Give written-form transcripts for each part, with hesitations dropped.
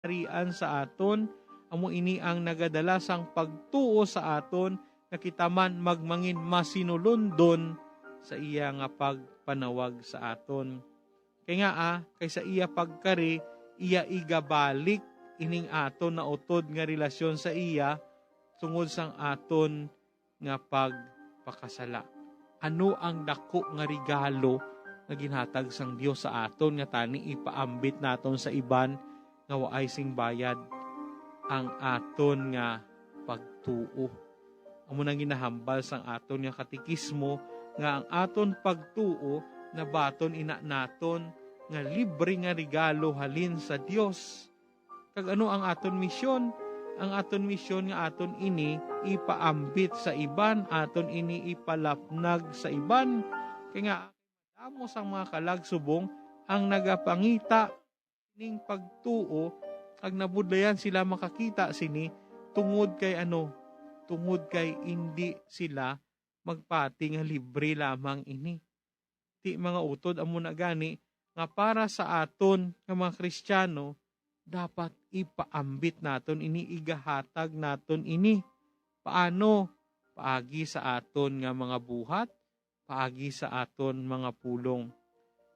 harian sa aton, amo ini ang nagadala sang pagtuo sa aton nga kita man magmangin masinulundon sa iya nga pagpanawag sa aton. Kaya nga kaysa iya pagkari, iya igabalik ining aton na utod nga relasyon sa iya tungod sang aton nga pagpakasala. Ano ang dako nga regalo nga ginhatag sang Dios sa aton nga tani ipaambit naton sa iban nga waay sing bayad? Ang aton nga pagtuo. Amo nang ginahambal sang aton nga katikismo nga ang aton pagtuo na baton ina naton nga libre nga regalo halin sa Dios. Kag ano ang aton misyon? Ang aton misyon nga aton ini ipaambit sa iban, aton ini ipalapnag sa iban. Kaya nga amo sang mga kalagsubong ang nagapangita ning pagtuo ag nabudlayan sila makakita sini tungod kay tungod kay hindi sila magpati nga libre lamang ini. Ti mga utod amo na gani nga para sa aton nga mga Kristiyano dapat ipaambit naton ini, igahatag naton ini. Paano? Paagi sa aton nga mga buhat, paagi sa aton mga pulong.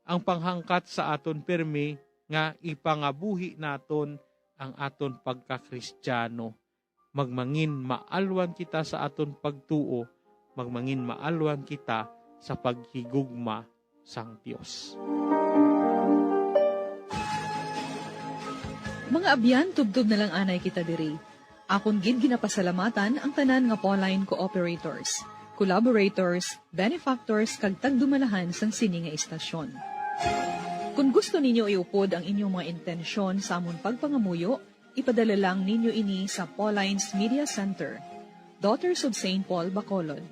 Ang panghangkat sa aton permi nga ipangabuhi naton ang aton pagka-Kristiyano. Magmangin maalwan kita sa aton pagtuo, magmangin maalwan kita sa paghigugma sang Dios. Mga abyan, tubtub na lang anay kita diri. Akon gid ginapasalamatan ang tanan nga Pauline cooperators, collaborators, benefactors kag tagdumalahan sang sini nga istasyon. Kung gusto ninyo iupod ang inyong mga intensyon sa amon pagpangamuyo, ipadala lang ninyo ini sa Pauline's Media Center, Daughters of St. Paul, Bacolod,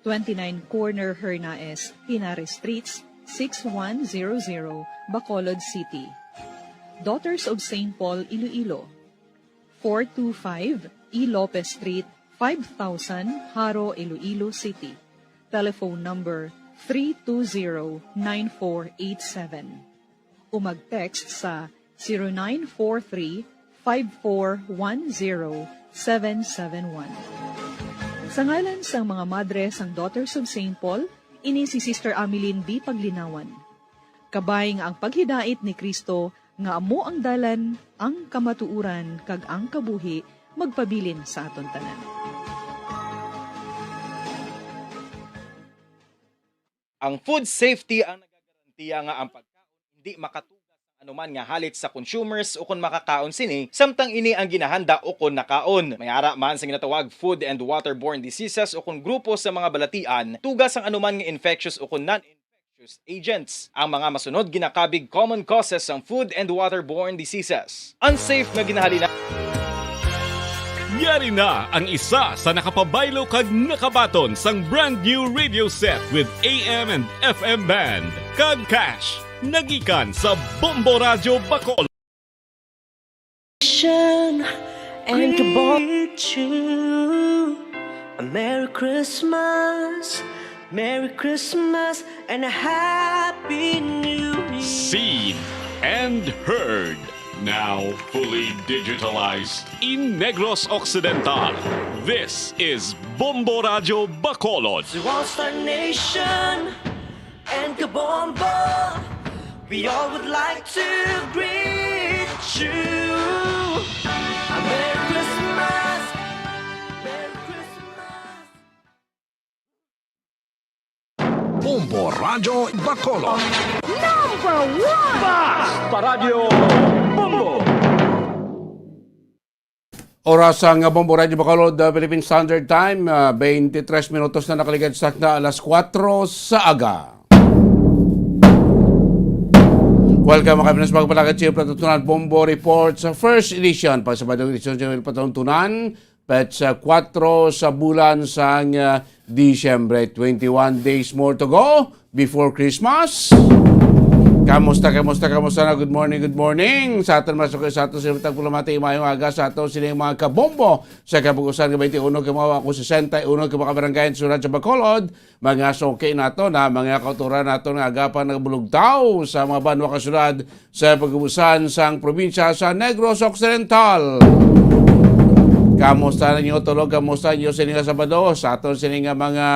29 Corner Hernaez, Pinares Streets, 6100, Bacolod City. Daughters of St. Paul, Iloilo, 425 E. Lopez Street, 5000, Haro, Iloilo City. Telephone number 320-9487. O mag-text sa 0943-5410-771. Sa ngalan sang mga madre sang Daughters of St. Paul, ini si Sister Ameline B. Paglinawan. Kabay nga ang paghidait ni Kristo nga amo ang dalan, ang kamatuuran, kag ang kabuhi, magpabilin sa aton tanan. Ang food safety ang nagagarantiya nga ang pagkaon hindi makatugas ang anuman nga halit sa consumers o kung makakaon sini, samtang ini ang ginahanda o kung nakaon. Mayara man sa ginatawag food and waterborne diseases o kung grupo sa mga balatian, tugas ang anuman nga infectious o kung non-infectious agents. Ang mga masunod ginakabig common causes ng food and waterborne diseases. Unsafe nga ginahali na Yari na ang isa sa nakapabaylo kag nakabaton sang brand new radio set with AM and FM band. Kag cash, nagikan sa Bombo Radio Bacolod. And to greet you a Merry Christmas and a Happy New Year. Seen and heard. Now fully digitalized in Negros Occidental. This is Bombo Radio Bacolod. To All-Star Nation and Kabombo, we all would like to greet you. A Merry Christmas, Merry Christmas. Bombo Radio Bacolod. Number one! Basta Radio Bombo! Oras ang Bombo Radio Bacolod, Philippine Standard Time, 23 minutos na nakaligad sa alas 4 sa aga. Welcome mga kabinas magpalagad siya patutunan Bombo Report sa first edition. Pagsabadong edisyon siya patutunan, petsa 4 sa bulan sang Disyembre. 21 days more to go before Christmas. Kamusta na? Good morning. Sa aton masuk sa aton siritang pulamati mayong aga sa aton sining mga kabombo sa kapugusan ng 21 kamawa ko 61 kabarangay sunod sa Bacolod. Mga soke nato na mga kauturan nato nga agapan nagbulugtaw sa mga banwa kasunod sa pagubusan sang probinsya sa Negros Occidental. Kamusta na niyo tulog? Kamusta niyo sininga Sabado? Sa aton sininga mga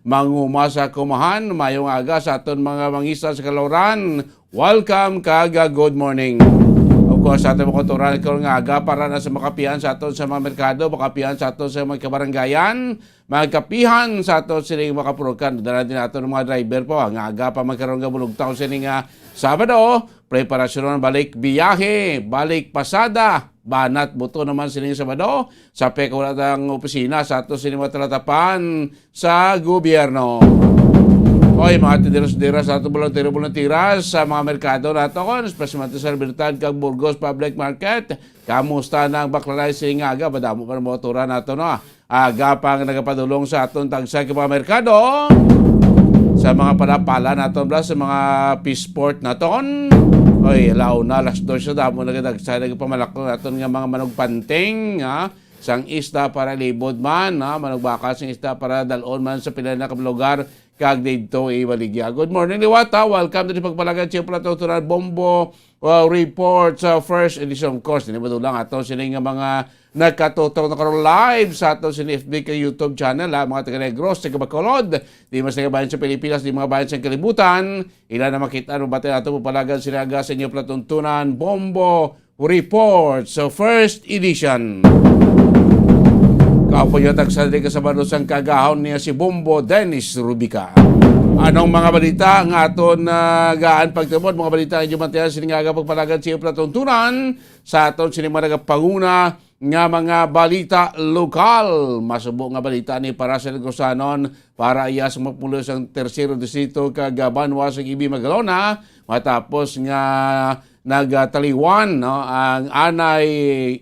manguma sa kumahan, mayong aga sa aton mga mangista sa Kaloran. Welcome kaga, good morning. Of course, sa aton mga kuturan ko nga aga para na sa makapihan sa aton sa mga merkado, makapihan sa aton sa mga kabaranggayan, magkapihan sa aton sining makapurukan. Dala din aton mga driver po, nga aga pa magkaroon nga bulugtaw sininga Sabado. Preparasyon balik biyahe, balik pasada. Banat buto naman sining Sabado sa pekawalatang opisina sa ato sining matalatapan sa gobyerno. Oy, mga tidiros-dira sa ato volunteer sa mga merkado nato kon, especially sa Libertad kag Burgos Public Market. Kamusta na ang baklaray sining aga? Badamo pa ng motora nato no. Aga pang nagapadulong sa aton tagsa ka mga merkado sa mga palapala naton bla sa mga Peaceport naton. Oy, lao na, alas 2 na damo nagdagsa nagpamalako naton nga mga manog panting, ha? Sang isda para libod man, ha? Manog baka sang isda para dalon man sa pila na lugar kag didto ibaligya. Good morning Liwata, welcome to the pagpalagan siya Tutunan Bombo report sa first edition. Of course, dinibado lang ato sining mga nagkatutok na karon live sa ato sining FB YouTube channel, ha? Mga taga Negros, taga Bacolod, di mas nagabayan sa Pilipinas, di mga bayan sa kalibutan. Ilan na makita no batay ato pagpalagan sinaga sa inyo Tutunan Bombo report sa first edition. Kapayatag sa kasabado sang kagahon niya si Bombo Dennis Rubica. Anong mga balita ang aton gaan pagtumod? Mga balita ang jumantiyan siningaga pagpalagan siya Tuntunan sa aton sinima nagapanguna nga mga balita lokal. Masubo nga balita ni para sa Negosanon para iya sa mapulos ang tersero distrito kag Banwa sa Ibi Magalona matapos nga nagtaliwan no, ang anay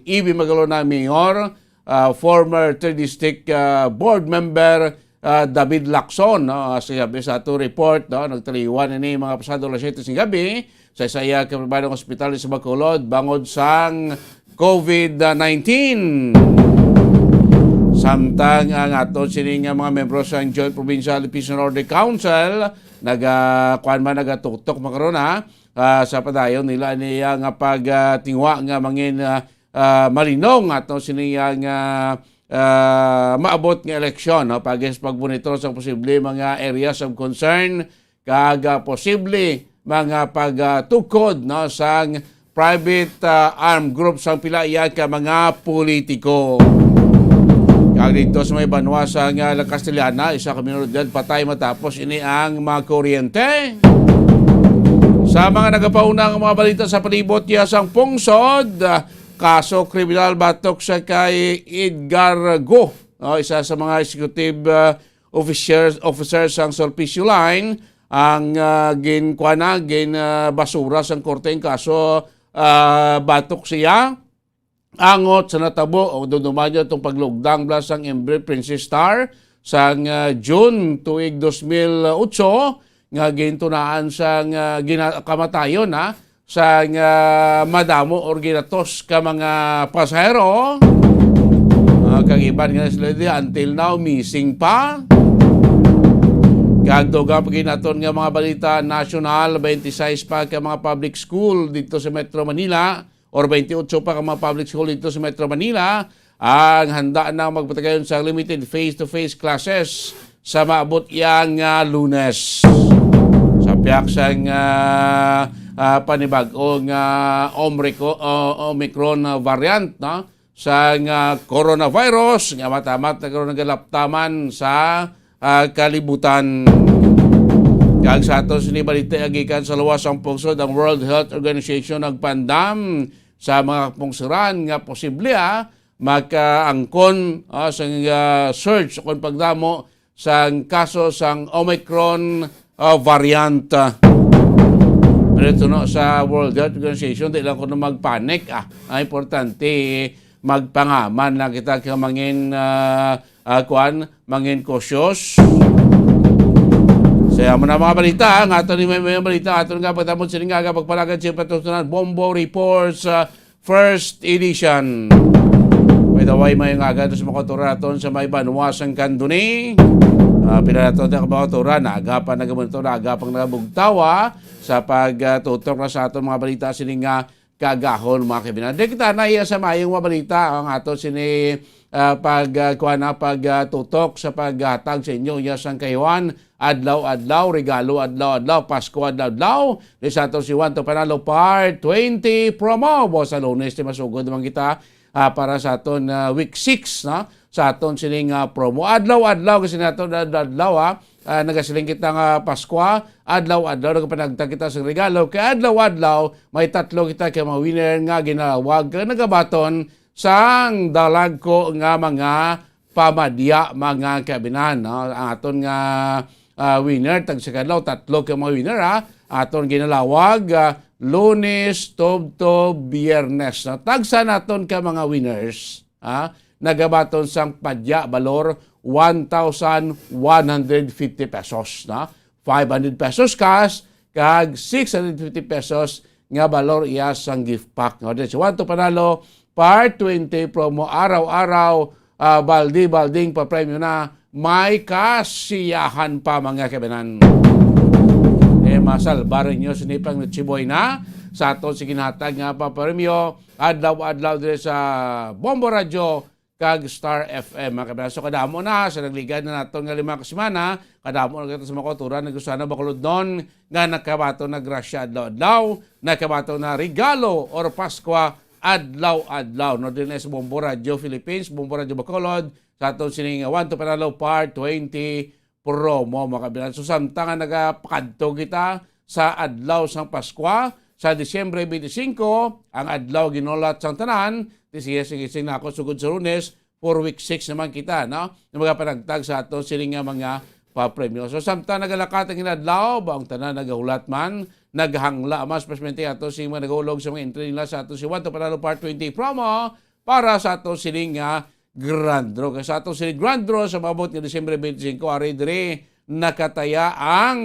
Ibi Magalona Mayor, former 3rd District Board Member David Lacson, no, sabi sa ato report, no, nagtaliwan ini mga pasado alas 7 ng gabi sa isaya kabarangay hospital sa Bacolod bangod sang COVID-19. Samtang ang ato sining mga membro sa Joint Provincial Peace and Order Council nagatutok makaron sa padayon nila niya nga pagtingwa nga mangin malinong ato siniyang maabot nga eleksyon, no? Pagbunitor sa posible mga areas of concern kag posible mga pagtukod no, sang private armed groups sang pila iyan ka mga politiko. Kag dito sa may banwa sa nga Castellana, isa ka minoridad patay matapos ini ang mga kuryente. Sa mga nagapaunang mga balita sa palibot niya sang pungsod, kaso kriminal batok sa kay Edgar Go, isa sa mga executive officers ng Sulpicio Line, ang basura sa korteng kaso batok siya angot sa natabo o dudumadyo itong paglugdang blas ang Embre Princess Star sang June tuig 2008 nga gintunaan sang kamatayon sa madamo or ginatos ka mga pasahero. Kagiban nga sila until now missing pa. Kagdoga paginaton nga mga balita national, 26 pa ka mga public school dito sa Metro Manila or 28 pa ka mga public school dito sa Metro Manila ang handa na magpatagayon sa limited face-to-face classes sa maabot yang Lunes. Sa piyaksang panibagong Omicron variant, no? Sa coronavirus nga matamat na karon nagalaptaman sa kalibutan. Kag sa ato sinibalita agikan sa luwas ang pungsod ang World Health Organization nagpandam sa mga pungsuran nga posible makaangkon sa surge kon pagdamo sa kaso sang Omicron variant. Pero ito no, sa World Health Organization, di lang ko na magpanik. Importante, magpangaman lang kita kaya mangin, mangin kosyos Saya mo na mga balita, ang ato ni may balita, ato nga pagtamon sininga pagpalagan siya patutunan Bombo Reports First Edition. By the way, may nga agad sa mga turaton sa may Banuasang Kanduni. Pinanato na kabawatura na agapan na gamunto na agapang nabugtawa sa pagtutok na sa aton mga balita sininga kagahon mga kaibigan. Di kita na iya sa mayong mga balita ang ato sini pagtutok sa paghatag sa inyo yasang kayuan adlaw-adlaw, regalo adlaw-adlaw, Pasko adlaw-adlaw. Di sa ato si Juan to Panalo Part 20 promo. Sa Lunes, di masugod naman kita para sa aton week 6 na sa aton sining promo. Adlaw-adlaw kasi nato adlaw nagasiling kita nga Pasko, adlaw-adlaw nagapanagtag kita sa regalo. Kaya adlaw-adlaw may tatlo kita kay mga winner nga ginawag nagabaton sang dalag ko nga mga pamadya mga kabinan. No? Ang aton nga winner tag sa kadlaw tatlo kay mga winner aton ginalawag Lunes, Tobto, Biyernes. No? Tagsa naton ka mga winners nagabaton sang padya balor 1,150 pesos na 500 pesos cash kag 650 pesos nga balor iya sang gift pack no so want to Panalo Part 20 promo araw-araw baldi-balding pa premyo na may kasiyahan pa mga kabanan. Masalbaran nyo sinipang Chiboy na sa aton si ginhatag nga pa premyo adlaw-adlaw dire sa Bombo Radio kag Star FM mga kabayan. So kadamo na sa nagligad na naton nga 5 kasimana, kadamo na kita sa mga kultura nagusana bakulod nun nga nakabato na grasya adlaw-adlaw, nakabato na regalo or Pasko adlaw-adlaw. No din sa Bombo Radio Philippines, Bombo Radio Bacolod, sa aton sining Want to Panalo Part 20 promo mga kabayan. So samtang nagapakadto kita sa adlaw sang Pasko sa Disyembre 25, ang adlaw ginolat sang tanan. Sige na ako sugod sa Lunes for week 6 naman kita, no? Yung mga panagtag sa ato siling nga mga pa-premyo. So samtang nagalakatang inadlaw, baong tanan nagahulat man, naghangla mas pasmente ato sing mga nagulog sa mga entry nila sa ato si Want to Panalo Part 20 promo para sa ato siling nga Grand Draw. Kasi sa ato siling Grand Draw sa mabot nga Disyembre 25, ari dire nakataya ang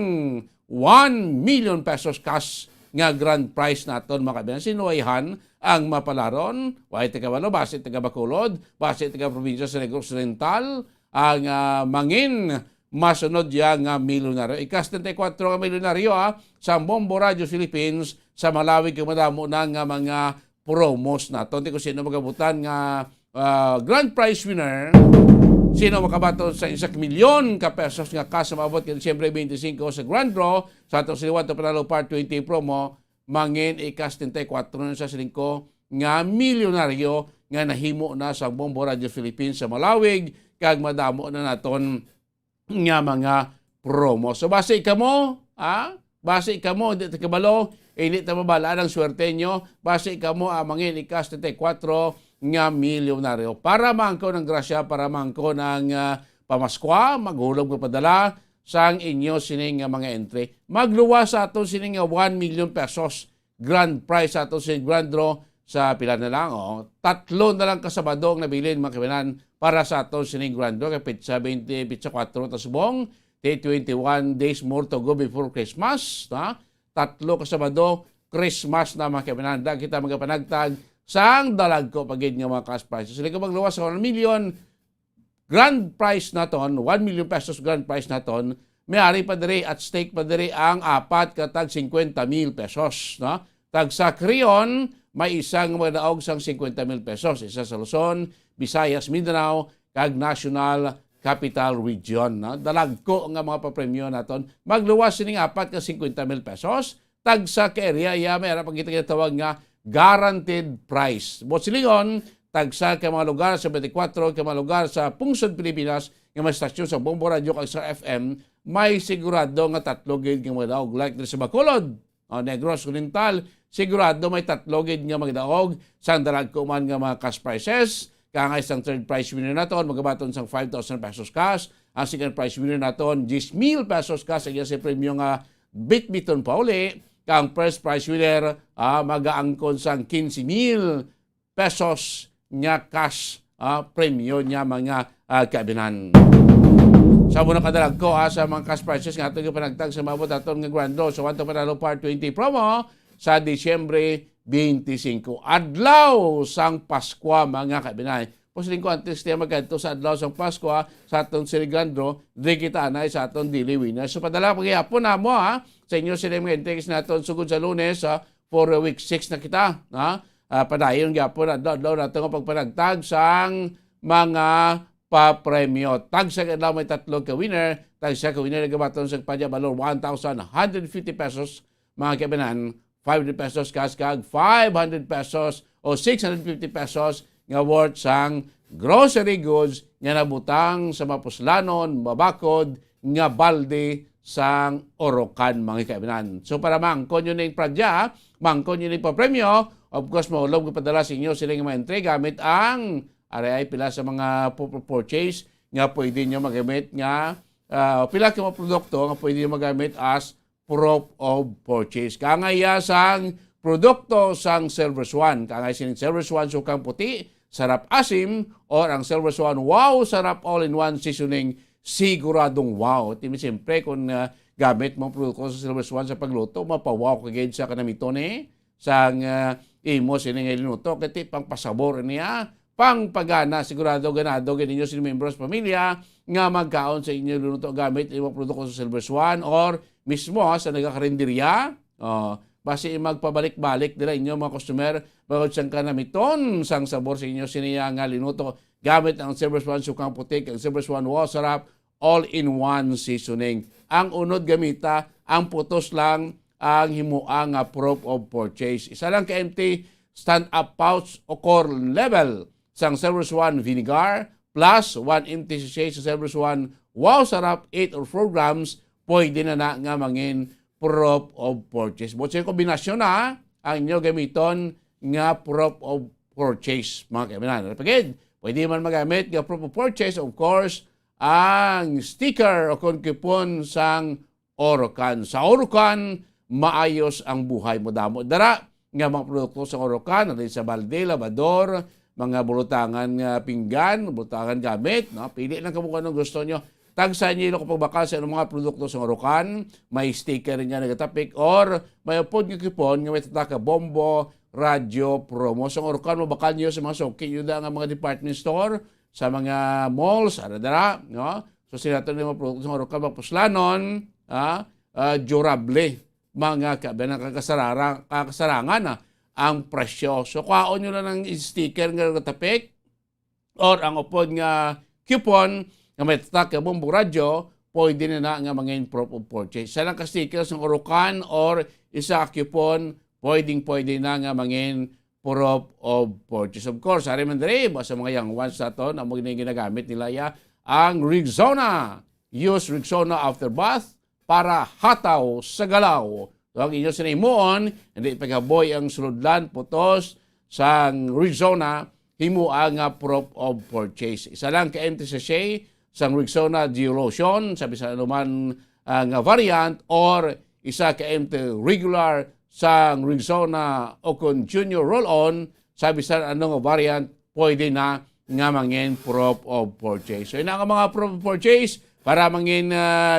1 million pesos cash nga grand prize naton mga kabinan. Sinuwayhan ang mapalaron, way taga-Balo, base taga-Bacolod, base taga-probinsya sa Negros Oriental, ang mangin masunod yang milyonaryo. Ikas-34 nga milyonaryo sa Bombo Radio Philippines sa Malawi kung madamo na nga mga promos naton. Di ko sino magabutan nga grand prize winner, sino makabaton sa 1 milyon ka pesos nga cash maabot kay Disyembre 25 sa Grand Draw sa atong siliwan to Panalo Part 20 promo mangin ikas-34 na sa silingko nga milyonaryo nga nahimo na sa Bombo Radio Philippines sa Malawig kag madamo na naton nga mga promo. So base ikamo, base ikamo di ta kabalo, hindi ta mabalaan ang swerte nyo, base ikamo mangin ikas-34 nga milyonaryo. Para mangko ng grasya, para mangko ng pamaskwa, maghulog ng padala sang inyo sining mga entry. Magluwas sa ato sining 1 million pesos grand prize sa ato sining grand draw sa pila na lang. Tatlo na lang kasabadong nabilin mga kabinan para sa ato sining grand draw. Kaya pizza 20, pizza 4, tasubong. 21 days more to go before Christmas. Tatlo kasabado, Christmas na mga kabinan. Da kita magapanagtag sang dalag ko pagid nga mga cash prizes. Sila ka magluwas sa 1 million grand prize naton, 1 million pesos grand prize naton, may-ari pa diri at stake pa diri ang 4 katag 50,000 pesos. No? Tag sa Creon, may isang madaog sang 50,000 pesos. Isa sa Luzon, Visayas, Mindanao, kag National Capital Region. No? Dalag ko nga mga papremyo naton. Magluwas sining 4 ka 50,000 pesos. Tag sa area, may harap ang kita tawag nga guaranteed price. Botsilingon, tagsa ka mga lugar sa 24, ka mga lugar sa Pungsod, Pilipinas, nga may stasyon sa Bombo Radio kag sa FM, may sigurado nga 3 gid nga magdaog. Like sa Bacolod, Negros Oriental, sigurado may 3 gid nga magdaog. Sang dalag ko man nga mga cash prizes, kaya isang third prize winner naton, magabaton sang 5,000 pesos cash. Ang second prize winner naton, 10,000 pesos cash. Ang sa premyo nga bit-biton pa uli. Kang first prize winner, mag-aangkon sang 15,000 pesos nga cash premyo niya mga kabinan. Sa muna kadalag ko sa mga cash prices nga ato panagtag sa mabot aton nga grand draw. So, wanto panalo part 20 promo sa Disyembre 25. Adlaw sang Pasko mga kabinay. Posiling ko antes tayo magkanto sa adlaw sang Pasko sa aton Siriglandro, di kita anay sa aton Daily Winner. So padala paghihapon na mo sa inyo sila mga intakes naton sugod sa Lunes for week 6 na kita. Padayon gyapon adlaw nato nga pagpanagtag sang mga papremyo. Tag sa adlaw may 3 ka winner, tag sa ka winner nagabaton sa padya balor 1,150 pesos mga kabinan, 500 pesos cash kag 500 pesos o 650 pesos nga worth sang grocery goods nga nabutang sa mapuslanon, mabakod, nga balde sang Orocan mga kaibigan. So para mangkon yun yung pradya, mangkon yun yung papremyo, of course maulog ko padala sa inyo sila nga ma-entry gamit ang aray pila sa mga purchase nga pwede nyo magamit nga pila ka mga produkto nga pwede nyo magamit as proof of purchase. Kangaya sang produkto sang Silver Swan. Kangay sining Silver Swan sukang puti, sarap asim, or ang Silver Swan wow, sarap all-in-one seasoning, siguradong wow. Timi siyempre kung gamit mong produkto sa Silver Swan sa pagluto, mapawaw kagad sa kanamito ni sang imo sining linuto, kati pang pasabor niya, pang pagana, sigurado ganado ganinyo sa membro sa pamilya nga magkaon sa inyo linuto gamit imong produkto sa Silver Swan or mismo sa nagakarinderya. Basi magpabalik-balik nila inyo mga customer bawat siyang kanamiton sang sabor sa inyo siniya nga linuto gamit ang Silver Swan sukang putik, ang Silver Swan wow sarap all-in-one seasoning. Ang unod gamita, ang putos lang ang himuang proof of purchase. Isa lang ka-empty stand-up pouch o core level sang Silver Swan vinegar plus 1 empty sachet sa Silver Swan wow sarap 8 or 4 grams pwede na nga mangin proof of purchase. But sa kombinasyon ang inyo gamiton nga proof of purchase mga kaibigan. Pagid, pwede man magamit nga proof of purchase, of course, ang sticker o coupon sang Orocan. Sa Orocan, maayos ang buhay mo damo. Dara nga mga produkto sa Orocan, alin sa balde, labador, mga bulutangan pinggan, bulutangan gamit, no? Pili lang kung anong gusto nyo. Tagsa niyo kapag bakal sa mga produkto sa Orocan, may sticker niya nagatapik or may upod nga kupon nga may tataka bombo, radyo, promo. Sa Orocan, mabakal niyo sa mga soki, yun nga mga department store, sa mga malls, aradara, no? So sila ito mga produkto sa Orocan, mapuslanon, durable, mga kakasarangan ang presyo. So kuhaon nyo lang ng sticker nga nagatapik or ang upod nga kupon nga may tatak ka bombo radyo, pwede na nga mga proof of purchase. Isa lang ka-sticker sa Orocan or isa coupon, pwede na nga mga proof of purchase. Of course, ari man diri sa mga young ones nato na mo ginagamit nila ang Rexona. Use Rexona after bath para hataw sa galaw. So, ang inyo sinimuon, hindi paghaboy ang suludlan, putos sa Rexona, himo ang proof of purchase. Isa lang ka-empty sachet sang Rexona Geolotion, sabi sa anuman nga variant, or isa ka-empty regular sang Rexona Ocon Junior Roll-On, sabi sa anong variant, pwede na nga mangin proof of purchase. So, ina nga mga proof of purchase, para mangin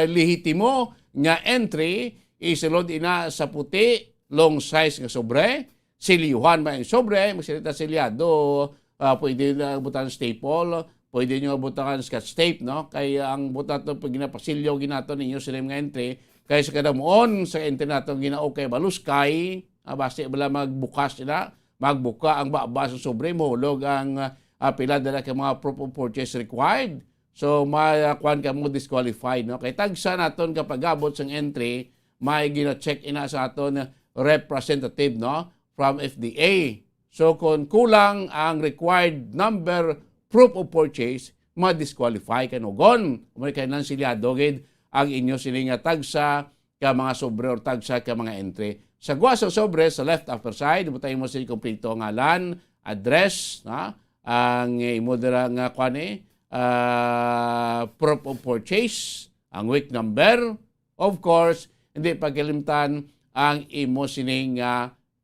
lehitimo nga entry, isulod ina sa puti, long size nga sobre, siliuhan ba yung sobre, magsalita silyado, pwede na butan staple, pwede nyo butangan scotch tape, no? Kaya ang butan ito, pag ginapasilyo, ginato ninyo sila mga entry, kaya sa kadamuon, sa entry nato ginao kay baluskay, basta bala magbukas sila, magbuka ang baba sa sobre, mahulog ang pila dala kay mga proof of purchase required. So, makuhan ka mo disqualified, no? Kaya tagsa naton kapag abot sang entry, may gina-check ina sa aton representative, no? From FDA. So, kung kulang ang required number proof of purchase, ma-disqualify ka nogon. Kung kayo nang silyadogid ang inyo siling tagsa ka mga sobre or tagsa ka mga entry. Sa guwa sa sobre, sa left upper side, butay mo siya kompleto ngalan, address, ang imo dira nga kuan proof of purchase, ang week number, of course, hindi pagkalimtan ang imo sining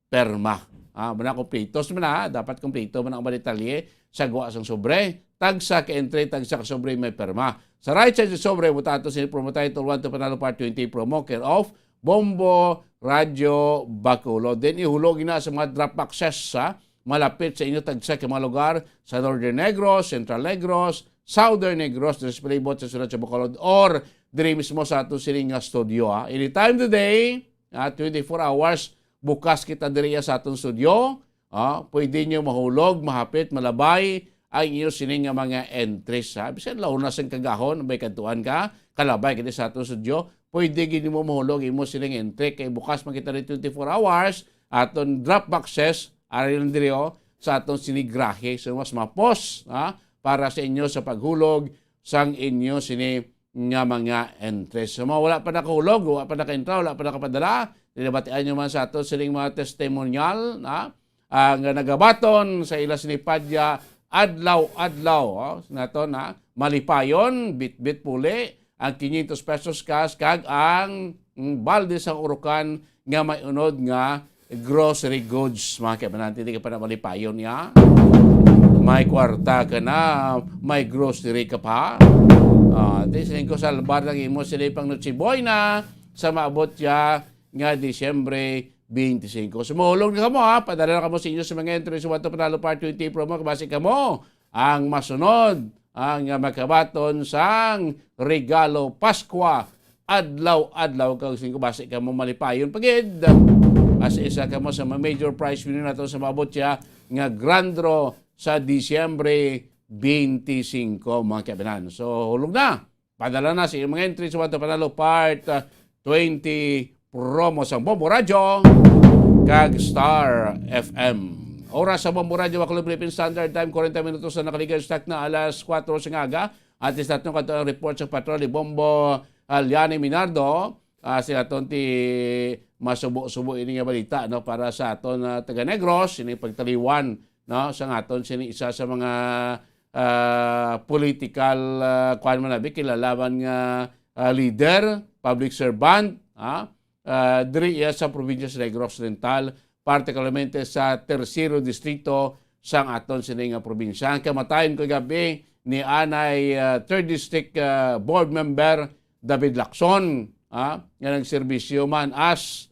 perma. Muna kompletos mo na, dapat kompleto mo na ang detalye sa gawa sang sobre. Tagsa ka entry, tagsa ka sobre may perma. Sa right side sa sobre, mutato sa promo title 1 to panalo part 20 promo care of Bombo Radio Bacolod. Then ihulog na sa mga drop access sa malapit sa inyo tagsa ka mga lugar sa Northern Negros, Central Negros, Southern Negros, display bot sa sulat sa Bacolod or dire mismo sa ato sining studio. Anytime today, 24 hours, bukas kita diriya sa atong studio. Pwede nyo mahulog, mahapit, malabay ang inyo sining mga entries. Bisan launa sang kagahon, may kantuan ka, kalabay kita sa atong studio. Pwede gini mo mahulog, imo sining entry. Kay bukas makita rin 24 hours, atong drop boxes, aral diriyo sa atong sinigrahe. So mas mapos para sa inyo sa paghulog sang inyo sini nga mga entries. So wala pa nakahulog, wala pa naka-entra, wala pa nakapadala, dinabatian nyo man sa ato sining mga testimonial ang nagabaton sa ila sinipadya adlaw-adlaw nato na malipayon, bit-bit puli ang 500 pesos cash kag ang balde sa urukan nga may unod nga grocery goods. Mga kabananti, di ka pa na malipayon niya. May kwarta ka na, may grocery ka pa. Tisin ko salbar ng imo silipang nutsiboy na sa maabot siya nga Disyembre 25. Sumulong na kamo padala na kamo sa inyo sa mga entry sa Wato Panalo Part 20 promo. Kabasi kamo ang masunod ang makabaton sang regalo Paskwa adlaw-adlaw kag sing kabasi kamo malipayon pagid. As isa kamo sa major prize winner nato sa maabot siya nga grand draw sa Disyembre 25 mga kabanan. So hulog na. Padala na sa inyong mga entry sa Wato Panalo Part 20 promo sa Bombo Radio kag Star FM. Oras sa Bombo Radio Bacolod Philippine Standard Time 40 minutos na nakaligan stock na alas 4 sa ngaga. At isa natin kato ang report sa patrol ni Bombo Aliani Minardo. Sila aton ti masubo-subo ini nga balita para sa aton taga Negros ini pagtaliwan sa aton sini isa sa mga political kuan man nabi kilalaban nga leader, public servant diri sa probinsya sa Negros Oriental, particularmente sa Tercero Distrito sang aton sini nga probinsya. Ang kamatayon ko gabi ni Anay 3rd District Board Member David Lacson nga nagserbisyo man as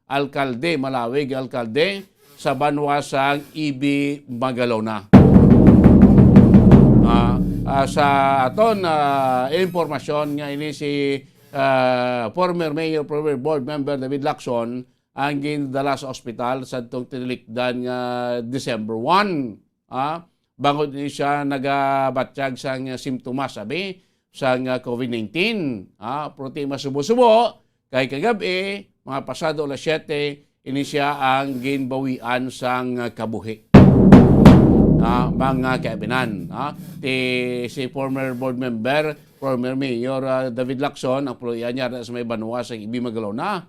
alkalde, Malawig alkalde sa banwasang Ibi Magalona. Sa aton informasyon nga ini si former mayor, former board member David Lacson ang ginadala sa ospital sa itong tinilikdan nga December 1. Bangod ni siya nagabatsyag sa simptomas sabi sa COVID-19. Prote masubo-subo kay kagabi mga pasado alas 7 ini siya ang ginbawian sang kabuhi. Mga kaibinan. Si former board member, former mayor David Lacson, ang puloyan niya sa may banwa sa Ibi Magalona.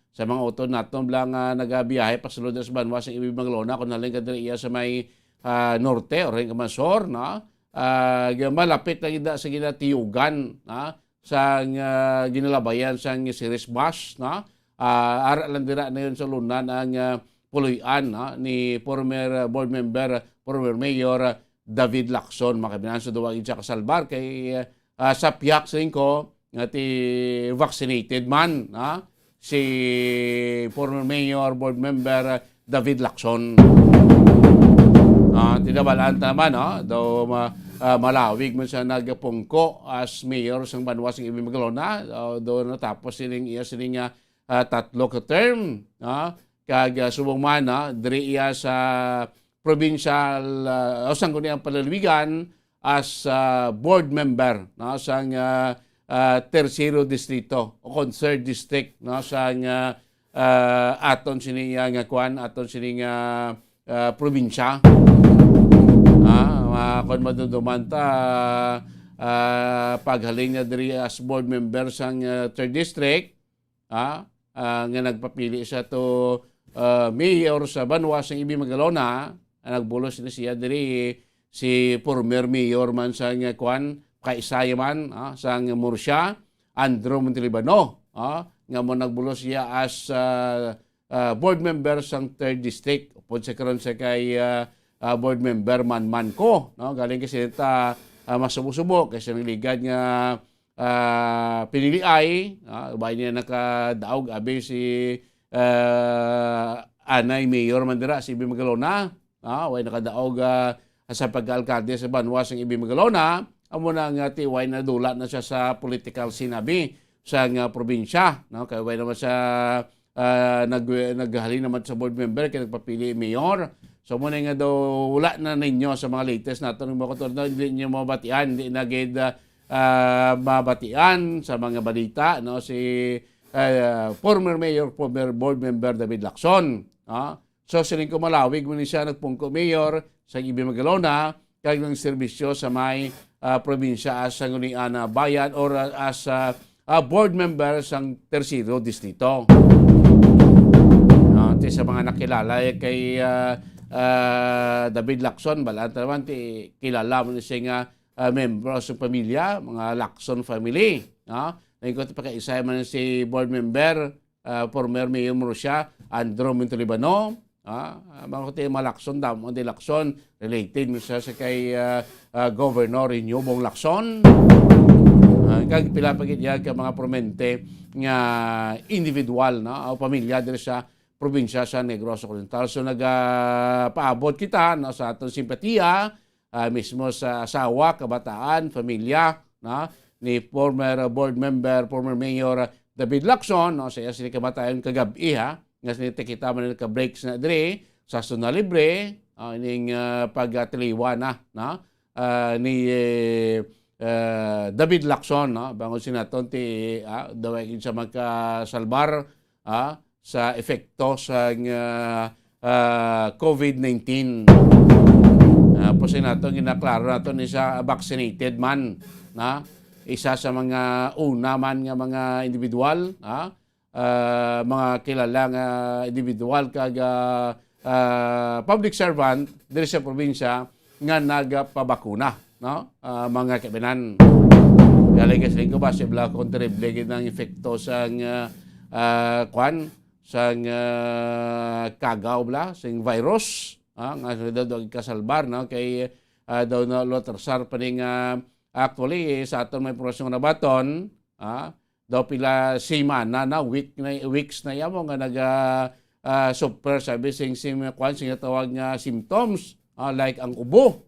Sa mga utod natin lang nagabiyahe pasulod sa banwa sa Ibi Magalona kung nalang kadiriya sa may norte o rin kamansor. Malapit lang ida sa ginatiyugan sa ginalabayan sa series bus. Ara lang dira na yun sa lunan ang puloyan ni former board member, former mayor David Lacson. Makabinan sa duwagin siya kasalbar kay sa piyak sa ko ti vaccinated man si former mayor, board member David Lacson. Tinabalaan naman daw Malawig man siya nagpungko as mayor sa banwa sa Ibi Magalona. Doon natapos siling iya siling tatlo ka term. Kag subong man diri iya sa provincial o sang kuniyang palalawigan as board member sang Tercero Distrito o Third District sang aton sini nga kuan aton sini nga probinsya. Kon madudumanta paghaling niya diri as board member sang Third District nga nagpapili sa to mayor sa banwa sa Ibi Magalona. Nagbulos ni siya diri si former mayor man sa kuan kaisaya man sa Murcia, Andrew Montalibano nga mo nagbulos siya as board member sa 3rd District. pod sa karon sa kay board member man ko, no? Galing kasi ta masubo-subo kasi nagligad nga pinili ay ubay niya nakadaog abi si Anay Mayor Mandira si Ibi Magalona, way nakadaog sa pagka-alkalde sa Banwa sa Ibi Magalona, amo na nga tiway na dula na siya sa political sinabi sa nga probinsya, no? Kaya way naman siya naghalin naman sa board member kaya nagpapili mayor. So muna nga daw wala na ninyo sa mga latest nato ng mga katulad, hindi niyo mabatian, hindi na gid mabatian sa mga balita, no? Si former mayor, former board member David Lacson. So siling ko malawig mo ni siya nagpungko mayor sa Ibi Magalona kag ng serbisyo sa may probinsya as sanggunian na bayan or as board member sang Tercero Distrito. Sa mga nakilala kay David Lacson, balanta naman kilala mo siya nga member sa pamilya, mga Lacson family. Naikot pa kaisa man si board member, former mayor mo siya, Andrew Montalibano. Mga Lacson, Damo de Lacson, related mo siya sa kay Governor Inyobong Lacson. Kag pila pagit yan ka mga promente nga individual, no? O pamilya diri sa probinsya sa Negros Occidental. So nagpaabot kita, no, sa atong simpatiya mismo sa asawa, kabataan, pamilya, no, ni former board member, former mayor David Lacson, no, sa sini kamatayon kagabi ha, nga sinita kita man ka breaks na dire sa Suna Libre, ining pagtiliwa na, no, ni David Lacson, no, bangon sinaton ti daway sa magkasalbar sa epekto sa COVID-19. Po nato ginaklaro nato ni sa vaccinated man, na isa sa mga una man nga mga individual, mga kilalang individual kag public servant diri sa probinsya nga nagpabakuna, no? Mga kabinan. Galing kasi ko ba si Black terrible gid ang epekto sa sang kagaw bla sing virus nga daw kasalbar, no, kay daw na lotersar pa ning actually sa aton may prosesyon na baton daw pila semana na weeks na yamo nga naga super sabi sing tawag nga symptoms like ang ubo,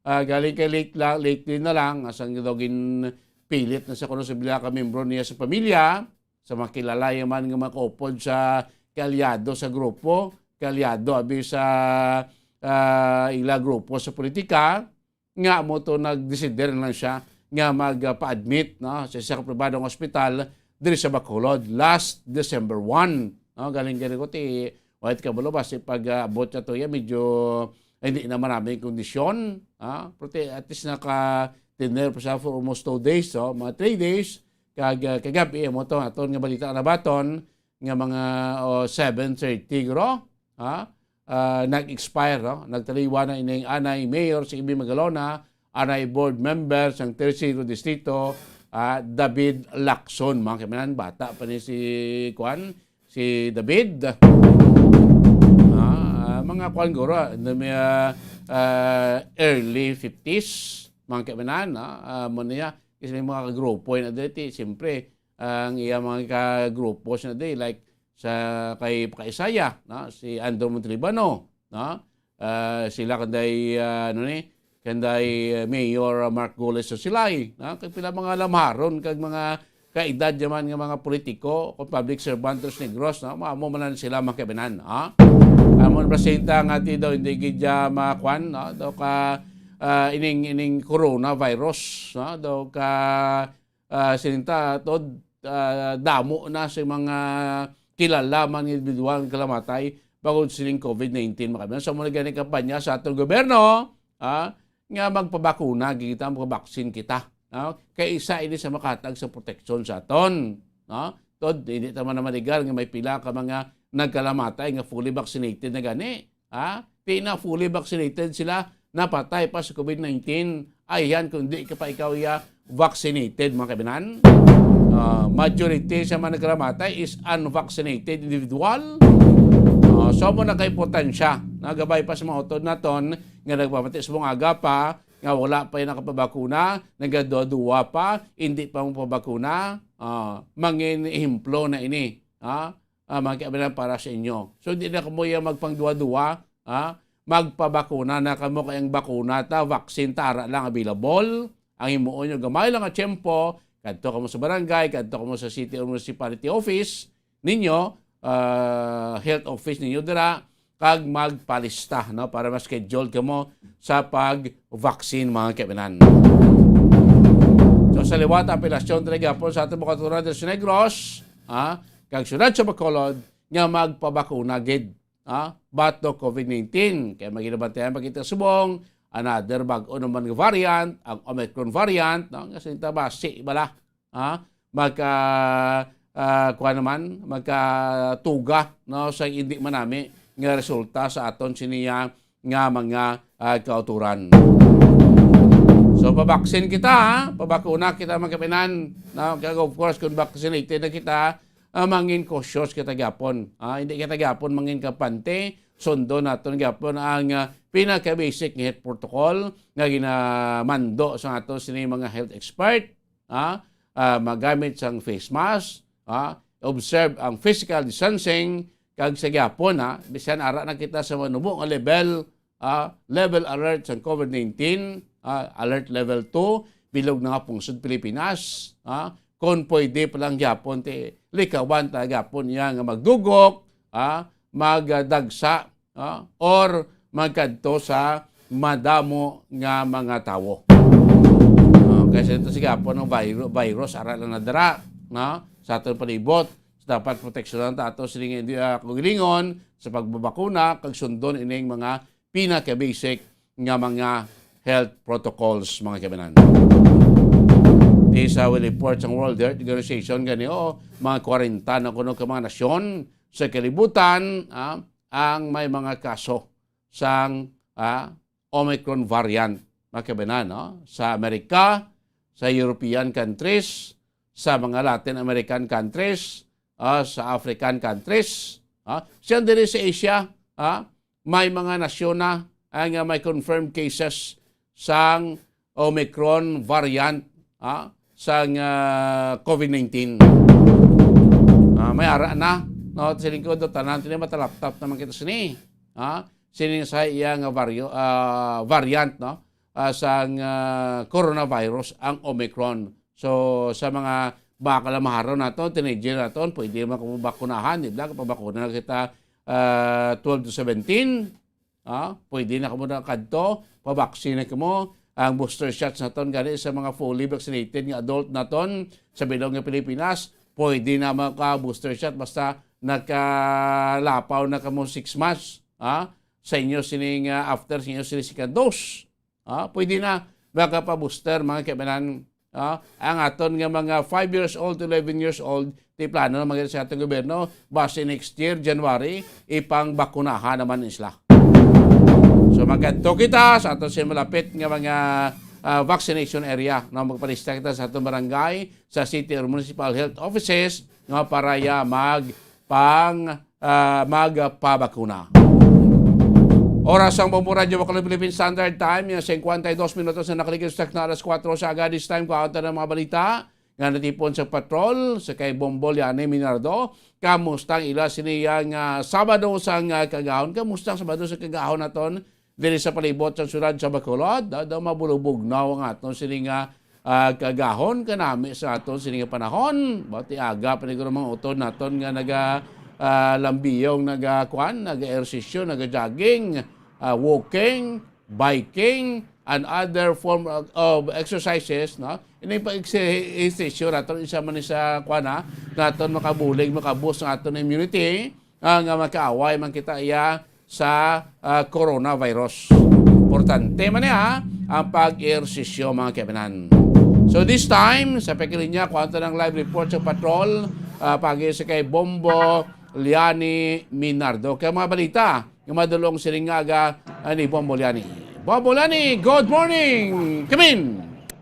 galing kay lately na lang asang daw gin pilit na sa kuno sa bila ka membro niya sa pamilya sa makilala man nga makupod sa kalyado sa grupo, kalyado abi sa ila grupo sa politika, nga mo to nagdesider lang siya nga magpa-admit, no, sa isang pribadong ospital diri sa Bacolod last December 1. No, galing ko ti white kabulo basi pag-abot sa to ya medyo hindi na maraming kondisyon, pero at least naka-dinner pa siya for almost 2 days, so mga 3 days. Kagabi mo to aton nga balita na baton nga mga 7:30 gro nag-expire, no? Nagtaliwa na ining Anay Mayor si Ibi Magalona, Anay Board Member sang Tercero Distrito, David Lacson. Mga kamanan, bata pa ni si David. Mga kuan guro, early 50s, mga kamanan, mo niya. Kasi may mga kagrupo na dito, siyempre, ang iyang mga kagrupo na dito, like sa kay Pakaisaya, no? Si Andrew Montalibano, no? Sila kanday, kanday Mayor Mark Gules sa Silay, no? Kag pila mga lamharon, kag mga kaedad yaman nga mga politiko, o public servants Negros, no? Maamo man sila makabinan, Amon presenta nga ti daw, hindi gidya makwan, no? Daw ka, ining coronavirus, no? Daw ka sininta tod damo na sa mga kilala man individual kalamatay bagod sining COVID-19 makabinan. So muna gani kampanya sa atong gobyerno nga magpabakuna kita, magpabaksin kita, no? Kay isa ini sa makatag sa proteksyon sa aton, no? Tod hindi ta man maligar nga may pila ka mga nagkalamatay nga fully vaccinated na gani, Di na fully vaccinated sila, napatay pa sa COVID-19. Ayan, kung di ka pa ikaw vaccinated, mga kabinan. Majority sa mga nagkalamatay is unvaccinated individual. So mo na kay potensya. Nagabay pa sa mga utod naton nga nagpamati sa mga aga pa nga wala pa yung nakapabakuna, nagaduwa pa, hindi pa mo pabakuna, mangin ihimplo na ini. Mga kaibigan para sa inyo. So hindi na kamo yung magpangduwa-duwa, magpabakuna na kamo kayang bakuna ta, vaccine tara lang available. Ang imuon nyo gamay lang at tiyempo, kadto kamo sa barangay, kadto kamo sa city or municipality office ninyo, health office ninyo dira, kag magpalista no, para ma-schedule kamo sa pag-vaccine mga kaibigan. So sa liwat apelasyon talaga po sa ating mga katulad sa Negros, kag syudad sa Bacolod nga magpabakuna gid bato COVID-19 kaya maginabantayan pagkita subong another bag-o naman nga variant ang Omicron variant no nga sinta ba si bala magkatuga no sa hindi manami nga resulta sa aton siniya nga mga kauturan. So pabaksin kita, pabakuna kita mga kapinan. No, of course kung vaccinated na kita, mangin cautious kita gapon. Hindi kita gapon mangin kapante, sundo naton gapon ang pinaka-basic nga health protocol nga ginamando sa ato sini mga health expert. Magamit sang face mask, observe ang physical distancing, kag sa gapon bisan ara na kita sa manubo nga level alert sa COVID-19, alert level 2, bilog na nga pungsod Pilipinas. Kung pwede pa lang Japon, likawan ta Japon nga magdugok, magdagsa, or magkadto sa madamo nga mga tawo. Kasi ito si Japon ng virus, ara lang nadara sa atong palibot. Dapat proteksyonan ta ato sining kagalingon sa pagbabakuna kag sundon ining mga pinaka-basic nga mga health protocols mga kabanan. Sa report ng World Health Organization gani mga 40 na kuno ka mga nasyon sa kalibutan ang may mga kaso sang Omicron variant mga kabanan sa Amerika, sa European countries, sa mga Latin American countries, sa African countries, siya din sa Asia, may mga nasyon na ang may confirmed cases sang Omicron variant sang COVID-19. May ara na, no, siling ko do tanan tini matalaptap naman kita sini. Sining sa iyang variant no sang coronavirus ang Omicron. So sa mga baka lamaharaw nato, teenager nato, pwede makabakunahan, di ba? Kapabakuna na kita 12 to 17, pwede na kamo na kadto, pabaksina kamo, ang booster shots naton gani sa mga fully vaccinated nga adult naton sa bilog nga Pilipinas, pwede na maka-booster shot basta nakalapaw na kamo 6 months, sa inyo sining after sa inyo sining second dose, pwede na baka pa-booster mga kaibanan. Ang aton nga mga 5 years old to 11 years old, di plano na mga sa atong gobyerno, base next year, January, ipang bakunahan naman isla. So magkadto kita sa aton sa malapit nga mga vaccination area na magpalista kita sa atong barangay, sa city or municipal health offices nga para magpabakuna. Oras ang Bombo Radio Bacolod Philippine Standard Time, yung 52 minutos na nakaligid na alas 4 sa aga this time, kaunta ng mga balita nga natipon sa patrol sa kay Bombo Liani Minardo. Kamustang ila siniyang Sabado sa kagahon, kamustang Sabado sa kagahon naton diri sa palibot sa syudad sa Bacolod, daw mabulubog na ang aton sining kagahon kanami sa aton sining panahon. Bati aga paniguro mga utod naton nga lambiyong naga-ehersisyo, naga-jogging, walking, biking, and other form of exercises, no? Ini pag-exercisyo naton isa man sa naton makabulig, makaboost ng aton immunity, nga makaaway man kita iya sa coronavirus. Importante man ang pag-ehersisyo mga kaibigan. So this time, sa pagkilinya, kuwanto ng live report sa patrol, pagi sa kay Bombo Liani Minardo. Kaya mga balita, yung madulong silingaga ni Bombo Liani. Bombo Liani, good morning! Come in!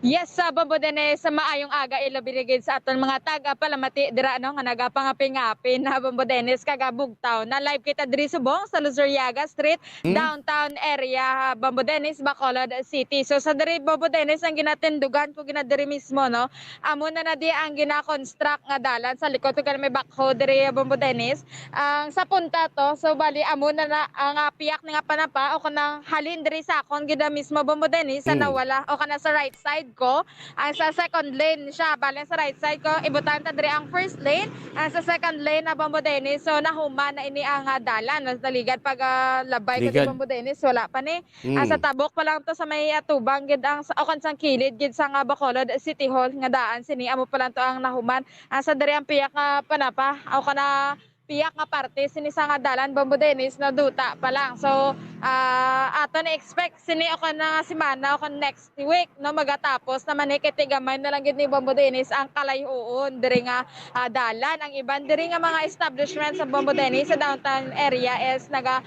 Yes, sa Bambodenes sa maayong aga ilabirigid sa aton mga taga palamati dira no nga nagapangapin-ngapin na Bambodenes kagabugtaw. Na live kita diri subong sa Luzuriaga Street, downtown area Bambodenes, Bacolod City. So sa diri Bambodenes ang ginatindugan ko ginadiri mismo no. Amo na di ang gina-construct nga dalan sa likod ko may backhoe diri Bambodenes. Ang sa punta to, so bali amo na ang piyak nga panapa o kanang halin diri sa akon gida mismo Bambodenes sa nawala o kana sa right side ko, ang sa second lane siya, bali sa right side ko, ibutan ta diri ang first lane, ang sa second lane na Bambodenes, so nahuman na ini ang dalan, nas naligad pag labay ko Ligad. sa Bambodenes, wala pa ni. Ang sa tabok pa lang to sa may atubang, gid ang o kan sang kilid, gid sa nga Bacolod City Hall, nga daan, sini, amo pa lang to ang nahuman. Ang sa diri ang piyak nga panapa, o kana piyak nga parte sini sa nga dalan Bambodenes na duta pa lang. So ato na expect sini ako na semana o next week no magatapos naman ni kitigamay na lang gid ni Bambodenes ang kalayuon diri nga dalan. Ang iban diri nga mga establishment sa Bambodenes sa downtown area is naga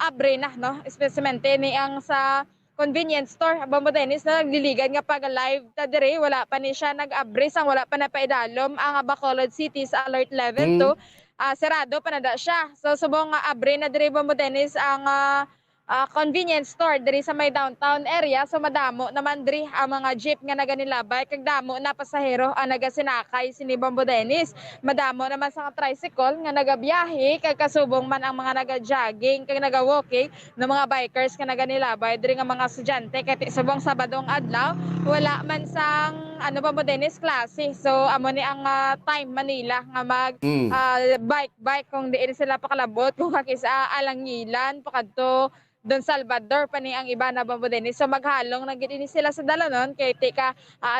abre na no, especialmente ni ang sa convenience store Bambodenes na nagliligan nga pag live ta diri wala pa ni siya nag-abris ang wala pa na paidalom ang Bacolod City sa alert level 2 serado pa na da siya. So subong nga abre na diri Bambodenes ang convenience store diri sa may downtown area. So madamo naman diri ang mga jeep nga naganilabay kag damo na pasahero ang nagasinakay sini Bambodenes. Madamo naman sa tricycle nga nagabiyahe kag kasubong man ang mga naga-jogging kag naga-walking ng mga bikers nga naganilabay diri nga mga estudyante kay subong Sabadong adlaw wala man sang Bambodenes klase. So amo ni ang time Manila nga mag bike kung diin sila pakalabot kung kakisa Alangilan pakadto Don Salvador pa ni ang iba na Bambodenes. So maghalong na gid ini sila sa dalanon kay tika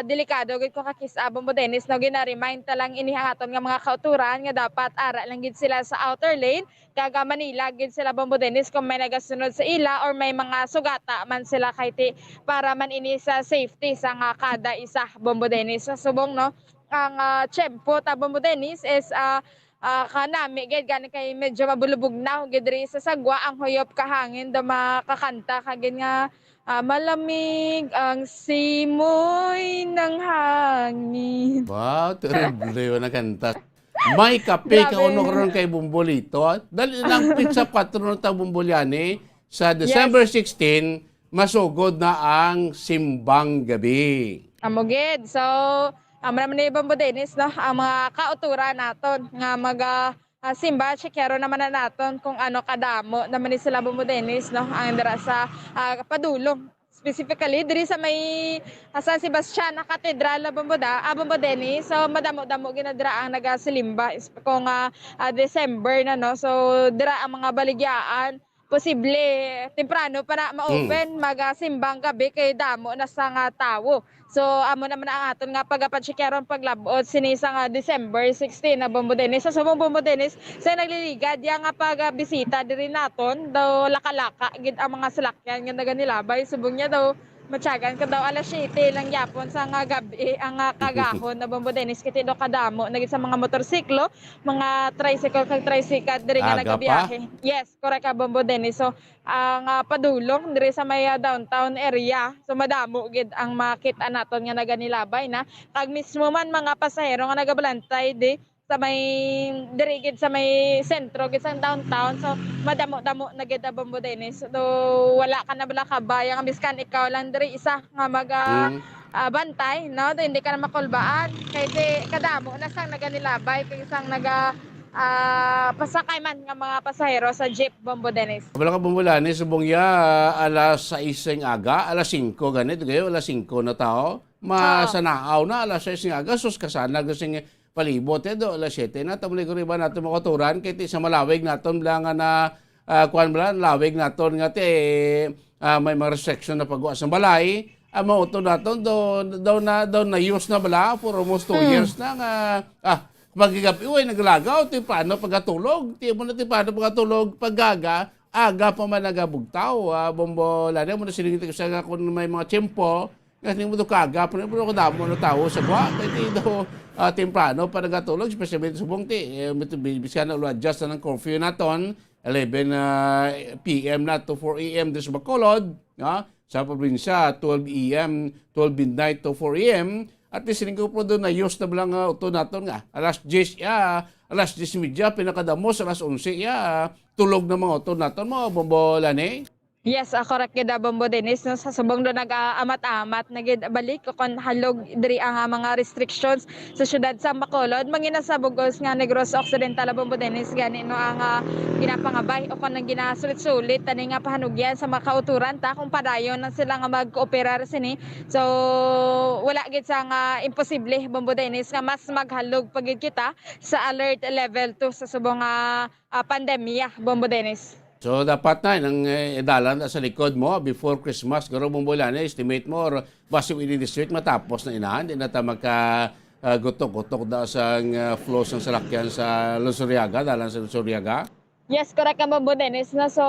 delikado gid ko kakisa Bambodenes no gina-remind ta lang inihaton nga mga kauturan nga dapat ara lang gid sila sa outer lane kaga Manila gid sila Bambodenes kung may nagasunod sa ila or may mga sugata man sila kay ti para man ini sa safety sa nga kada isa Bambodenes. Sa subong no ang tiyempo ta Bambodenes is kanami gid gani kay medyo mabulubog na gid diri sa sagwa ang huyop kahangin da makakanta kagid nga malamig ang simoy ng hangin. Wow, terrible yun na kanta. May kape ka uno karon kay Bumbolito. Dali lang pizza 4 no ta Bumbolyani sa December 16 masugod na ang simbang gabi. Amo gid. So naman ni Bambodenes no ang mga kauturan naton nga simba checkero naman na naton kung ano kadamo naman ni sila Bambodenes no ang dira sa padulong specifically diri sa may San Sebastian na Katedral na Bambodenes. So madamo-damo ginadira ang nagasilimba kung December na no. So dira ang mga baligyaan posible temprano para ma-open magasimbang gabi kay damo na sa nga tawo. So amo naman ang aton nga pagapatsikeron paglabot sinisa nga December 16 na Bambodenes. Sa subong Bambodenes sa nagliligad yang nga pagbisita diri naton daw lakalaka gid ang mga salakyan nga naganilabay subong niya daw matyagan ka daw alas 7 lang yapon sa nga gabi ang kagahon na Bambodenes kiti do kadamo nagit sa mga motorsiklo, mga tricycle diri nga nagabiyahe. Yes, correct ka Bambodenes. So ang padulong diri sa may downtown area. So madamo gid ang makita naton nga naganilabay na kag mismo man mga pasahero nga nagabalantay di sa may dirigid sa may sentro gid sa downtown. So madamo-damo na gid ang Bambodenes. So wala ka na bala kabayang biskan ikaw lang diri isa nga bantay no hindi ka na makulbaan kay di kadamo na sang naganilabay kay isang naga pasakay man nga mga pasahero sa jeep Bambodenes. Wala ka Bumbolani subong ya alas 6 ng aga, alas 5 ganito gayo alas 5 na tao. Masanaaw na alas 6 ng aga sus kasana gasing palibot do alas 7 na tamo liguro ba nato makaturan kay ti sa malawig naton lang na kuan bala lawig naton nga ti may mga restriction na pagwa sa balay mauto naton daw na use na bala for almost 2 years na nga magigapi uy naglagaw ti paano pagatulog ti mo na ti paano pagatulog paggaga aga pa man nagabugtaw Bombolani mo na sinigit ko sa kung may mga tiyempo kasi mo to kaga pero ko damo no tao sa gwa kay do temprano para gatulog especially subong ti bisan na adjust na ng curfew naton 11 PM na to 4 AM this Bacolod sa probinsya, 12 a.m., 12 midnight to 4 a.m., at least rin ko po doon na use na bilang ito natin nga. Alas 10 ya, alas 10 media, pinakadamos, alas 11 ya, tulog na mga ito natin mo, bombolan eh. Yes, correct gid Bombo Dennis no sa subong do nag-amat-amat nagid balik ko kon halog diri ang mga restrictions sa syudad sa Bacolod mangina sa Bugos nga Negros Occidental Bombo Dennis gani no ang ginapangabay o kon nang ginasulit-sulit tani nga pahanugyan sa mga kauturan ta kung padayon na sila nga mag-cooperar sini. So wala gid sa nga imposible Bombo Dennis nga mas maghalog pagid kita sa alert level 2 sa subong pandemya Bombo Dennis. So dapat na nang dalan sa likod mo before Christmas garo mong bulan estimate mo or base within this week matapos na inahan di na ta magka gutok-gutok da sa flows ng salakyan sa Luzuriaga dalan sa Luzuriaga. Yes, correct ka Bombo Dennis na so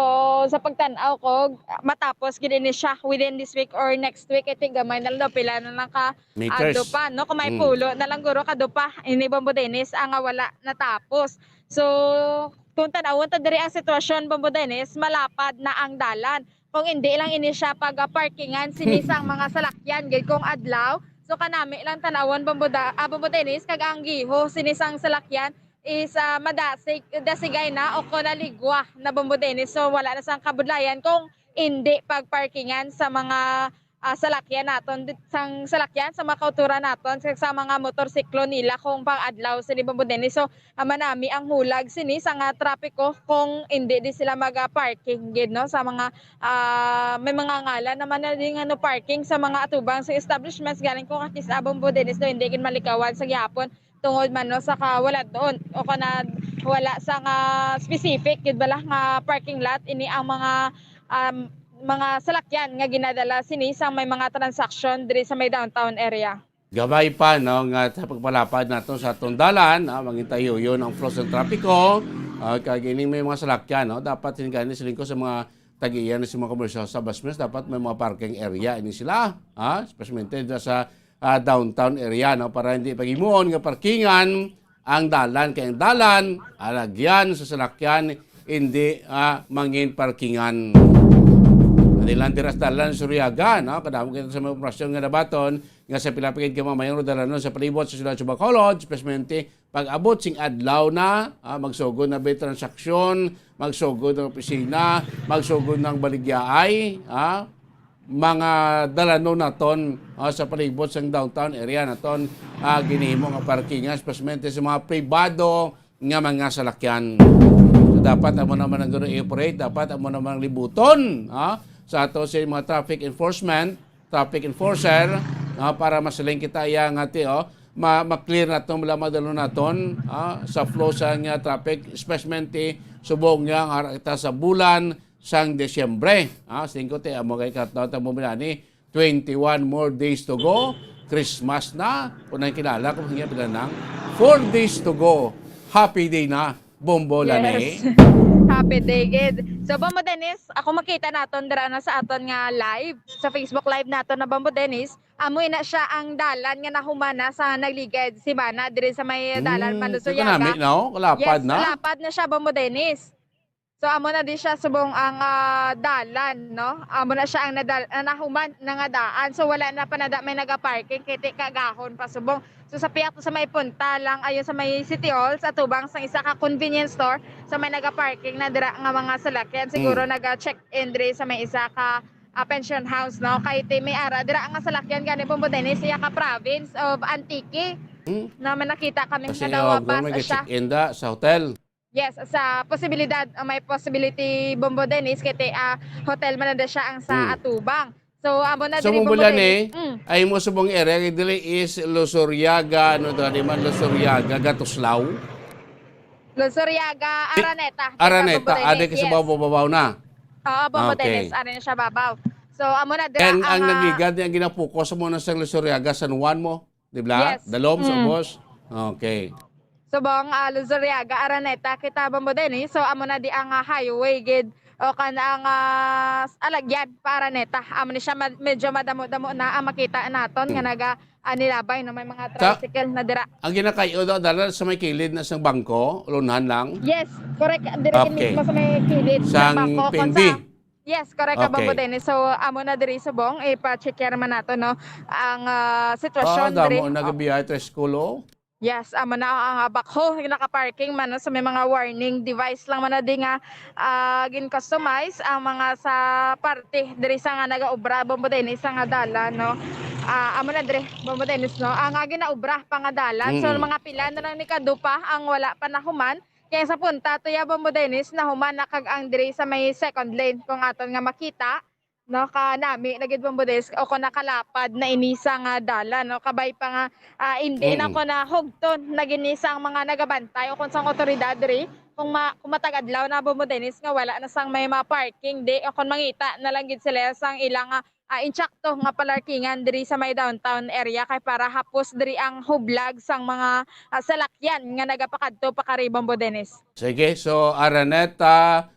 sa pagtan-aw ko matapos gid ni siya within this week or next week I think gamay na lang pila na lang ka Meters. dupa no kung may pulo na lang guro ka dupa ini Bombo Dennis ang wala natapos. So kung tanawon ta diri ang sitwasyon Bombo Dennis malapad na ang dalan kung hindi lang ini siya pag parkingan sinisang mga salakyan gid kung adlaw so kanami lang tanawon Bombo Dennis kag ang giho sinisang salakyan is dasigay na o naligwa na Bombo Dennis so wala na sang kabudlayan kung hindi pagparkingan sa mga salakyan naton sang salakyan sa mga kauturan naton sa mga motorsiklo nila kung pang-adlaw sini Bombo Dennis so manami ang hulag sini sa nga trapiko kung hindi di sila mag-parking gid no sa mga may mga ngalan naman na din ano parking sa mga atubang sa establishments galing ko kakis Bombo Dennis no hindi gid malikawan sa gihapon tungod man no sa wala doon o kana wala sa nga specific gid bala nga parking lot ini ang mga salakyan nga ginadala sini sa may mga transaction diri sa may downtown area. Gabay pa no nga sa pagpalapad nato sa atong dalan, mangintayo yon ang flow sa trapiko, kag ining may mga salakyan no, dapat hinigani sila ko sa mga tagiyan sa mga commercial establishments, dapat may mga parking area ini sila, especially sa downtown area no para hindi pagimuon nga parkingan ang dalan kay ang dalan alagyan sa salakyan hindi mangin parkingan. Kanilang diras dalan Suryaga, no? Kadamo kita sa mga operasyon nga nabaton, nga sa pilapigid ka mamayong dalan sa palibot sa siyudad sa Bacolod, especially pag abot sing adlaw na, magsugod na ba transaksyon, magsugod ng opisina, magsugod ng baligyaay, mga dalano naton sa palibot sa downtown area naton, ginihimo nga parkingan, especially sa mga pribado nga mga salakyan. So, dapat amo naman ang gano'n i-operate, dapat amo naman ang libuton, sa ato sa mga traffic enforcer para masaling kita yang ati ma-clear naton mula madalo naton sa flow sa nga traffic especially subong nga ang kita sa bulan sang Desyembre 5 te amo kay katao ta mo ni 21 more days to go Christmas na unang kilala ko hinga pila nang 4 days to go happy day na Bombo Yes. Happy day gid. So Bombo Dennis, ako makita naton dira na sa aton nga live sa Facebook live naton na Bombo Dennis. Amoy na siya ang dalan nga nahumana sa nagligid si Bana diri sa may dalan Malusuyaga. Ito no? Kalapad yes, na? kalapad na siya Bombo Dennis. So amo na di siya subong ang dalan no. Amo na siya ang nahuman nga daan. So wala na panada may naga-parking kiti kagahon pa subong. So sa piyak sa may punta lang ayon sa may City Hall sa tubang sa isa ka convenience store sa may naga-parking na dira nga mga salakyan siguro naga-check-in diri sa may isa ka pension house no kay may ara dira nga salakyan gani Bombo Dennis iya ka province of Antique. Na man nakita kami nga daw bus siya. Check-in da sa hotel. Yes, sa posibilidad, may possibility Bombo Dennis kiti hotel man na siya ang sa Atubang. So amo na So diri Bombo Bombo Dennis, Dennis. ay mo subong area kay dili is Luzuriaga ano to di man Luzuriaga Gatuslaw. Luzuriaga, Araneta. Araneta, ade ka sa babaw na. Oo, Bombo Okay. Dennis, ari na siya babaw. So amo na dira And ang nagligad ang ginapokus mo na sa Luzuriaga San Juan mo, di ba? Yes. Dalom sa boss. Okay. subong Luzuriaga, Araneta, kita Bombo Dennis. So amo na di ang highway gid o kana ang alagyan para Araneta. Amo ni siya medyo madamo-damo na ang makita naton nga naga nilabay no may mga tricycle na dira. Ang ginakayo daw dala sa may kilid na sang bangko, lunahan lang. Yes, correct. Dire Okay. mismo sa may kilid Sang ng bangko. PNB. Yes, correct ka, Okay. Bombo Dennis. So, amo na diri subong, ipa-check man nato, no, ang sitwasyon diri. Damo nagabiyahe to school, oh. Yes, amo na ang bakho, yung naka-parking man, no, so may mga warning device lang man na di nga gin-customize ang mga sa parte diri sa nga nagaobra, Bombo Dennis, sa nga dala, no. Amo na diri, Bombo Dennis, no, ang ginaobra pa nga dalan. So, mga pila na lang ni kadupa ang wala pa nahuman. Kaya sa punta, tuya Bombo Dennis, nahuman na kag ang diri sa may second lane kung aton nga makita, no, kanami nagid Bombo Dennis o kung nakalapad na inisa nga dala, no, kabay pa nga hindi na ko na hugton naginisa ang mga nagabantay o kung sang otoridad diri kung matagadlaw na Bombo Dennis nga wala na sang may mga parking di o kung mangita na lang gid sila sang ilang intsakto nga palarkingan diri sa may downtown area kay para hapos diri ang hublag sang mga salakyan nga nagapakadto pa kari Bombo Dennis. Sige, so Araneta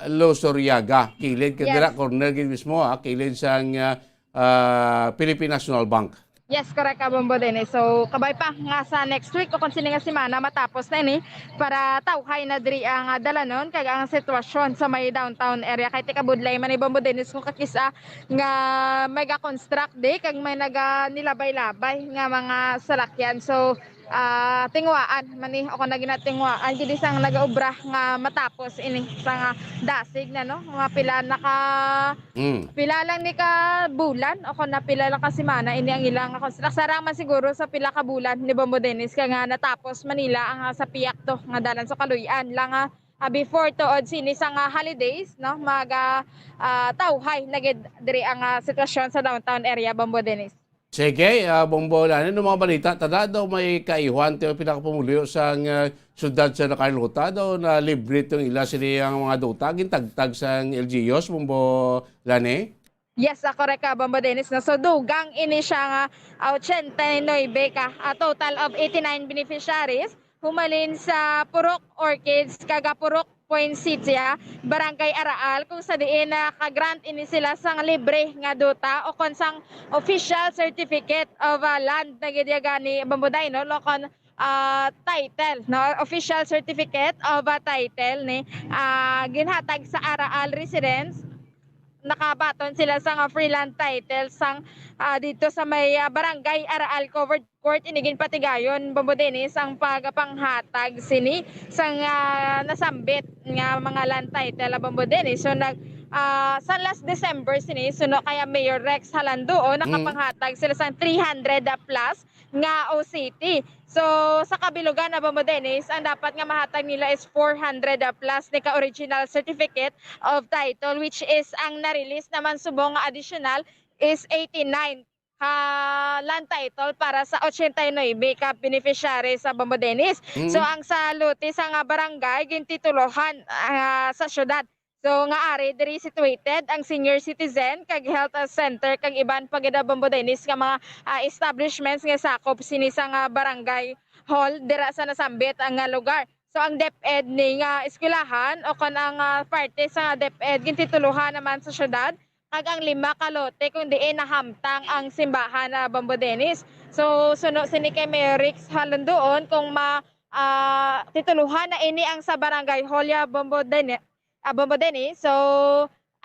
Losuriaga, kilid ka Yes. dira, corner gid mismo, kilid sang Philippine National Bank. Yes, correct ka, Bombo Dennis. So, kabay pa nga sa next week o kung sino nga semana matapos na ini para tawhay na diri ang dalanon kag ang sitwasyon sa may downtown area kay tikabudlay man ni Bombo Dennis kung kakisa nga mega construct day kag may naga nilabay-labay nga mga salakyan. So, tingwaan mani ako na ginatingwaan gid sang nagaobra nga matapos ini sa nga dasig na, no, mga pila naka pila lang ni ka bulan o kung napila lang ka semana ini ang ilang construct man siguro sa pila ka bulan ni Bombo Dennis kaya nga natapos Manila ang sa piyak to nga dalan sa kaluyan lang before to od sini sa nga holidays, no, maga tawhay nagid diri ang sitwasyon sa downtown area Bombo Dennis. Sige, Bombo, ano mga balita? Tada daw may kaihuan tayo pinakapumulyo sa syudad sa Nakaluta daw na libre itong ila siniyang mga duta, gintagtag sa LGUs, Bombo Lane? Yes, correct ka, Bombo Dennis. No? So, dugang ini siya nga 89 ka, total of 89 beneficiaries. Humalin sa Purok Orchids, kaga Purok Point City, Barangay Araal, kung sa diin na ka-grant ini sila sang libre nga duta o kung sang official certificate of land na gidyaga ni Bombo Dino, lokon title, no, official certificate of title ni ginhatag sa Araal residents. Nakabaton sila sa freeland title sang dito sa may barangay Araal covered court inigin patigayon Bombo Dennis ang pagpanghatag sini sang nasambit nga mga land title Bombo Dennis. So sa last December sini suno kaya Mayor Rex Halanduo nakapanghatag sila sang 300 plus nga OCT. So sa kabilugan na Bombo Dennis ang dapat nga mahatag nila is 400 plus ni ka original certificate of title which is ang na-release naman subong nga additional is 89 land title para sa 89 ka beneficiary sa Bombo Dennis. So ang sa lote sa nga barangay gintituluhan sa syudad. So nga ari diri situated ang senior citizen kag health center kag iban pagida Bombo Dennis nga mga establishments nga sakop sini sa nga barangay hall dira sa nasambit ang lugar. So ang DepEd ni nga eskwelahan o kan ang parte sa DepEd gintituluhan naman sa syudad kag ang 5 ka lote kung diin nahamtang ang simbahan na Bombo Dennis. So suno sini kay Mayor Rex Halandoon kung tituluhan na ini ang sa barangay hall ya Bombo Dennis. So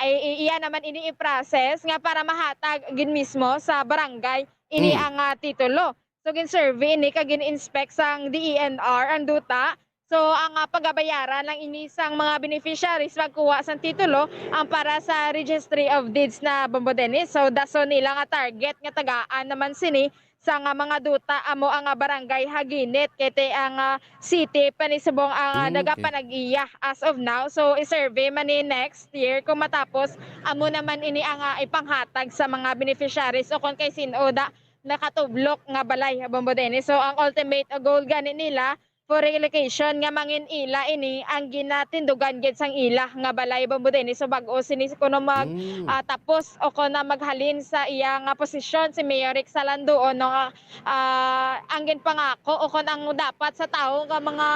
ay iya naman ini i-process nga para mahatag gin mismo sa barangay ini ang titulo. So gin-survey ni kag gin-inspect sang DENR ang duta. So ang pagabayaran lang ini sang mga beneficiaries magkuha sang titulo ang para sa Registry of Deeds na Bombo Dennis. So daso nila nga target nga tagaan naman sini sa nga mga duta amo ang barangay Haginit kete ang city panisubong ang nagapanag-iya as of now. So i-survey man ni next year kung matapos amo naman ini ang ipanghatag sa mga beneficiaries o kung kay sinoda nakatublok nga balay Bombo Dennis. So ang ultimate goal gani nila for relocation nga mangin ila ini ang ginatindugan gid sang ila nga balay Bombo Dennis. So bag-o sini kuno mag tapos o kuno maghalin sa iya nga posisyon si Mayor Rex Halandoon no ang ginpangako o kun ang dapat sa tao nga mga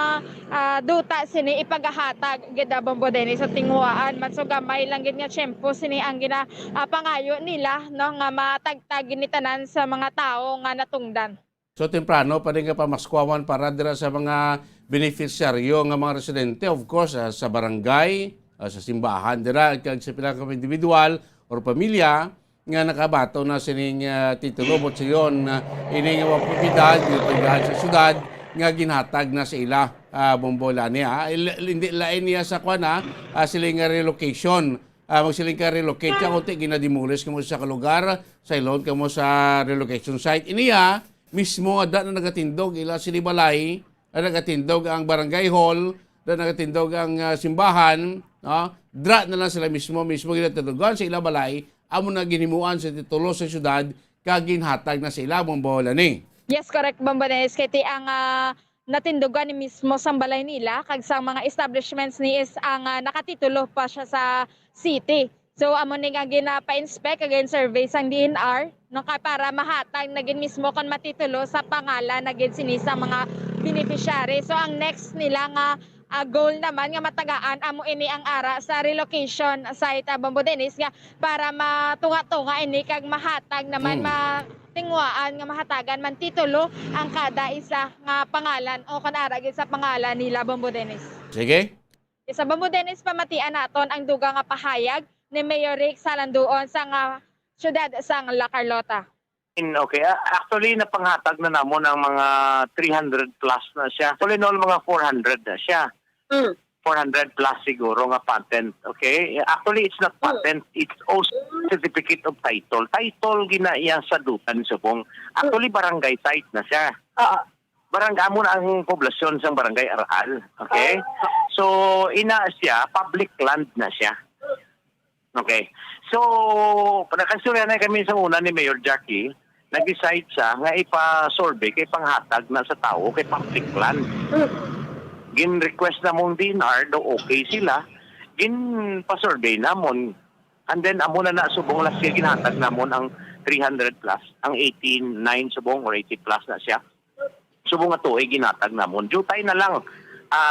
duta sini ipagahatag gid Bombo Dennis sa tingwaan man. So gamay lang gid nga tiyempo sini ang ginapangayo nila no nga matagtag ni tanan sa mga tao nga natungdan. So temprano pa rin ka pamaskuawan para dira sa mga beneficiaryo nga mga residente, of course, sa barangay, sa simbahan dira kag sa pila ka individual or pamilya nga nakabato na sining titulo bot siyon ini nga propiedad dito sa syudad nga ginhatag na sa ila bombola niya. Hindi lain niya sa kwana siling nga relocation. Magsiling ka relocate ka kunti ginadimulis kamo sa kalugar sa ilon kamo sa relocation site. Iniya mismo ada na nagatindog ila sinibalay na nagatindog ang barangay hall na nagatindog ang simbahan, no? Dra na lang sila mismo ginatidogan sa ila balay amo na ginimuan sa titulo sa syudad kaginhatag na sa ila bombola ni. Yes, correct, Bombones. Kaya ang natindugan ni mismo sa balay nila, kag sa mga establishments ni is ang nakatitulo pa siya sa city. So, amo ning ang ginapa-inspect, again survey sang DNR, no, para mahatag naging mismo kon matitulo sa pangalan naging sini sa mga beneficiary. So, ang next nila nga goal naman nga matagaan amo ini ang ara sa relocation site Bombones nga para matunga-tunga ini kag mahatag naman tingwaan nga mahatagan man titulo ang kada isa nga pangalan o kanara sa pangalan nila Bombones. Sige. Sa Bombones pamatian naton ang dugang nga pahayag ni Mayor Rick Salanduon sa nga syudad sang La Carlota. Okay, actually napanghatag na namon ang mga 300 plus na siya. All in all, mga 400 na siya. 400 plus siguro nga patent. Okay? Actually, it's not patent. It's also certificate of title. Title ginaiya sa dutan subong. Actually, barangay site na siya. Barangay mo na ang poblasyon sa barangay Aral. Okay? So, ina siya, public land na siya. Okay? So, nakasurya na kami sa una ni Mayor Jackie, nag-decide siya nga ipa-survey kay panghatag na sa tao kay public land. Gin-request na mong DNR, do okay sila, gin-pa-survey namon. And then, amo na subong last year, ginhatag namon ang 300 plus, ang 89 subong or 80 plus na siya. Subong nga to, ginhatag namon. Jutay na lang,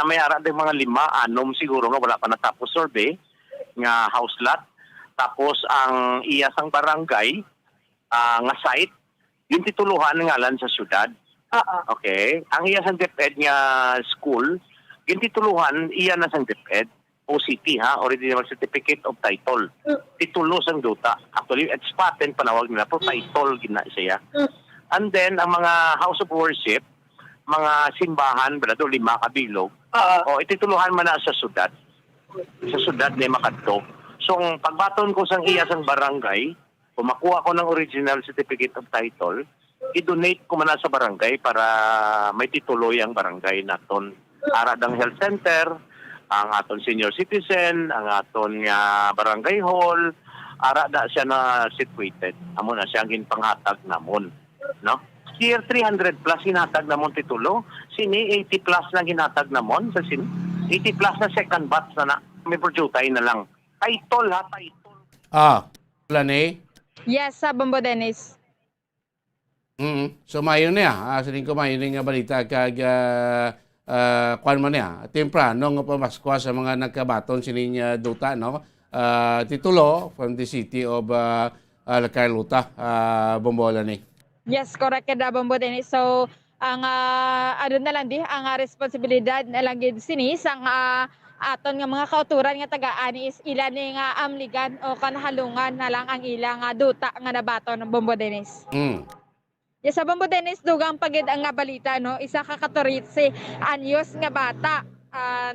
may ara din mga 5-6 siguro nga wala pa natapos survey, nga house lot. Tapos, ang iyasang barangay, nga site, yung tituluhan ngalan sa syudad. Okay. Ang iyasang DepEd nga school, yung tituluhan, iya na sang DepEd, OCT Original Certificate of Title. Titulo sang duta. Actually, it's patent panawag nila, pero title gina siya. And then, ang mga house of worship, mga simbahan, brado, 5 kabilog, itituluhan man na sa syudad. Sa syudad ni Makadto. So, pagbaton ko sang iya sang barangay, kung makuha ko ng original certificate of title, i-donate ko man sa barangay para may tituloy ang barangay naton. Ara dang health center, ang aton senior citizen, ang aton nga barangay hall, ara da siya na situated. Amo na siya ang ginpanghatag namon, no? Year 300 plus ginhatag namon titulo, sini 80 plus na ginhatag namon sa sini. 80 plus na second batch na may projutay na lang. Title title. Plane. Yes, sa Bombones. So mayon niya, sining ko mayon nga balita kag kwan man niya. Temprano nga pamaskwa sa mga nagkabaton sining duta, no? Titulo from the city of La Carlota, Bombola ni. Yes, correct kada Bombones. So, ang ano na lang ang responsibilidad na lang gid sini sang aton nga mga kauturan nga taga-ani is ilan ni nga amligan o kanhalungan na lang ang ilang duta nga nabaton ng Bombones. Yes, sa Bombones dugang pagid ang nga balita, no, isa ka 14 anyos nga bata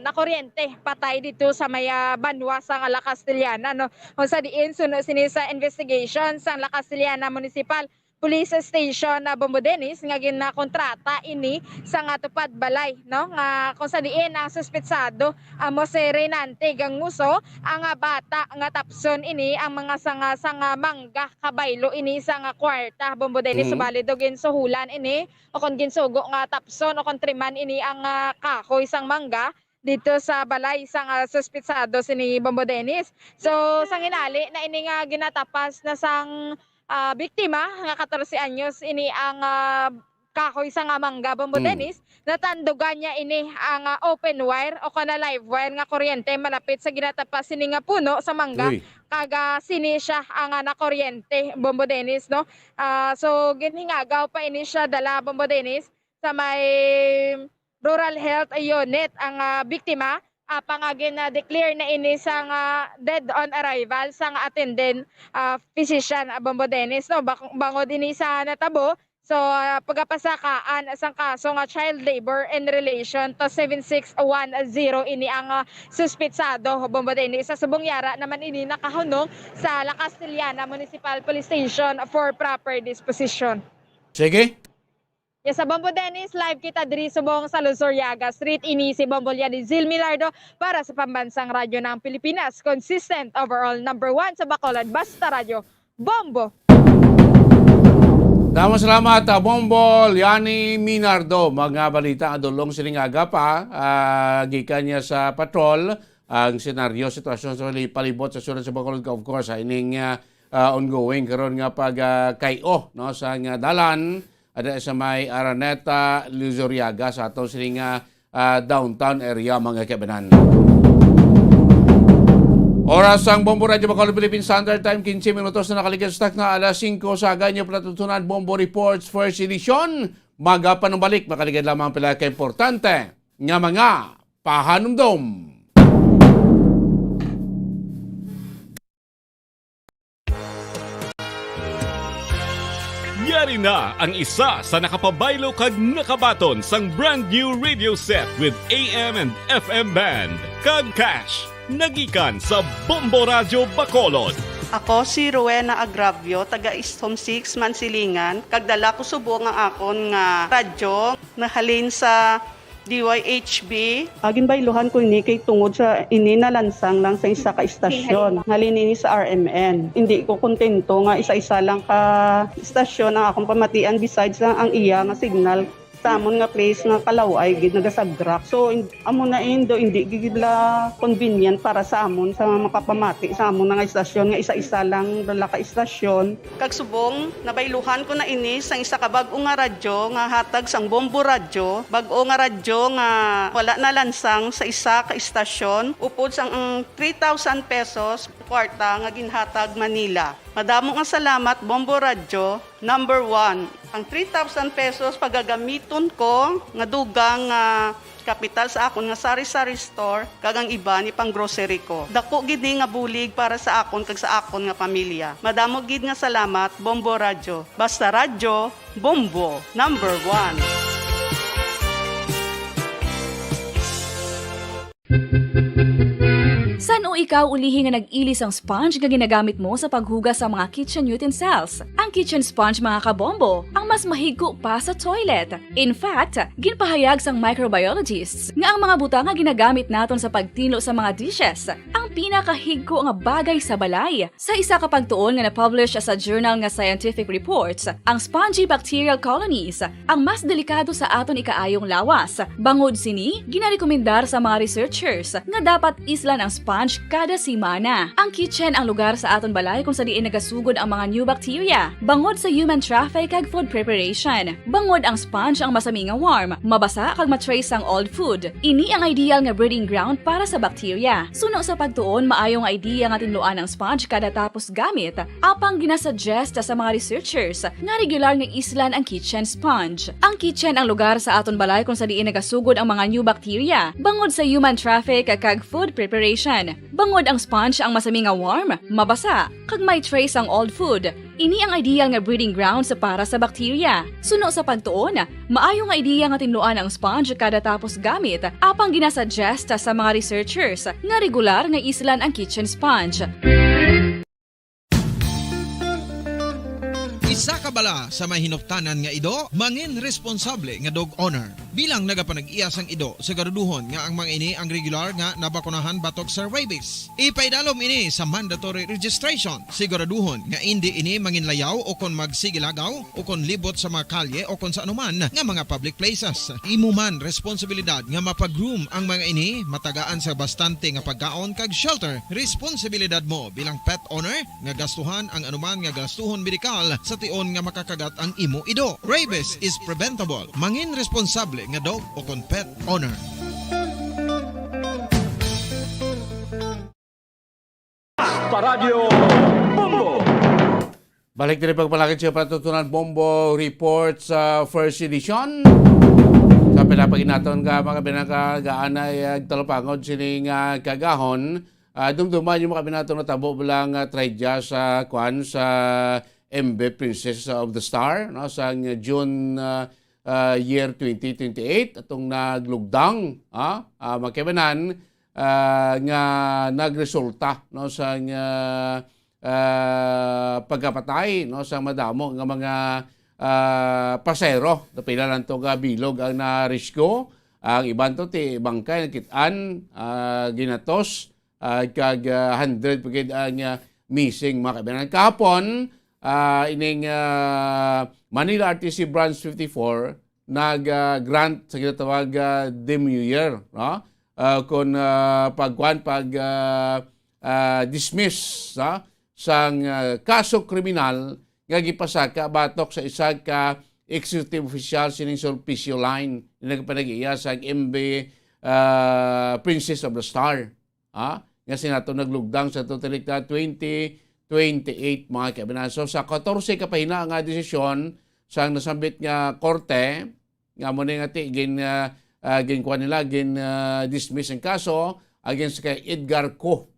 na kuryente patay dito sa may banwa sa La Castellana, no. Kung sa diin suno sini sa investigation sa La Castellana Municipal Police Station na Bombones nga ginakontrata ini sa nga tupad balay, no, nga kung sa diin ang suspetsado amo si Renante Ganguso ang bata nga tapson ini ang mga sanga mangga kabaylo ini sa nga kwarta Bombones subalid og ginsuhulan ini o kon ginsugo nga tapson o kon triman ini ang kahoy sang mangga dito sa balay sang suspetsado sini Bombones. So sang inali na ini nga ginatapas na sang biktima nga 14 anyos ini ang kahoy sa nga mangga Bombones, natandugan niya ini ang open wire o kana live wire nga kuryente malapit sa ginatapas sini nga puno sa mangga. Kaga sini siya ang na kuryente Bombones, no. So ginhingagaw pa ini siya dala Bombones sa may rural health unit ang biktima pangagin na declare na ini sang dead on arrival sang attendant physician Bombo Dennis no bangod ini sa natabo. So pagapasakaan sang kaso nga child labor in relation to 7610 ini ang suspitsado Bombo Dennis sa subong yara naman ini nakahunong sa La Castellana Municipal Police Station for proper disposition. Sige. Yes, sa Bombo Dennis, live kita diri subong sa Luzuriaga Street. Ini si Bombolya ni Zil Milardo para sa Pambansang Radyo ng Pilipinas. Consistent overall number 1 sa Bacolod. Basta Radyo, Bombo! Damas salamat, Bombol, Yani Minardo. Mga balita ang dulong siningaga pa. Gikan niya sa patrol. Ang senaryo, sitwasyon sa palibot sa sunod sa Bacolod, of course, ining ongoing karon nga pag kayo no, sa nga dalan. Ada sa may Araneta, Luzuriaga sa atong sining downtown area mga kabanan. Oras ang Bombo Radio Bacolod Philippine Standard Time, 15 minutos na nakaligastak na alas 5 sa ganyo platutunan Bombo Reports First Edition. Magapan ng balik, makaligad lamang pala ka-importante nga mga pahanumdom. Yari na ang isa sa nakapabaylo kag nakabaton sang brand new radio set with AM and FM band. Kag Cash, nagikan sa Bombo Radio Bacolod. Ako si Rowena Agravio, taga Eastham 6, Mansilingan. Kagdala ko subong nga akon nga radyo nahalin sa DYHB. Agin bayluhan ko ini kay tungod sa ini nalansang lang sa isa ka istasyon. Halin ini sa RMN. Hindi ko kontento nga isa-isa lang ka istasyon ang akong pamatian besides ang iya nga signal sa amon nga place nga kalaway gid nagasagrak. So amo na indo hindi gid la convenient para sa amon sa makapamati sa amon nga istasyon nga isa-isa lang dala ka istasyon. Kag subong nabayluhan ko na ini sang isa ka bag-o nga radyo nga hatag sang Bombo Radio, bag-o nga radyo nga wala na lansang sa isa ka istasyon upod sang 3,000 pesos kwarta nga ginhatag Manila. Madamo nga salamat Bombo Radio. Number 1, ang 3,000 pesos pagagamiton ko nga dugang kapital sa akon nga sari-sari store kag ang iba ni pang grocery ko. Dako gid nga bulig para sa akon kag sa akon nga pamilya. Madamo gid nga salamat Bombo Radio. Basta radyo, Bombo, number 1. San o ikaw ulihi nga nag-ilis ang sponge nga ginagamit mo sa paghugas sa mga kitchen utensils? Ang kitchen sponge mga kabombo, ang mas mahigko pa sa toilet. In fact, ginpahayag sang microbiologists nga ang mga butang nga ginagamit naton sa pagtino sa mga dishes, ang pinakahigko nga bagay sa balay. Sa isa ka pagtuon nga na-publish sa journal nga Scientific Reports, ang spongy bacterial colonies ang mas delikado sa aton ikaayong lawas. Bangod sini, ginarekomendar sa mga researchers nga dapat islan ang sponge kada simana. Ang kitchen ang lugar sa aton balay kung sa diin nagasugod ang mga new bacteria. Bangod sa human traffic kag food preparation. Bangod ang sponge ang masami nga warm, mabasa kag matrace ang old food. Ini ang ideal nga breeding ground para sa bacteria. Suno sa pagtuon, maayong idea nga tinluan ang sponge kada tapos gamit. Apang ginasuggest sa mga researchers nga regular nga islan ang kitchen sponge. Ang kitchen ang lugar sa aton balay kung sa diin nagasugod ang mga new bacteria. Bangod sa human traffic kag food preparation. Bangod ang sponge ang masami nga warm, mabasa, kag may trace ang old food. Ini ang ideal nga breeding ground sa para sa bacteria. Suno sa pagtuon, maayong idea nga tinluan ang sponge kada tapos gamit, apang ginasuggest sa mga researchers nga regular nga islan ang kitchen sponge. Isa ka bala sa mahinuptanan nga ido, mangin responsable nga dog owner. Bilang nagapanag-iyas ang ido, siguraduhon nga ang mga ini ang regular nga nabakunahan batok sa rabies. Ipaidalom ini sa mandatory registration. Siguraduhon nga hindi ini manginlayaw o kon magsigilagaw o kon libot sa mga kalye o kon sa anuman nga mga public places. Imo man responsibilidad nga mapag-groom ang mga ini, matagaan sa bastante nga pagkaon kag shelter. Responsibilidad mo bilang pet owner nga gastuhan ang anuman nga gastuhon medikal sa tion nga makakagat ang imo ido. Rabies is preventable. Mangin responsable nga dog o kon pet owner. Paradyo Bombo. Balik din pagpalakit siya patutunan Bombo Report sa first edition. Sa pinapagin naton nga mga binakagaan ay talapangod sining kagahon. Dumduman yung mga binato na tabo bilang traidya sa kwan sa MB Princess of the Star no sa June year 2028 atong naglugdang makibanan nga nagresulta no sa pagkapatay no sa madamo nga mga pasero napila lang to bilog ang na-rescue ang iban to ti bangkay nakitaan ginatos kag 100 pagid ang missing mga kaibigan. Kahapon ining Manila RTC Branch 54 nag-grant sa ginatawag demurrer no kung dismiss sang kaso kriminal nga gipasaka batok sa isa ka executive official sining Sulpicio Line na nagpanag-iya sa MB Princess of the Star. Nga sinato naglugdang sa totalika 2028 mga kaibigan. So sa 14 kapahina nga desisyon sa nasambit nga korte nga mo nga ti ginkuha nila dismiss ang kaso against kay Edgar Go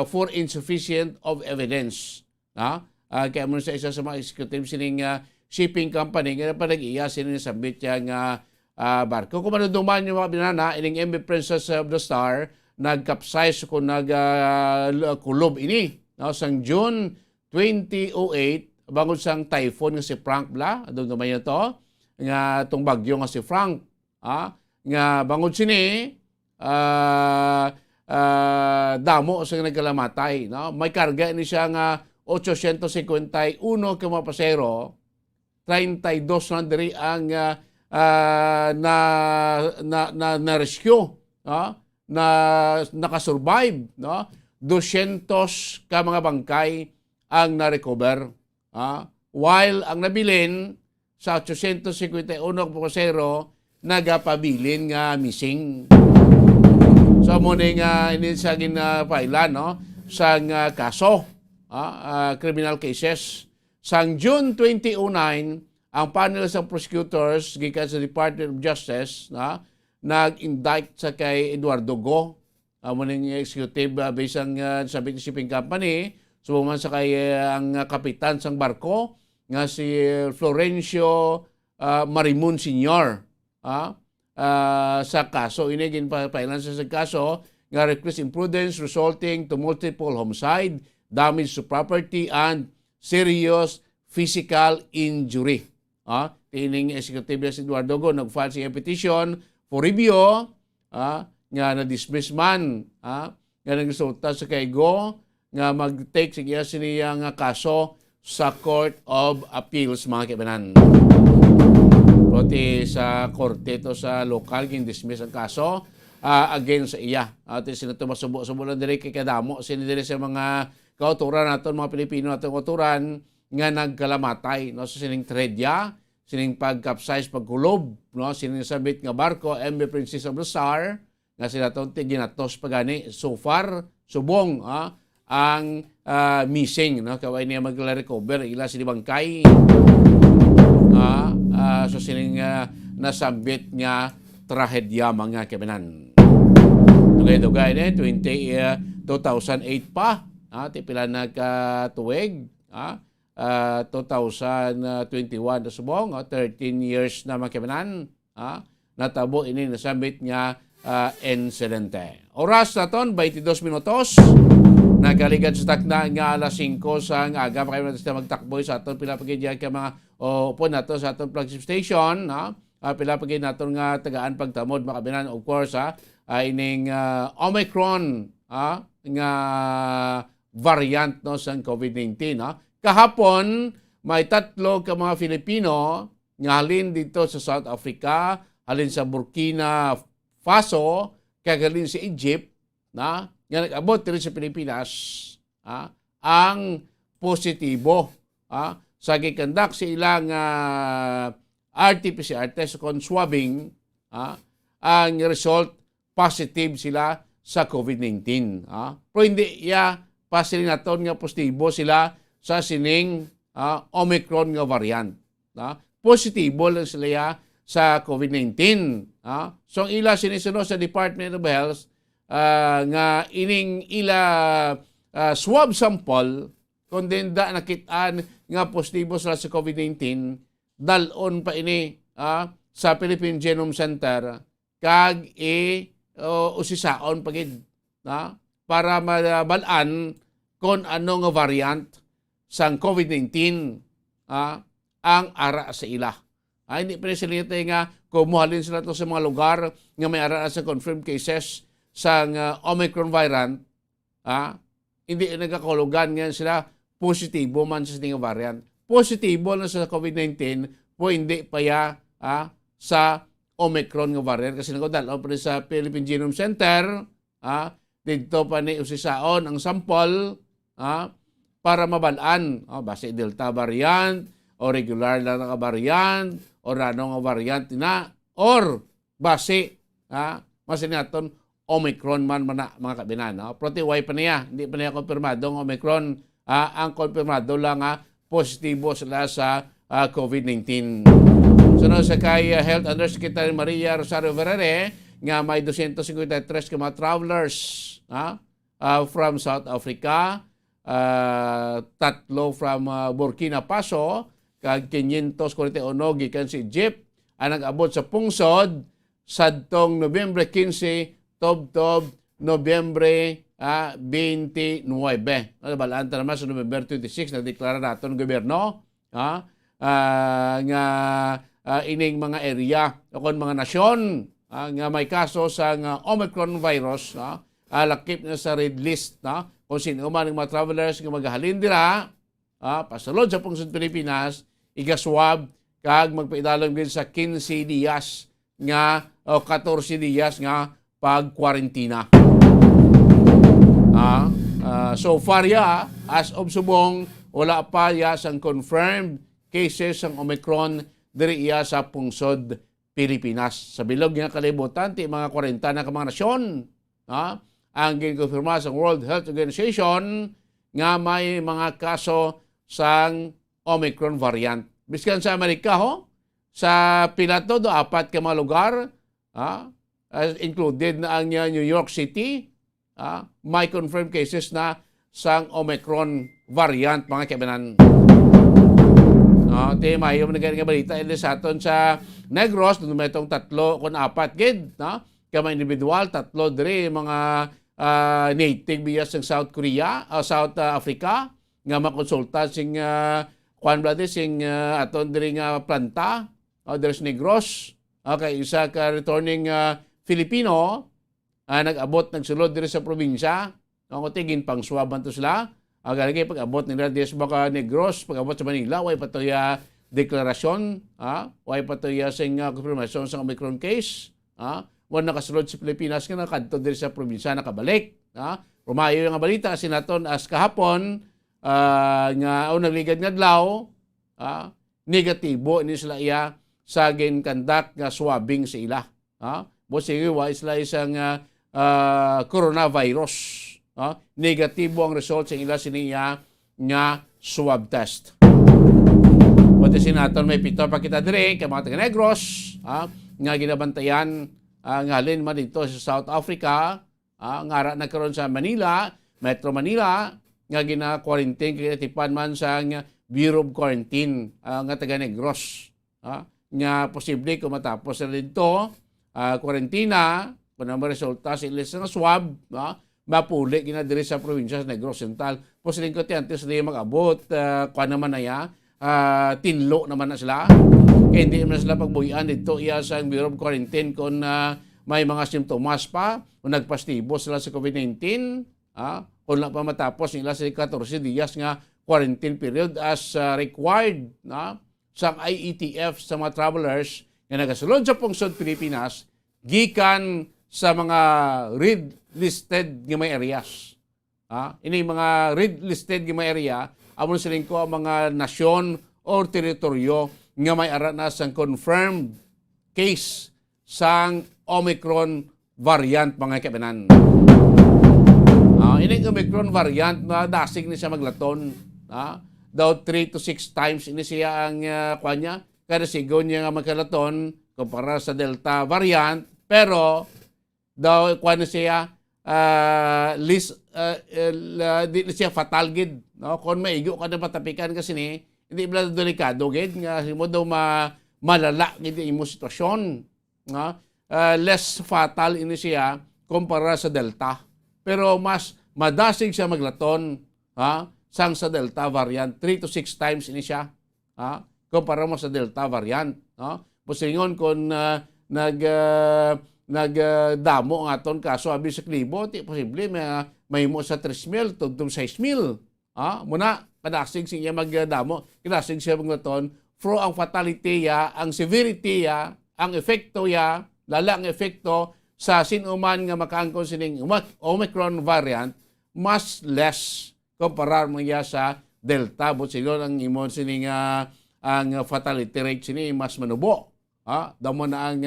for insufficient of evidence. Kaya mo sa isa sa mga executive sining shipping company nga panag-iya sining sabit nga barko. Kung manuduman yung mga binana, ining MB Princess of the Star, nag-capsize kung nag-kulob ini. No? Sang June 2008, bangon sang typhoon nga si Frank Bla, doon naman yun to, nga itong bagyo nga si Frank. Nga bangon sini, damo sa nagkalamatay. No? May karga ni siya nga 851 km pasero, 32 na diri ang na-rescue, no? Na nakasurvive, no? 200 ka mga bangkay ang na-recover. While ang nabilin sa 851 pasero nagapabilin nga missing. So mo nga ini sa ginapailan no sa kaso criminal cases sang June 2009 ang panel sa prosecutors gikan sa Department of Justice nag-indict sa kay Eduardo Go mo ning executive based ang sabi ng shipping company subuman sa kay ang kapitan sang barko nga si Florencio Marimun Sr. Sa kaso ini ginpailan sa kaso nga reckless imprudence resulting to multiple homicide, damage to property and serious physical injury. Tining executive si Eduardo Go nag-file siya petition for review nga na-dismiss man nga nagresulta sa kay Go nga mag-take siya siniya nga kaso sa Court of Appeals mga kaibanan. Pati sa korte to sa lokal gin-dismiss ang kaso against sa iya. At sila ito masubo-subo lang diri kay kadamo sinidiri sa mga kauturan naton mga Pilipino natong kauturan nga nagkalamatay no sa sining tredya sining pagkapsize pagkulob no sining sabit nga barko MB Princess of the Star nga sila ton ginatos pagani so far subong ang missing no kaway niya magla-recover ila sini bangkay so sining nasabit nga trahedya mga kaibigan. Dugay-dugay 2008 pa ti pila nagkatuig 2021 na subong 13 years na makibanan natabo ini nasambit nga insidente. Oras naton 22 minutos nagaligad sa takna nga alas 5 sa aga pa kayo natin magtakboy sa aton pila pagidya ka mga upo nato sa aton flagship station pila pagid naton nga tagaan pagtamod makabinan of course ining Omicron nga variant no sa COVID-19 Kahapon, may 3 ka mga Filipino nga halin dito sa South Africa, halin sa Burkina Faso, kagalin sa Egypt, nga nag-abot rin sa Pilipinas, ang positibo. Sa gikandak sa ilang RT-PCR test kung swabbing, ang result positive sila sa COVID-19. Pero hindi pasilin naton nga positibo sila sa sining Omicron nga variant. positibo lang sila sa COVID-19. So, ang ila sinisunod sa Department of Health nga ining ila swab sample kung din da nakitaan nga positibo sila sa COVID-19, dalon pa ini sa Philippine Genome Center kag usisaon pagid para mabalaan kung ano nga variant sang COVID-19 ang ara sa ila. Hindi pa sila nga kumuhalin sila to sa mga lugar nga may ara sa confirmed cases sang Omicron variant. Hindi nagkakulugan nga sila positibo man sa nga variant. Positibo na sa COVID-19 po hindi pa ya sa Omicron nga variant kasi nagodal pa sa Philippine Genome Center dito pa ni usisaon ang sample para mabalaan base Delta variant o regular na nga variant o ano nga variant na or base masinaton Omicron man mga kabinan. Protiway pa niya, hindi pa niya kumpirmado ang Omicron. Ang kumpirmado lang positibo sila sa COVID-19. Sunod sa kay Health Undersecretary Maria Rosario Verere nga may 253 ka mga travelers from South Africa, 3 from Burkina Faso, kag 541 gikan si Egypt ang nag-abot sa pungsod sadtong Nobyembre 15 tobtob Nobyembre 29. Balaan ta naman sa Nobyembre 26 na deklara naton gobyerno nga ining mga area o kon mga nasyon nga may kaso sa Omicron virus lakip na sa red list kung sino man ng mga travelers nga maghalin dira pasulod sa pungsod Pilipinas igaswab kag magpaidalom din sa 15 dias nga o 14 dias nga pag-quarantina. So far as of subong, wala pa sang confirmed cases ng Omicron diri sa pungsod Pilipinas. Sa bilog nga kalibutan, ti mga 40 na kamang nasyon, ang ginkonfirma sa World Health Organization nga may mga kaso sang Omicron variant. Biskan sa Amerika, sa pilato do 4 ka mga lugar, included na ang New York City, may confirmed cases na sang Omicron variant, mga kabanan. Mayo na ganyan nga balita, sa aton sa Negros, may itong 3 kung 4 gid, kama individual, 3 diri, mga native biyas ng South Korea, South Africa, nga makonsulta sing sing aton diri nga planta, diri sa Negros, kay isa ka returning Filipino, nag-abot, nagsulod diri sa probinsya, ang tigin pang swaban to sila, galagay pag-abot nila diri sa baka Negros, pag-abot sa Manila, way patoya deklarasyon, way patoya sing confirmation sa Omicron case, wala nakasulod sa Pilipinas nga nakadto diri sa probinsya nakabalik. Rumayo yung balita kasi naton as kahapon nga nagligad nga adlaw, negatibo ni sila iya sa ginkandak nga swabbing sa ila. Bosiwa sila isang coronavirus. Negatibo ang result sa ila siniya nga swab test. Pati sinaton may 7 pa kita dire kay mga taga Negros, nga ginabantayan nga halin man dito sa South Africa, nga ara nagkaroon sa Manila, Metro Manila, nga gina-quarantine kaya tipan man sa Bureau of Quarantine nga taga Negros. Nga posible kung matapos na dito, quarantina, kung naman resulta sa ilis ng swab, mapuli ginadiri sa probinsya sa Negros Central. Posibleng ko tiyantes na mag-abot, kung naman na tinlo naman na sila. Kaya hindi naman sila pagbuhian dito sa Bureau of Quarantine kung may mga simptomas pa, kung nagpastibo sila sa COVID-19, kung lang pa matapos nila sa 14 dias nga quarantine period as required sa IETF sa mga travelers na nagasulod sa pungsod Pilipinas gikan sa mga red listed nga may areas. Ini mga red listed nga may area, amon siling ko ang mga nasyon o teritoryo nga may ara na sang confirmed case sang Omicron variant, mga kabanan. Ini Omicron variant na dasig ni siya maglaton. daw 3 to 6 times ini siya ang kanya kada sigon niya nga magkalaton kumpara sa Delta variant, pero daw kwan siya di siya fatal gid, no? Kung maigo ka na matapikan kasi ni hindi bala delikado gid nga mo daw malala gid imo sitwasyon, no? Less fatal ini siya kumpara sa Delta, pero mas madasig siya maglaton, ha, sang sa Delta variant. 3 to 6 times ini siya, ha, kumpara mo sa Delta variant, no? Pusingon kung nagdamo ang aton kaso abi sa klibo, ti posible may mo sa 3,000 tugtong 6,000, ha, muna kadasig siya magdamo, kadasig siya maglaton, pro ang fatality ya, ang severity ya, ang epekto ya, lala ang epekto sa sinuman nga makaangkon sining Omicron variant, mas less kumpara mo ya sa Delta. But siguro ang imon sining ang fatality rate sini mas manubo. Damo na ang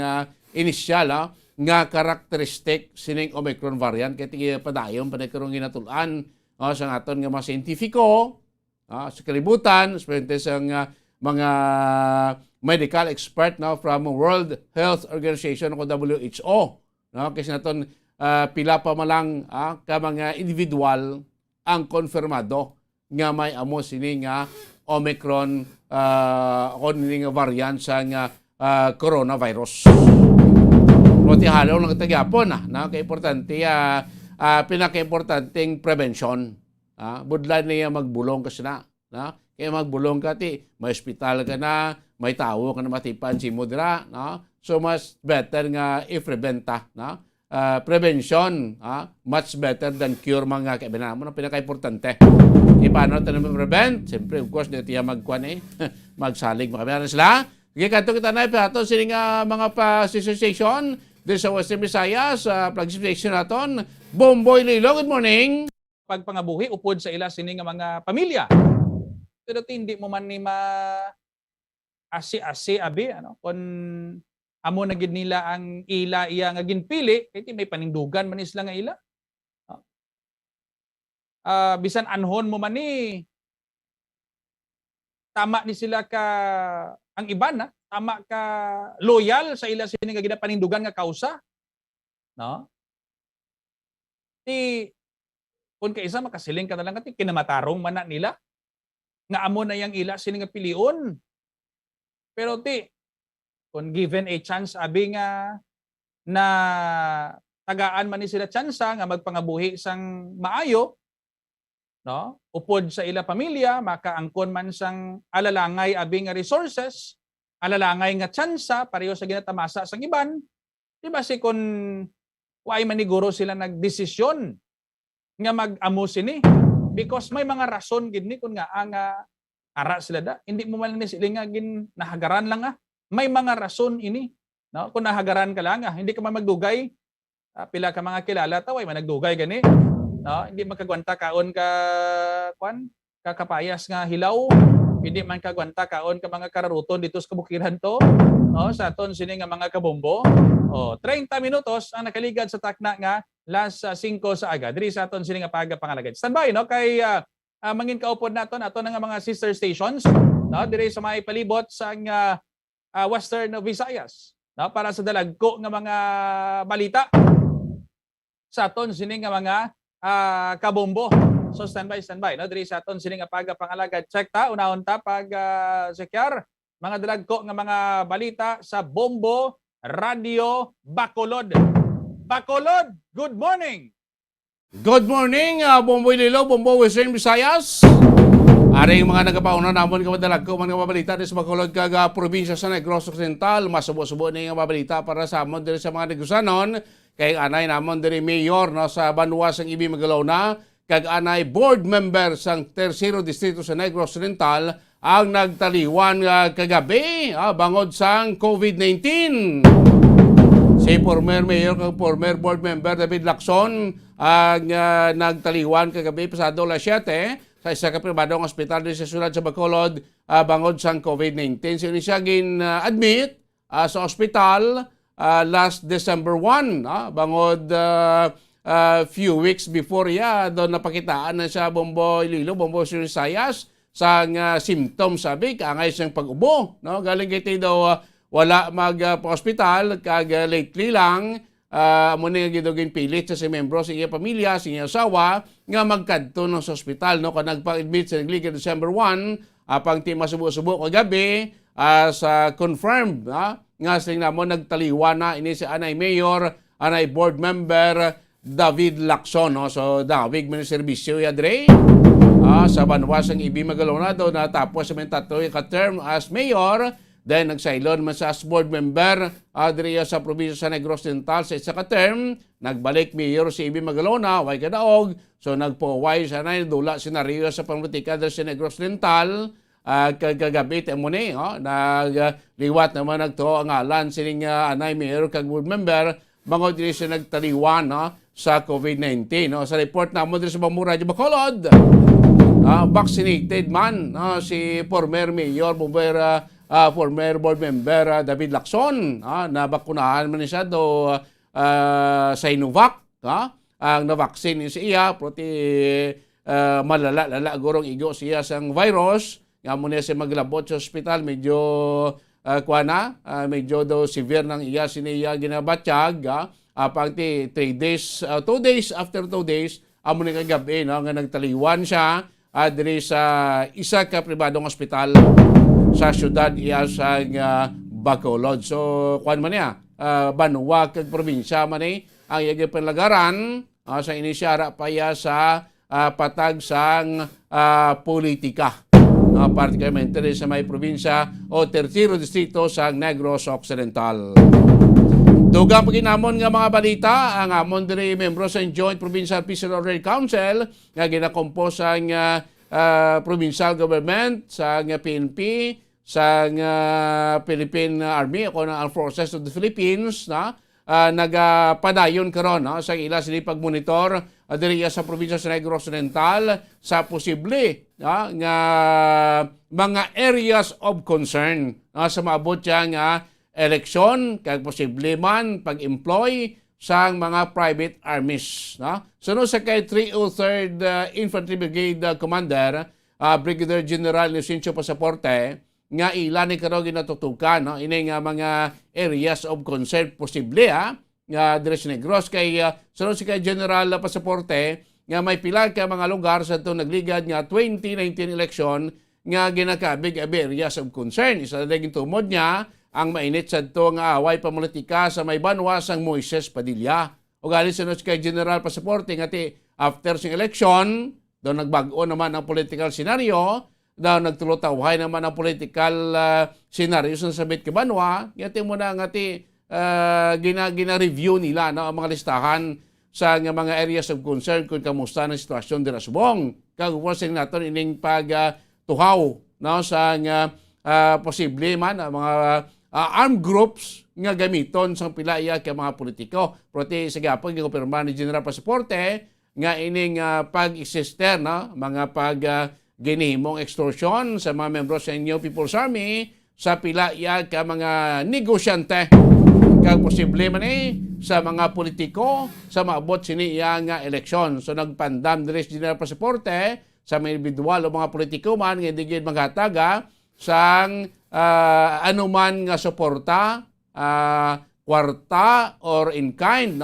inisyal nga karakteristik sining Omicron variant kay padayon panagkaroon ginatulan sa aton nga mga siyentipiko sa kalibutan, especially sa mga medical expert from World Health Organization o WHO. Kasi naton pila pa malang ka mga individual ang konfirmado nga may amo sini nga Omicron o nga variant sa coronavirus. Pati halaw lang tagyapon na importante pinaka-importanteng prevention. Budlan niya magbulong kasi na. Kaya magbulong ka may ospital ka na, may tawo ka na matipan si mudra, so mas better nga i-preventa, prevention, much better than cure mga kaibigan mo, pinaka-importante. Paano ito naman prevent? Siyempre, of course, dito yung magsalig, makabihan sila. Sige, kanto kita na ito, sining mga pa-association dito sa Western Visayas, flagship station natin, Bomboy Lilo, good morning. Pagpangabuhi, upod sa ila sining mga pamilya. Pero hindi mo man ni asi-asi abi kun amo na gid nila ang ila iya nga ginpili kay may panindugan man isla nga ila. Bisan anhon mo man ni tama ni sila ka ang iban tama ka loyal sa ila sini nga ginapanindugan nga kausa. No? Kung kaisa makasiling ka na lang kinamatarong man na nila nga amo na yang ila sini nga pilion. Pero kung given a chance abi nga na tagaan man ni sila tsansa nga magpangabuhi sang maayo, no? Upod sa ila pamilya, makaangkon man sang alalangay abi nga resources, alalangay nga tsansa pareho sa ginatamasa sang iban. Di ba si kung waay maniguro sila nagdesisyon nga mag-amo sini? Because may mga rason gid ni kun nga ang ara sila da. Hindi mo man ni sila nga gin nahagaran lang May mga rason ini, no? Kung nahagaran ka lang hindi ka man magdugay. Pila ka mga kilala taway man nagdugay gani. No? Hindi makagwanta kaon ka kakapayas nga hilaw. Hindi man kagwanta kaon ka mga kararuton dito sa kabukiran to. No? Sa aton sini nga mga kabombo. 30 minutos ang nakaligad sa takna nga last 5 sa aga. Diri sa aton sini nga pangalagad. Standby no kay mangin kaupod naton aton nga mga sister stations no diri sa may palibot sa Western Visayas no para sa dalagko nga mga balita sa aton sini nga mga kabombo. So standby no diri sa aton sini nga pangalagad. Check ta unahon ta pag secure mga dalagko nga mga balita sa Bombo Radio Bacolod. Bacolod, good morning! Good morning, Bomboy Lilo, Bombo Western Visayas. Aring mga nagapauna namon kamadalag ko mga mabalita sa Bacolod kaga probinsya sa Negros Occidental. Masubo-subo na yung mabalita para sa amon diri sa mga negosanon. Kay anay namon diri mayor no, sa Banwa sang Ibi Magalona. Kag anay board member sang Tercero Distrito sa Negros Occidental ang nagtaliwan kagabi bangod sang COVID-19. Si former mayor kag former board member David Lacson ang nagtaliwan kagabi pasado alas 7 sa isa ka pribadong ospital sa syudad sa Bacolod bangod sang COVID-19. So siya gin-admit sa ospital last December 1 bangod few weeks before doon napakitaan na siya Bombo Ililo, Bombo Visayas sa symptoms sabi kaangay siyang pag-ubo no galing kay daw wala mag-hospital kag lately lang muna nga gidugin pilit sa si membro sa iya pamilya sa iya asawa nga magkadto no sa ospital no kan nagpa-admit sa Liga December 1 apang ti masubo-subo kagabi sa confirmed nga sila mo nagtaliwa na ini si anay mayor anay board member David Lacson no so David man serbisyo ya dre sa banwasang Ibi Magalona daw natapos sa tatlo ka-term as mayor. Then nagsailon man sa as board member diriya sa probinsya sa Negros Oriental sa isa ka-term. Nagbalik mayor si Ibi Magalona, way kadaog. So nagpaway sa na dula senaryo sa pangpolitika sa Negros Oriental. Kagabi mo ni, nagliwat naman nagto ang alan sining anay mayor kag board member. Bangod diri siya nagtaliwan sa COVID-19. Sa report namon diri sa Bambura, Bacolod. Vaccinated man si former mayor, former board member David Lacson nabakunahan man siya do Sinovac ang na-vaccine siya proti malala gurong igo siya sang virus nga muna siya maglabot sa ospital medyo medyo do severe nang iya siniya ginabatsyag apang 3 days 2 days after 2 days amo ni kagabi nga nagtaliwan siya diri sa isa ka pribadong ospital sa syudad iya sa Bacolod. So kuan man niya banwa kag probinsya man ni ang iyang panlagaran sa inisyara pa iya sa patag sang politika. Particularmente sa may probinsya o tertiro distrito sa Negros Occidental. Dugang paginamon nga mga balita, ang amon diri membro sa Joint Provincial Peace and Order Council nga ginakompos ang provincial government sa PNP, sa Philippine Army o na Armed Forces of the Philippines nagapadayon karon sa ila sila pagmonitor diri sa probinsya sa Negros Oriental sa posible nga mga areas of concern sa maabot siya nga eleksyon kag posible man pag-employ sa mga private armies. Sunod sa kay 303rd Infantry Brigade Commander Brigadier General Inocencio Pasaporte nga ilan ni karo ginatutukan ini nga mga areas of concern posible nga diri sa Negros kay sunod sa kay General Pasaporte nga may pila ka mga lugar sa itong nagligad nga 2019 election nga ginakabig areas of concern. Isa na naging tumod niya ang mainit sa ito nga away pamulitika sa may banwa sang Moises Padilla. O galing sunod kay General Pasaporte nga after sing election, daw nagbago naman ang political scenario, daw nagtulotawhay naman ang political scenario sa sabit kay banwa, ngati mo na ngati gina-review nila ang mga listahan sa mga areas of concern kung kamusta ang sitwasyon dira sa Subong. Kagwasin natin ining pag-tuhaw sa posible man ang mga armed groups nga gamiton sa pilaya kay mga politiko. Prote sa gapon gikumpirma ni General Pasaporte nga ining pag-exister mga ginihimong extortion sa mga membro sa inyo People's Army sa pilaya kay mga negosyante kag posible man sa mga politiko sa maabot siniya nga eleksyon. So nagpandam diri si General Pasaporte sa mga individual o mga politiko man nga digid maghataga sang anuman nga suporta, kwarta or in kind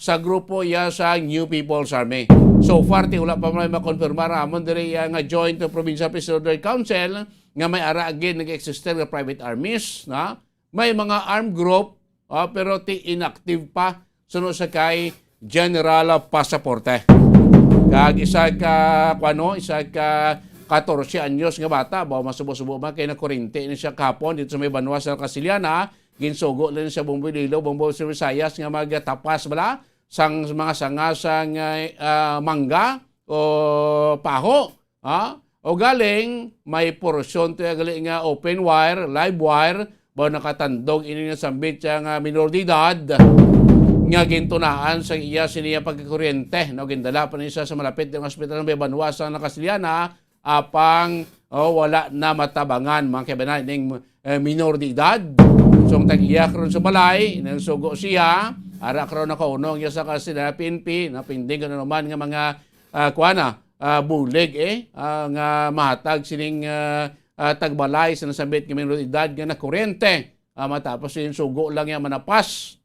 sa grupo ya sa New People's Army. So far, wala pa may makonfirmar amon diri nga Joint Provincial Peace and Order Council nga may ara again nag-existe nga private armies. May mga armed group pero inactive pa sunod sa kay General Pasaporte. Kag isa ka 14 anyos nga bata, masubo-subo man kay nakurente ni siya kapon dito sa may banwa sa Casiliana, ginsugo lang sa Bomboy Lilo, Bomboy sa Visayas nga magtapas bala sang mga sanga sang mangga o paho, o galing may porsyon to galing nga open wire, live wire, nakatandog ini nga sambit nga minor de edad nga gintunaan sa iya siniya pagkakuryente gindala pa niya sa malapit ng ospital ng Banwa sa Casiliana apang wala na matabangan mga kabanan ng minor de edad. So ang tag-iyak ron sa balay, nang sugo siya, ara karon nakaunong niya sa Casiliana PNP, napindig naman nga mga bulig nga mahatag sining tagbalay sa nasabit nga minoridad nga na kuryente. Matapos yung sugo lang yan manapas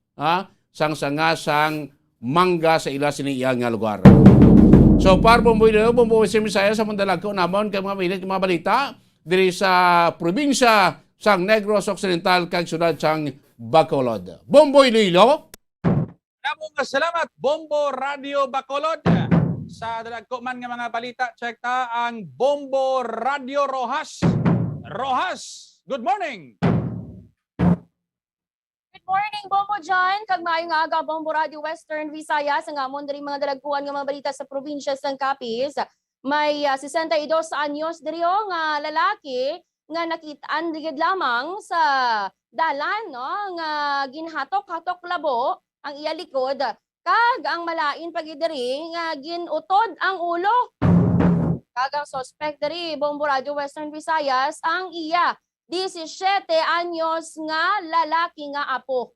sang sang mangga sa ila siniyang nga lugar. So para Bomboy sa Misaya sa Mandalag ko namon kay mga mainit mga balita diri sa probinsya sang Negros Occidental kag syudad sang Bacolod. Bomboy Lilo. Namong salamat Bombo Radio Bacolod. Sa dalagko man nga mga balita, check ta ang Bombo Radio Rojas. Rojas, good morning. Good morning, Bombo John. Kag maayong aga, Bombo Radio Western Visayas. Ang amon diri mga dalagkuan nga mga balita sa probinsya sang Capiz. May 62 anyos diri nga lalaki nga nakitaan digid lamang sa dalan nga ginhatok-hatok labo ang iya likod. Kag ang malain pagidiri nga ginutod ang ulo. Kag ang suspect diri Bombo Radio Western Visayas ang iya 17 anyos nga lalaki nga apo.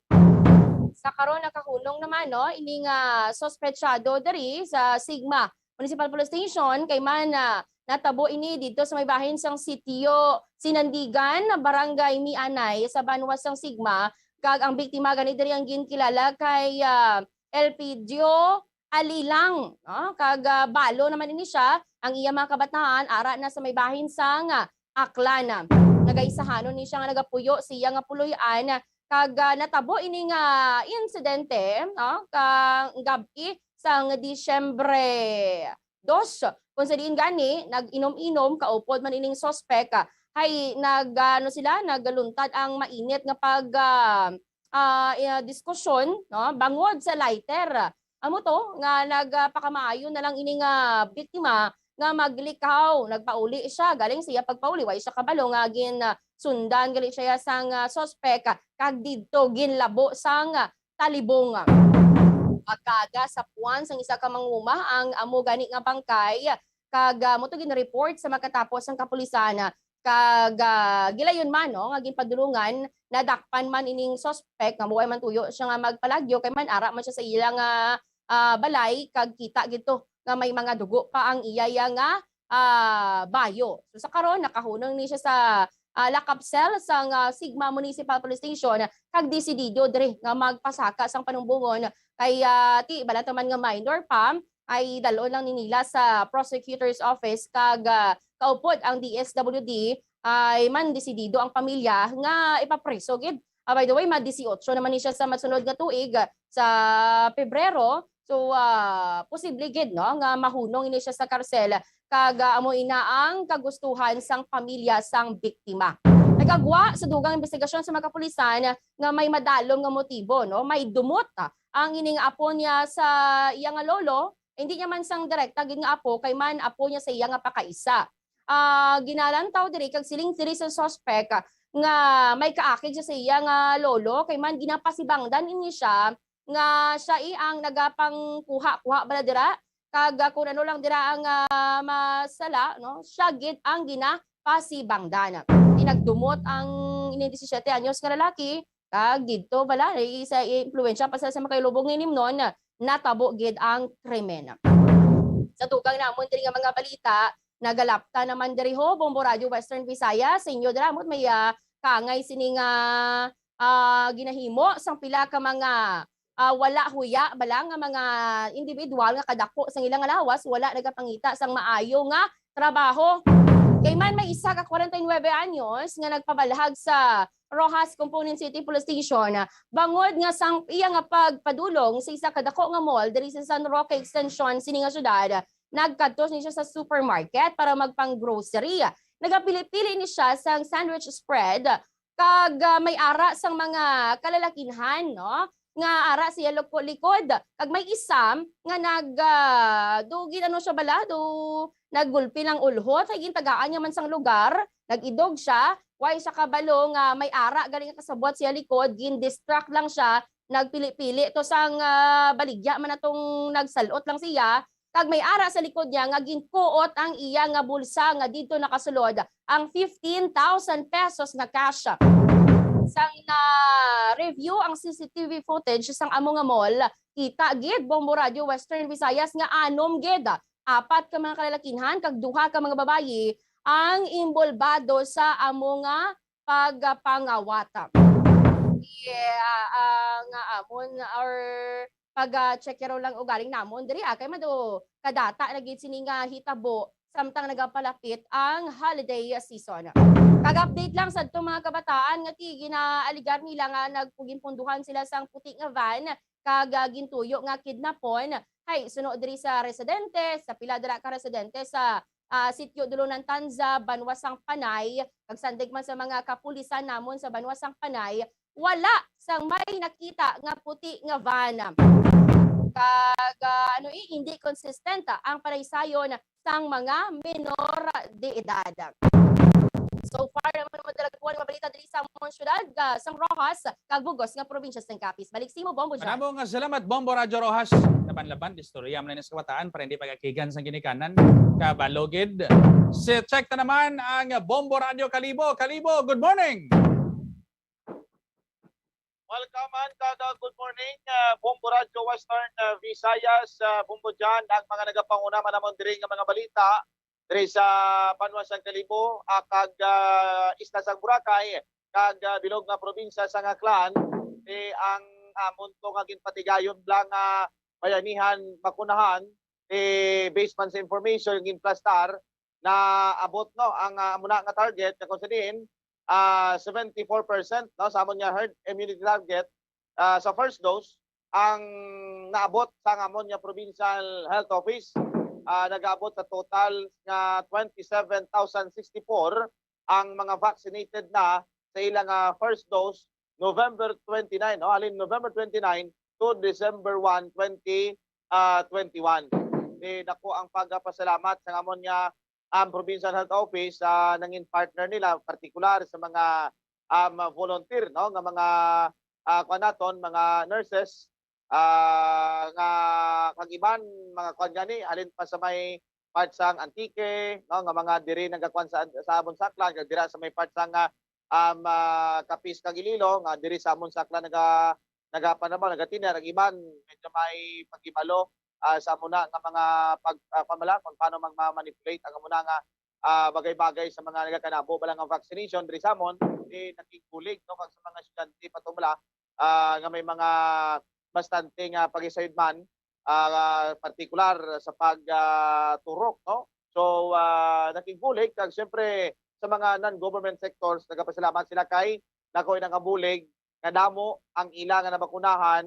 Sa karon nakahulong naman ini nga sospechado diri sa Sigma Municipal Police Station kay man natabo ini dito sa may bahin sang sitio Sinandigan, Barangay Mianay sa Banwas sang Sigma. Kag ang biktima gani diri ang ginkilala kay Elpidio Alilang, kag balo naman ini siya ang iya mga kabataan ara na sa may bahin sang Aklan. Nagaisahanon ni siya nga nagapuyo siya nga puloy-an kag natabo ini nga insidente kang gabi sang Disyembre 2 kung sa diin gani nag-inom-inom kaupod man ining suspect hay nagaluntad ang mainit nga pag diskusyon bangod sa lighter. Amo to nga nagpakamaayo na lang ini nga biktima nga maglikaw, nagpauli siya galing siya pagpauli way siya kabalo nga sundan galing siya sang suspect kag didto ginlabo sang talibong. Pagkaga sa puwan sang isa ka manguma ang amo gani nga bangkay kag mo to gin-report sa makatapos ang kapulisan kag gilayon man nga ginpadulungan nadakpan man ining suspect nga buhay man tuyo siya nga magpalagyo kay man ara man siya sa ilang balay kag kita gito nga may mga dugo pa ang iyaya nga bayo. So sa karon nakahunong ni siya sa lakap cell sang Sigma Municipal Police Station kag desidido diri nga magpasaka sang panumbungon kay ti balata man nga minor pa ay dalon lang ni nila sa prosecutor's office kag kaupod ang DSWD ay man desidido ang pamilya nga ipapreso gid. By the way, ma-18 naman ni siya sa masunod nga tuig sa Pebrero. So posible gid nga mahunong ini siya sa karsel kag amo ina ang kagustuhan sang pamilya sang biktima. Nagagwa sa dugang investigasyon sa mga kapulisan nga may madalom nga motibo may dumot ang ining apo niya sa iya nga lolo. Hindi niya man sang direkta gid nga apo kay man apo niya sa iya nga pakaisa. Ginalantaw diri kag siling-sili sa suspect nga may kaakig siya sa iya nga lolo kay man ginapasibangdan ini siya nga siya ang nagapang kuha bala dira kag kun ano lang dira ang masala siya gid ang ginapasibangdan. Nagdumot ang 17 anyos nga lalaki kag didto bala sa impluwensya pa sa makailubong ni nimnon natabo gid ang krimen. Sa tugang namon diri nga mga balita nagalapta naman diri Bombo Radio Western Visayas sa inyo dramot may kangay sining ginahimo sang pila ka mga wala huya bala nga mga individual nga kadako sang ilang lawas wala nagapangita sang maayo nga trabaho. Kay man may isa ka 49 anyos nga nagpabalahag sa Rojas Component City Police Station bangod nga sang iya nga pagpadulong sa isa ka dako nga mall diri sa San Roque Extension sini nga syudad. Nagkadtos ni siya sa supermarket para magpang-grocery. Nagapili-pili ni siya sang sandwich spread kag may ara sang mga kalalakinhan nga ara siya likod kag may isam nga dugin siya bala naggulpi ng ulhot kay gintagaan niya man sang lugar nagidog siya way siya kabalo nga may ara galing kasabwat siya likod gin-distract lang siya nagpili-pili to sang baligya man atong nagsalot lang siya. Kag may ara sa likod niya nga ginkuot ang iya nga bulsa nga dito nakasulod ang 15,000 pesos nga cash. Sang na-review ang CCTV footage sang amo nga mall, kita gid Bombo Radio Western Visayas nga anom gid 4 ka mga kalalakinhan kag 2 ka mga babayi ang imbolbado sa amo nga pagpangawata. Yeah, ang amon or pag-check raw lang ugaling namon diri kay mado kadata na gid sini nga hitabo samtang nagapalapit ang holiday season. Kag-update lang sa itong mga kabataan nga ginaaligar nila nga nagpugin-punduhan sila sang puti nga van kag gintuyo nga kidnapon. Hay suno diri sa residente, sa pila dala ka residente sa sitio Dulunan Tanza, Banwasang Panay, kag sandig man sa mga kapulisan namon sa Banwasang Panay, wala sang may nakita nga puti nga van. Kag hindi consistent ang panaysayon sang mga menor de edad. So far naman madalagpuan nga balita diri sa among syudad sang Rojas kag Bugos nga probinsya sa Capiz. Balik simo Bombo Jan. Manamo nga salamat Bombo Radyo Rojas. Laban-laban istorya man sa kabataan para hindi pagakigan sang ginikanan kabalogid. Check ta naman ang Bombo Radio Kalibo. Kalibo, good morning. Welcome and good morning, Bombo Radio Western Visayas, Bombo Jan, ang mga nagapanguna manamon diri nga mga balita diri sa Banwasang Kalibo, kag isla sang Boracay, kag bilog nga probinsya sang Aklan, ang amon to nga ginpatigayon lang bayanihan makunahan based man sa information ginplastar na abot no ang amuna nga target na kung sadiin 74% no sa amon nga herd immunity target sa first dose ang naabot sa amon nga provincial health office. Nag-abot sa total nga 27,064 ang mga vaccinated na sa ilang first dose November 29, no? Alin November 29 to December 1, 2021. Nako ang pagpasalamat sa amon nga Provincial Health Office nangin partner nila partikular sa mga volunteer no nga mga kanaton mga nurses nga kagiban mga kanyani alin pa sa may part sang Antique no nga mga diri nagakwan sa amon saklan kag dira sa may part sang Capiz kag Iloilo nga diri sa amon saklan nagapanama nagatina nagiban medyo may pagibalo sa amuna nga mga pagpamala kung paano magma-manipulate ang amuna nga bagay-bagay sa mga nagakanabo balang ang vaccination diri sa amon nakikulig no kag sa mga estudyante patumala nga may mga bastante nga pag-isayod man partikular sa pagturok no so nakigulig kag syempre sa mga non-government sectors nagapasalamat sila kay nakoy nangabulig nga damo ang ila nga nabakunahan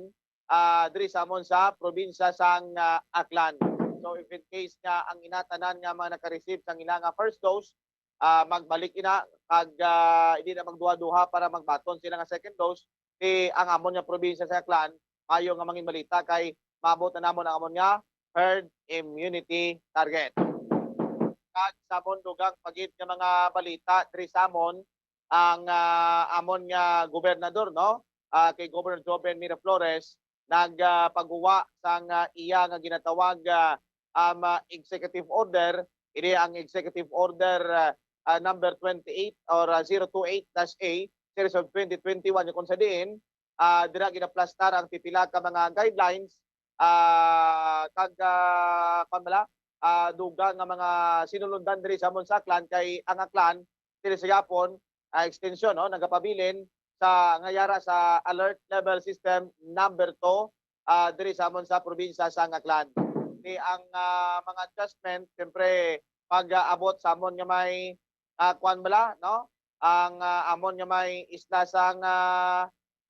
diri sa amon sa probinsya sang Aklan. So if in case nga ang inatanan nga mga naka-receive sang ila nga first dose magbalik ina kag hindi na magduha-duha para magbaton sila nga second dose ang amon nga probinsya sa Aklan ayo nga mangin balita kay maabot na namon ang amon nga herd immunity target. Kag sa amon dugang pagit nga mga balita diri sa amon ang amon nga gobernador no kay Governor Joven Miraflores nagpagawa sang iya nga ginatawag executive order ini ang executive order number 28 or 028-A series of 2021 kung sa diin dira ginaplastar ang pipila ka mga guidelines kag pamala duga nga mga sinulundan diri sa amon sa Aklan kay ang Aklan diri sa Japon extension no nagapabilin sa ngayara sa alert level system number 2 diri sa amon sa probinsya sa Aklan. Ang mga adjustment siyempre pag-abot sa amon nga may kuan bala no ang amon nga may isla sang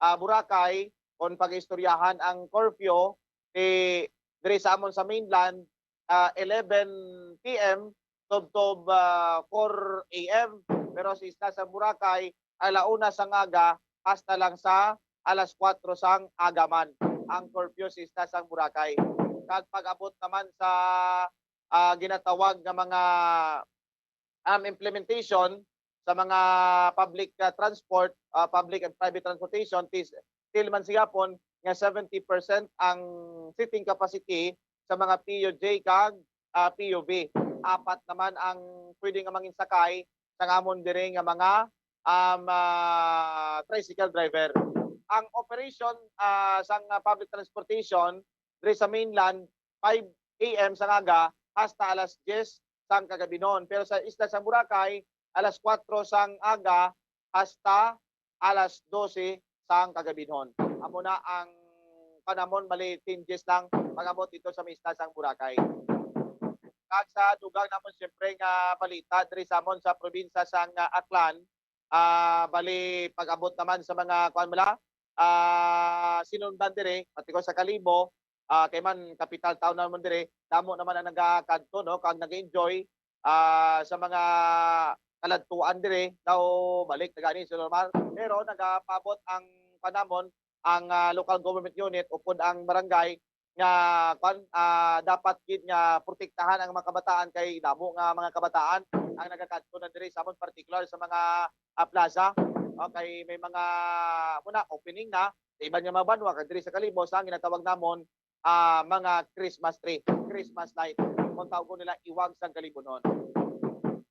Boracay kon pag-istoryahan ang curfew diri sa amon sa mainland 11 PM tubtob 4 AM pero sa isla sa Boracay alauna sa ngaga hasta lang sa alas 4 sang agaman ang curfew sa isla sang Boracay. Kag pag-abot naman sa ginatawag nga mga implementation sa mga public transport, public and private transportation, still man sa Japon nga 70% ang seating capacity sa mga PUJ kag PUV. 4 naman ang pwede nga mangin sakay sa amon diri nga mga tricycle driver. Ang operation sa public transportation diri sa mainland 5 AM sa ngaga hasta alas 10 sang kagabinon. Pero sa isla sa Boracay, alas 4 sang aga hasta alas 12 sang kagabinon. Amo na ang panamon bali 10 days lang magamot dito sa isla sang Boracay. Kag sa dugang namon siyempre nga balita diri sa amon sa probinsya sang Aklan, bali pag-abot naman sa mga kuan mala sinundan dire pati ko sa Kalibo, kay man kapital town naman dire, damo naman ang nagakadto no kag nag-enjoy sa mga kaladtuan dire daw balik na gani sa normal, pero nagapabot ang panamon ang local government unit upod ang barangay nga dapat gid nga protektahan ang mga kabataan kay damo nga mga kabataan ang nagakadto na dire sa amon particular sa mga plaza. Okay, may mga muna opening na sa iban nga mga banwa kag diri sa Kalibo sa ginatawag namon mga Christmas tree, Christmas light. Kung tawag ko nila iwag sa Kalibonon.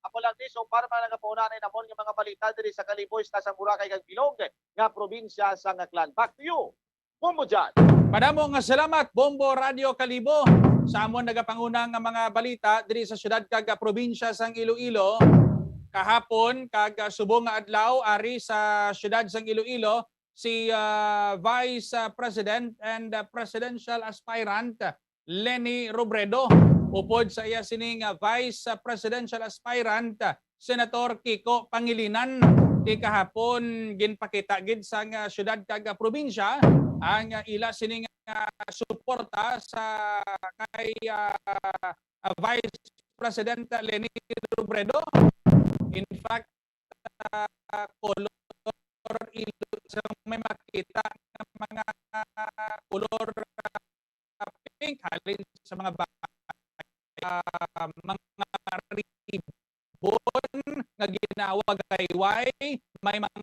Ako lang di, so para managapaunanay namon yung mga balita diri sa Kalibo, sa Boracay kag Bilog nga probinsya sa Aklan. Back to you, Bombo Jan. Madamo nga salamat, Bombo Radio Kalibo. Sa amon nagapangunang nga mga balita diri sa syudad kag probinsya sang Iloilo. Kahapon kag subong nga adlaw ari sa syudad sang Iloilo si Vice President and Presidential Aspirant Leni Robredo. Upod sa iya sining Vice Presidential Aspirant Senator Kiko Pangilinan. Di kahapon ginpakita gid sa syudad kag probinsya ang ila sining suporta sa kay Vice President Leni Robredo. In fact, color may makita ng mga color pink halin sa mga mga ribbon nga ginawa gayway, may mga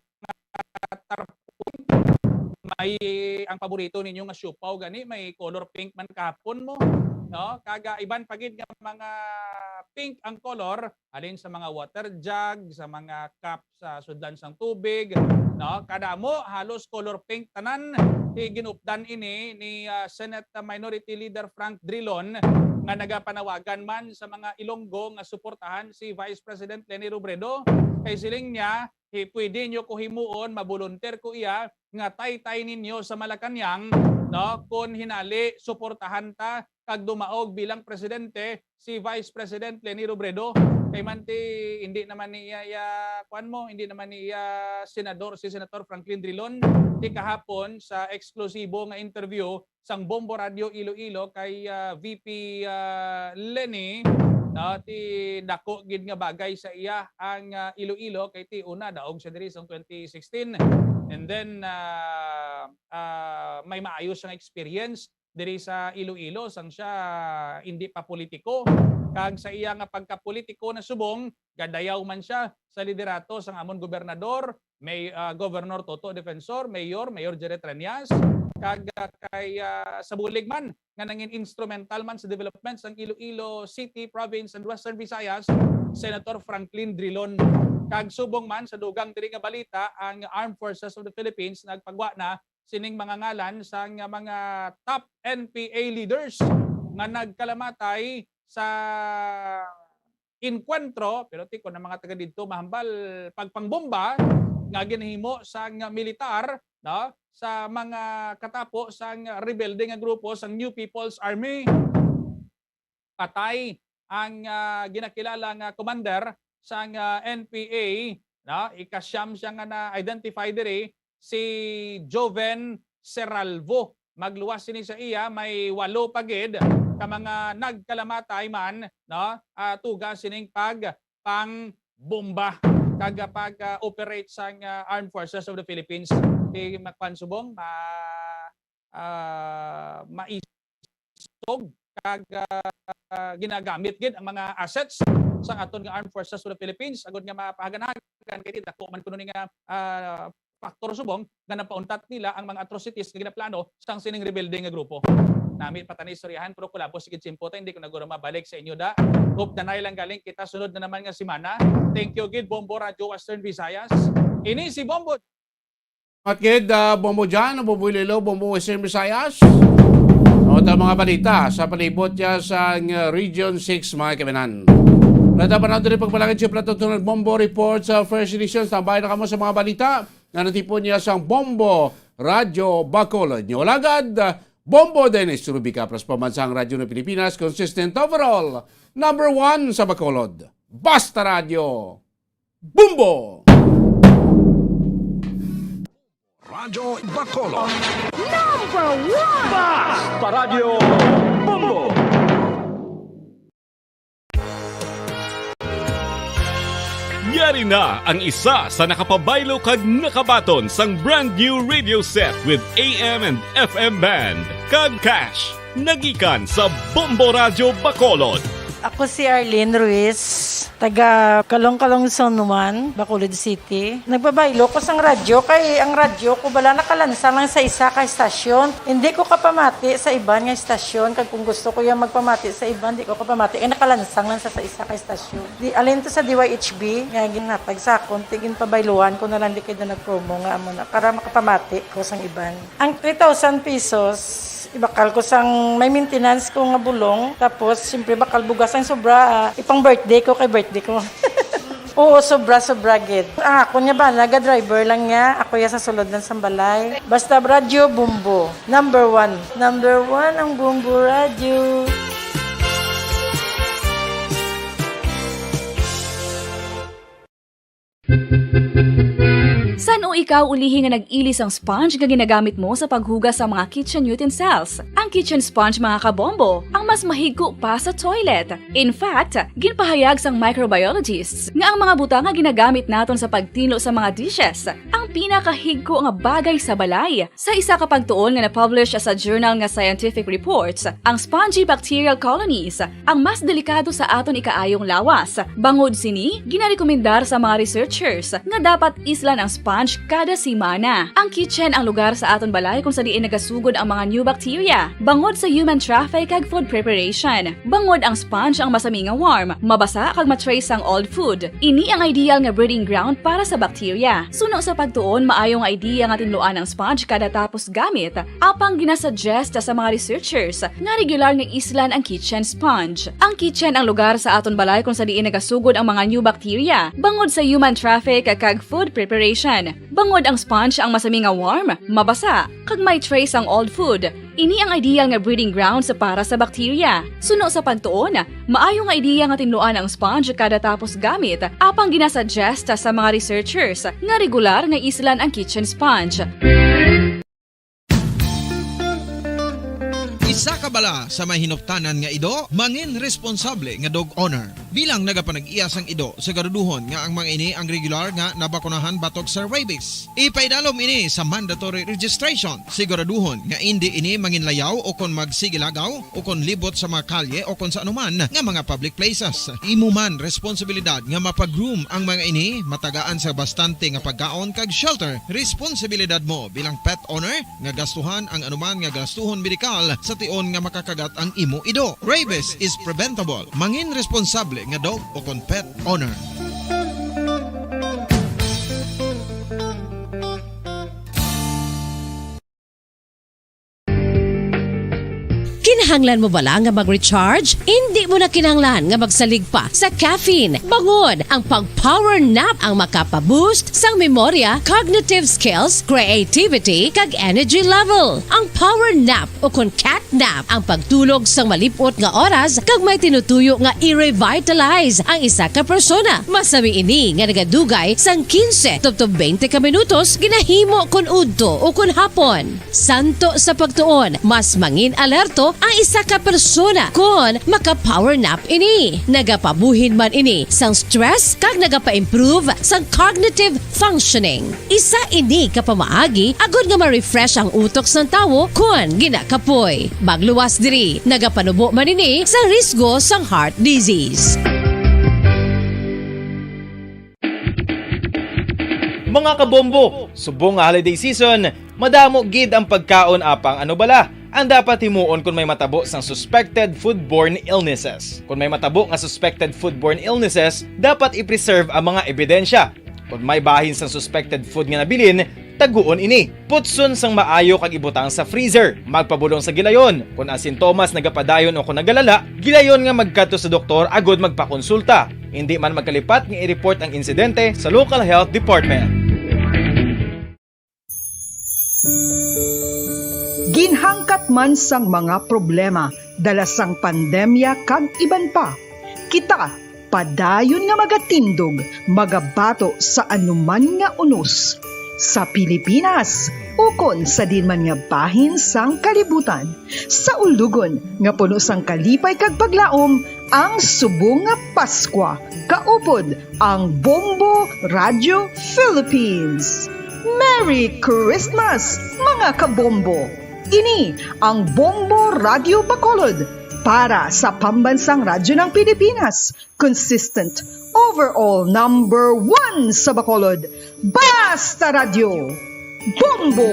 tarpon, may ang paborito ninyo nga siupaw gani may color pink man kahapon mo, no? Kaga iban pagid nga mga pink ang color alin sa mga water jug, sa mga cup sa sudlan sang tubig, no? Kada mo halos color pink tanan. Ginupdan ini ni Senate Minority Leader Frank Drilon nga nagapanawagan man sa mga Ilonggo nga suportahan si Vice President Leni Robredo. Kay siling niya, pwede nyo ko himuon, mabulunter ko iya nga tay-tay ninyo sa Malacañang, no? Kung hinali suportahan ta kag dumaog bilang presidente si Vice President Leni Robredo. Kay manti hindi naman niya hindi naman niya senador si Senator Franklin Drilon di kahapon sa eksklusibo nga interview sang Bombo Radio Iloilo kay VP Leni, no, ti dako gid nga bagay sa iya ang Iloilo kay ti una daog siya diri sang 2016 and then may maayos siyang experience diri sa Iloilo sang siya hindi pa politiko. Kag sa iya nga pagkapolitiko na subong, gadayaw man siya sa liderato sang amon gobernador, may Governor Toto Defensor, Mayor Jerry Treñas, kag kay sa bulig man nga nangin instrumental man sa development sang Iloilo City, Province and Western Visayas, Senator Franklin Drilon. Kag subong man sa dugang diri nga balita ang Armed Forces of the Philippines nagpagwa na sining mga ngalan sang mga top NPA leaders nga nagkalamatay sa inkwentro, pero tiko na mga taga dito mahambal pagpangbomba nga ginahimo sang militar, no, sa mga katapo sang rebelde nga grupo sang New People's Army. Patay ang ginakilala nga commander sang NPA, no, ikasyam siya nga na-identify diri si Joven Serralvo. Magluwas sini sa iya may 8 pagid ka mga nagkalamatay man, no, tuga sining pangbomba kag pag-operate sang Armed Forces of the Philippines. Di makpansubong maisog kag ginagamit gid ang mga assets sa aton nga Armed Forces of the Philippines agud nga mapahaganagan kay dako man kuno ni nga faktor subong nga napauntat nila ang mga atrocities nga ginaplano sang sining rebelde nga grupo. Nami patani istoryahan pero kulabos sigid simpo ta hindi ko naguro mabalik sa inyo da. Hope na lang galing kita sunod na naman nga semana. Thank you gid Bombo Radio Western Visayas. Ini si Bombo. At gid Bombo Jan, Bombo Iloilo, Bombo Western Visayas. O ito mga balita sa palibot niya sa Region 6 mga kaminan. Natapan natin rin pagbalangin siya Platutunan Bombo Report sa First Edition. Tambay na kamo sa mga balita na natipon niya sa Bombo Radyo Bacolod. Nyolagad, Bombo Dennis Rubica plus Pamansang Radyo ng Pilipinas, consistent overall, number 1 sa Bacolod. Basta Radio Bombo! Radyo Bacolod. Number 1! Basta Radio Bombo! Yari na ang isa sa nakapabaylo kag nakabaton sang brand new radio set with AM and FM band. Kag Cash, nagikan sa Bombo Radio Bacolod. Ako si Arlene Ruiz, taga Kalong-Kalong Zone 1, Bacolod City. Nagbabaylo ko sang radyo, kay ang radyo ko bala nakalansa lang sa isa ka estasyon. Hindi ko kapamati sa iban nga estasyon, kag kung gusto ko yung magpamati sa iban, hindi ko kapamati, nakalansang lang sa isa ka estasyon. Alin to sa DYHB, nga ginatag sa akon, tigin pabayluhan ko na lang di kayo na nag-promo nga amo na, para makapamati ko sang iban. Ang 3,000 pesos, ibakal ko sang may maintenance ko nga bulong, tapos siyempre bakal bugas ang sobra, ipang birthday ko kay birthday ko. Oo, sobra gid. Ako niya ba, naga-driver lang niya, ako ya sa sulod ng Sambalay. Basta Radio Bombo, number 1. Number 1 ang Bombo Radio. San o ikaw ulihin nga nag-ilis ang sponge nga ginagamit mo sa paghugas sa mga kitchen utensils? Ang kitchen sponge mga kabombo, ang mas mahigko pa sa toilet. In fact, ginpahayag sang microbiologists nga ang mga butang nga ginagamit naton sa pagtino sa mga dishes ang pinakahigko nga bagay sa balay. Sa isa ka pagtuon nga na-publish sa journal nga Scientific Reports, ang spongy bacterial colonies ang mas delikado sa aton ikaayong lawas. Bangod sini, ginarekomendar sa mga researchers nga dapat islan ang sponge kada simana. Ang kitchen ang lugar sa aton balay kung sa diin nagasugod ang mga new bacteria. Bangod sa human traffic kag food preparation. Bangod ang sponge ang masami nga warm, mabasa kag matrace ang old food. Ini ang ideal nga breeding ground para sa bacteria. Suno sa pagtuon, maayong idea nga tinluan ang sponge kada tapos gamit. Apang ginasuggest sa mga researchers nga regular nga islan ang kitchen sponge. Ang kitchen ang lugar sa aton balay kung sa diin nagasugod ang mga new bacteria. Bangod sa human traffic kag food preparation. Bangod ang sponge ang masami nga warm, mabasa, kag may trace ang old food. Ini ang ideal nga breeding grounds para sa bacteria. Suno sa pagtuon, maayo nga idea nga tinluan ang sponge kada tapos gamit, apang ginasuggest sa mga researchers nga regular nga islan ang kitchen sponge. Isa ka bala sa may hinuptanan nga ido, mangin responsable nga dog owner. Bilang nagapanag-iyas ang ido, siguraduhon nga ang mga ini ang regular nga nabakunahan batok sa rabies. Ipaidalom ini sa mandatory registration. Siguraduhon nga hindi ini manginlayaw o kon magsigilagaw o kon libot sa mga kalye o kon sa anuman nga mga public places. Imo man responsibilidad nga mapag-groom ang mga ini, matagaan sa bastante nga pagkaon kag shelter. Responsibilidad mo bilang pet owner nga gastuhan ang anuman nga gastuhon medikal sa tion nga makakagat ang imo ido. Rabies is preventable. Mangin responsable nga dog o kon pet owner. Kinahanglan mo bala nga mag-recharge? Hindi mo na kinahanglan nga magsalig pa sa caffeine. Bangod ang pag-power nap ang makapaboost sang memorya, cognitive skills, creativity, kag energy level. Ang power nap o kon cat nap ang pagtulog sang malipot nga oras kag may tinutuyo nga i-revitalize ang isa ka persona. Masami ini nga nagadugay sang 15 to 20 ka minutos ginahimo kon udto o kon hapon. Santo sa pagtuon, mas mangin alerto ang isa ka persona kon maka-power nap ini. Nagapabuhin man ini sang stress kag nagapa-improve sang cognitive functioning. Isa ini kapamaagi agud nga ma-refresh ang utok sang tawo kon ginakapoy. Magluwas diri, nagapanubo man ini sa risgo sang heart disease. Mga kabombo, subong nga holiday season, madamo gid ang pagkaon apang ano bala. Ang dapat himuon kung may matabo sang suspected foodborne illnesses. Kung may matabo nga suspected foodborne illnesses, dapat i-preserve ang mga ebidensya. Kung may bahin sang suspected food nga nabilin, Taguon ini. Putson sang maayo kag ibutang sa freezer. Magpabulong sa gilayon. Kung ang sintomas nagapadayon o kung nagalala, gilayon nga magkadto sa doktor agod magpakonsulta. Hindi man magkalipat nga i-report ang insidente sa local health department. Ginhangkat man sang mga problema dala sang pandemya kag iban pa. Kita padayon nga magatindog, magabato sa anuman nga unos. Sa Pilipinas, ukon sa dinman nga bahin sang kalibutan. Sa ulugon nga puno sang kalipay kag paglaom, ang subong nga Paskwa. Kaupod ang Bombo Radio Philippines. Merry Christmas, mga kabombo! Ini ang Bombo Radio Bacolod para sa pambansang radyo ng Pilipinas. Consistent, overall number 1 sa Bacolod. Basta Radio! Bombo!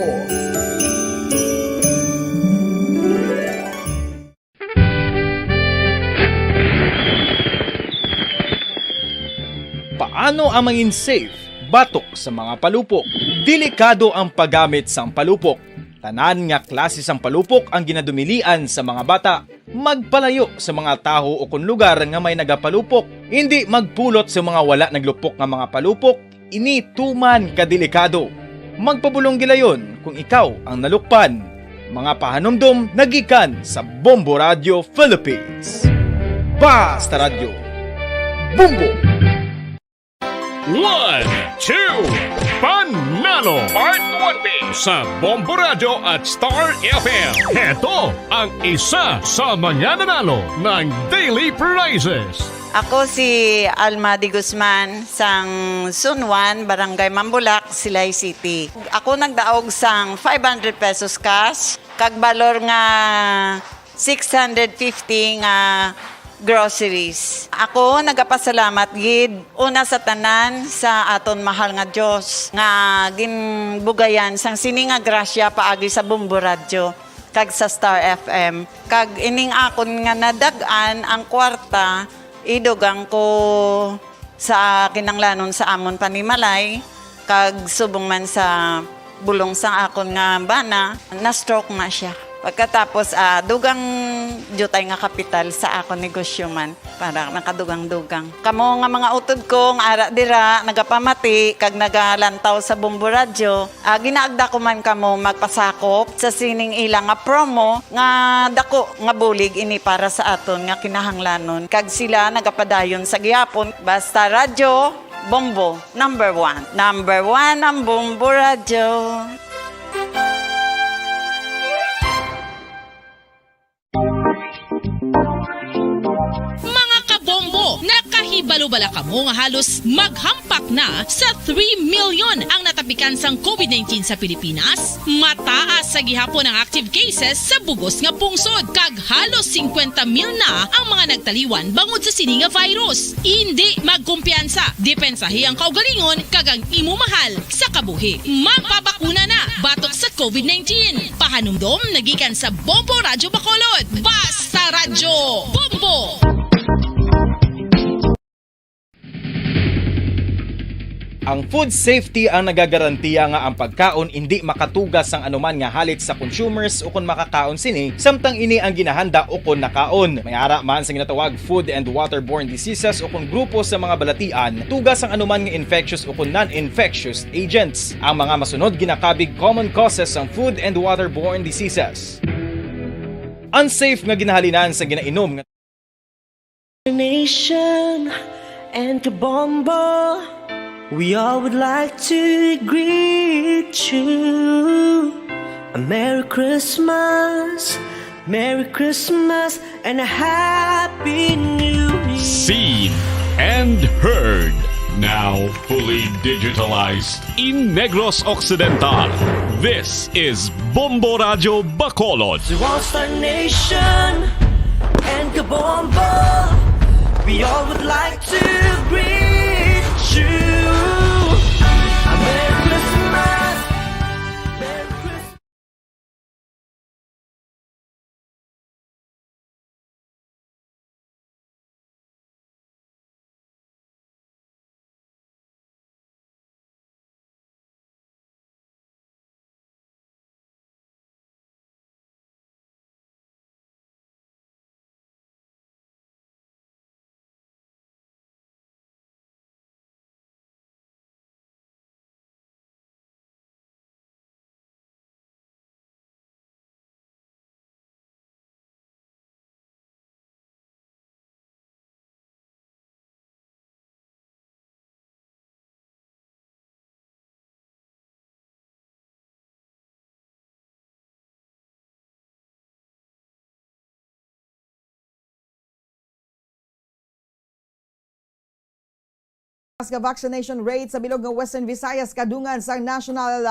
Paano ang mangin safe batok sa mga palupok? Delikado ang paggamit sang palupok. Tanan nga klase sang palupok ang ginadumilian sa mga bata. Magpalayo sa mga taho o kung lugar nga may nagapalupok. Hindi magpulot sa mga wala naglupok nga mga palupok. Ini tuman kadelikado. Magpabulong gilayon kung ikaw ang nalukpan. Mga pahanumdum nagikan sa Bombo Radio Philippines. Basta Radio Bombo! 1, 2, Panalo Part 1B sa Bombo Radio at Star FM. Ito ang isa sa mga nanalo ng daily prizes. Ako si Alma de Guzman sang Sunwan, Barangay Mambulak, Silay City. Ako nagdaog sang 500 pesos cash, kag balor nga 650 nga groceries. Ako nagapasalamat gid una sa tanan sa aton mahal nga Dios nga ginbugayan sang sini nga grasya paagi sa Bombo Radio kag sa Star FM. Kag ining akon nga nadagan ang kwarta idugang ko sa kinanglanon sa amon panimalay kag subong man sa bulong sa akon nga bana na stroke na siya. Pagkatapos dugang jutay nga kapital sa akon negosyo man para nakadugang-dugang. Kamo nga mga utod ko nga ara dira nagapamati kag nagalantaw sa Bombo Radio, ginaagda ko man kamo magpasakop sa sining ilang nga promo nga dako nga bulig ini para sa aton nga kinahanglanon. Kag sila nagapadayon sa gihapon. Basta Radio Bombo number 1. Number 1 ang Bombo Radio. Nakahibalo-bala ka mo nga halos maghampak na sa 3 million ang natapikan sang COVID-19 sa Pilipinas. Mataas sa gihapon ang active cases sa bugos nga pungsod kag halos 50 mil na ang mga nagtaliwan bangod sa sini nga virus. Hindi magkumpiyansa, depensahi ang kaugalingon kag ang imo mahal sa kabuhi. Magpabakuna na batok sa COVID-19. Pahanumdom nagikan sa Bombo Radio Bacolod. Basta Radio Bombo! Ang food safety ang nagagarantiya nga ang pagkaon hindi makatugas ang anuman nga halit sa consumers o kung makakaon sini, samtang ini ang ginahanda o kung nakaon. May ara man sa ginatawag food and waterborne diseases o kung grupo sa mga balatian, tugas ang anuman nga infectious o kung non-infectious agents. Ang mga masunod ginakabig common causes ng food and waterborne diseases. Unsafe nga ginahalinan sa ginainom nga Nation and Kabombo, we all would like to greet you. A Merry Christmas, and a Happy New Year. Seen and heard. Now fully digitalized in Negros Occidental. This is Bombo Radio Bacolod. To All Star Nation and Kabombo, we all would like to greet you. Nga vaccination rate sa bilog ng Western Visayas kadungan sa National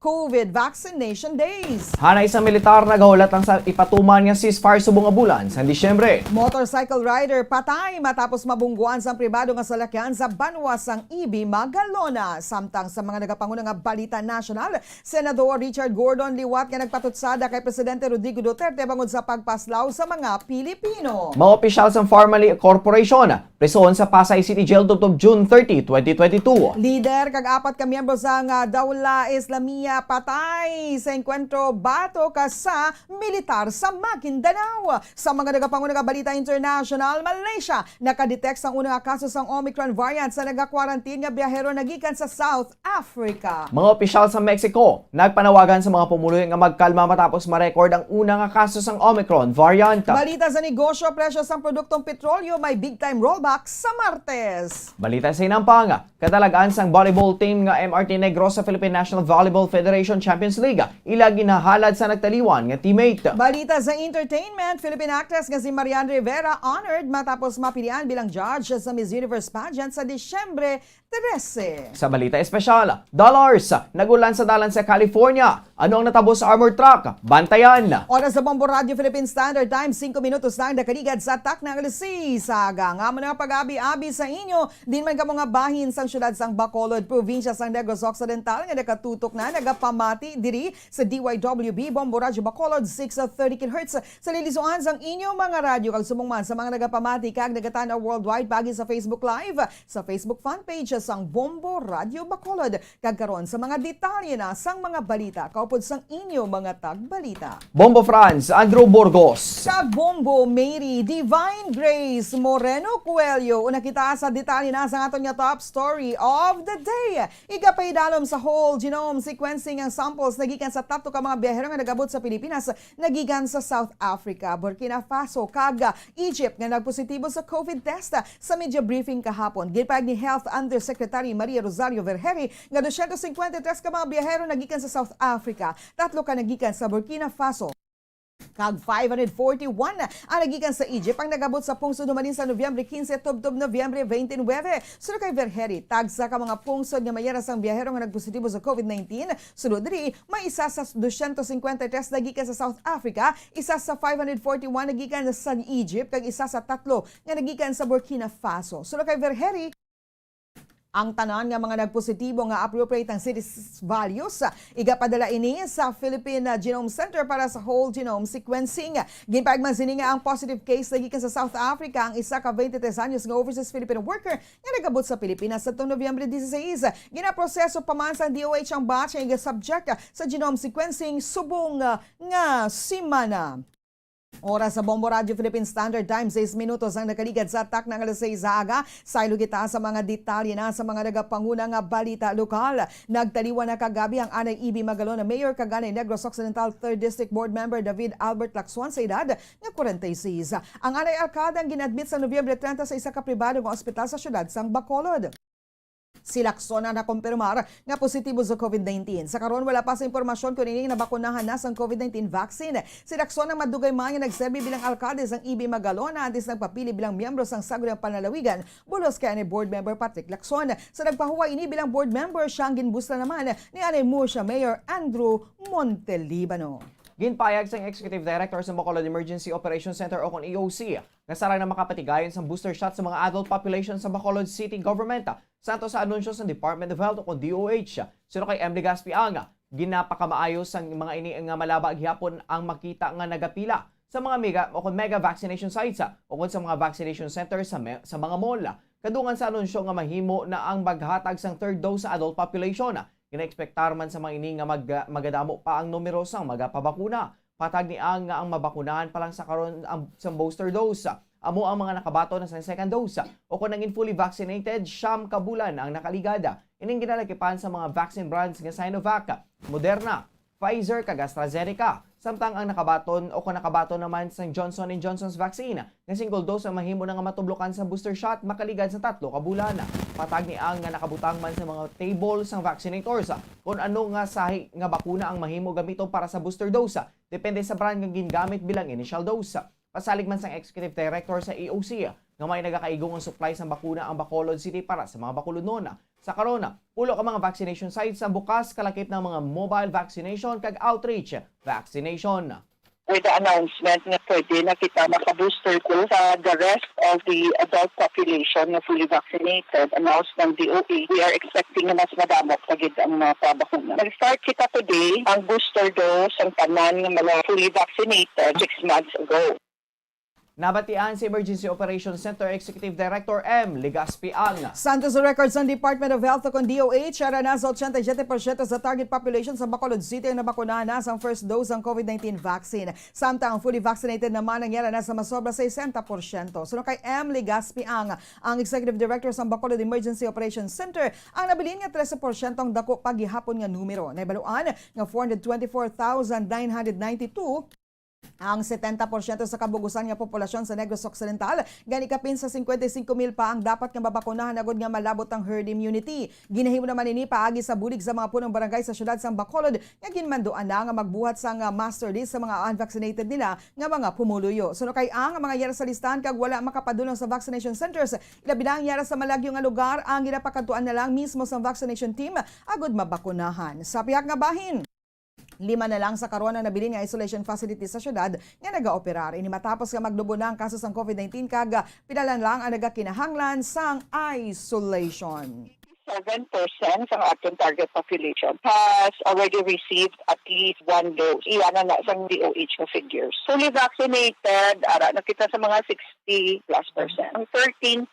COVID Vaccination Days. Hanay sa militar nagahulat ang sa ipatuman nga ceasefire subong nga bulan sa Disyembre. Motorcycle rider patay matapos mabungguan sa pribado nga salakyan sa Banwa sang EB Magalona. Samtang sa mga nagapanguna nga balita national, Senador Richard Gordon liwat nga nagpatutsada kay Presidente Rodrigo Duterte bangod sa pagpaslaw sa mga Pilipino. Mga opisyal sa Farmally Corporation presoon sa Pasay City Jail tubtob June 30, 2022. Leader kag apat ka miyembro sa nga Dawla Islamia patay sa enkwentro bato ka sa militar sa Maguindanao. Sa mga nagapanguna nga balita international, Malaysia nakadetect ang unang kaso sa Omicron variant sa naga-quarantine nga biyahero nagikan sa South Africa. Mga opisyal sa Mexico nagpanawagan sa mga pumuluyo nga magkalma matapos ma-record ang unang kaso sa Omicron variant. Balita sa negosyo, presyo sa produktong petrolyo may big time rollback sa Martes. Balita sa Inampanga, kadalagaan sang volleyball team nga MRT Negros sa Philippine National Volleyball Federation Champions League ila ginahalad sa nagtaliwan nga teammate. Balita sa entertainment, Philippine actress nga si Marian Rivera honored matapos mapilian bilang judge sa Miss Universe pageant sa Disyembre 13. Sa balita espesyal, dollars nagulan sa dalan sa California. Ano ang natabo sa armored truck? Bantayan. Oras sa Bombo Radio Philippine Standard Time, 5 minutos lang nakaligad sa tak ng Alasí. Saga nga mo na pag-abi-abi sa inyo. Din man ka mga bahin sang syudad sang Bacolod, probinsya sang Negros Occidental nga nakatutok na nagapamati diri sa DYWB Bombo Radio Bacolod 630 kHz sa lilisuan sang inyo mga radyo kag sumungman sa mga nagapamati kag nagatanaw worldwide pagi sa Facebook Live, sa Facebook fan page sang Bombo Radio Bacolod. Kag karon sa mga detalye na sang mga balita kaupod sang inyo mga tagbalita. Bombo France, Andrew Burgos. Sa Bombo Mary, Divine Grace Moreno Coelho. Una kita sa detalye na sa aton nga top story of the day. Igapaydalom sa whole genome sequencing ang samples nagikan sa tatlo ka mga biyahero nga nagabot sa Pilipinas nagikan sa South Africa, Burkina Faso, kag Egypt nga nagpositibo sa COVID test. Sa media briefing kahapon, gipag ni Health Undersecretary Maria Rosario Vergeri nga 253 ka mga biyahero nagikan sa South Africa, tatlo ka nagikan sa Burkina Faso. Kag 541 ang nagikan sa Egypt ang nagabot sa pungsod humalin sa Nobyembre 15 tubtob Nobyembre 29. Sunod kay Vergeri, tagsa ka mga pungsod nga mayeras ang biyahero nga nagpositibo sa COVID-19. Sunod diri, may isa sa 253 nagikan sa South Africa, isa sa 541 nagikan sa Egypt, kag isa sa tatlo nga nagikan sa Burkina Faso. Sunod kay Vergeri, ang tanan nga mga nagpositibo nga appropriate ang CITES values, igapadala ini sa Philippine Genome Center para sa whole genome sequencing. Ginpagman sini nga ang positive case nagikan sa South Africa ang isa ka 23 anyos nga overseas Filipino worker nga nagabot sa Pilipinas sa Nobyembre 16. Ginaproseso pa man sa DOH ang batch nga subject sa genome sequencing subong nga simana. Oras sa Bombo Radio Philippine Standard Time, 6 minutos ang nakaligad sa tak ng alas 6 aga. Saylo kita sa mga detalye na sa mga nagapanguna nga balita lokal. Nagtaliwan na kagabi ang anay EB Magalona Mayor kaganay Negros Occidental 3rd District Board Member David Albert Lacson sa edad nga 46. Ang anay alkada ang ginadmit sa Nobyembre 30 sa isa ka pribado nga ospital sa syudad sang Bacolod. Si Lacson na nakumpirmar nga positibo sa COVID-19. Sa karon wala pa sa impormasyon kung ining nabakunahan na sa COVID-19 vaccine. Si Lacson ang madugay man nga nagserbi bilang alkalde sang EB Magalona antes nagpapili bilang miyembro sang Saguniang Panlalawigan bulos kay ani board member Patrick Lacson. Sa nagpahuwa ini bilang board member siyang ginbusta naman ni anay Murcia Mayor Andrew Montelibano. Ginpayag sang Executive Director sa Bacolod Emergency Operations Center o kon EOC na sarang na makapatigayon sa booster shot sa mga adult population sa Bacolod City Government. Santo sa anunsyo sa Department of Health o kon DOH. Sino kay M. Legazpi Anga, ginapakamaayos ang mga ini nga malaba gihapon ang makita nga nagapila sa mga mega vaccination sites o kon sa mga vaccination centers sa mga mall. Kadungan sa anunsyo nga mahimo na ang maghatag sang third dose sa adult population. Gina-expectar man sa mga ini nga magadamo pa ang numero sang magapabakuna. Patag ni ang nga ang mabakunahan pa lang sa karon ang sa booster dose. Amo ang mga nakabato na sa second dose. O kung nangin fully vaccinated, siyam kabulan ang nakaligada. Ining ginalakipan sa mga vaccine brands nga Sinovac, Moderna, Pfizer kag AstraZeneca. Samtang ang nakabaton o kung nakabaton naman sa Johnson & Johnson's vaccine na single dose ang mahimo na nga matublokan sa booster shot makaligad sa 3 ka bulan. Patag ni ang nga nakabutang man sa mga table sang vaccinators kung ano nga sahi nga bakuna ang mahimo gamiton para sa booster dose. Depende sa brand nga gingamit bilang initial dose. Pasalig man sang Executive Director sa EOC, nga may nagakaigong ang supply sa bakuna ang Bacolod City para sa mga Bacolodnon. Sa karona, ulo ka mga vaccination sites sa bukas kalakip ng mga mobile vaccination kag outreach vaccination. With the announcement na pwede na kita makabooster ko sa the rest of the adult population na fully vaccinated announced ng DOA, we are expecting na mas madamot pagid ang mga pabakuna. Nag-start kita today ang booster dose ang tanan ng mga fully vaccinated 6 months ago. Nabatian si Emergency Operations Center Executive Director M. Legaspi Ang. Santos records ng Department of Health o DOH, ara na sa 87% sa target population sa Bacolod City ang nabakunahan na sa first dose ng COVID-19 vaccine. Samtang fully vaccinated naman ang yara na sa masobra sa 60%. Sunod kay M. Legaspi ang Executive Director sa Bacolod Emergency Operations Center, ang nabilin nga 13% ang dako paghihapon nga numero. Naibaluan nga 424,992 ang 70% sa kabugusan nga populasyon sa Negros Occidental, gani kapin sa 55,000 pa ang dapat nga mabakunahan agad nga malabot ang herd immunity. Ginahimo naman ini paagi sa bulig sa mga punong barangay sa syudad sa Bacolod nga ginmanduan na nga magbuhat sa nga master list sa mga unvaccinated nila nga mga pumuluyo. Suno kay ang mga yara sa listahan kag wala makapadulong sa vaccination centers, ilabi na ang yara sa malagyo nga lugar ang ginapakaduan na lang mismo sa vaccination team agad mabakunahan. Sa piyak nga bahin, 5 na lang sa karon ang nabilin nga isolation facility sa syudad nga nagaoperar. Ini matapos nga magdubo na ang kaso sang COVID-19 kag pidalan lang ang nagakinahanglan sang isolation. 7% sa ating target population has already received at least 1 dose. Iyan na sa DOH na figures. Fully vaccinated, ara nakita sa mga 60+%. Ang 13%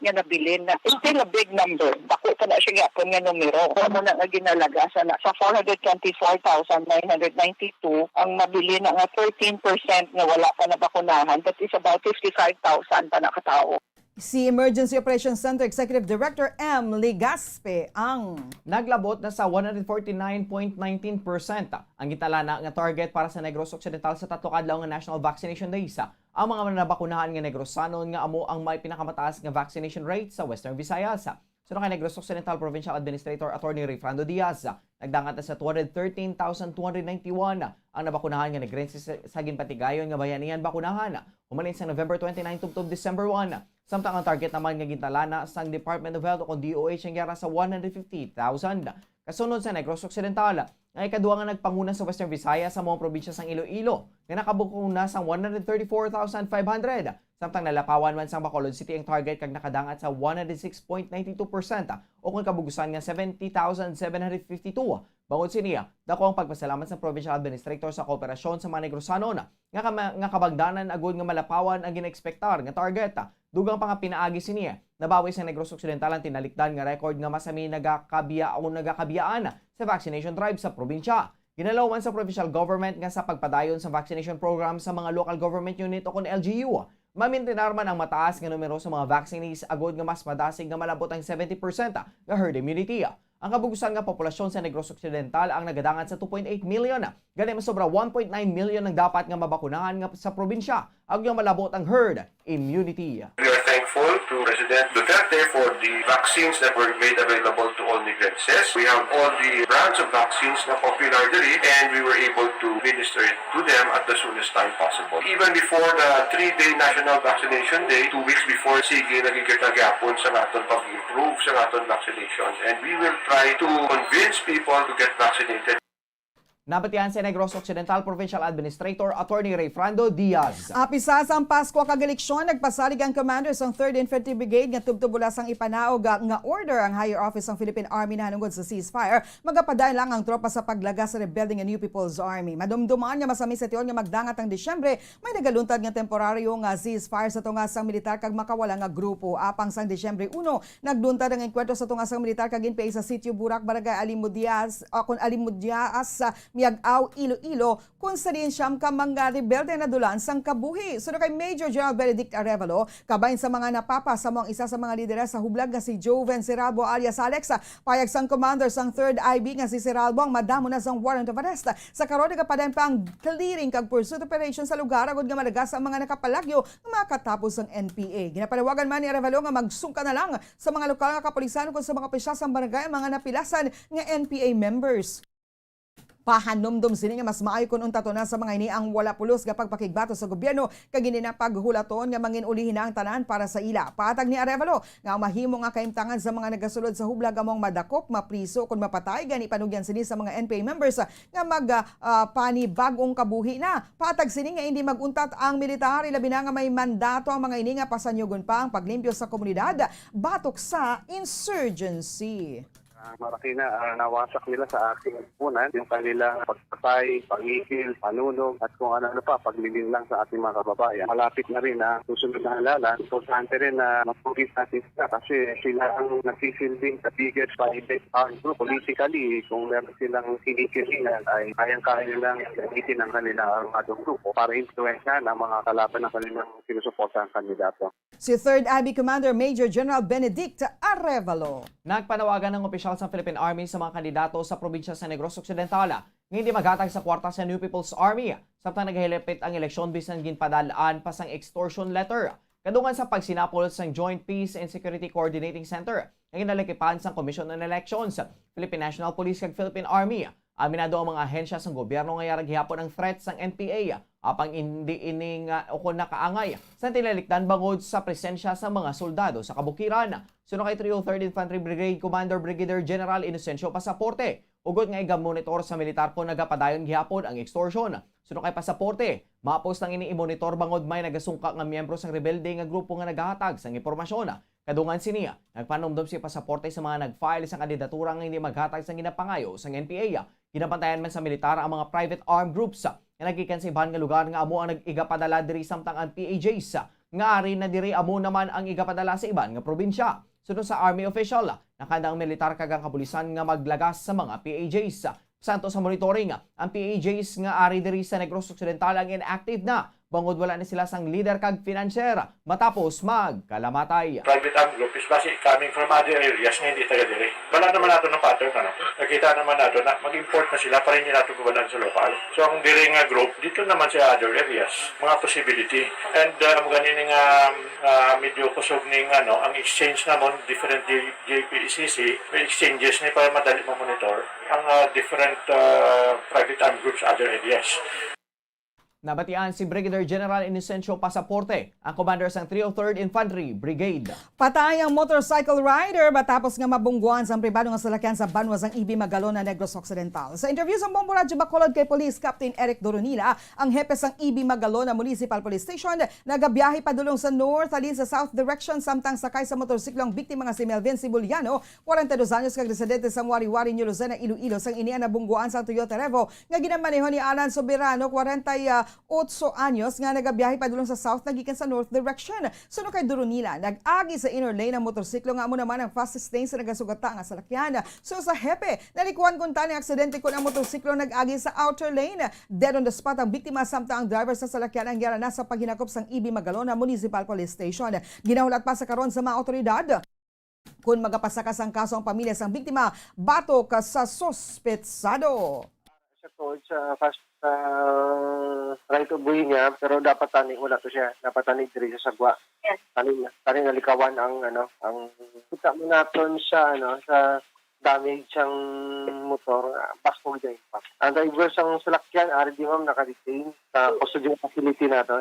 nga nabilin na still a big number. Dako pa na siya yapon nga numero. Ano na nga ginalaga sa 424,992 ang nabilin na nga 13% nga wala pa na bakunahan. That is about 55,000 pa na katao. Si Emergency Operations Center Executive Director M. Legaspi ang naglabot na sa 149.19% ang gitalana nga target para sa Negros Occidental sa tatlo kadlaw nga National Vaccination Days. Ang mga nabakunahan nga Negrosanon nga amo ang may pinakamataas nga vaccination rate sa Western Visayas. Sunod kay Negros Occidental Provincial Administrator Attorney Refrando Diaz, nagdangat na sa 213,291 ang nabakunahan nga nagrensi sa ginpatigayon nga bayanihan bakunahan. Humalin sa November 29 tubtob December 1. Samtang ang target naman nga gintalana sang Department of Health o DOH ang yara sa 150,000. Kasunod sa Negros Occidental, ay ikaduwa nga nagpanguna sa Western Visayas sa mga probinsya sang Iloilo nga nakabukong na sang 134,500. Samtang nalapawan man sang Bacolod City ang target kag nakadangat sa 106.92% o kung kabugusan nga 70,752. Bangod siniya, dako ang pagpasalamat sa Provincial Administrator sa kooperasyon sa mga Negrosanon nga kabagdanan agud nga malapawan ang ginaekspektar nga target. Dugang pa nga pinaagi siniya, nabawi sa Negros Occidental ang tinalikdan nga record nga masami nagakabiyaan sa vaccination drive sa probinsya. Ginalaw man sa provincial government nga sa pagpadayon sa vaccination program sa mga local government unit o kon LGU. Mamintinar man ang mataas nga numero sa mga vaccinees agod nga mas madasig nga malabot ang 70% nga herd immunity. Ang kabugusan nga populasyon sa Negros Occidental ang nagadangan sa 2.8 million. Gani masobra 1.9 million ang dapat nga mabakunahan nga sa probinsya agud malabot ang herd immunity. We are thankful to President Duterte for the vaccines that were made available to all Negrenses. We have all the brands of vaccines na popular diri and we were able to administer it to them at the soonest time possible. Even before the 3-day National Vaccination Day, 2 weeks before, sige nagigita gyapon sa naton pag-improve sa naton vaccinations and we will try to convince people to get vaccinated. Nabatian sa Negros Occidental Provincial Administrator Attorney Refrando Diaz. Apisa sa Pasko kag eleksyon, nagpasalig ang commanders ng 3rd Infantry Brigade nga tubtubulas ang ipanaog nga order ang higher office ng Philippine Army na hanungod sa ceasefire. Magapaday lang ang tropa sa paglaga sa rebelling nga New People's Army. Madumduman nga masami sa tiyon nga magdangat ang Disyembre, may nagaluntad nga temporaryo nga ceasefire sa tungasang militar kag makawala nga grupo. Apang sang Disyembre 1, nagduntad ang enkwentro sa tungasang militar kag NPA sa sitio Burak, Barangay Alimudias sa Miag-aw, Iloilo, kung sa din siyam ka mga rebelde na dulan sang kabuhi. Sunod kay Major General Benedict Arevalo, kabayin sa mga napapa sa mga isa sa mga lideres sa hublag nga si Joven Seralbo alias Alex, payag sang commander sang 3rd IB nga si Seralbo ang madamo na sang warrant of arrest. Sa karon nagapadayon pa ang clearing kag pursuit operation sa lugar agud nga malagas ang mga nakapalagyo nga makatapos ang NPA. Ginapalawagan man ni Arevalo nga magsungka na lang sa mga lokal nga kapulisan kung sa mga opisyal sang barangay ang mga napilasan nga NPA members. Pahanomdom sini nga mas maayo kun unta to na sa mga ini ang wala pulos kapag pakigbato sa gobyerno kag gini na paghulaton nga mangin ulihin na ang tanan para sa ila. Patag ni Arevalo nga mahimo nga kaimtangan sa mga nagasulod sa hublag among madakop, mapriso kun mapatay gani panugyan sini sa mga NPA members nga panibagong kabuhi na. Patag sini nga hindi maguntat ang military labi na nga may mandato ang mga ini nga pasanyugon pa ang paglimpyo sa komunidad batok sa insurgency. Maraki na nawasak nila sa ating punan yung kanilang pagpatay, pangikil, panunog at kung ano pa, paglilin lang sa ating mga kababayan. Malapit na rin na susunod na halalan. Importante rin na mapugis natin sila kasi sila ang nagsisilbing the biggest private armed group. Politically, kung meron silang sinikilingan ay kayang-kaya nilang gamitin ang kanilang armadong grupo para influensyahan ang mga kalaban ng kanilang sinusuportahang kandidato. Si 3rd Army Commander Major General Benedict Arevalo. Nagpanawagan ng opisyal sa Philippine Army sa mga kandidato sa probinsya sa Negros Occidental nga hindi maghatag sa kwarta sa New People's Army samtang naghihilapit ang eleksyon bisan ginpadalaan pa sang extortion letter. Kadungan sa pagsinapol sa Joint Peace and Security Coordinating Center nga ginalakipan sa Commission on Elections, Philippine National Police kag Philippine Army. Aminado ang mga ahensya sa gobyerno nga yarag gihapon ang threat sang NPA apang hindi ining o nakaangay sa tinalikdan bangod sa presensya sa mga soldado sa kabukiran. Suno kay 303rd Infantry Brigade Commander Brigadier General Inocencio Pasaporte, ugot nga iga-monitor sa militar ko nagapadayon gihapon ang extortion. Suno kay Pasaporte, mapos nang ini-monitor bangod may nagasungka nga miyembro sang rebelde nga grupo nga naghahatag sang impormasyon. Kadungan siniya, nagpanomdom si Pasaporte sa mga nag-file sa kandidatura nga hindi maghatag sang ginapangayo sang NPA. Ginapantayan man sa militar ang mga private armed groups na nagkikan sa ibang nga lugar nga amo ang nag-igapadala diri samtang ang PAJs nga ari na diri amo naman ang igapadala sa iban nga probinsya. Sunod sa army official, nakanda ang militar kagang kapulisan nga maglagas sa mga PAJs. Santo sa monitoring, ang PAJs nga ari diri sa Negros Occidental ang inactive na bangod wala ni sila sang leader kag financier matapos magkalamatay. Private armed group is basic coming from other areas na hindi taga dire. Wala naman nato ng pattern, ano? Nakita naman nato na mag-import na sila para hindi nato gumalan sa lokal. So ang dire nga group, dito naman sa other areas, mga possibility. And ganin nga medyo kusog ning ang exchange namon different JPECC, may exchanges na para madali ma-monitor ang different private armed groups other areas. Nabatian si Brigadier General Inocencio Pasaporte, ang commander ng 303rd Infantry Brigade. Patay ang motorcycle rider matapos nga mabungguan sa pribado nga salakyan sa Banwas ang Ibi Magalona, Negros Occidental. Sa interview sa Bombo Radyo Bacolod kay Police Captain Eric Doronila, ang hepe sang Ibi Magalona Municipal Police Station, nagabiyahe padulong sa north halin sa south direction samtang sakay sa motorsiklo ang biktima nga si Melvin Sibuliano, 42 anyos kag residente sa Wari-Wari, Luzon, Iloilo, sang inian nabungguan sa Toyota Revo nga ginamaneho ni Alan Soberano, 8 anyos nga nagabiyahe padulong sa south nagikan sa north direction. Suno kay Doronila, nag-agi sa inner lane ng motorsiklo nga amo naman ang fastest lane sa nagasugata nga salakyan. So sa hepe, nalikuan kun tani aksidente kun ang motorsiklo nag-agi sa outer lane. Dead on the spot ang biktima samtang ang driver sa salakyan ang giarana sa paghinakop sang Ibi Magalona Municipal Police Station. Ginahulat pa sa karon sa mga otoridad kung magapasakas ang kaso ang pamilya sang biktima batok sa sospetsado. Sa fast right of way niya, pero dapat tanig wala to siya. Dapat tanig diri sa sagwa. Tanig nalikawan ang kita mo naton sa sa damage ang motor, passport din pa. Ang driver sang salakyan ari di ma'am naka-detain sa custodial facility nato.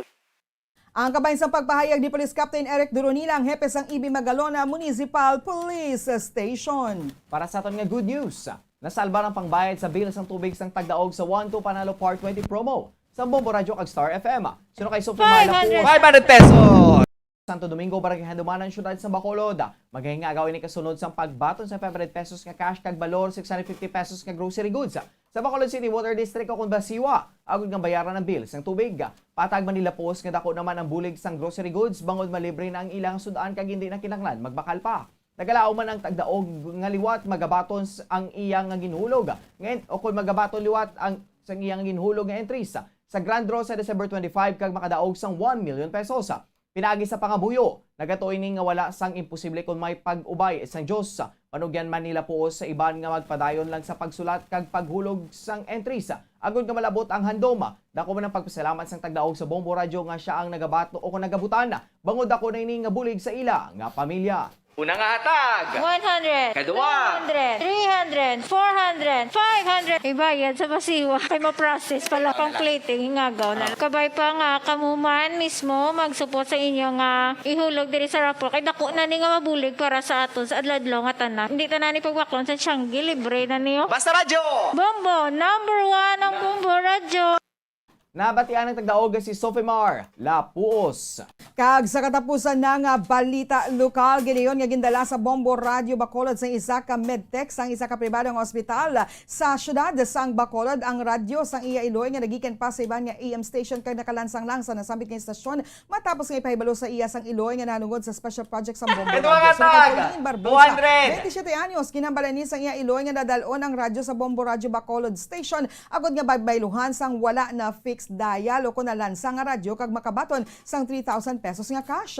Ang kabayan sa pagpahayag ni Police Captain Eric Doronila, ang hepe sang Ibi Magalona Municipal Police Station. Para sa aton nga good news, nasalba ng pangbayad sa bill sang tubig sang Tagdaog sa 1-2 Panalo Part 20 promo sa Bombo Radyo kag Star FM. Sino kay Sophie Mala po? 500 pesos! Santo Domingo, Barangay Handumanan, Syudad sa Bacolod. Maghahinga agawin ni kasunod sang pagbaton sa 500 pesos nga cash kag balor 650 pesos nga grocery goods. Sa Bacolod City Water District o Basiwa, agud nga bayaran ng bill sang tubig. Patag Manila Post nga dako naman ang bulig sang grocery goods bangod malibre na ang ilang sudan kag hindi na kinahanglan magbakal pa. Nagalao man ang Tagdaog nga liwat magabaton ang iyang nga ginhulog. Ngayon o kung magabaton liwat ang sang iyang ginhulog nga entries sa Grand Draw sa December 25 kag makadaog sang 1 million pesos. Pinagi sa pangabuyo, nagatuoy ni nga wala sang imposible kung may pag-ubay sang Diyos. Panugyan man nila po sa iban nga magpadayon lang sa pagsulat kag paghulog sang entries. Agud nga malabot ang handoma. Dako man ang pagpasalamat sang Tagdaog sa Bombo Radyo nga siya ang nagabato o kung nagabutan. Bangod ako na ini nga bulig sa ila nga pamilya. Unang hatag! 100, Kadua! 200, 300, 300, 400, 500. Ibayad sa basiwa. Kay ma-process pala pang plating, ingagaw na. Kabay pa nga, kamuman mismo magsupot sa inyo nga ihulog diri sa rapor. Kay dako na ni nga mabulig para sa aton sa adladlaw nga tanan. Hindi tanan ni pagbaklon sa Tianggi, libre na niyo. Basta Radyo! Bombo, number 1 ang Bombo Radyo. Nabatian ng tagdaoga si Sophie Mar, Lapuos. Kag sa katapusan ng balita lokal, ginayon nga gindala sa Bombo Radio Bacolod sa isa ka medtech sang isa ka pribadong ospital sa syudad sang Bacolod. Ang radyo sang iya Iloy nga nagikan pa sa iban nga AM station kag nakalansang lang sa nasambit nga istasyon matapos nga ipahibalo sa iya sang Iloy nga nanungod sa special project sa Bombo Radio. Pauline Barbosa, 27 anyos, kinambalan ni sang iya Iloy nga dadalon ang radyo sa Bombo Radio Bacolod station agod nga bayluhan sang wala na fixed dial o kunalansa nga radyo kag makabaton sang 3,000 pesos nga cash.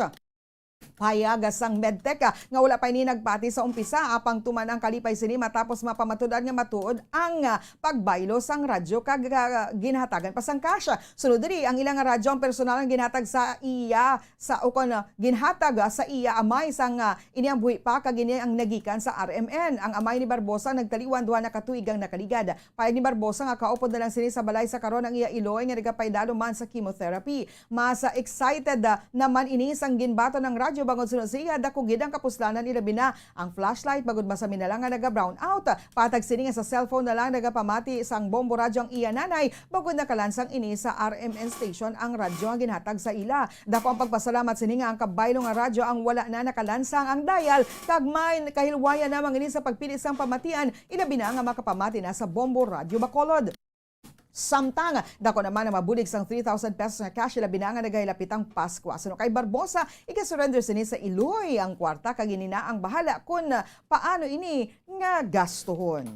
Payaga sang medtech nga wala pa ini nagpati sa umpisa apang tuman ang kalipay sini matapos mapamatudan nga matuod ang pagbaylo sang radyo kag ginhatagan pa sang cash. Sunod diri ang ilang radyo ang personal ang ginhatag sa iya sa ukon ginhatag sa iya amay sang iniyang buhi pa kag ini ang nagikan sa RMN. Ang amay ni Barbosa nagtaliwan duha na katuig ang nakaligad. Payag ni Barbosa nga kaupod na lang sini sa balay sa karon ang iya Iloy nga nagapaydalo man sa chemotherapy. Mas excited naman ini sang ginbato ng radyo bangod sunod siya dako gid ang kapuslanan ilabi na ang flashlight bagod masami na lang nga naga-brown out. Patag sini nga sa cellphone na lang nagapamati sang Bombo radyo ang iya nanay bagod nakalansang ini sa RMN station ang radyo ang ginhatag sa ila. Dako ang pagpasalamat sini nga ang kabaylo nga radyo ang wala na nakalansang ang dial kag may kahilwaya namang ini sa pagpili sang pamatian ilabi na nga makapamati na sa Bombo Radio Bacolod. Samtang, dako naman na mabulig sang 3,000 pesos nga cash labi na nga nagahilapitang Pasko. Suno kay Barbosa, ika-surrender sini sa Iloy ang kwarta kag na ang bahala kung paano ini nga gastuhon.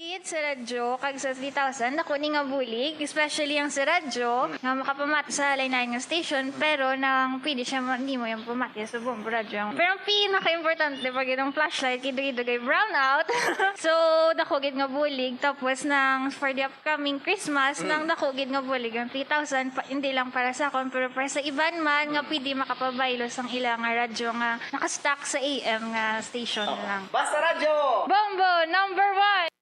Gid sa radyo, kag sa 3,000, ako ni nga bulig, especially ang sa radyo, nga makapamati sa line nga station, pero nang pwede siya, hindi mo yung pamati sa Bombo radyo. Pero ang pinaka-importante, pag itong flashlight, kido-kido kay brown out. So, dako gid nga bulig, tapos nang for the upcoming Christmas, nang dako gid nga bulig, ang 3,000, hindi lang para sa akon, pero para sa iban man, nga pwede makapabaylos ang ilang nga radyo nga nakastock sa AM nga station lang. Basta Radyo! Bombo, number 1!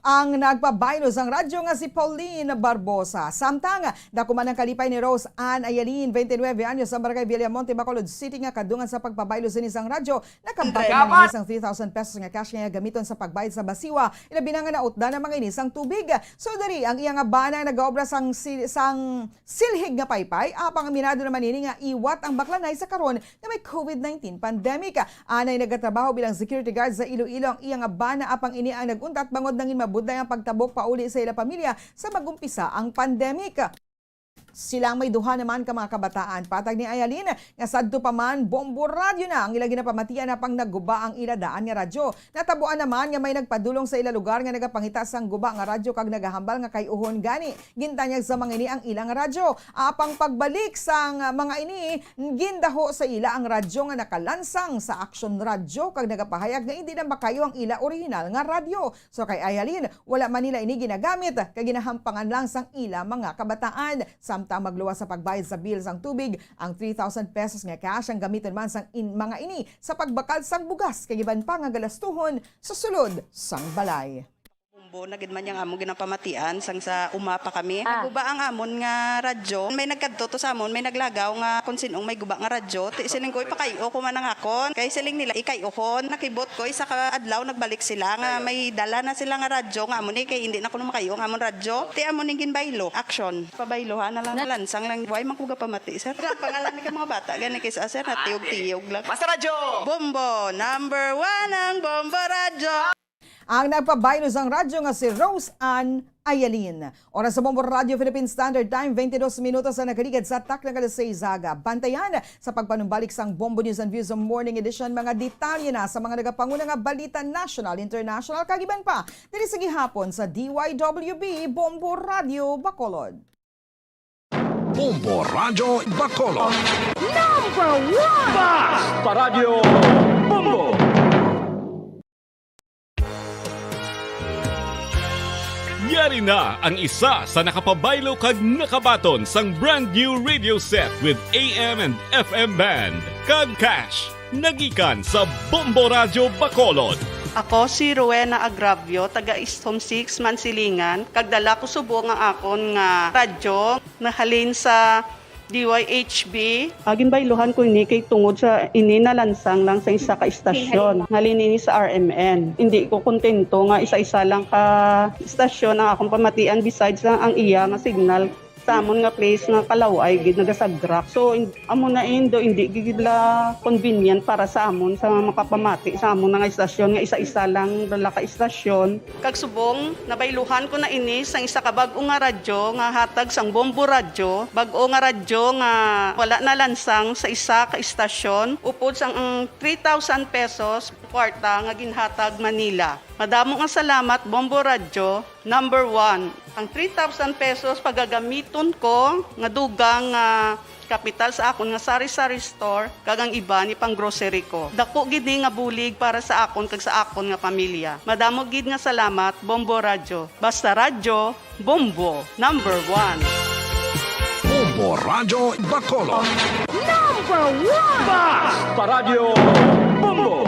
Ang nagpabaylos ang radyo nga si Pauline Barbosa. Samtang, dako man ang kalipay ni Rose Ann Ayalin, 29 anyos, sa Barangay Villamonte, Bacolod City nga kadungan sa pagpabaylos sa isang radyo. Nakampay ng isang 3,000 pesos nga cash nga gamiton sa pagbayad sa basiwa. Ilabi na nga nautda ng mga inisang tubig. So dari, ang iyang bana nag-obra sang silhig nga paypay, apang aminado naman ini nga iwat ang baklanay sa karon na may COVID-19 pandemic. Anay nagatrabaho bilang security guard sa Iloilo ang iyang bana apang ini ang naguntat bangod nangin mabuday ang pagtabok pauli sa ila pamilya sa magumpisa ang pandemic. Silang may duha naman ka mga kabataan. Patag ni Ayalin, nga sadto pa man, Bombo Radio na ang ila ginapamatian na pang nagguba ang iladaan nga radyo. Natabuan naman nga may nagpadulong sa ila lugar nga nagapangita sang guba nga radyo kag nagahambal nga kay uhon gani. Gintanyag sa mga ini ang ilang radyo. Apang pagbalik sang mga ini, gindaho sa ila ang radyo nga nakalansang sa Action Radio kag nagapahayag nga hindi na makayo ang ila original nga radyo. So kay Ayalin, wala man nila ini ginagamit kag ginahampangan lang sang ila mga kabataan. Samtang magluwas sa pagbayad sa bills ang tubig, ang 3,000 pesos nga cash ang gamiton man sang mga ini sa pagbakal sang bugas kay iban pa nga galastuhon sa sulod sang balay. Bombo na gid man yang amon ginapamatian sang sa umapa kami. Naguba ang amon nga radyo. May nagkadto to sa amon, may naglagaw nga kung sinong may guba nga radyo. Siling ko ipakayo ko man ang akon. Kay siling nila ikayohon. Nakibot ko isa ka adlaw nagbalik sila nga may dala na sila nga radyo nga amon kay hindi na kuno makayo ang amon radyo. Ti amon ning ginbaylo. Action. Pabaylohan na lang lansang lang. Way man kuga pamati sir. Pangalan ni mga bata gani kay sa sir na tiyog-tiyog lang. Basta Radyo! Bombo, number 1 ang Bombo Radio. Ang nagpabaylos ang radyo nga si Rose Ann Ayalin. Oras sa Bombo Radio Philippine Standard Time, 22 minutos na nakaligad sa taklang alas-6 Zaga. Bantayan sa pagpanumbalik sang Bombo News and Views of Morning Edition. Mga detalye na sa mga nagapanguna nga balita national, international, kagiban pa. Dili sa gihapon sa DYWB Bombo Radio Bacolod. Bombo Radio Bacolod. Number 1! Basta Radio Bombo! Yari na ang isa sa nakapabaylo kag nakabaton sang brand new radio set with AM and FM band kag cash nagikan sa Bombo Radio Bacolod. Ako si Rowena Agravio, taga Eastham 6, Mansilingan. Kagdala ko subo nga akon nga radyo nahalin sa DYHB. Agin bayluhan ko ini kay tungod sa ini nalansang lang sa isa ka istasyon. Halin ini sa RMN. Hindi ko kontento nga isa-isa lang ka istasyon ang akong pamatian besides ang iya nga signal sa amon nga place nga Kalaway gid nagasagrak. So amon na indo hindi gid la convenient para sa amon sa makapamati sa amon nga istasyon nga isa-isa lang dala ka istasyon. Kag subong nabayluhan ko na ini sang isa ka bag-o nga radyo nga hatag sang Bombo radyo. Bag-o nga radyo nga wala na lansang sa isa ka istasyon. Upod sang 3,000 pesos kwarta nga ginhatag Manila. Madamo nga salamat Bombo Radyo. Number 1, ang 3,000 pesos pagagamiton ko nga dugang kapital sa akon nga sari-sari store kag ang iba ni pang grocery ko. Dako gid ni nga bulig para sa akon kag sa akon nga pamilya. Madamo gid nga salamat Bombo Radyo. Basta radyo, Bombo, number 1. Bombo Radyo Bacolod. Number 1! Basta Radio Bombo!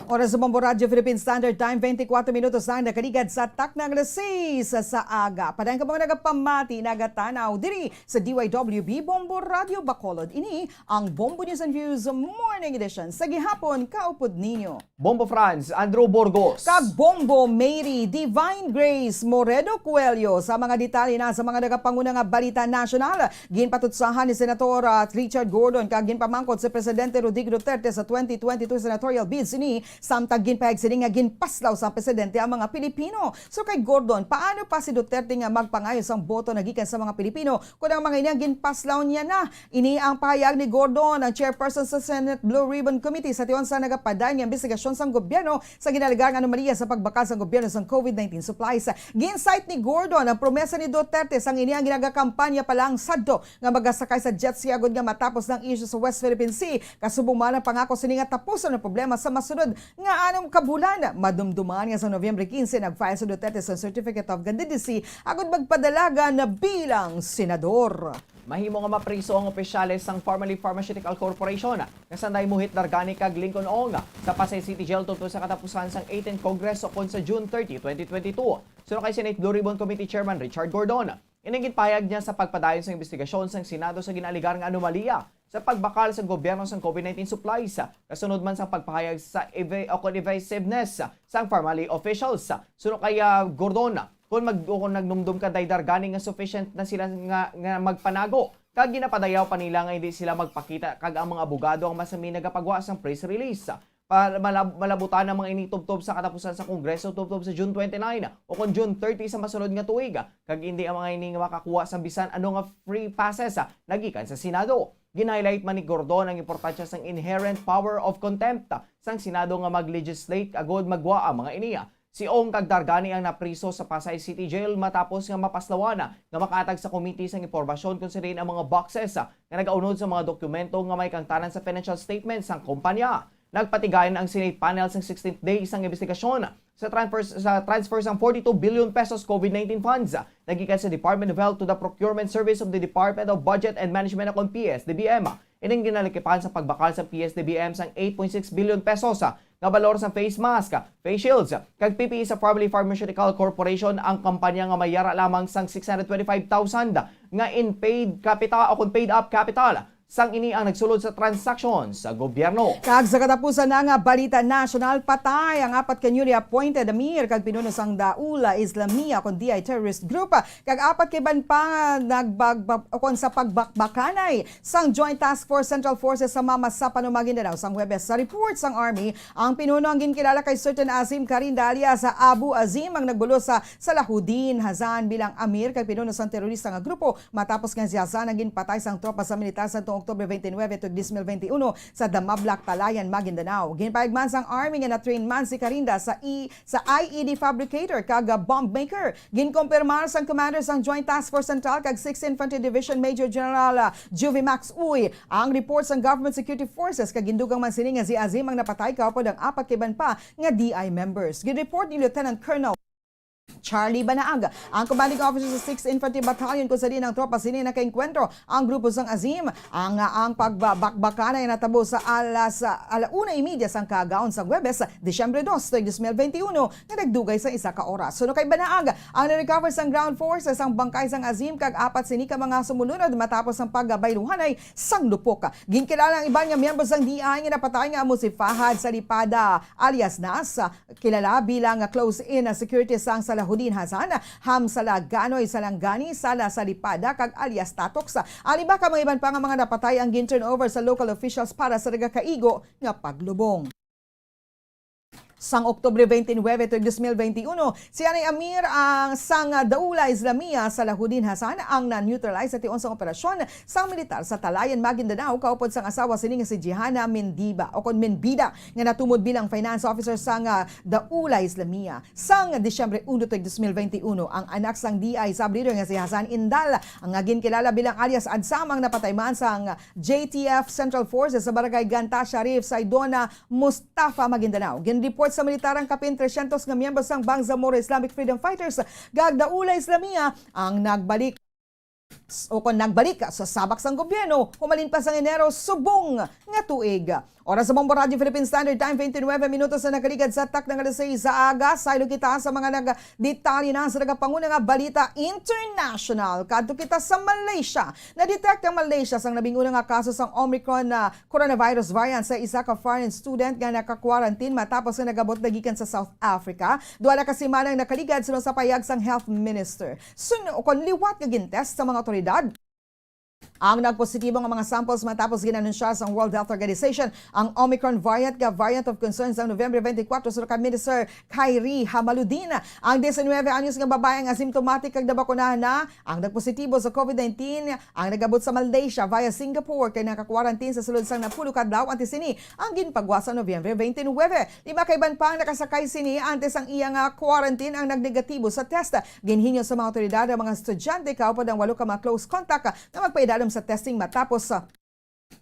Oras sa Bombo Radio Philippine Standard Time, 24 minutos ang nakaligad sa taknang alas 6 sa aga. Padayang ka mga nagapamati, nagatanaw diri sa DYWB Bombo Radio Bacolod. Ini ang Bombo News and Views Morning Edition. Sa gihapon, kaupod ninyo. Bombo Franz, Andrew Burgos. Kag Bombo Mary Divine Grace Moreno Coelho sa mga detalye na sa mga nagapanguna nga balita nasyonal. Ginpatutsahan ni Senator Richard Gordon kag ginpamangkot si Presidente Rodrigo Duterte sa 2022 senatorial bids ini samtang ginpahayag sini nga ginpaslaw sa presidente ang mga Pilipino. So kay Gordon, paano pa si Duterte nga magpangayos ang boto nagikan sa mga Pilipino kung ang mga inang ginpaslaw niya na? Ini ang pahayag ni Gordon, ang chairperson sa Senate Blue Ribbon Committee sa tiyon sa nagapaday nga investigasyon sa gobyerno sa ginalagang anomalya sa pagbakal sa gobyerno sa COVID-19 supplies. Ginsite ni Gordon ang promesa ni Duterte sang ini ang ginagakampanya pa lang sadto nga magasakay sa jet ski agad nga matapos ng issue sa West Philippine Sea. Kasubong man ang pangako sini nga tapusan ang problema sa masunod nga anong kabulan. Madumduman nga sa Nobyembre 15 nag-file sa Duterte sa Certificate of Candidacy agad magpadalaga na bilang senador. Mahimo nga mapriso ang opisyales sang Pharmaly Pharmaceutical Corporation nga sanday muhit dargani kag Lincoln Ong sa Pasay City Jail tungkol sa katapusan sang 18th Kongreso kon sa June 30, 2022. Suno kay Senate Blue Ribbon Committee Chairman Richard Gordon, inigit payag niya sa pagpadayon sa investigasyon sang Senado sa ginaligar nga anomalya sa pagbakal sa gobyerno sa COVID-19 supplies. Kasunod man sa pagpahayag sa evasiveness sang Pharmaly officials. Suno kay Gordon, kung nagnumdum ka dargani nga sufficient na sila nga magpanago kag ginapadayaw pa nila nga hindi sila magpakita kag ang mga abogado ang masami nagapagawa sang press release para malabutan ang mga initubtob sa katapusan sa Kongreso tubtob sa June 29 o kung June 30 sa masunod nga tuig kag hindi ang mga ini makakuha sa bisan ano nga free passes nagikan sa Senado. Gin-highlight man ni Gordon ang importansya sang inherent power of contempt sang Senado nga mag-legislate agod magwa ang mga iniya. Si Ong kag dargani ang napriso sa Pasay City Jail matapos nga mapaslawan nga makaatag sa committee sang impormasyon kung sino ang mga boxes nga nagaunod sa mga dokumento nga may kangtanan sa financial statements sang kumpanya. Nagpatigayan ang Senate panel sa 16th day isang investigasyon sa transfer sang 42 billion pesos COVID-19 funds nagikan sa Department of Health to the Procurement Service of the Department of Budget and Management o PSDBM. Ining ginalikipan sa pagbakal sa PSDBM sang 8.6 billion pesos nga balor sa face mask, face shields, kag PPE sa Pharmaly Pharmaceutical Corporation. Ang kampanya nga mayara lamang sang 625,000 nga in paid capital o kung paid up capital. Sang ini ang nagsulod sa transaksyon sa gobyerno. Kag sa katapusan na nga balita national, patay ang 4 ka newly appointed amir kag pinuno sang Daula Islamia kon DI terrorist group. Kag 4 kay ban pa kon sa pagbakbakanay sang Joint Task Force Central Forces sa Mamasa Maguindanao sang Huwebes. Sa report sang Army, ang pinuno ang ginkilala kay Sultan Azim Karindalia sa Abu Azim ang nagbulo sa Salahuddin Hazan bilang amir kay pinuno sang terorista nga grupo matapos nga si Hazan ang ginpatay sang tropa sa militar sa Oktubre 29 to 2021 sa Damablak, Talayan, Maguindanao. Ginpahayag man sang Army nga na-train man si Karinda sa IED fabricator kag bomb maker. Ginkompirmar sang commander sang Joint Task Force Central kag 6th Infantry Division Major General Juvimax Uy ang report sang Government Security Forces kag gindugang man sini nga si Azim ang napatay kaupod ang 4 kay ban pa nga DI members. Ginreport ni Lieutenant Colonel Charlie Banaag, ang commanding officer sa 6th Infantry Battalion kung sa din ng tropa sini nakaengkwentro ang grupo sang Azim. Ang pagbakbakan ay natabo sa alas 1:30 sang kagaon sa Huwebes, Disyembre 2, 2021 na nagdugay sa isa ka oras. Suno kay Banaag, ang na-recover sang ground forces ang bangkay sang Azim kag apat sini ka mga sumulunod matapos ang pagbayluhan ay sang lupok. Ginkilala ang iba nga miyembro sang DI nga napatay nga amo si Fahad Salipada alias Nas, kilala bilang close-in security sang Salahuddin Hasan, Ham Salaganoy Salanggani, Sala Salipada kag alias Tatox. Aliba ka mga iban pa nga mga napatay ang gin-turnover sa local officials para sa nagakaigo nga paglubong. Sang Oktubre 29, 2021, si Anay Amir ang sang Daula Islamia sa Salahuddin Hasan ang na-neutralize sa tiyon sang operasyon sang militar sa Talayan, Maguindanao kaupod sang asawa sini nga si Jihana Mendiba o kon Menbida nga natumod bilang finance officer sang Daula Islamia. Sang Disyembre 1, 2021, ang anak sang DI sub-leader nga si Hasan Indal ang ginakilala bilang alias Adsam ang napatayman sang JTF Central Forces sa Barangay Ganta Sharif sa Idona, Mustafa, Maguindanao. Gin-report sa militarang kapin 300 nga miyembro sang Bangsamoro Islamic Freedom Fighters gag Daula Islamia ang nagbalik sa sabak sang gobyerno humalin pa sang Enero subong nga tuig. Oras sa Bombo Radio Philippine Standard Time, 29 minutos na nakaligad sa tak ng alas 6 sa aga. Saylo kita sa mga nagdetalye na sa nagapanguna nga balita international. Kadto kita sa Malaysia. Na-detect ang Malaysia sang nabinguna nga kaso sang Omicron na coronavirus variant sa isa ka foreign student nga naka-quarantine matapos nga nagabot dagikan sa South Africa. Duala kasi manang nakaligad sunod sa payag sang Health Minister. Suno kon liwat nga gintest sa mga otoridad ang nagpositibo ng mga samples matapos ginanunsya sa World Health Organization ang Omicron variant nga variant of concern sa November 24 sa Minister Khairi Hamaludin. Ang 19 anyos nga babae ang asymptomatic kag nabakunahan na ang nagpositibo sa COVID-19 ang nagabot sa Malaysia via Singapore kay naka-quarantine sa sulod sang napulo kadlaw antes sini ang ginpagwa sa November 29. Lima kay ban pa ang nakasakay sini antes ang iyang quarantine ang nagnegatibo sa test. Ginhinyo sa mga otoridad ang mga estudyante kaupod ang 8 ka mga close contact na magpaidalom sa testing matapos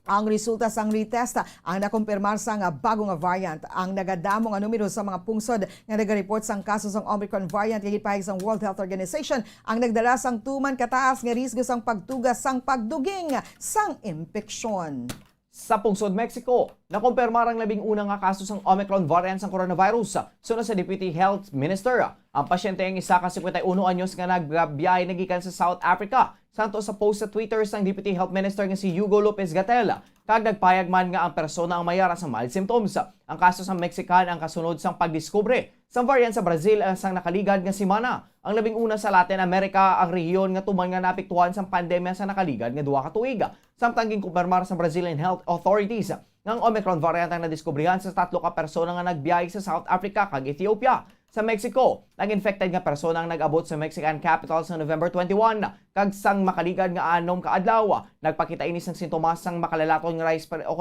ang resulta sang retest ang nakumpirmar sa bagong variant. Ang nagadamo nga numero sa mga pungsod nga nagareport sang kaso sang Omicron variant kay pahig sang World Health Organization ang nagdala sang tuman kataas nga risgo sang pagtugas sang pagduging sang impeksyon. Sa Pungsod, Mexico, nakumpirmar ang labing unang nga kaso ng Omicron variant ng coronavirus. Sunod sa Deputy Health Minister, ang pasyente ang isa ka 51 anyos nga nagbiyahe nagikan sa South Africa. Santo sa post sa Twitter sang Deputy Health Minister nga si Hugo Lopez-Gatell, kag nagpayag man nga ang persona ang mayara sa mild symptoms. Ang kaso sa Mexican ang kasunod sang pagdiskubre sang variant sa Brazil sang nakaligad nga semana. Ang labing una sa Latin America ang rehiyon nga tuman nga naapektuhan sang pandemya sa nakaligad nga 2 ka tuig. Samtang ginkumpirmar sa Brazilian Health Authorities ng Omicron variant ang nadiskubrihan sa 3 ka persona nga nagbiyahe sa South Africa kag Ethiopia. Sa Mexico, nag-infected nga persona ang nag-abot sa Mexican capital sa November 21 kag sang makaligad nga 6 ka adlaw. Nagpakita ini sang sintomas sang makalalaton nga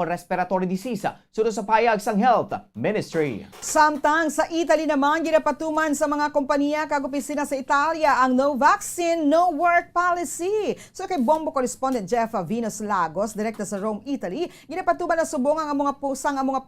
respiratory disease sunod sa payag sang Health Ministry. Samtang sa Italy naman ginapatuman sa mga kompanya kag opisina sa Italia ang no vaccine, no work policy. So kay Bombo correspondent Jeff Venus Lagos, direkta sa Rome, Italy, ginapatuman na subong ang mga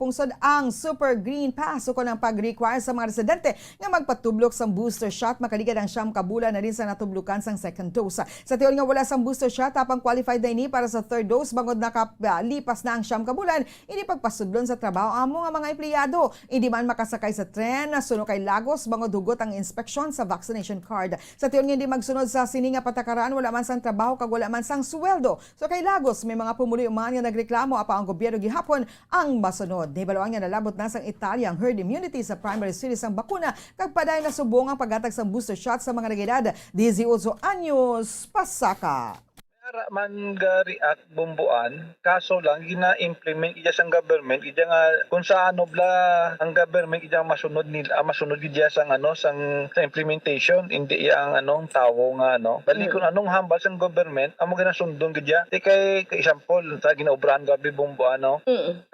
pungsod ang Super Green Pass o ang pag-require sa mga residente nga magpatublok sang booster shot makaligad ang 9 ka bulan na rin sa natublukan sang second dose. Sa tiyon nga wala sang booster shot apang qualified na ini para sa third dose bangod nakalipas na ang 9 ka bulan, ini pagpasudlon sa trabaho amo nga mga empleyado. Hindi man makasakay sa tren suno kay Lagos bangod hugot ang inspeksyon sa vaccination card. Sa tiyon nga hindi magsunod sa sini nga patakaran wala man sang trabaho kag wala man sang sweldo. So kay Lagos may mga pumuli man nga nagreklamo apa ang gobyerno gihapon ang masunod. Nibaloan nga nalabot na sang Italia ang herd immunity sa primary series ang bakuna kag paday na subong ang paghatag sa booster shot sa mga nag-edad 18 anyos pasaka. Man react bumbuan, kaso lang gina-implement iya sang government, iya nga kung sa ano bla ang government iya masunod nila, masunod iya sang sang implementation, hindi iya ang tawo nga bali kung anong hambal sang government, amo ginasundon gidya. Di kay example sa ginaobrahan gabi bumbuan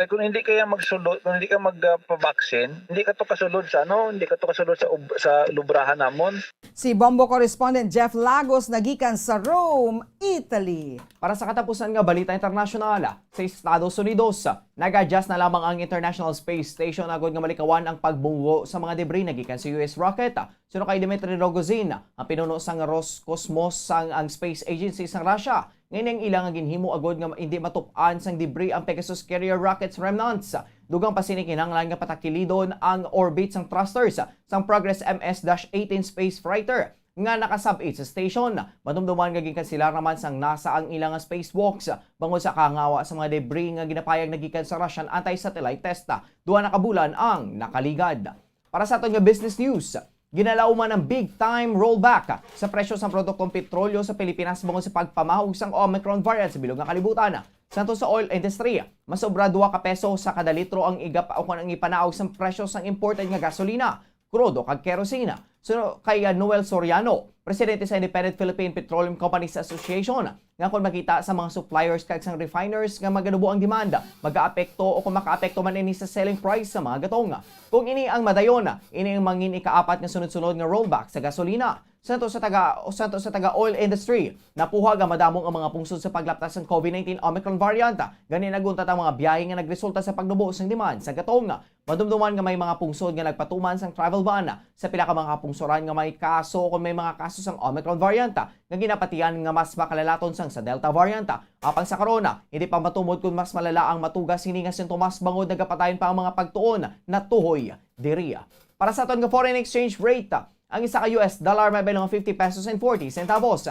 kay kung hindi kaya magsulod, kung hindi ka magpa-vaccine, hindi ka to kasulod sa hindi ka to kasulod sa lubrahan namon. Si Bombo correspondent Jeff Lagos nagikan sa Rome, Italy. Italy. Para sa katapusan nga balita internasyonal, sa Estados Unidos, nag-adjust na lamang ang International Space Station agad nga malikawan ang pagbunggo sa mga debris na gikan sa US rocket. Suno kay Dmitry Rogozin, ang pinuno sang Roscosmos sang ang space agency sang Russia. Ngayon ang ilang ginhimo agad nga hindi matupan sang debris ang Pegasus carrier rocket's remnants. Dugang pasining kinahanglan nga patakilidon ang orbit sang thrusters sang Progress MS-18 space freighter nga nakasabit sa station. Madumduman nga gikan sila naman sang NASA ang ilang spacewalks bangod sa kangawa sa mga debris nga ginapayag nagikan sa Russian anti-satellite test. Duha na kabulan ang nakaligad. Para sa aton nga business news, ginalaw man ang big time rollback sa presyo sa produktong petrolyo sa Pilipinas bangod sa pagpamahog sang Omicron variant sa bilog nga kalibutan. Santo sa oil industry, mas sobra 2 ka peso sa kada litro ang ang ipanaog sa presyo sang imported nga gasolina, krudo kag kerosene. So kay Noel Soriano, presidente sa Independent Philippine Petroleum Companies Association, nga kung makita sa mga suppliers kag sang refiners nga maganubo ang demanda, mag-aapekto o kung makaapekto man ini sa selling price sa mga gatong. Kung ini ang madayon, ini ang mangin ikaapat nga sunod-sunod nga rollback sa gasolina. Santo sa taga oil industry, napuhag ang madamong ang mga pungsod sa paglaptas ng COVID-19 Omicron variant. Gani naguntat ang mga biyahe nga nagresulta sa pagnubo sa demand sa gatong. Madumduman nga may mga pungsod nga nagpatuman sang travel ban sa pila ka mga pungsoran nga may kaso kung may mga kaso sang Omicron variant nga ginapatian nga mas makalalaton sang sa Delta variant. Apang sa corona, hindi pa matumod kung mas malala ang matugas hini nga sintomas bangod nagapatayon pa ang mga pagtuon na tuhoy diriya. Para sa aton nga foreign exchange rate, ang isa ka US dollar may baylong 50 pesos and 40 centavos.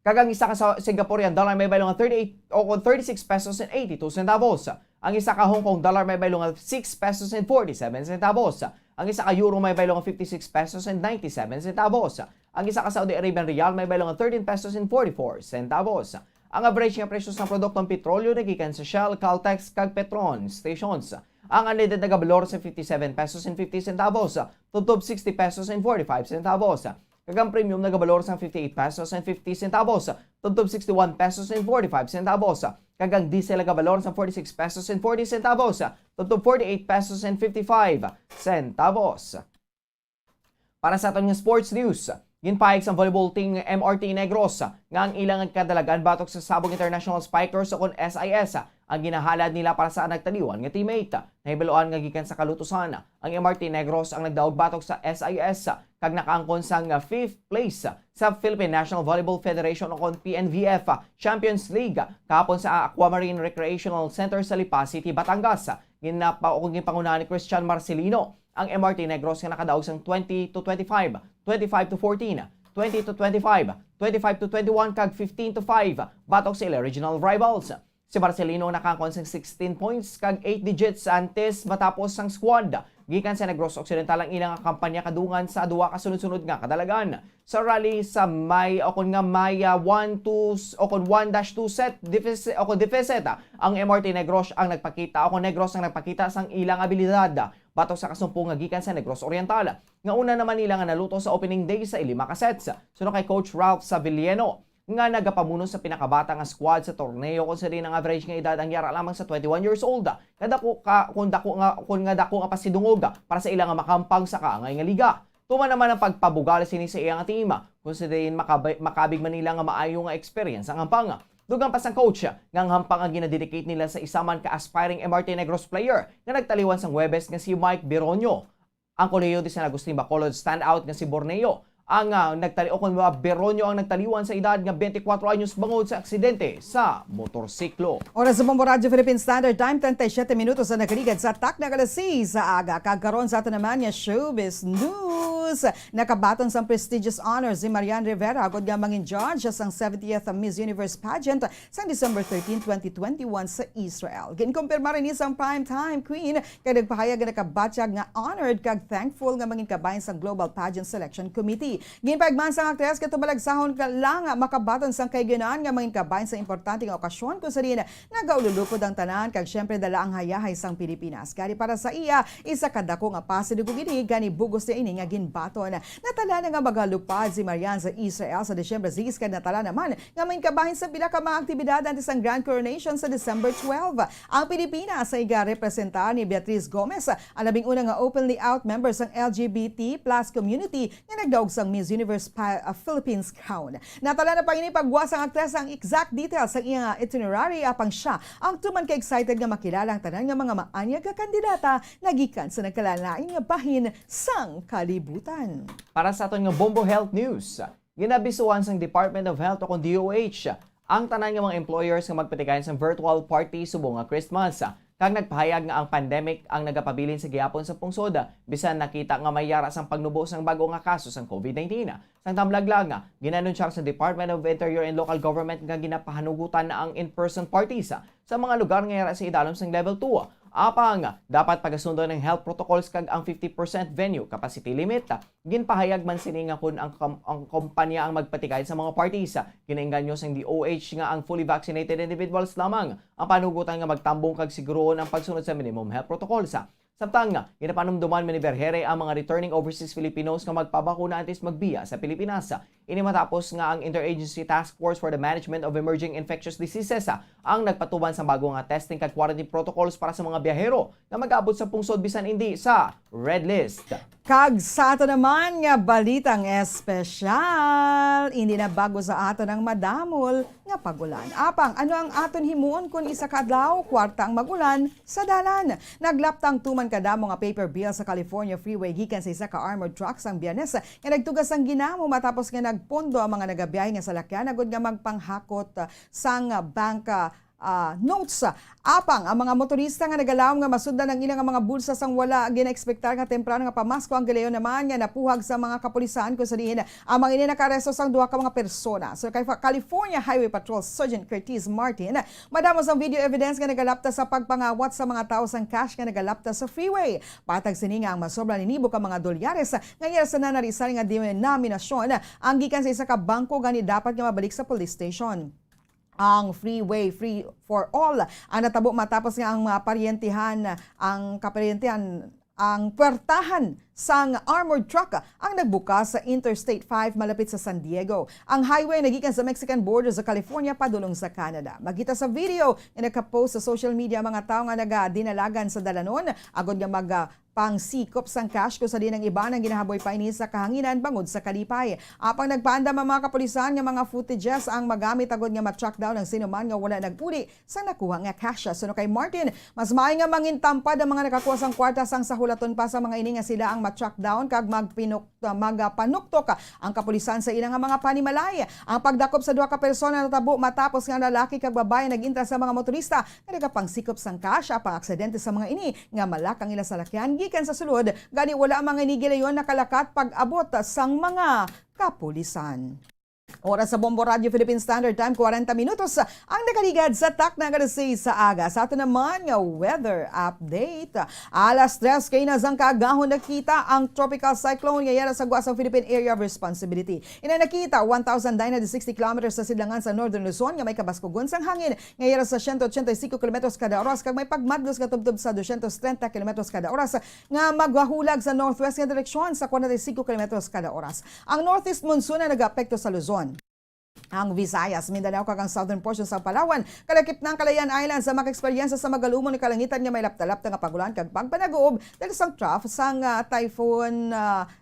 Kagang isa ka sa Singaporean dollar may baylong 36 pesos and 82 centavos. Ang isa ka Hong Kong dollar may baylong 6 pesos and 47 centavos. Ang isa ka euro may baylong 56 pesos and 97 centavos. Ang isa ka Saudi Arabian rial may baylong 13 pesos and 44 centavos. Ang average nga presyo sa produktong petrolyo nagikan sa Shell, Caltex kag Petron stations. Ang unleaded na gabalor sa 57 pesos and 50 centavos, tutob 60 pesos and 45 centavos. Kagang premium na gabalor sa 58 pesos and 50 centavos, tutob 61 pesos and 45 centavos. Kagang diesel na gabalor sa 46 pesos and 40 centavos, tutob 48 pesos and 55 centavos. Para sa aton nga sports news, ginpahig sa volleyball team ng MRT Negros nga ang ilang kadalagan batok sa Sabong International Spikers o kon SIS ang ginahalad nila para sa nagtaliwan nga teammate. Nahibaluan nga gikan sa kalutusan, ang MRT Negros ang nagdaog batok sa SIS kag nakaangkon sang 5th place sa Philippine National Volleyball Federation o kon PNVF Champions League kahapon sa Aquamarine Recreational Center sa Lipa City, Batangas. Ginpangunahan ni Christian Marcelino ang MRT Negros nga nakadaog sang 20-25, 25-14, 20-25, 25-21 kag 15-5 batok sa ilang regional rivals. Si Marcelino nakakon sang 16 points kag 8 digits antes matapos sang squad. Gikan sa Negros Occidental ang ilang kampanya kadungan sa duwa ka sunod-sunod nga kadalagan. Sa rally sa may 1-2 set deficit ang MRT Negros ang nagpakita Negros ang nagpakita sang ilang abilidad batok sa kasumpong nga gikan sa Negros Oriental. Nga una naman nila nga naluto sa opening day sa 5 ka sets. Suno kay Coach Ralph Savilleno nga nagapamuno sa pinakabata nga squad sa torneo kung sa ang average nga edad ang yara lamang sa 21 years old. Kung dako nga pasidungog para sa ilang nga makampang sa kaangay nga liga. Tuman naman ang pagpabugal sini sa iyang team kung sa makabig man nila nga maayo nga experience ang hampang. Dugang pa sang coach nga ang hampang ang ginadedicate nila sa isa man ka aspiring MRT Negros player nga nagtaliwan sang Huwebes nga si Mike Beronio. Ang Colegio de San Agustin Bacolod standout nga si Borneo ang Beronio ang nagtaliwan sa edad nga 24 anyos bangod sa aksidente sa motorsiklo. Oras sa Bombo Radio Philippine Standard Time, 37 minutos na nakaligad sa Taknak alas 6 sa aga. Kagkaroon sa atin naman yung showbiz news. Nakabaton sa prestigious honors si Marian Rivera agad nga mangin judge sa 70th Miss Universe pageant sa December 13, 2021 sa Israel. Ginkumpirma rin isang primetime queen kaya nagpahayag nga nakabatsyag nga honored kag thankful nga mangin kabayan sa Global Pageant Selection Committee. Ginpagman sang aktres katubalagsahon ka lang makabaton sang kaygunan nga mangin kabayan sa importanteng okasyon kung sa rin nagaululupod ang tanan kag syempre dala ang hayahay sang Pilipinas. Gani para sa iya, isa kadako nga pasidugog ini gani bugos niya ini nga ginbaton. Natala na nga magalupad si Marian sa Israel sa December 6 kag natala naman nga mangin kabayan sa pila ka mga aktibidad antes ang Grand Coronation sa December 12. Ang Pilipinas sa iga representar ni Beatriz Gomez, ang labing una nga openly out members ng LGBT plus community nga nagdaog sa kang Miss Universe Philippines crown. Natala na pa ini pagwas ang aktres ang exact details sa iyang itinerary apang siya ang tuman ka excited nga makilala ang tanan nga mga maanyag nga kandidata nagikan sa nagkalalain nga bahin sang kalibutan. Para sa aton nga Bombo Health News, ginabisuan sang Department of Health o kung DOH ang tanan nga mga employers nga magpatigayon sang virtual party subong nga Christmas. Kag nagpahayag nga ang pandemic ang nagapabilin sa gihapon sa pungsod, bisan nakita nga may yara sang pagnubo sang bago nga kaso sang COVID-19. Sang tamlaglag nga, ginanunsya sa Department of Interior and Local Government nga ginapahanugutan na ang in-person parties sa mga lugar nga yara sa idalom sang level 2. Apang dapat pagasundo ng health protocols kag ang 50% venue capacity limit. Ginpahayag man sini nga kun ang kompanya ang magpatigay sa mga parties. Ginainganyo sang DOH nga ang fully vaccinated individuals lamang ang panugutan nga magtambong kag siguroon ang pagsunod sa minimum health protocols. Samtang nga, ginapanumduman ni Berhere ang mga returning overseas Filipinos nga magpabakuna antes magbiya sa Pilipinas. Ini matapos nga ang Interagency Task Force for the Management of Emerging Infectious Diseases ang nagpatuban sa bago nga testing kag quarantine protocols para sa mga biyahero na mag-abot sa pungsod bisan hindi sa red list. Kag sa ato naman nga balitang espesyal, hindi na bago sa ato ng madamol nga pagulan. Apang, ano ang aton himuon kung isa kadlaw, kwarta ang magulan sa dalan. Naglaptang tuman kadamo nga paper bill sa California Freeway gikan sa isa ka armored truck sang Biyernes nga nagtugas ang ginamo matapos nga nagpondo ang mga nagabiyahe nga salakyan agud nga magpanghakot sang bangka notes. Apang ang mga motorista nga nagalawom nga masuddan ang ilang mga bulsa sang wala ginaekspektar nga temprano nga pamasko ang galeyon naman nga napuhag sa mga kapulisan kung sa diin ang mga ini nakaresto sang duha ka mga persona. So kay California Highway Patrol Sergeant Curtis Martin, madamos ang video evidence nga nagalapta sa pagpangawat sa mga tao sang cash nga nagalapta sa freeway. Patag sini nga ang masobra ni nibo ka mga dolyares nga iya sa nanarisan nga denominasyon ang gikan sa isa ka bangko gani dapat nga mabalik sa police station. Ang freeway free for all ang natabo matapos nga ang ang puwertahan sang armored truck ang nagbukas sa Interstate 5 malapit sa San Diego. Ang highway nagikan sa Mexican border sa California padulong sa Canada. Magita sa video nga nakapost sa social media mga tao nga nagadinalagan sa dalanon agod nga pangsikop sang cash ko sa dinang iba nang ginahaboy pa ini sa kahanginan bangod sa kalipay. Apang nagpaandam ang mga kapulisan nga mga footages ang magamit agod nga ma-track down ang sinuman nga wala nagpuli sa nakuha nga cash. Suno kay Martin, mas maay nga mangintampad ang mga nakakuha sang kwarta sang sahulaton pa sa mga ini nga sila ang ma-track down kag magpanuktok ang kapulisan sa ilang mga panimalay. Ang pagdakop sa duha ka persona natabo matapos nga lalaki kag babae nagintra sa mga motorista nga nagapangsikop sang cash apang aksidente sa mga ini nga malakang ila sa lakyan gikan sa sulod gani wala ang mga inigilayon nakalakat pag-abot sang mga kapulisan. Oras sa Bombo Radio Philippine Standard Time, 40 minutos ang nakaligad sa tak na sa aga. Sa ato naman nga weather update. Alas 3 kay na sang kaagahon nakita ang tropical cyclone nga yara sa Guasang Philippine Area of Responsibility. Ina nakita 1,960 kilometers sa sidlangan sa Northern Luzon nga may kabaskugon sang hangin nga yara sa 185 km kada oras kag may pagmadlos nga tubtob sa 230 km kada oras nga magwahulag sa northwest nga direksyon sa 45 km kada oras. Ang northeast monsoon na nag-apekto sa Luzon, ang Visayas, Mindanao kag ang southern portion sa Palawan, kalakip ng Calayan Island sa maka-eksperyensya sa magalumon ni kalangitan nga may lapta-lapta nga pagulan kag pagpanag-uob dahil sang trough sang typhoon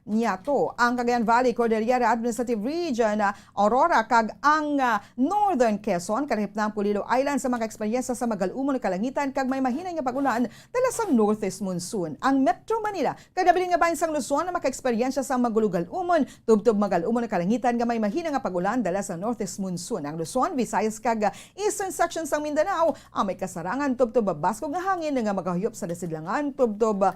Niato. Ang Cagayan Valley, Cordillera Administrative Region, Aurora kag ang Northern Quezon, kalakip ng Pulilo Island sa maka-eksperyensya sa magalumon ni kalangitan kag may mahinay nga pagulan dahil sang northeast monsoon. Ang Metro Manila, kadabiling nga bahin sang Luzon na maka-eksperyensya sa magulugal-umon, tubtob magal-umon ni kalangitan nga may mahinay nga pagulan dahil sa northeast monsoon. Ang Luzon, Visayas kag eastern section sang Mindanao ang may kasarangan tubtob baskog nga hangin nga magahuyop sa desidlangan tubtob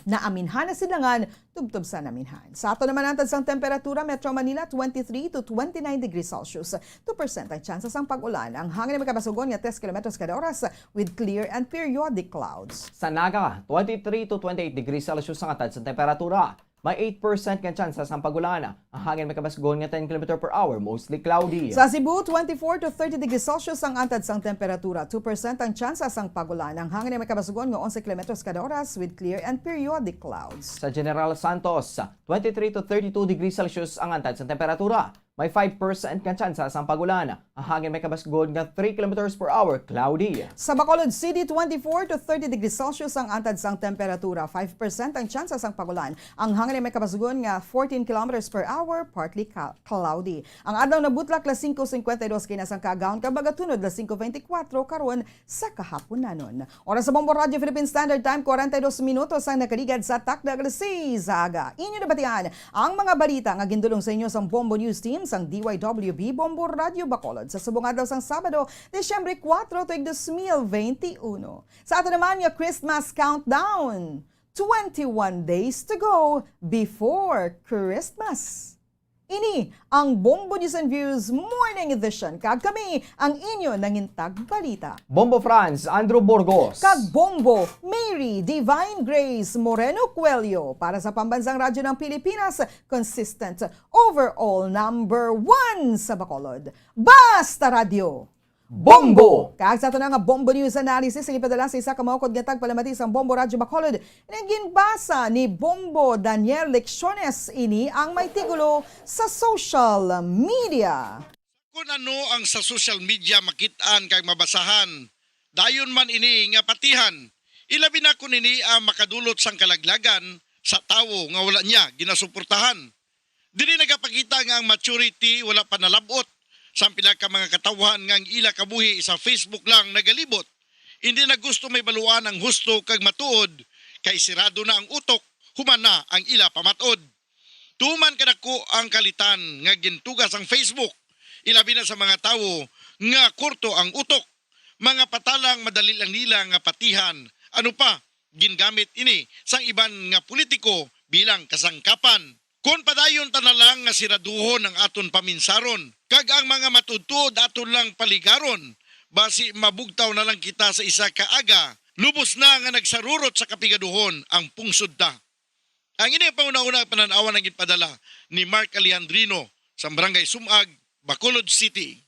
na aminhan na sidlangan tubtob sa naminhan. Sa ato naman antad sang temperatura, Metro Manila 23 to 29 degrees Celsius. 2% ang chances sang pag-ulan. Ang hangin may kabasugon nga 10 km kada oras with clear and periodic clouds. Sa Naga, 23 to 28 degrees Celsius ang atad sa temperatura. May 8% nga chances ang pagulan. Ang hangin may kabasgon nga 10 km per hour, mostly cloudy. Sa Cebu, 24 to 30 degrees Celsius ang antad sang temperatura. 2% ang tsansa sang pagulan. Ang hangin ay may kabasgon nga 11 km kada oras with clear and periodic clouds. Sa General Santos, 23 to 32 degrees Celsius ang antad sa temperatura. May 5% nga tsansa sang pagulan. Ang hangin may kabasgon nga 3 km per hour, cloudy. Sa Bacolod City, 24 to 30 degrees Celsius ang antad sang temperatura. 5% ang tsansa sang pagulan. Ang hangin ay may kabasgon nga 14 km per hour, partly cloudy. Ang adlaw na butlak la 5:52 kinasang kagaon kabaga tunod la 5:24 karon sa kahaponanon. Oras sa Bombo Radio Philippine Standard Time 42 minutos ang nakaligad sa takda alas 6 sa aga. Inyo nabatian ang mga balita nga gindulong sa inyo sa Bombo News Team sang DYWB Bombo Radio Bacolod sa subong adlaw sang Sabado, Desyembre 4, 2021. Sa ato naman nga Christmas countdown. 21 days to go before Christmas. Ini ang Bombo News and Views Morning Edition. Kag kami ang inyo nangintag balita. Bombo France, Andrew Burgos. Kag Bombo, Mary Divine Grace Moreno Coelho para sa Pambansang Radyo ng Pilipinas, consistent overall number 1 sa Bacolod. Basta Radio! Bombo! Kag sa ito na nga Bombo News Analysis ang ipadala sa isa kamaukod nga tagpalamati sa Bombo Radyo Bacolod. Naginbasa ni Bombo Daniel Lecciones ini ang may tigulo sa social media. Kung ano ang sa social media makitaan kag mabasahan, dayon man ini nga patihan. Ilabi na kun ini ang makadulot sang kalaglagan sa tawo nga wala niya ginasuportahan. Dili nagapakita nga ang maturity wala pa nalabot. Sa pila ka mga katawhan nga ang ila kabuhi sa Facebook lang nagalibot. Hindi na gusto may baluan ang husto kag matuod, kay sirado na ang utok, human na ang ila pamatod. Tuman kadako ang kalitan nga gintugas ang Facebook, ilabi na sa mga tawo nga kurto ang utok. Mga patalang madali lang nila nga patihan, ano pa, gingamit ini sang iban nga politiko bilang kasangkapan. Kung padayon tanalang nga siraduhon ang aton paminsaron, kag ang mga matutod aton lang paligaron, basi mabugtaw na lang kita sa isa kaaga, lubos na nga nagsarurot sa kapigaduhon ang pungsod ta. Ang ini ang pangunahuna pananawan ang ipadala ni Mark Alejandrino sa Barangay Sumag, Bacolod City.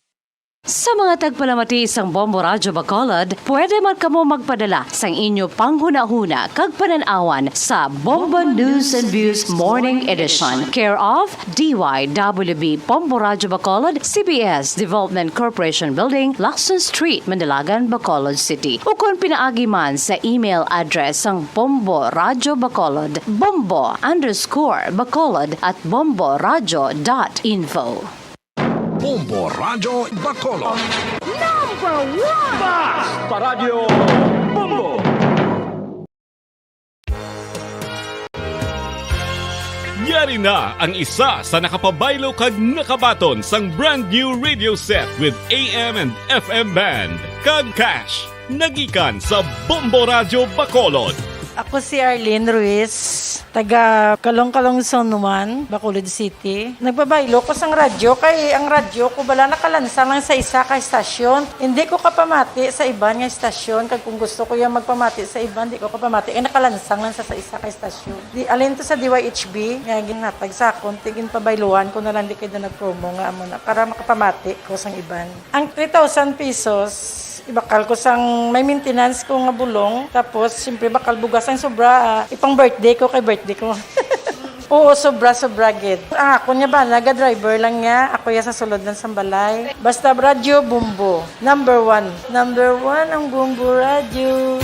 Sa mga tagpalamati sang Bombo Radyo Bacolod, pwede man kamo magpadala sang inyo panghuna-huna kag pananawan sa Bombo News and Views Morning Edition. Care of DYWB Bombo Radyo Bacolod, CBS Development Corporation Building, Lacson Street, Mandalagan, Bacolod City. O kung pinaagi man sa email address sang Bombo Radyo Bacolod, bombo_bacolod@bomboradyo.info. Bombo Radio Bacolod. Number 1! Basta Radio Bombo! Yari na ang isa sa nakapabaylo kag nakabaton sang brand new radio set with AM and FM band. Kag Cash, nagikan sa Bombo Radio Bacolod. Ako si Arlene Ruiz, taga Kalong-Kalong Sonuman, Bacolod City. Nagbabaylo ko sang radyo, kay ang radyo ko bala nakalansa lang sa isa ka estasyon. Hindi ko kapamati sa iban nga estasyon, kag kung gusto ko yung magpamati sa iban, hindi ko kapamati. Kaya nakalansang lang sa isa ka estasyon. Alin to sa DYHB, nga ginatag sa akon, tigin pabayluan ko na lang di kayo na nag-promo nga amo na, para makapamati ko sang iban. Ang 3,000 pesos, ibakal ko sang may maintenance ko nga bulong, tapos siyempre bakal bugas ang sobra, ipang birthday ko kay birthday ko. Oo, sobra gid. Ako niya ba, naga-driver lang niya, ako ya sa sulod ng sambalay. Basta Radio Bombo, number 1. Number 1 ang Bombo Radio.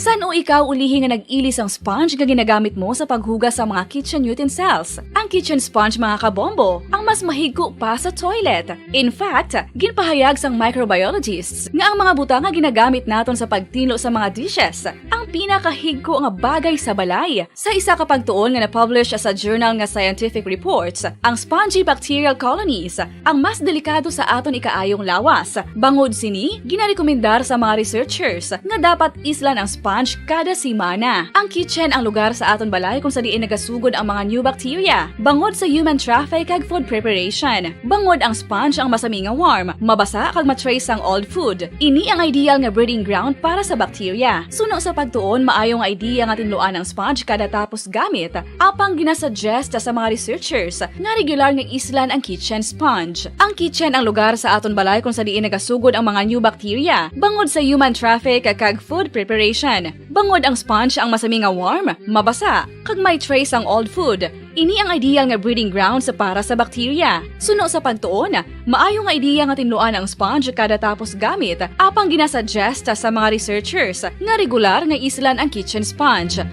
San o ikaw ulihi nga nag-ilis ang sponge nga ginagamit mo sa paghugas sa mga kitchen utensils? Ang kitchen sponge mga kabombo, ang mas mahigko pa sa toilet. In fact, ginpahayag sang microbiologists nga ang mga butang nga ginagamit naton sa pagtinlo sa mga dishes, ang pinakahigko nga bagay sa balay. Sa isa ka pagtuon nga na-publish sa journal nga Scientific Reports, ang spongy bacterial colonies ang mas delikado sa aton ikaayong lawas. Bangod sini, ginarekomendar sa mga researchers nga dapat islan ang sponge kada semana. Ang kitchen ang lugar sa aton balay kung sa diin nagasugod ang mga new bacteria. Bangod sa human traffic kag food preparation. Bangod ang sponge ang masami nga warm, mabasa kag matrace ang old food. Ini ang ideal nga breeding ground para sa bacteria. Suno sa pagtuon, maayong idea nga tinluan ang sponge kada tapos gamit. Apang ginasuggest sa mga researchers nga regular nga islan ang kitchen sponge. Ang kitchen ang lugar sa aton balay kung sa diin nagasugod ang mga new bacteria. Bangod sa human traffic kag food preparation. Bangod ang sponge ang masami nga warm, mabasa kag may trace ang old food. Ini ang ideal nga breeding ground sa para sa bacteria. Suno sa pagtuon, maayong idea nga tinluan ang sponge kada tapos gamit. Apang ginasuggest sa mga researchers nga regular nga islan ang kitchen sponge.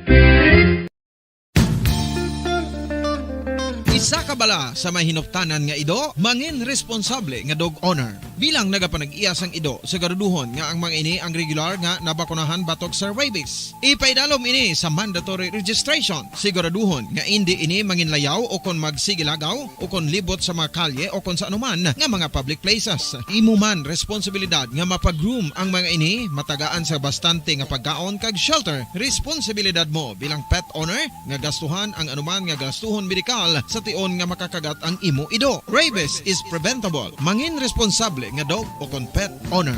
Isa ka bala sa mahinuptanan nga ido, mangin responsable nga dog owner. Bilang nagapanag-iyas ang ido, siguraduhon nga ang mga ini ang regular nga nabakunahan batok sa rabies. Ipaidalom ini sa mandatory registration. Siguraduhon nga hindi ini manginlayaw o kon magsigilagaw o kon libot sa mga kalye o kon sa anuman nga mga public places. Imo man responsibilidad nga mapag-groom ang mga ini, matagaan sa bastante nga pagkaon kag shelter. Responsibilidad mo bilang pet owner nga gastuhan ang anuman nga gastuhon medikal sa tion nga makakagat ang imo ido. Rabies is preventable. Mangin responsable nga dog o kon pet owner.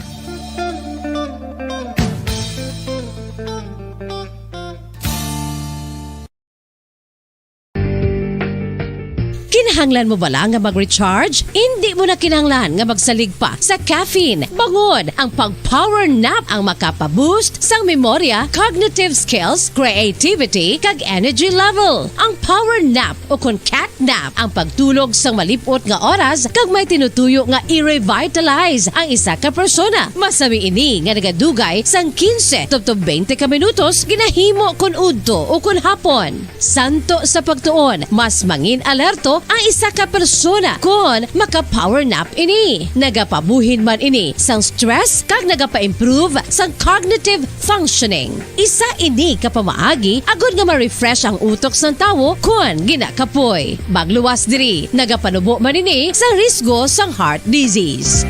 Kinahanglan mo bala nga mag-recharge? Hindi mo na kinahanglan nga magsalig pa sa caffeine. Bangod ang pag-power nap ang makapaboost sang memorya, cognitive skills, creativity, kag energy level. Ang power nap o kon cat nap ang pagtulog sang malipot nga oras kag may tinutuyo nga i-revitalize ang isa ka persona. Masami ini nga nagadugay sang 15 to 20 ka minutos ginahimo kun udto o kun hapon. Santo sa pagtuon, mas mangin alerto ang isa ka persona kung maka-power nap ini. Nagapabuhin man ini sang stress kag nagapa-improve sang cognitive functioning. Isa ini kapamaagi agud nga ma-refresh ang utok sang tawo kung ginakapoy. Bagluwas diri, nagapanubo man ini sang risgo sang heart disease.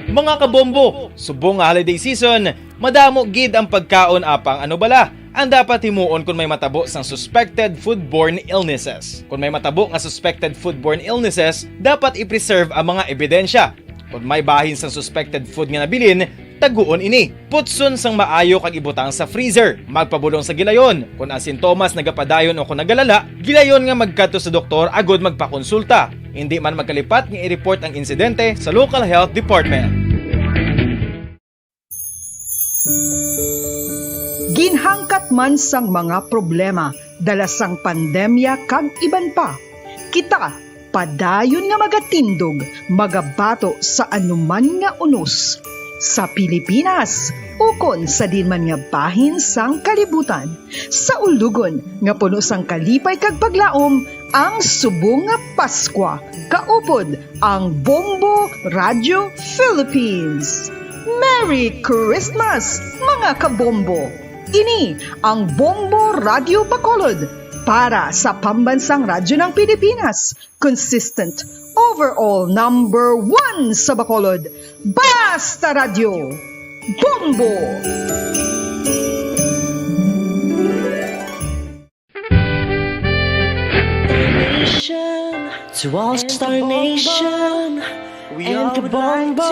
Mga kabombo, subong nga holiday season, madamo gid ang pagkaon apang ano bala. Ang dapat himuon kung may matabo sang suspected foodborne illnesses. Kung may matabo nga suspected foodborne illnesses, dapat i-preserve ang mga ebidensya. Kung may bahin sang suspected food nga nabilin, taguon ini. Putson sang maayo kag ibutang sa freezer. Magpabulong sa gilayon. Kung ang sintomas nagapadayon o kung nagalala, gilayon nga magkadto sa doktor agud magpakonsulta. Hindi man magkalipat nga i-report ang insidente sa local health department. Ginhangkat man sang mga problema dala sang pandemya kag iban pa. Kita padayon nga magatindog, magabato sa anuman nga unos. Sa Pilipinas, ukon sa dinman nga bahin sang kalibutan. Sa ulugon nga puno sang kalipay kag paglaom, ang subong nga Paskwa. Kaupod ang Bombo Radio Philippines. Merry Christmas, mga kabombo! Ini ang Bombo Radio Bacolod para sa pambansang radyo ng Pilipinas. Consistent, overall number 1 sa Bacolod. Basta Radio! Bombo! To all Star Nation and Kabombo,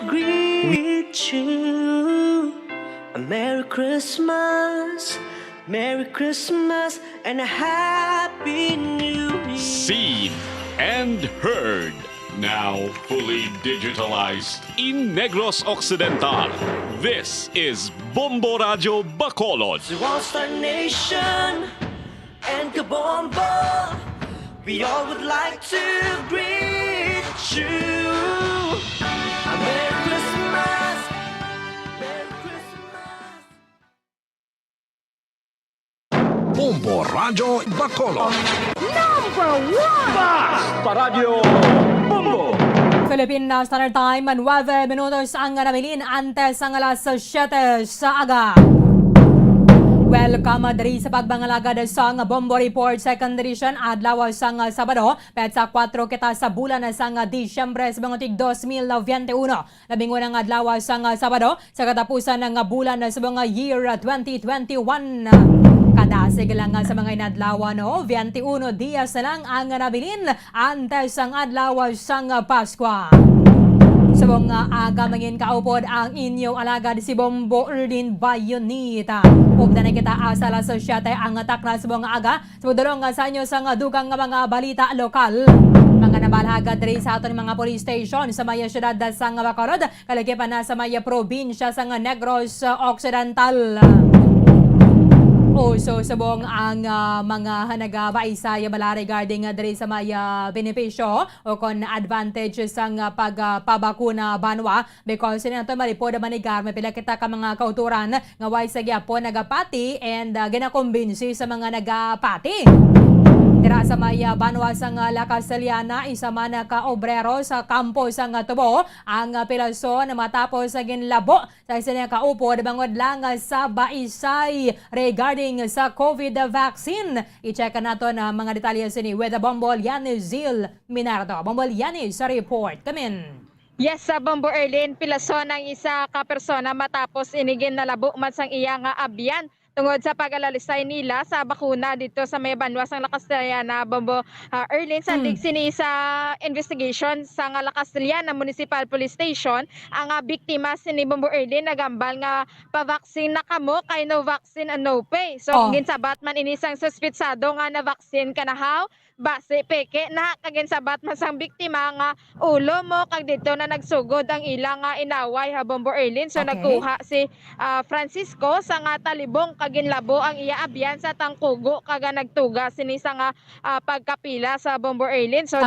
greet you. A Merry Christmas, and a Happy New Year. Seen and heard. Now fully digitalized in Negros Occidental. This is Bombo Radio Bacolod. To all Star Nation and Kabombo, we all would like to greet you. A Merry Christmas, Merry Christmas. Bombo Radio Bacolod. Number 1! Basta Radio Bombo! Philippine Standard Time, 9 minutos ang nabilin antes ang alas 7 sa aga. Welcome diri sa pagbangalagad sa Bombo Report Second Edition adlaw sang Sabado, petsa 4 kita sa bulan sang Disyembre sa mga tig 2021. Labing unang adlaw sang Sabado sa katapusan ng bulan sa mga year 2021. Kadasig lang sa mga inadlaw 21 dias na lang ang nabilin antes ang adlaw sang Paskwa. Sa mga aga mangin kaupod ang inyong alagad si Bombo Erlin Bayonita. Ugda na kita asala sa siyate ang atak na sa mga aga. Sa budulong sa inyo sa dugang mga balita lokal. Mga nabalhaga diri sa aton mga police station sa maya syudad sa Bacolod. Kalagipan na sa maya probinsya sa Negros Occidental. So subong ang mga nagabaisay bala regarding diri sa may benepisyo o kon advantage sang pagpabakuna banwa because sinato malipod manigar may pila kita ka mga kauturan nga way sa gyapon nagapati and ginakumbinsi sa mga nagapati. Tira sa may banwa sang La Castellana, isa man ka obrero sa kampo sang Tubo ang pilaso na matapos sa ginlabo sa isa na kaupod bangod lang sa baisay regarding sa COVID vaccine. I-check nato na mga detalye sini with Bombo Yanizil Minardo. Bombo Yanis sa report. Come in. Yes, sa Bombo Erlin, pilaso ng isa ka persona matapos inigin na labo man sang iya nga abyan tungod sa pag-alalisay nila sa bakuna dito sa may banwa sang La Castellana, Bombo Erlin. Sandig sini sa investigation sa La Castellana Municipal Police Station, ang biktima sini Bombo Erlin nagambal nga pa-vaccine na kamo kay no vaccine and no pay. So ginsabat man ini sang suspitsado nga na vaccine kanahaw base peke na kaginsabat man sang biktima nga ulo mo kag dito na nagsugod ang ilang inaway ha Bombo Erlin. So nagkuha si Francisco sa nga talibong kaginlabo ang iya abyan sa tangkugo kaga nagtuga sini sa nga pagkapila sa Bombo Erlin. So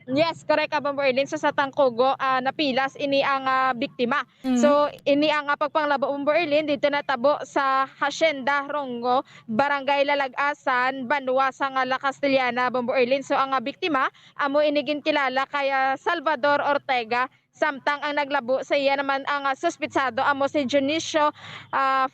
yes, correct ka Bombo Erlin. So sa tangkugo napilas ini ang biktima. So ini ang pagpanglabo Bombo Erlin dito natabo sa Hacienda Rongo, Barangay Lalagasan, Banwa sa La Castellana, Bombo Erlin. So ang biktima amo inigin kilala kay Salvador Ortega. Samtang ang naglabo sa iya naman ang suspitsado amo si Junicio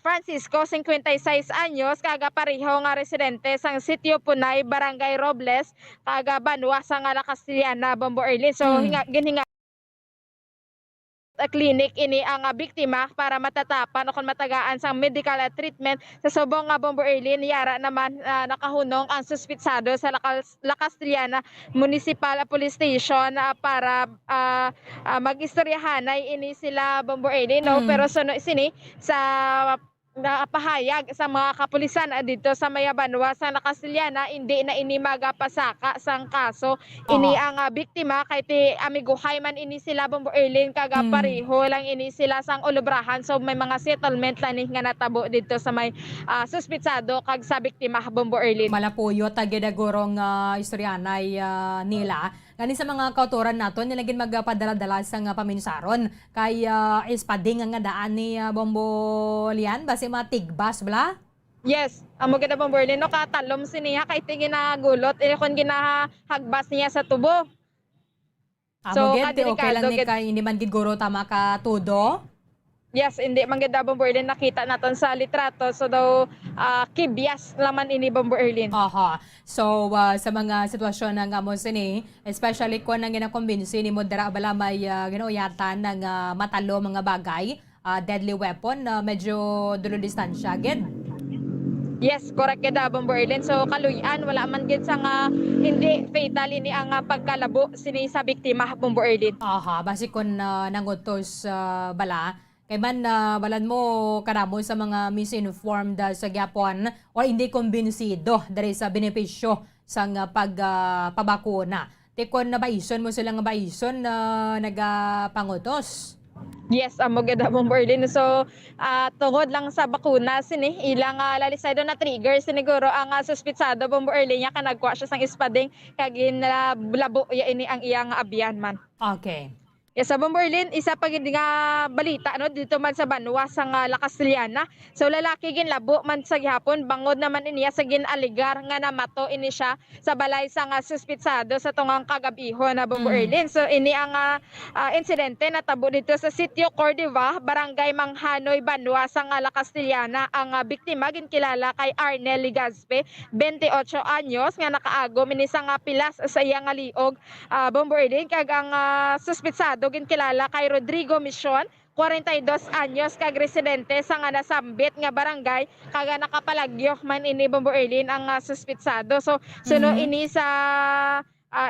Francisco, 56 anyos, kaga pareho nga residente sang Sitio Punay, Barangay Robles, kaga Banwa sa La Castellana, Bombo Erlin. So ginhinga clinic ini ang biktima para matatapan o kung matagaan sa medical treatment sa subong Bombo Erlin. Yara naman nakahunong ang suspitsado sa La Castellana Municipal Police Station para mag-istoryahanay ini sila Bombo Erlin. No? Pero sini sa napahayag sa mga kapulisan dito sa Mayabanwa sa La Castellana, hindi na ini magapasaka sang kaso. Ini ang biktima kay ti amiguhay man ini sila Bombo Erlin kaga pareho lang ini sila sang ulubrahan. So may mga settlement lanih nga natabo dito sa may suspitsado kag sa biktima Bombo Erlin. Malapuyo tagidagurong istoryanay nila. Gani sa mga kauturan naton nilagin magpadala-dala sang paminsaron kay ispading nga daan ni Bombo Lian basi matigbas bla. Yes, amo gid Bombo Erlin no katalom siniya kay tingin na gulot kon ginahagbas niya sa tubo. So okay lang ni kay hindi man gid guro tama ka tudo. Yes, hindi man gid Bombo Erlin nakita naton sa litrato. So daw kibyas laman ini Bombo Erlin. So sa mga sitwasyon ng amo sini, especially kung nang ginakumbinsi ni mo dara bala may ginuyatan ng matalo mga bagay, deadly weapon, medyo dulo distansya gid. Yes, correct gid Bombo Erlin. So kaluyan wala man gid sa nga hindi fatal ini ang pagkalabo sini sa biktima Bombo Erlin. Basi kun nangutos bala kay man balan mo karamo sa mga misinformed sa gyapon o hindi kumbinsido diri sa benepisyo sang pagpabakuna. Tikon na baison mo silang baison na nagapangutos. Yes, amo gid Bombo Erlin. So tungod lang sa bakuna sini ilang lalisay do na trigger siniguro ang suspitsado Bombo Erlin nya kanagkuha siya sang ispading kag ginlabo ini ang iyang abyan man. Okay. Yes, sa Bomberlin, isa pa gid nga balita no dito man sa Banwa sa La Castellana. So lalaki gin labo man sa gihapon bangod naman iniya sa ginaligar nga namato ini siya sa balay sa nga suspitsado sa tungang kagabihon na Bomberlin. So ini ang insidente na tabo dito sa Sitio Cordova, Barangay Manghanoy, Banwa sa La Castellana. Ang biktima ginkilala kay Arnel Ligazpe, 28 anyos nga nakaagom ini sa nga pilas sa iya nga liog Bomberlin kag ang suspitsado ginkilala kay Rodrigo Mission, 42 anyos kag residente sa nga nasambit nga barangay kaga nakapalagyo man ini Bomberlin ang suspitsado. So suno ini sa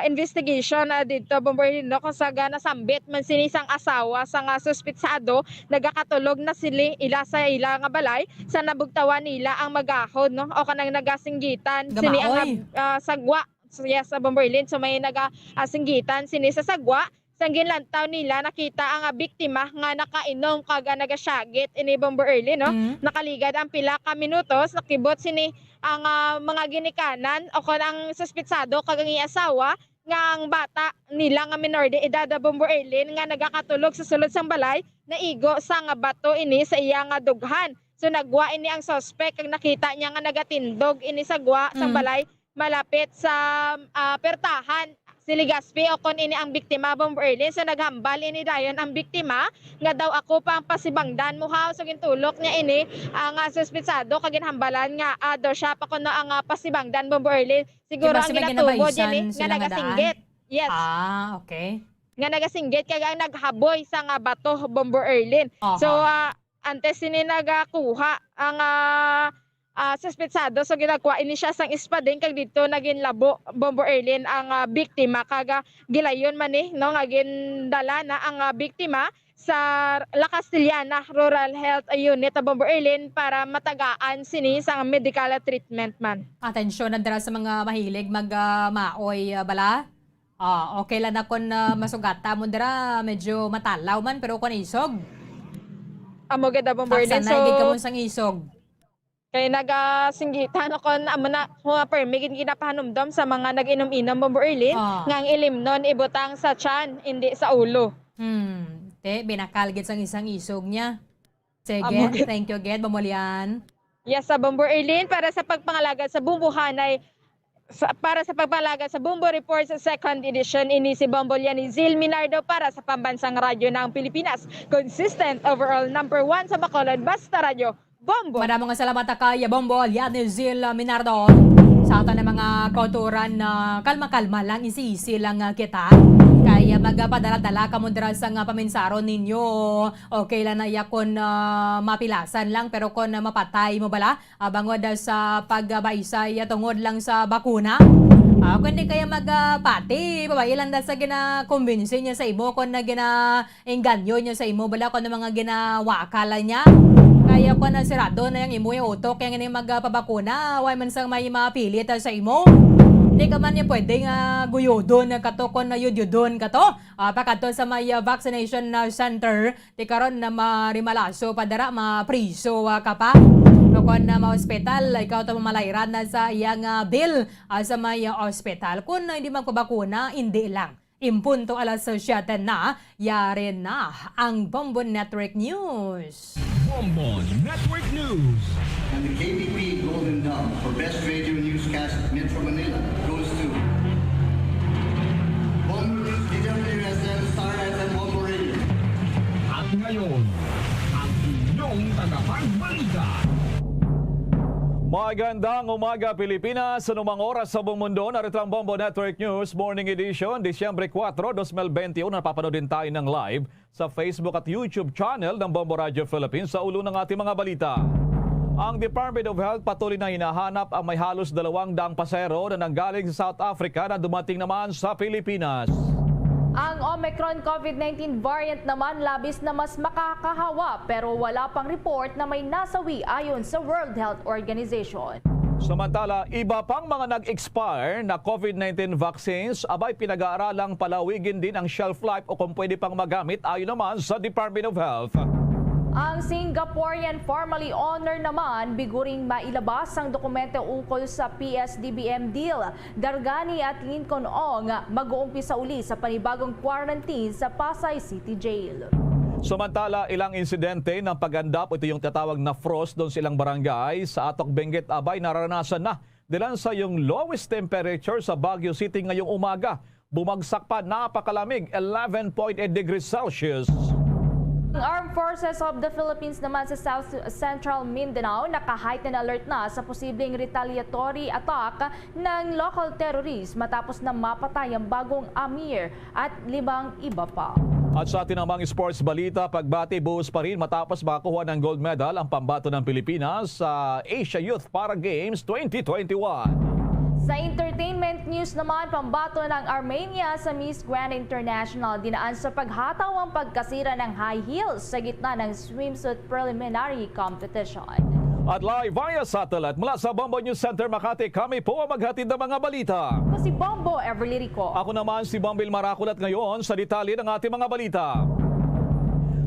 investigation dito Bomberlin no kung sa nasambit man sinisang asawa sa nga suspitsado nagakatulog na sila ila sa ila nga balay sa nabugtawan nila ang magahod no o kanang nagasinggitan sini ang sagwa. So yes, sa Bomberlin so may nagasinggitan sini sa sagwa. Sa ginlantaw nila nakita ang biktima nga nakainom kag nagasyagit ini Bomberlin no. Nakaligad ang pila ka minutos nakibot sini ang mga ginikanan o kon ang suspitsado kag ang asawa nga ang bata nila nga minor de edad Bomberlin nga nagakatulog sa sulod sang balay naigo sa nga bato ini sa iya nga dughan. So nagwa ini ang suspect kag nakita niya nga nagatindog ini sa gwa sang balay malapit sa pertahan si Legazpi o kon ini ang biktima Bomberlin. So naghambal ini dayon ang biktima nga daw ako pa ang pasibangdan mo ha. So gintulok niya ini ang suspitsado kag ginhambalan nga daw siya pa kuno ang pasibangdan Bomberlin. Siguro ang ginatubod yan nga nagasinggit. Yes. Okay. Nga nagasinggit kag ang naghaboy sa nga bato Bomberlin. So antes ini nagakuha ang suspitsado so ginagwa ini siya sang espadeng kag dito naging labo Bomberlin ang biktima kaga gilayon man no nga gindala na ang biktima sa La Castellana Rural Health Unit Bomberlin para matagaan sini sang medical treatment man. Atensyon na dira sa mga mahilig maoy bala. Okay lang na kon masugata mo dira medyo matalaw man pero kon isog. Amo gid Bomberlin so gid ka mo sang isog. Kay nagasinggitan ako amo na permigin ginapahanumdom sa mga nag-inom-inom Bomberlin nga ang ilimnon ibutang sa tiyan hindi sa ulo. Binakal gid sang isang isog niya. Sige, thank you gid Bamolian. Yes, sa Bomberlin para sa pagpangalagad sa bumbuhanay para sa pagpangalaga sa Bombo Report sa second edition ini si Bombolian ni Zil Minardo para sa Pambansang Radyo ng Pilipinas. Consistent overall number 1 sa Bacolod basta radyo. Bombo! Maraming salamat kay Bombo, yan ni Zil Minardo. Sa ato na mga kauturan na kalma-kalma lang, isi-isi lang kita. Kaya magpadala-dala ka mo dira sa paminsaro ninyo. Okay lang na yakon mapilasan lang, pero kung mapatay mo bala, bangod sa pagbaisay tungod lang sa bakuna. Kung hindi kaya magpati, babae lang sa gina-convince niya sa imo, kung na gina-engganyo niya sa imo, bala kung na mga ginawakala niya. Kaya ko na sirado na yung imo yung utok, yung magpabakuna, way man sang may mapilit sa imo. Hindi ka man yung pwede nga guyodon ka to, kung na yudyodon ka to. Pagkato sa may vaccination center, di karon na marimalaso, padara, mapriso ka pa. Kung na ma-hospital, ikaw ito mamalairan na sa iyang bill sa may hospital. Kung hindi magpabakuna, hindi lang. Impunto alas 7 na, yari na ang Bombo Network News. Bombo Network News. And the KBP Golden Dome for Best Radio Newscast Metro Manila goes to Bombo News, DWSM, Star FM, Bombo Radio. At ngayon, ang inyong tagapagbalita. Magandang umaga Pilipinas, sa numang oras sa buong mundo, narito ang Bombo Network News Morning Edition, Disyembre 4, 2021. Napapanood din tayo ng live sa Facebook at YouTube channel ng Bombo Radio Philippines. Sa ulo ng ating mga balita. Ang Department of Health patuloy na hinahanap ang may halos 200 pasero na nanggaling sa South Africa na dumating naman sa Pilipinas. Ang Omicron COVID-19 variant naman labis na mas makakahawa pero wala pang report na may nasawi ayon sa World Health Organization. Samantala, iba pang mga nag-expire na COVID-19 vaccines abay pinag-aaralang palawigin din ang shelf life o kung pwede pang magamit ayon naman sa Department of Health. Ang Singaporean formerly owner naman biguring mailabas ang dokumento ukol sa PSDBM deal. Dargani at Lincoln Ong mag-uumpisa uli sa panibagong quarantine sa Pasay City Jail. Samantala, ilang insidente ng pag-andap, ito yung tatawag na frost doon silang barangay sa Atok Benguet Abay, naranasan na. Dilan sa yung lowest temperature sa Baguio City ngayong umaga. Bumagsak pa, napakalamig, 11.8 degrees Celsius. Ang Armed Forces of the Philippines naman sa South Central Mindanao naka-heightened alert na sa posibleng retaliatory attack ng local terrorists matapos na mapatay ang bagong Amir at 5 iba pa. At sa atin namang sports balita, pagbati buhos pa rin matapos makakuha ng gold medal ang pambato ng Pilipinas sa Asia Youth Para Games 2021. Sa entertainment news naman, pambato ng Armenia sa Miss Grand International dinaan sa paghataw ang pagkasira ng high heels sa gitna ng swimsuit preliminary competition. At live via satellite mula sa Bombo News Center Makati, kami po ang maghatid ng mga balita. Ako si Bombo Everly Rico. Ako naman si Bombil Maraculat ngayon sa detalye ng ating mga balita.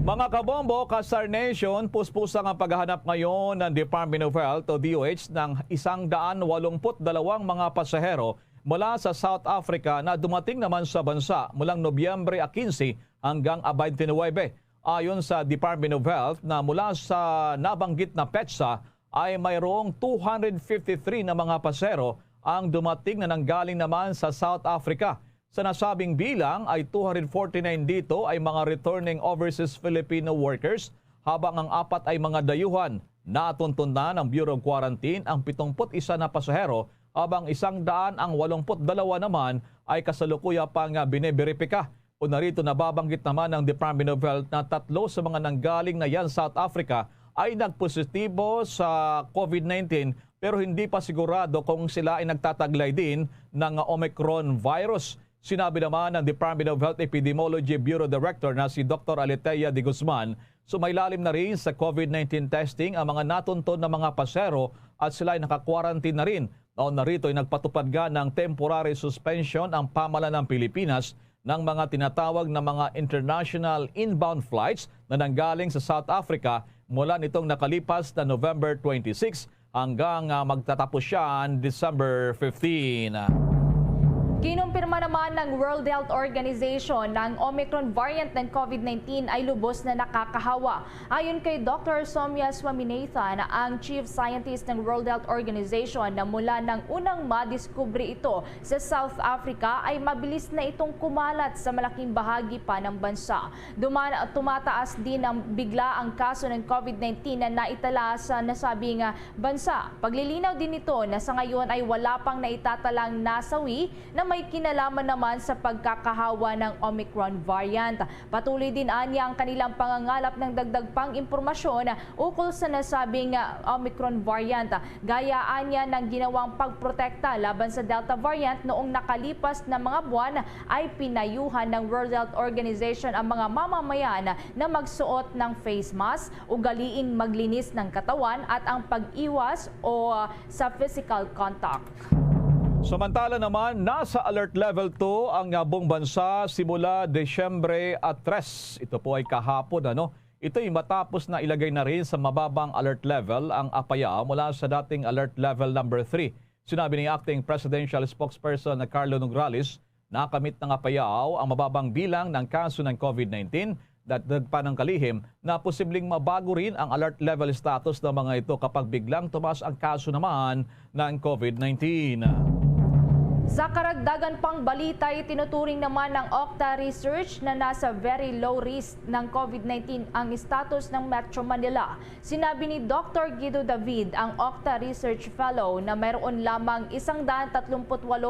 Mga kabombo, Kasar Nation, puspusang ang paghahanap ngayon ng Department of Health o DOH ng 182 mga pasahero mula sa South Africa na dumating naman sa bansa mulang Nobyembre 15 hanggang 29. Ayon sa Department of Health na mula sa nabanggit na petsa ay mayroong 253 na mga pasahero ang dumating na nanggaling naman sa South Africa. Sa nasabing bilang ay 249 dito ay mga returning overseas Filipino workers habang ang 4 ay mga dayuhan. Natuntun na ng Bureau of Quarantine ang 71 na pasahero habang 182 naman ay kasalukuyan pang biniberipika. O narito nababanggit naman ng Department of Health na 3 sa mga nanggaling na yan South Africa ay nagpositibo sa COVID-19 pero hindi pa sigurado kung sila ay nagtataglay din ng Omicron virus. Sinabi naman ng Department of Health Epidemiology Bureau Director na si Dr. Aletea de Guzman, sumailalim na rin sa COVID-19 testing ang mga natunton na mga pasero at sila ay naka-quarantine na rin. Noon narito ay nagpatupad nga ng temporary suspension ang pamahalaan ng Pilipinas ng mga tinatawag na mga international inbound flights na nanggaling sa South Africa mula nitong nakalipas na November 26 hanggang magtatapos siya December 15. Kinumpirma naman ng World Health Organization na ang Omicron variant ng COVID-19 ay lubos na nakakahawa. Ayon kay Dr. Somya Swaminathan, ang Chief Scientist ng World Health Organization na mula ng unang madiskubre ito sa South Africa ay mabilis na itong kumalat sa malaking bahagi pa ng bansa. Tumataas din ng bigla ang kaso ng COVID-19 na naitala sa nasabing bansa. Paglilinaw din ito na sa ngayon ay wala pang naitatalang nasawi na may kinalaman naman sa pagkakahawa ng Omicron variant. Patuloy din anya ang kanilang pangangalap ng dagdag pang impormasyon ukol sa nasabing Omicron variant. Gaya anya ng ginawang pagprotekta laban sa Delta variant noong nakalipas na mga buwan ay pinayuhan ng World Health Organization ang mga mamamayan na magsuot ng face mask, ugaliing maglinis ng katawan at ang pag-iwas o sa physical contact. Samantala naman, nasa alert level 2 ang buong bansa simula Desyembre 3. Ito po ay kahapon. Ito ay matapos na ilagay na rin sa mababang alert level ang Apayao mula sa dating alert level number 3. Sinabi ni Acting Presidential Spokesperson na Carlo Nograles, nakamit ng Apayao ang mababang bilang ng kaso ng COVID-19 dagdag pa ng kalihim na posibleng mabago rin ang alert level status ng mga ito kapag biglang tumaas ang kaso naman ng COVID-19. Sa karagdagan pang balita, itinuturing naman ng Octa Research na nasa very low risk ng COVID-19 ang status ng Metro Manila. Sinabi ni Dr. Guido David, ang Octa Research Fellow, na mayroon lamang 138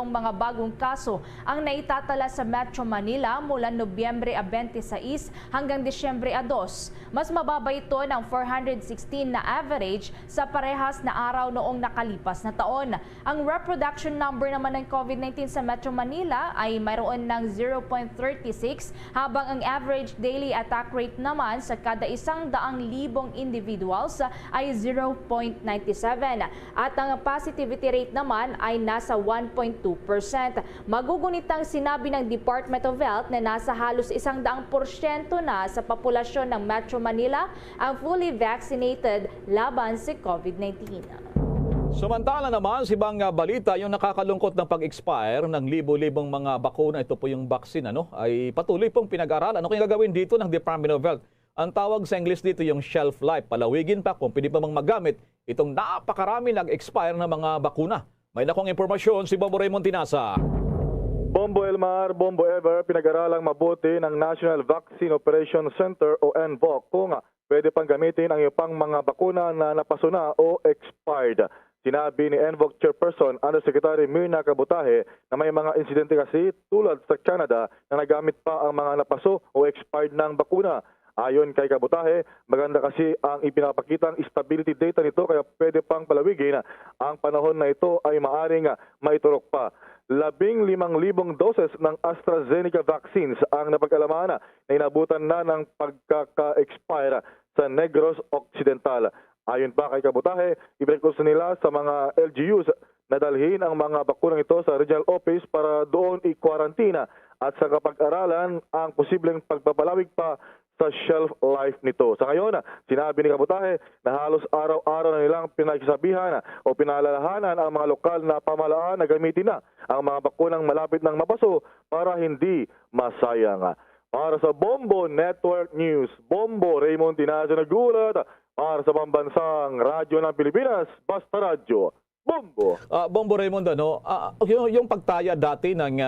mga bagong kaso ang naitatala sa Metro Manila mula Nobyembre 26 hanggang Disyembre 2. Mas mababa ito ng 416 na average sa parehas na araw noong nakalipas na taon. Ang reproduction number naman ng COVID-19 COVID-19 sa Metro Manila ay mayroon ng 0.36 habang ang average daily attack rate naman sa kada 100,000 individuals ay 0.97 at ang positivity rate naman ay nasa 1.2%. Magugunitang sinabi ng Department of Health na nasa halos 100% na sa populasyon ng Metro Manila ang fully vaccinated laban sa COVID-19. Samantala naman, si ibang balita, yung nakakalungkot ng pag-expire ng libo-libong mga bakuna, ito po yung vaccine, ay patuloy pong pinag-aralan. Ano kayong gagawin dito ng Department of Health? Ang tawag sa English dito yung shelf life. Palawigin pa kung pwede pa mang magamit itong napakarami nag-expire na mga bakuna. May nakong impormasyon si Bombo Raymond Tinasa. Bombo Elmar, Bombo Ever, pinag-aralang mabuti ng National Vaccine Operation Center o NVOC kung pwede pang gamitin ang ipang mga bakuna na napasuna o expired. Sinabi ni NVOC Chairperson Undersecretary Mirna Cabutahe na may mga insidente kasi tulad sa Canada na nagamit pa ang mga napaso o expired ng bakuna. Ayon kay Cabutahe, maganda kasi ang ipinapakitang stability data nito kaya pwede pang palawigin ang panahon na ito ay maaring maiturok pa. 15,000 doses ng AstraZeneca vaccines ang napag-alaman na inabutan na ng pagkaka-expire sa Negros Occidental. Ayon pa kay Cabutahe, ibinagkusa nila sa mga LGUs na dalhin ang mga bakunang ito sa regional office para doon i-quarantina at sa kapag-aralan ang posibleng pagpapalawig pa sa shelf life nito. Sa ngayon, sinabi ni Cabutahe na halos araw-araw na nilang pinagsasabihan o pinalalahanan ang mga lokal na pamahalaan na gamitin na ang mga bakunang malapit ng mapaso para hindi masayang. Para sa Bombo Network News, Bombo Raymond Tinasa nagulat. Para sa pambansang radyo ng Pilipinas, Basta Radyo, Bombo. Bombo Raymond, yung pagtaya dati ng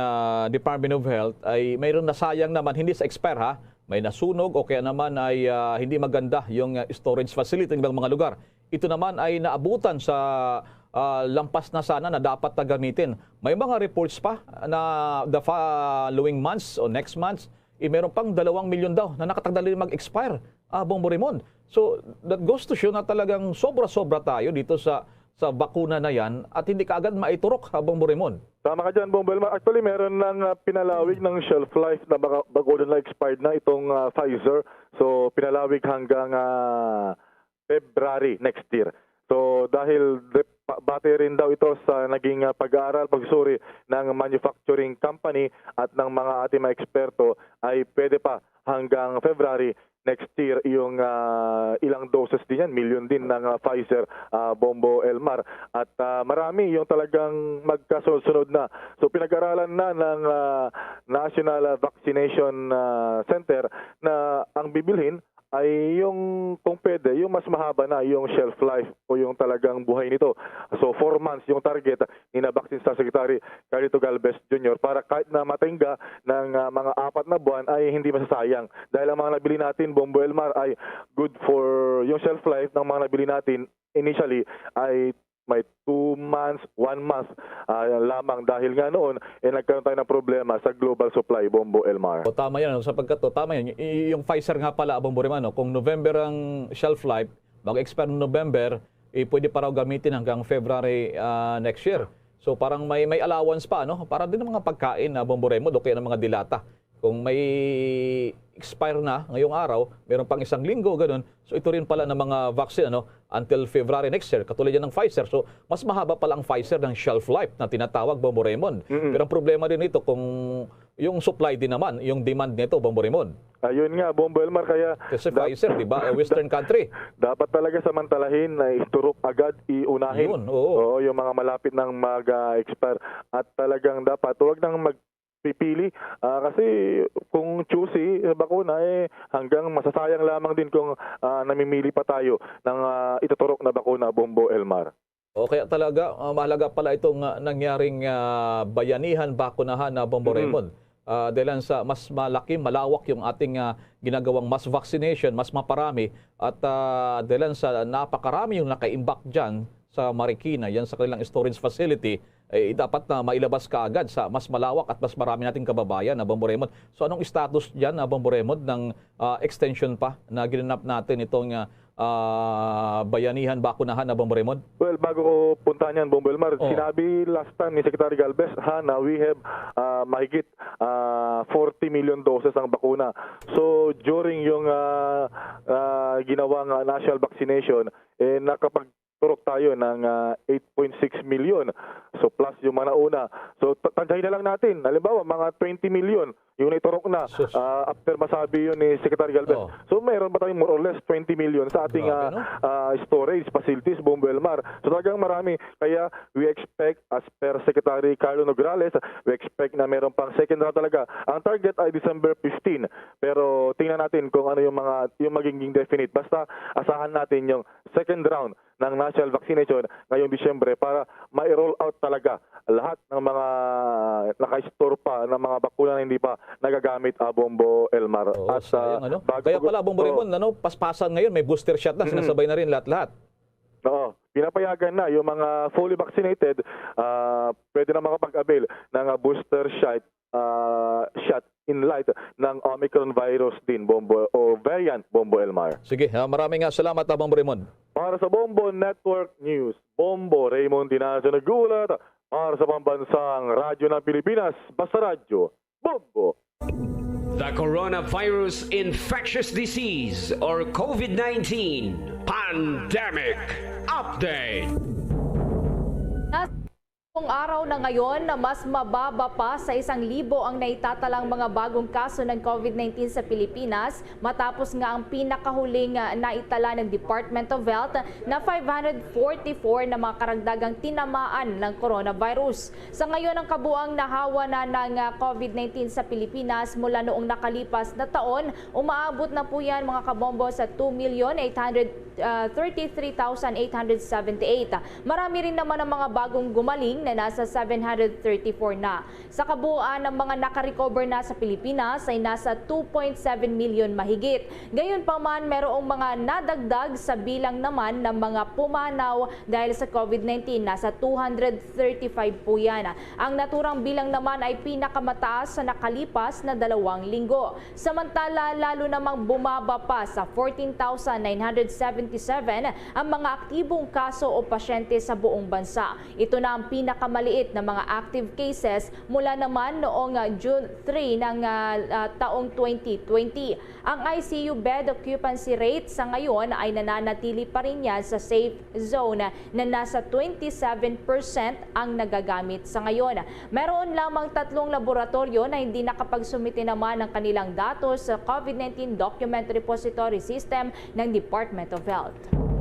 Department of Health ay mayroon nasayang naman, hindi sa expire ha, may nasunog o kaya naman ay hindi maganda yung storage facility ng mga lugar. Ito naman ay naabutan sa lampas na sana na dapat na gamitin. May mga reports pa na the following months o next months, meron pang 2 milyon daw na nakatagdali mag-expire, Bombo Raymond. So that goes to show na talagang sobra-sobra tayo dito sa bakuna na yan at hindi kaagad maiturok, Bombo Raymond. Tama ka dyan, Bombo Elmar. Actually, meron ng pinalawig ng shelf life na bakuna na expired na itong Pfizer. So pinalawig hanggang February next year. So dahil base rin daw ito sa naging pag-aaral, pagsuri ng manufacturing company at ng mga ating mga eksperto ay pwede pa hanggang February next year yung ilang doses din yan, million din ng Pfizer, Bombo Elmar. At marami yung talagang magkasunod na. So pinag-aralan na ng National Vaccination Center na ang bibilhin ay yung kung pwede, yung mas mahaba na yung shelf life o yung talagang buhay nito. So 4 months yung target ni na Vaccine Secretary Carlito Galvez Jr. para kahit na matingga ng mga 4 na buwan ay hindi masasayang. Dahil ang mga nabili natin, Bombo Elmar, ay good for yung shelf life ng mga nabili natin initially ay may 2 months, 1 month lamang dahil nga noon nagkaroon tayo ng problema sa global supply, Bombo Elmar. Tama yan, sapagkat tama yan. Yung Pfizer nga pala, Bombo Raymond, kung November ang shelf life, mag-expire ng November, pwede pa raw gamitin hanggang February next year. So parang may allowance pa, para din ng mga pagkain, Bombo Raymond, o kaya ng mga dilata. Kung may expire na ngayong araw, meron pang 1 linggo, ganun. So ito rin pala ng mga vaccine until February next year, katulad yan ng Pfizer. So mas mahaba pala ang Pfizer ng shelf life na tinatawag, Bombo Raymond. Pero ang problema din ito kung yung supply din naman, yung demand nito, Bombo Raymond. Ayun nga, Bombo Elmar, kaya kasi Pfizer, di ba? Western country. Dapat talaga samantalahin na iturok agad, iunahin. Yun, oo. Yung mga malapit ng mag-expire. At talagang dapat, huwag nang pipili kasi kung choosy bakuna hanggang masasayang lamang din kung namimili pa tayo ng ituturok na bakuna, Bombo Elmar. O kaya talaga mahalaga pala itong nangyaring bayanihan, bakunahan na Bombo Raymond. Dahil sa mas malaki, malawak yung ating ginagawang mass vaccination, mas maparami at dahil sa napakarami yung nakaimbak dyan sa Marikina, yan sa kanilang storage facility, dapat na mailabas ka agad sa mas malawak at mas marami nating kababayan, Bombo Raymond. So anong status dyan, Bombo Raymond, ng extension pa na ginanap natin itong bayanihan, bakunahan na Bombo Raymond? Well, bago ko puntahan yan, Bombo Elmar, sinabi last time ni Secretary Galvez na we have mahigit 40 million doses ang bakuna. So during yung ginawang national vaccination, nakapagturok tayo ng 8.6 million. So plus yung mga nauna. So tandyahin na lang natin, halimbawa mga 20 million yung naiturok na after masabi yun ni Secretary Galvez. So mayroon pa tayong more or less 20 million sa ating storage facilities, Bombo Elmar. So talagang marami. Kaya we expect, as per Secretary Carlo Nograles, we expect na mayroon pang second round talaga. Ang target ay December 15. Pero tingnan natin kung ano yung magiging definite. Basta asahan natin yung second round ng national vaccination ngayong Disyembre para ma-roll out talaga lahat ng mga naka-store pa ng mga bakuna na hindi pa nagagamit, Bombo Elmar. At kaya pala, Bombo Raymond, paspasan ngayon, may booster shot na, sinasabay na rin lahat-lahat. Oo, pinapayagan na yung mga fully vaccinated, pwede na makapag-avail ng booster shot in light ng Omicron virus din, Bombo, o variant, Bombo Elmar. Sige, maraming salamat, Bombo Raymond. Para sa Bombo Network News, Bombo Raymond Dinazo nagulat para sa pambansang radyo ng Pilipinas, Basta Radyo, Bombo. The coronavirus infectious disease or COVID-19 pandemic update. Kung araw na ngayon na mas mababa pa sa 1,000 ang naitatalang mga bagong kaso ng COVID-19 sa Pilipinas matapos nga ang pinakahuling naitala ng Department of Health na 544 na mga karagdagang tinamaan ng coronavirus. Sa ngayon ang kabuang nahawa na ng COVID-19 sa Pilipinas mula noong nakalipas na taon, umaabot na po yan mga kabombo sa 2,833,878. Marami rin naman ang mga bagong gumaling na nasa 734 na. Sa kabuuan ng mga nakarecover na sa Pilipinas ay nasa 2.7 million mahigit. Gayunpaman, merong mga nadagdag sa bilang naman ng mga pumanaw dahil sa COVID-19. Nasa 235 po yan. Ang naturang bilang naman ay pinakamataas sa nakalipas na 2 linggo. Samantala, lalo namang bumaba pa sa 14,977 ang mga aktibong kaso o pasyente sa buong bansa. Ito na ang pinakamaliit na mga active cases mula naman noong June 3 ng taong 2020. Ang ICU bed occupancy rate sa ngayon ay nananatili pa rin yan sa safe zone na nasa 27% ang nagagamit sa ngayon. Meron lamang 3 laboratorio na hindi nakapagsumite naman ng kanilang datos sa COVID-19 Document Repository System ng Department of Health.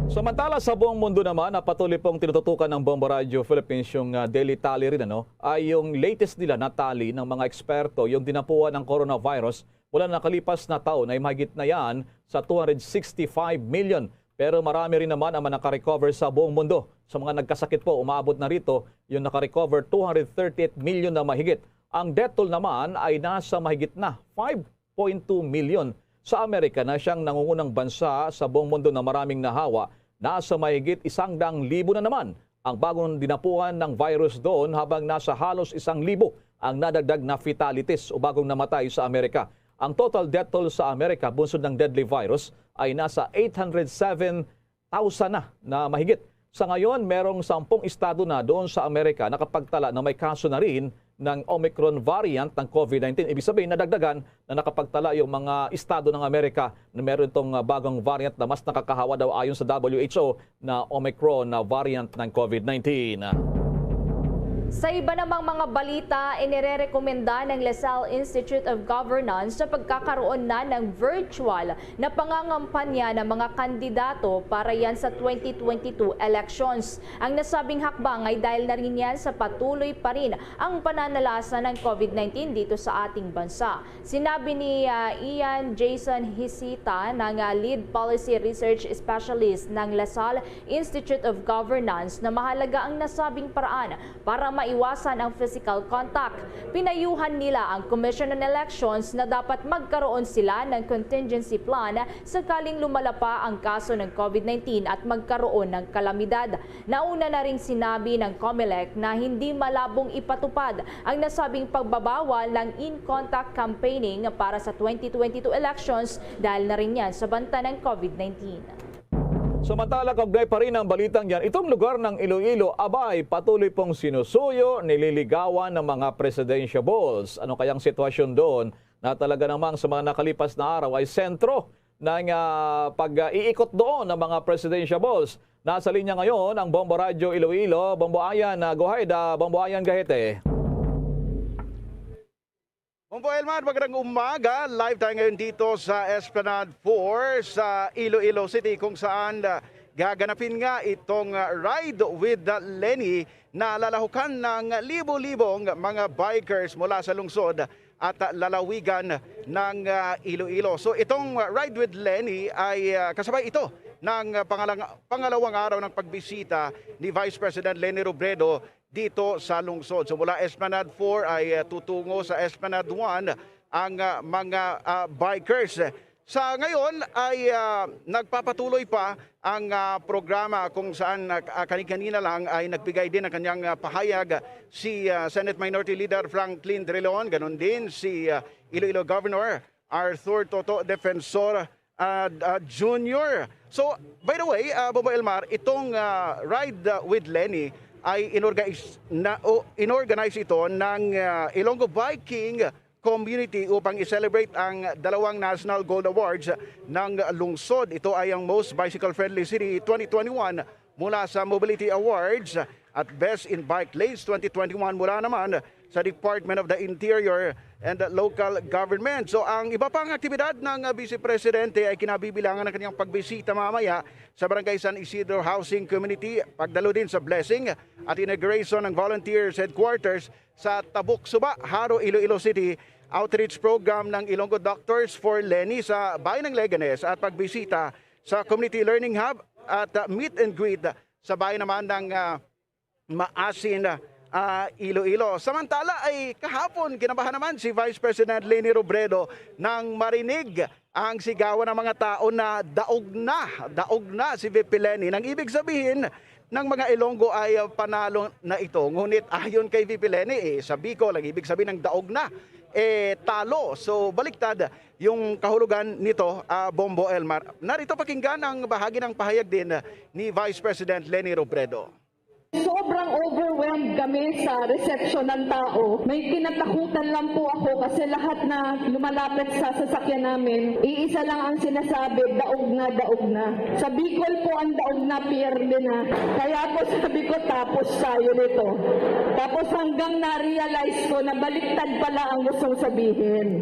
Samantala sa buong mundo naman, patuloy pong tinututukan ng Bombo Radio Philippines yung daily tally rin, ay yung latest nila na tally ng mga eksperto, yung dinapuan ng coronavirus mula nakalipas na taon ay mahigit na yan sa 265 million. Pero marami rin naman ang nakarecover sa buong mundo. Sa mga nagkasakit po, umaabot na rito yung nakarecover 238 million na mahigit. Ang death toll naman ay nasa mahigit na 5.2 million. Sa Amerika na siyang nangungunang bansa sa buong mundo na maraming nahawa, nasa mahigit 100,000 na naman ang bagong dinapuan ng virus doon habang nasa halos 1,000 ang nadagdag na fatalities o bagong namatay sa Amerika. Ang total death toll sa Amerika bunsod ng deadly virus ay nasa 807,000 na mahigit. Sa ngayon, merong 10 estado na doon sa Amerika nakapagtala na may kaso na rin ng Omicron variant ng COVID-19. Ibig sabihin, nadagdagan na nakapagtala yung mga estado ng Amerika na meron itong bagong variant na mas nakakahawa daw ayon sa WHO na Omicron na variant ng COVID-19. Sa iba namang mga balita, inirekomenda ng LaSalle Institute of Governance sa pagkakaroon na ng virtual na pangangampanya ng mga kandidato para yan sa 2022 elections. Ang nasabing hakbang ay dahil na rin yan sa patuloy pa rin ang pananalasa ng COVID-19 dito sa ating bansa. Sinabi ni Ian Jason Hisita ng Lead Policy Research Specialist ng LaSalle Institute of Governance na mahalaga ang nasabing paraan para maiwasan ang physical contact. Pinayuhan nila ang Commission on Elections na dapat magkaroon sila ng contingency plan sakaling lumala pa ang kaso ng COVID-19 at magkaroon ng kalamidad. Nauna na ring sinabi ng COMELEC na hindi malabong ipatupad ang nasabing pagbabawal ng in-contact campaigning para sa 2022 elections dahil na rin yan sa banta ng COVID-19. Samantala, kaugnay pa rin ang balitang yan, itong lugar ng Iloilo, abay, patuloy pong sinusuyo, nililigawan ng mga presidentiables. Ano kayang sitwasyon doon na talaga namang sa mga nakalipas na araw ay sentro ng pag-iikot doon ng mga presidentiables. Nasa linya ngayon ang Bombo Radyo Iloilo, Bombo Ayan, go ahead, Bombo Ayan Gahete. Bombo Elmar, magandang umaga. Live tayo ngayon dito sa Esplanade 4 sa Iloilo City kung saan gaganapin nga itong Ride with Lenny na lalahukan ng libo-libong mga bikers mula sa lungsod at lalawigan ng Iloilo. So itong Ride with Lenny ay kasabay ito ng pangalawang araw ng pagbisita ni Vice President Leni Robredo dito sa lungsod. So mula Esplanade 4 ay tutungo sa Esplanade 1 ang mga bikers. Sa ngayon ay nagpapatuloy pa ang programa kung saan kanina lang ay nagbigay din ng kanyang pahayag si Senate Minority Leader Franklin Drilon, ganon din si Iloilo Governor Arthur Toto Defensor Jr. So by the way, Bobo Elmar, itong Ride with Lenny ay inorganize ito ng Ilonggo Viking Community upang i-celebrate ang dalawang National Gold Awards ng lungsod. Ito ay ang Most Bicycle Friendly City 2021 mula sa Mobility Awards at Best in Bike Lanes 2021 mula naman sa Department of the Interior and Local Government. So ang iba pang aktibidad ng Vice Presidente ay kinabibilangan ng kanyang pagbisita mamaya sa Barangay San Isidro Housing Community, pagdalo din sa blessing at inauguration ng Volunteers Headquarters sa Tabuk Suba, Haro, Iloilo City, outreach program ng Ilonggo Doctors for Lenny sa bayan ng Leganes at pagbisita sa Community Learning Hub at meet and greet sa bayan naman ng Maasin, Iloilo. Samantala ay kahapon kinabahan naman si Vice President Leni Robredo nang marinig ang sigawan ng mga tao na daog na si VP Lenny. Nang ibig sabihin ng mga Ilonggo ay panalo na ito. Ngunit ayon kay VP Lenny, sa Bicol, ang ibig sabihin ng daog na, talo. So baliktad yung kahulugan nito, Bombo Elmar. Narito pakinggan ang bahagi ng pahayag din ni Vice President Leni Robredo. Sobrang overwhelmed kami sa reception ng tao. May kinatakutan lang po ako kasi lahat na lumalapit sa sasakyan namin, iisa lang ang sinasabi, daog na. Sa Bicol po ang daog na, pierde na. Kaya po sabi ko, tapos tayo nito. Tapos hanggang na-realize ko na baliktad pala ang gustong sabihin.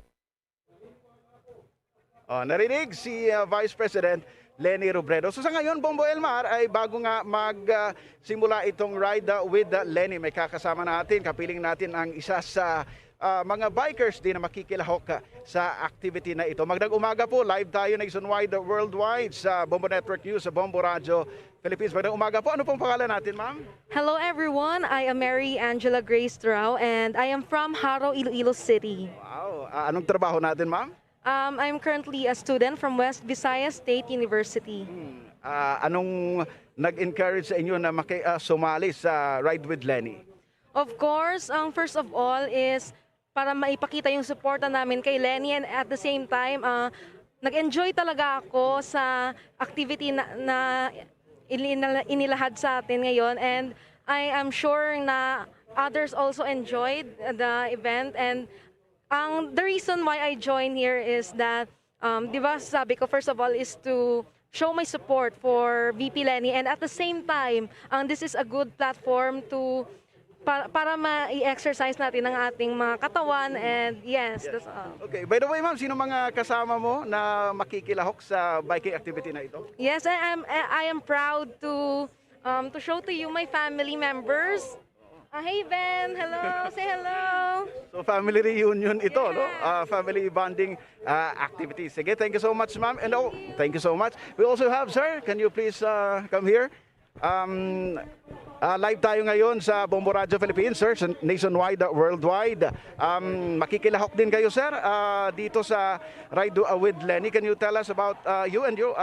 Narinig si Vice President Leni Robredo. So sa ngayon, Bombo Elmar, ay bago nga magsimula itong Ride with Lenny, may kakasama natin, kapiling natin ang isa sa mga bikers din na makikilahok sa activity na ito. Magandang umaga po, live tayo nationwide, worldwide sa Bombo Network News, sa Bombo Radyo Philippines. Magandang umaga po. Ano pong pangalan natin, ma'am? Hello everyone, I am Mary Angela Grace Trau and I am from Haro, Iloilo City. Wow, anong trabaho natin, ma'am? I'm currently a student from West Visayas State University. Anong nag-encourage sa inyo na sumali sa Ride with Lenny? Of course, first of all is para maipakita yung suporta namin kay Lenny and at the same time, nag-enjoy talaga ako sa activity na inilahad sa atin ngayon and I am sure na others also enjoyed the event and the reason why I joined here is that, di ba sabi ko, first of all, is to show my support for VP Lenny and at the same time, this is a good platform to para ma-exercise natin ang ating mga katawan and yes, that's all. Okay, by the way, ma'am, sino mga kasama mo na makikilahok sa biking activity na ito? Yes, I am proud to show to you my family members. Hey Ben, hello, say hello. So family reunion ito, no? Family bonding activities. Sige, thank you so much, ma'am. And thank you so much. We also have, sir, can you please come here? Live tayo ngayon sa Bombo Radyo Philippines, sir, nationwide, worldwide. Makikilahok din kayo, sir, dito sa Ride with Lenny. Can you tell us about you and your,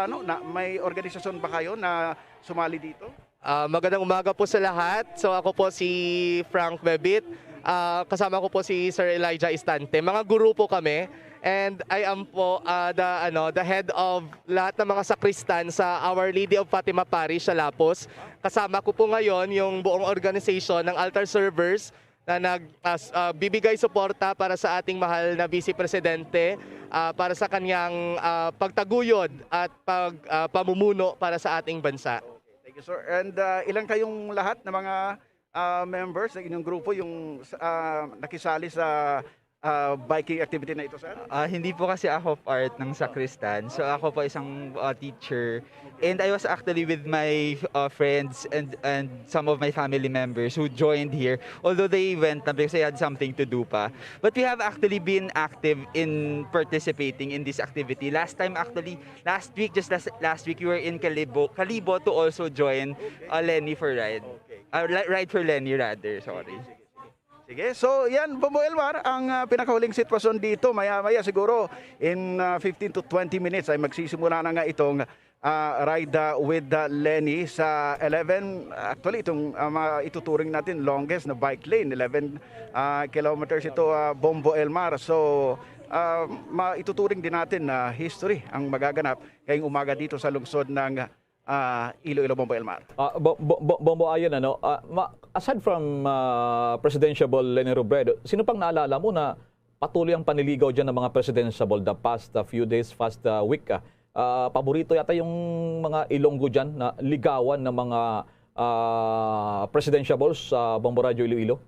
may organisasyon ba kayo na sumali dito? Magandang umaga po sa lahat. So ako po si Frank Bebit. Kasama ko po si Sir Elijah Istante. Mga guru po kami. And I am po the head of lahat ng mga sakristan sa Our Lady of Fatima Parish sa Lapos. Kasama ko po ngayon yung buong organization ng altar servers na nagbibigay suporta para sa ating mahal na Vice Presidente para sa kanyang pagtaguyod at pamumuno para sa ating bansa. Thank you, sir. And ilan kayong lahat na mga members ng inyong grupo yung nakisali sa biking activity na ito, sir? Hindi po kasi ako part ng sakristan. So ako po isang teacher. And I was actually with my friends and some of my family members who joined here. Although they went na because they had something to do pa. But we have actually been active in participating in this activity. Last week, we were in Kalibo to also join Lenny for Ride. Ride for Lenny rather, sorry. Sige, so yan, Bombo Elmar, ang pinakahuling sitwasyon dito, maya-maya siguro in 15 to 20 minutes ay magsisimula na nga itong ride with Lenny sa 11, actually itong ituturing natin longest na bike lane, 11 kilometers ito, Bombo Elmar. So maituturing din natin na history ang magaganap ngayong umaga dito sa lungsod ng Iloilo, Bombo Elmar. Bombo Ayan, aside from Presidentiable Lenny Robredo, sino pang naalala mo na patuloy ang paniligaw dyan ng mga Presidentiable the past few days, past week? Paborito yata yung mga Ilonggo dyan na ligawan ng mga Presidentiables sa Bombo Radio Iloilo?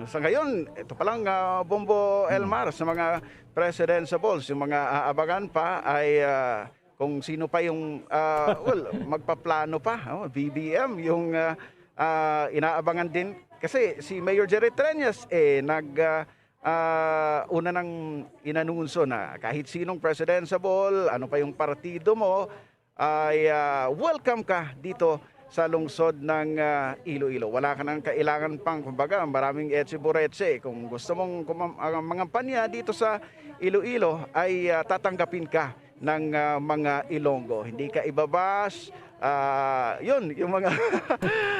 Sa ngayon, ito palang Bombo Elmar sa mga Presidentiables, yung mga aabangan pa ay kung sino pa yung magpaplano pa, BBM, yung inaabangan din. Kasi si Mayor Jerry Treñas una nang inanunso na kahit sinong presidentiable, ano pa yung partido mo, ay welcome ka dito sa lungsod ng Iloilo. Wala ka nang kailangan pang, kumbaga, maraming etsi-buretse. Kung gusto mong mangampanya dito sa Iloilo, ay tatanggapin ka ng mga Ilonggo. Hindi ka ibabas. Yun, yung mga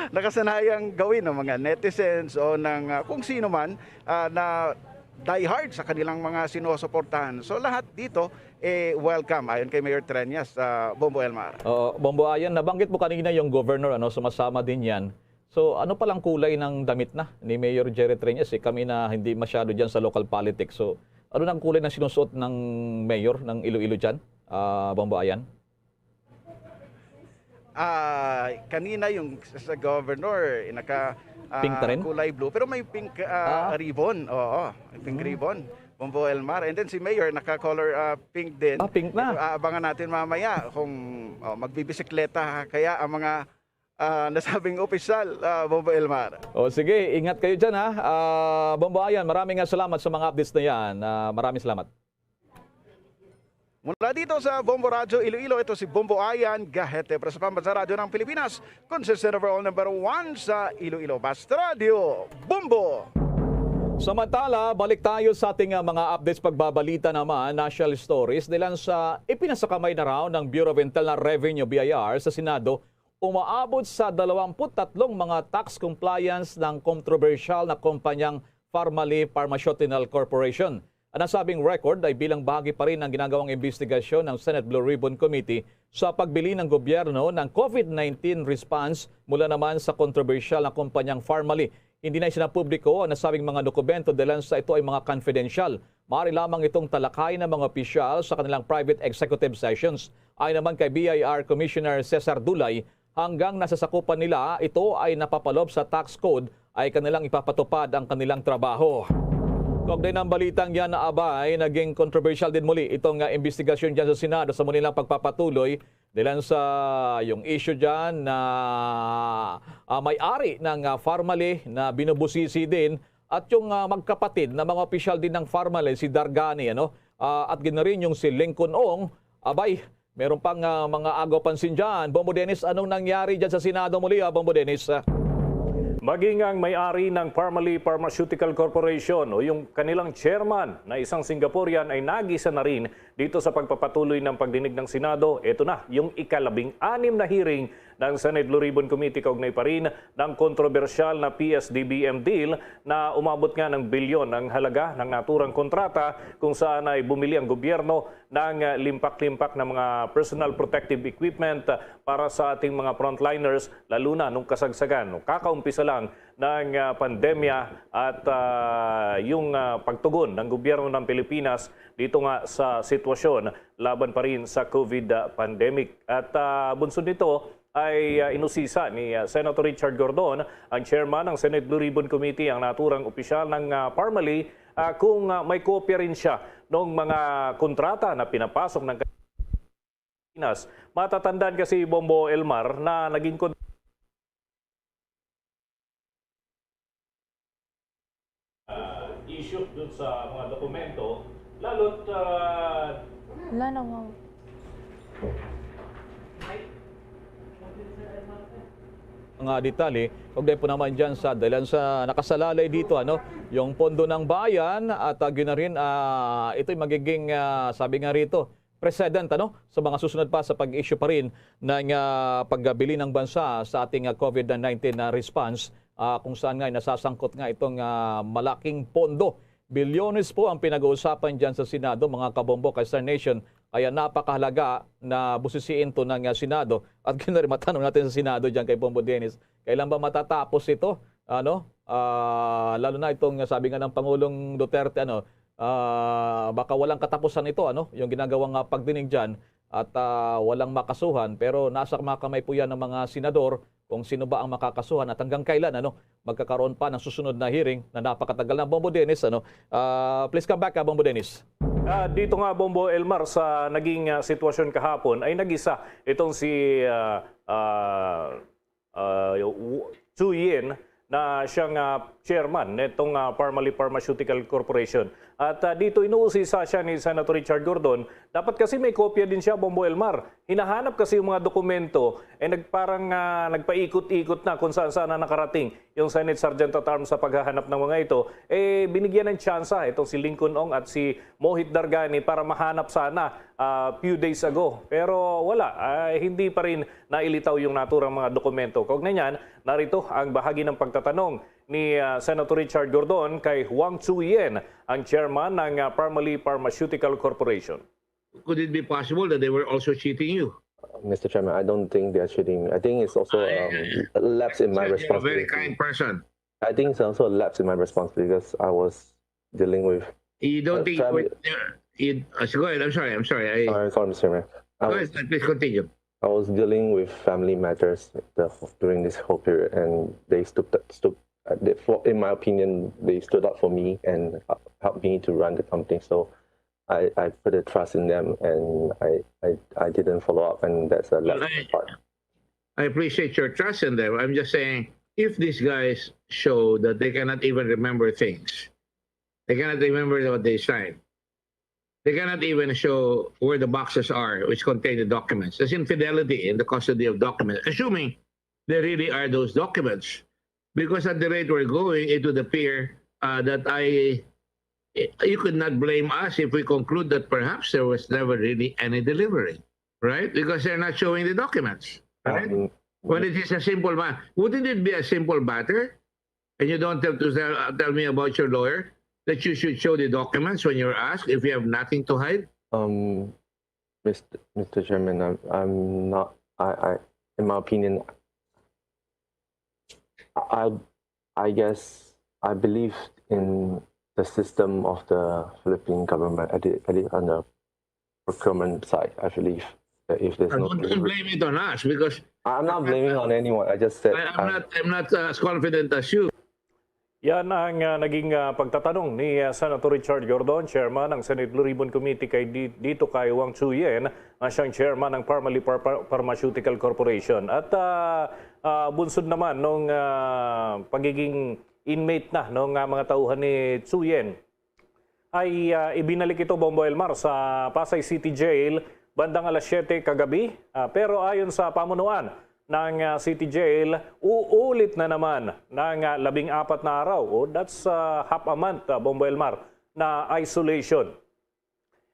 nakasanayang gawin ng mga netizens o ng kung sino man na die hard sa kanilang mga sinusuportahan. So lahat dito, welcome. Ayon kay Mayor Treñas, Bombo Elmar. Bombo Ayan, nabanggit mo kanina yung governor, sumasama din yan. So ano palang kulay ng damit na ni Mayor Jerry Treñas? Kami na hindi masyado dyan sa local politics. So ano nang kulay na sinusuot ng mayor ng Iloilo dyan, Bombo Ayan? Kanina yung sa governor, pink na rin? Kulay blue. Pero may pink ribbon. Oo, pink ribbon. Bombo Elmar. And then si Mayor, naka-color pink din. Pink na. Aabangan natin mamaya kung magbibisikleta kaya ang mga nasabing opisyal, Bombo Elmar. Sige, ingat kayo dyan Bombo Ayan, maraming salamat sa mga updates na yan. Maraming salamat. Mula dito sa Bombo Radio Iloilo, ito si Bombo Ayan Gahete para sa Pambansa Radio ng Pilipinas. Consistent overall number 1 sa Iloilo. Basta Radio, Bombo! Samantala, balik tayo sa ating mga updates pagbabalita naman, national stories. Dahil sa ipinasakamay na raw ng Bureau of Internal Revenue, BIR, sa Senado, umaabot sa 23 mga tax compliance ng kontrobersyal na kumpanyang Pharmally Pharmaceutical Corporation. Ang nasabing record ay bilang bahagi pa rin ng ginagawang investigasyon ng Senate Blue Ribbon Committee sa pagbili ng gobyerno ng COVID-19 response mula naman sa kontrobersyal na kumpanyang Pharmally. Hindi na isinapubliko ang nasabing mga dokumento dahil sa ito ay mga confidential. Maaari lamang itong talakayin ng mga opisyal sa kanilang private executive sessions. Ayon naman kay BIR Commissioner Cesar Dulay, hanggang nasasakupan nila ito ay napapalob sa tax code ay kanilang ipapatupad ang kanilang trabaho. Kaugnay ng balitang yan na abay, naging controversial din muli itong investigasyon dyan sa Senado sa munilang pagpapatuloy dahil sa yung issue dyan na may-ari ng Pharmally na binubusisi din at yung magkapatid na mga opisyal din ng Pharmally, si Dargani at gina rin yung si Lincoln Ong. Abay, meron pang mga agaw pansin dyan. Bombo Dennis, anong nangyari dyan sa Senado muli, Bombo Dennis? Maging ang may-ari ng Pharmally Pharmaceutical Corporation o yung kanilang chairman na isang Singaporean ay nagisa na rin dito sa pagpapatuloy ng pagdinig ng Senado. Ito na, yung ika-16 na hearing ng Senate Blue Ribbon Committee kaugnay pa rin ng kontrobersyal na PSDBM deal na umabot nga ng bilyon ang halaga ng naturang kontrata kung saan ay bumili ang gobyerno ng limpak-limpak na mga personal protective equipment para sa ating mga frontliners, lalo na nung kasagsagan, nung kakaumpisa lang ng pandemya at yung pagtugon ng gobyerno ng Pilipinas dito nga sa sitwasyon laban pa rin sa COVID pandemic. At bunsod nito ay inusisa ni Senator Richard Gordon, ang chairman ng Senate Blue Ribbon Committee, ang naturang opisyal ng Parmali kung may kopya rin siya ng mga kontrata na pinapasok ng Pilipinas. Matatandaan kasi Bombo Elmar na naging issue dun sa mga dokumento, lalo't Wala na, wow. Mga detalye, huwag po naman dyan sa dahilan sa nakasalalay dito, yung pondo ng bayan at na rin, ito'y magiging, sabi nga rito, precedent sa mga susunod pa sa pag-issue pa rin ng pagbili ng bansa sa ating COVID-19 response, kung saan nga nasasangkot nga itong malaking pondo. Bilyones po ang pinag-uusapan dyan sa Senado, mga kabombo, kay Star Nation. Kaya napakahalaga na busisiin to ng Senado. At rin matanong natin sa Senado dyan kay Bombo Dennis, kailan ba matatapos ito? Lalo na itong sabi nga ng Pangulong Duterte, baka walang katapusan ito, yung ginagawang pagdinig dyan at walang makasuhan. Pero nasa mga kamay po yan ng mga senador kung sino ba ang makakasuhan at hanggang kailan magkakaroon pa ng susunod na hearing na napakatagal na. Bombo Dennis, please come back, Bombo Dennis. Dito nga, Bombo Elmar, sa naging sitwasyon kahapon ay nag-isa itong si Chu Yin na siyang chairman nitong Parmali Pharmaceutical Corporation. At dito inuusisa siya ni Senator Richard Gordon. Dapat kasi may kopya din siya, Bombo Elmar. Hinahanap kasi yung mga dokumento, parang nagpaikot-ikot na kung saan na nakarating yung Senate Sergeant at Arms sa paghahanap ng mga ito. Binigyan ng tsansa itong si Lincoln Ong at si Mohit Dargani para mahanap sana few days ago. Pero wala, hindi pa rin nailitaw yung naturang mga dokumento. Kaugnay niyan, narito ang bahagi ng pagtatanong ni Senator Richard Gordon kay Wang Chu-yen, ang chairman ng Parmali Pharmaceutical Corporation. Could it be possible that they were also cheating you? Mr. Chairman, I don't think they are cheating. I think it's also a lapse in my responsibility. You're a very kind person. I think it's also a lapse in my responsibility because I was dealing with. You don't think? Go ahead. I'm sorry. Sorry, Mr. Chairman. Go ahead. Please continue. I was dealing with family matters during this whole period, and they in my opinion, they stood up for me and helped me to run the company. So I put a trust in them, and I didn't follow up, and that's a lesson part. I appreciate your trust in them. I'm just saying, if these guys show that they cannot even remember things, they cannot remember what they signed, they cannot even show where the boxes are which contain the documents. There's infidelity in the custody of documents, assuming there really are those documents. Because at the rate we're going, it would appear that you could not blame us if we conclude that perhaps there was never really any delivery, right? Because they're not showing the documents, right? When it is a simple matter, wouldn't it be a simple matter? And you don't have to tell me about your lawyer that you should show the documents when you're asked if you have nothing to hide? Mr. Chairman, I'm not. In my opinion, I guess I believe in the system of the Philippine government. I did on the procurement side. I believe that if there's don't blame it on us, because I'm not blaming on anyone. I just said I'm not as confident as you. Yan ang naging pagtatanong ni Senator Richard Gordon, chairman ng Senate Blue Ribbon Committee dito kay Wang Chu-yen, siyang chairman ng Parmali Pharmaceutical Corporation. At bunsod naman nung pagiging inmate na ng mga tauhan ni Chu-yen ay ibinalik ito, Bombo Elmar, sa Pasay City Jail bandang alas 7 kagabi. Pero ayon sa pamunuan ng City Jail, uulit na naman ng 14 na araw. That's half a month, Bombo Elmar, na isolation.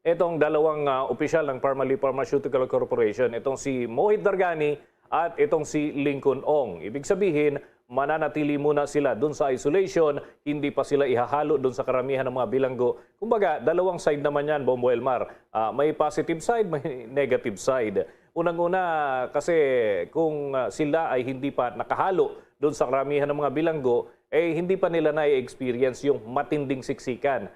itong dalawang opisyal ng Parmali Pharmaceutical Corporation, itong si Mohit Dargani at itong si Lincoln Ong. Ibig sabihin, mananatili muna sila dun sa isolation, hindi pa sila ihahalo dun sa karamihan ng mga bilanggo. Kumbaga, dalawang side naman yan, Bombo Elmar. May positive side, may negative side. Unang-una, kasi kung sila ay hindi pa nakahalo dun sa karamihan ng mga bilanggo, hindi pa nila na-experience yung matinding siksikan.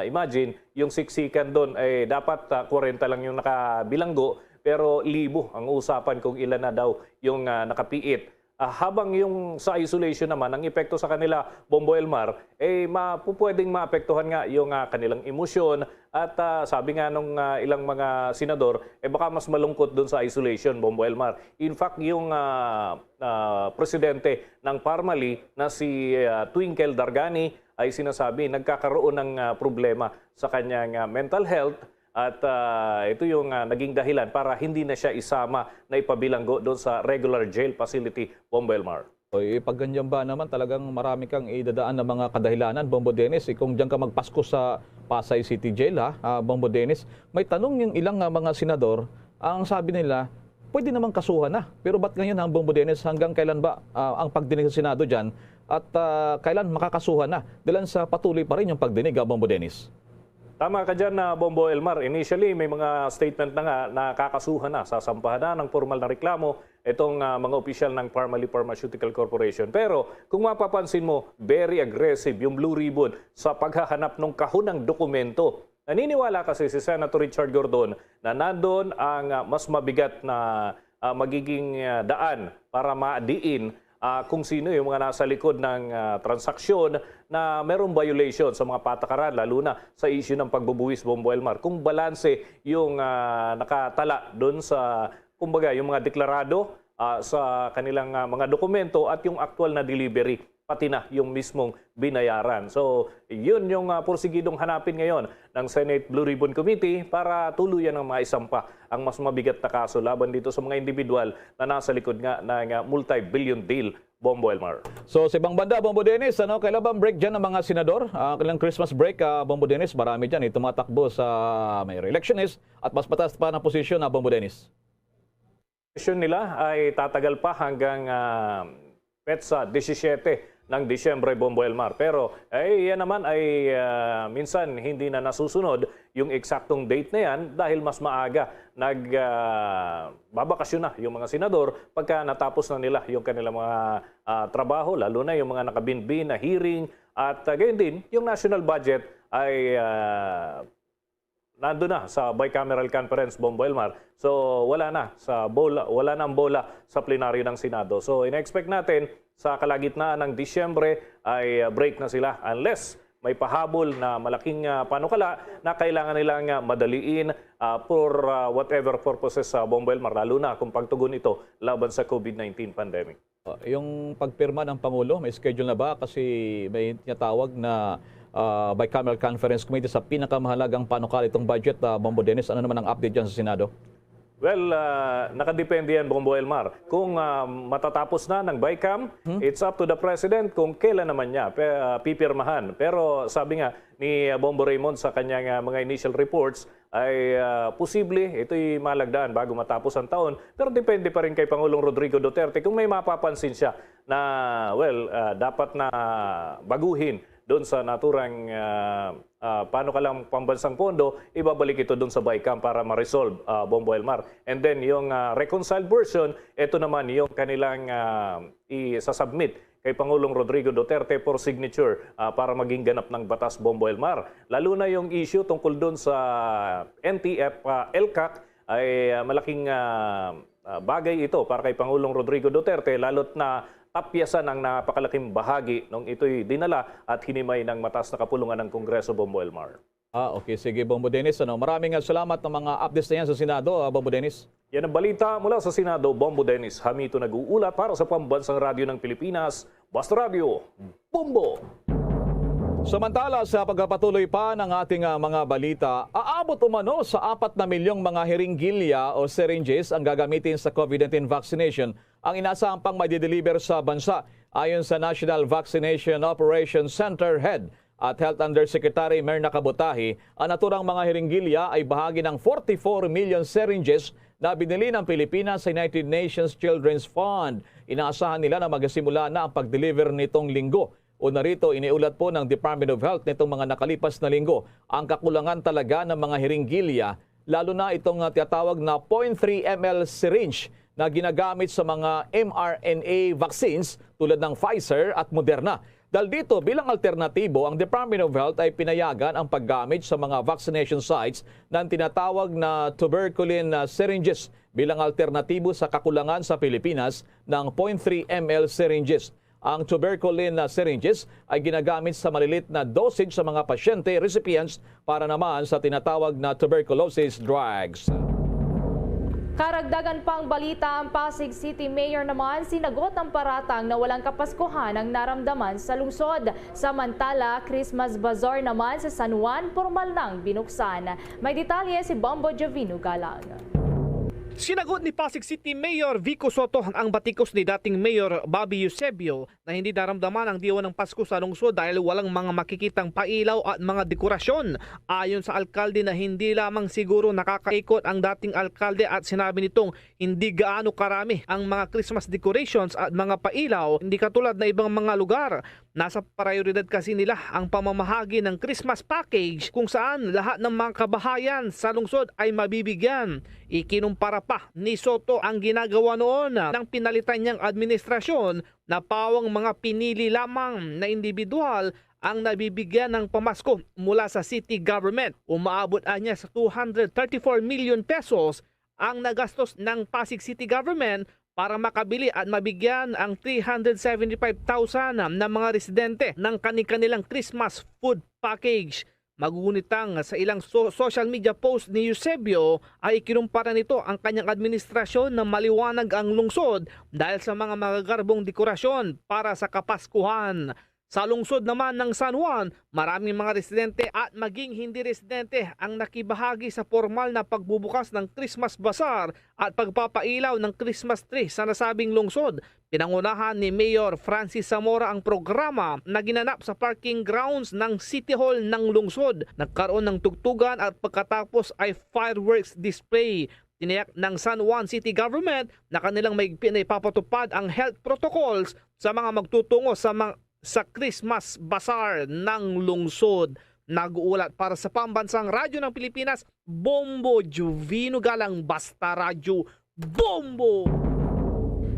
Imagine, yung siksikan doon ay dapat 40 lang yung nakabilanggo, pero 1,000 ang usapan kung ilan na daw yung nakapiit. Habang yung sa isolation naman, ang epekto sa kanila, Bombo Elmar, pwedeng maapektuhan nga yung kanilang emosyon. At sabi nga nung ilang mga senador, baka mas malungkot doon sa isolation, Bombo Elmar. In fact, yung presidente ng Parmali na si Twinkle Dargani ay sinasabi nagkakaroon ng problema sa kanyang mental health. At ito yung naging dahilan para hindi na siya isama na ipabilanggo doon sa regular jail facility, Bombo Elmar. Pag ganyan ba naman, talagang marami kang idadaan ng mga kadahilanan, Bombo Dennis. Kung diyan ka magpasko sa Pasay City Jail, Bombo Dennis, may tanong yung ilang mga senador, ang sabi nila, pwede naman kasuhan na. Pero ba't ganyan, Bombo Dennis, hanggang kailan ba ang pagdinig sa Senado dyan at kailan makakasuhan na? Dahil sa patuloy pa rin yung pagdinig, Bombo Dennis. Tama ka dyan, Bombo Elmar. Initially, may mga statement na nga na kakasuhan na, sasampahan na ng formal na reklamo itong mga opisyal ng Parmali Pharmaceutical Corporation. Pero kung mapapansin mo, very aggressive yung Blue Ribbon sa paghahanap ng kahunang dokumento. Naniniwala kasi si Senator Richard Gordon na nandun ang mas mabigat na magiging daan para maadiin kung sino yung mga nasa likod ng transaksyon na merong violation sa mga patakaran, lalo na sa issue ng pagbubuwis, Bombo Elmar. Kung balanse yung nakatala doon sa, kumbaga, yung mga deklarado sa kanilang mga dokumento at yung actual na delivery, pati na yung mismong binayaran. So, yun yung porsigidong hanapin ngayon ng Senate Blue Ribbon Committee para tuluyan ng mga isampa ang mas mabigat na kaso laban dito sa mga individual na nasa likod nga ng multi-billion deal, Bombo Elmar. So sa ibang banda, Bombo Dennis, kailan ba break dyan ng mga senador? Kailang Christmas break, Bombo Dennis, marami dyan tumatakbo sa may re-electionist at mas mataas pa na posisyon, Bombo Dennis. Posisyon nila ay tatagal pa hanggang petsa 17 ng Disyembre, Bombo Elmar. Pero yan naman ay minsan hindi na nasusunod yung eksaktong date na yan dahil mas maaga nagbabakasyon na yung mga senador pagka natapos na nila yung kanilang mga trabaho, lalo na yung mga nakabinbin na hearing at gayon din yung national budget ay nando na sa bicameral conference, Bombo Elmar. So wala na ang bola sa plenaryo ng Senado. So ina-expect natin sa kalagitnaan ng Disyembre ay break na sila unless may pahabol na malaking panukala na kailangan nilang madaliin for whatever purposes sa Bombo Elmar, lalo na kung pagtugon ito laban sa COVID-19 pandemic. Yung pagpirma ng Pangulo, may schedule na ba? Kasi may tinatawag na bicameral conference committee sa pinakamahalagang panukala itong budget, Bombo Dennis. Ano naman ang update dyan sa Senado? Well, nakadepende yan, Bombo Elmar. Kung matatapos na ng BICAM, it's up to the President kung kailan naman niya pipirmahan. Pero sabi nga ni Bombo Raymond sa kanyang mga initial reports, ay posible ito'y malagdaan bago matapos ang taon. Pero depende pa rin kay Pangulong Rodrigo Duterte kung may mapapansin siya na, dapat na baguhin doon sa naturang panukalang pambansang pondo, ibabalik ito doon sa BICAM para ma-resolve, Bombo Elmar. And then yung reconciled version, ito naman yung kanilang isasubmit kay Pangulong Rodrigo Duterte for signature para maging ganap ng batas, Bombo Elmar. Lalo na yung issue tungkol doon sa NTF LCAC ay malaking bagay ito para kay Pangulong Rodrigo Duterte, lalo't na tapyasan ang napakalaking bahagi nung ito'y dinala at hinimay ng mataas na kapulungan ng Kongreso, Bombo Elmar. Okay. Sige, Bombo Dennis. Maraming salamat ng mga updates na yan sa Senado, Bombo Dennis. Yan ang balita mula sa Senado, Bombo Dennis. Hamito nag-uulat para sa Pambansang Radyo ng Pilipinas, Basta Radio, Bombo! Samantala, sa pagpapatuloy pa ng ating mga balita, aabot umano sa 4 na milyong mga hiringgilya o syringes ang gagamitin sa COVID-19 vaccination ang inaasahang pang may deliver sa bansa ayon sa National Vaccination Operations Center Head at Health Undersecretary Merna Kabutahi, ang naturang mga hiringgilya ay bahagi ng 44 million syringes na binili ng Pilipinas sa United Nations Children's Fund. Inaasahan nila na magsimula na ang pag-deliver nitong linggo. Una rito, iniulat po ng Department of Health nitong mga nakalipas na linggo ang kakulangan talaga ng mga hiringgilya, lalo na itong tinatawag na 0.3 ml syringe na ginagamit sa mga mRNA vaccines tulad ng Pfizer at Moderna. Dahil dito, bilang alternatibo, ang Department of Health ay pinayagan ang paggamit sa mga vaccination sites ng tinatawag na tuberculin syringes bilang alternatibo sa kakulangan sa Pilipinas ng 0.3 ml syringes. Ang tuberculin syringes ay ginagamit sa malilit na dosage sa mga pasyente recipients para naman sa tinatawag na tuberculosis drugs. Karagdagan pang balita, ang Pasig City Mayor naman sinagot ang paratang na walang kapaskuhan ang naramdaman sa lungsod. Samantala, Christmas Bazaar naman sa San Juan formal nang binuksan. May detalye si Bombo Jovino Galang. Sinagot ni Pasig City Mayor Vico Soto ang batikos ni dating Mayor Bobby Eusebio na hindi naramdaman ang diwa ng Pasko sa lungsod dahil walang mga makikitang pailaw at mga dekorasyon. Ayon sa alkalde na hindi lamang siguro nakakaikot ang dating alkalde at sinabi nitong hindi gaano karami ang mga Christmas decorations at mga pailaw, hindi katulad na ibang mga lugar. Nasa prioridad kasi nila ang pamamahagi ng Christmas package kung saan lahat ng mga kabahayan sa lungsod ay mabibigyan. Ikinumpara pa ni Soto ang ginagawa noon ng pinalitan niyang administrasyon na pawang mga pinili lamang na individual ang nabibigyan ng pamasko mula sa city government. Umaabot niya sa 234 million pesos ang nagastos ng Pasig City Government para makabili at mabigyan ang 375,000 na mga residente ng kanilang Christmas food package. Magunitang sa ilang social media post ni Eusebio ay kinumpara nito ang kanyang administrasyon na maliwanag ang lungsod dahil sa mga magagarbong dekorasyon para sa Kapaskuhan. Sa lungsod naman ng San Juan, maraming mga residente at maging hindi residente ang nakibahagi sa formal na pagbubukas ng Christmas Bazaar at pagpapailaw ng Christmas tree sa nasabing lungsod. Pinangunahan ni Mayor Francis Zamora ang programa na ginanap sa parking grounds ng City Hall ng lungsod. Nagkaroon ng tugtugan at pagkatapos ay fireworks display. Tiniyak ng San Juan City Government na kanilang maigpit na ipapatupad ang health protocols sa mga magtutungo sa Christmas Bazaar ng lungsod. Nag-uulat para sa Pambansang Radyo ng Pilipinas, Bombo Jovino Galang, Basta Radyo, Bombo!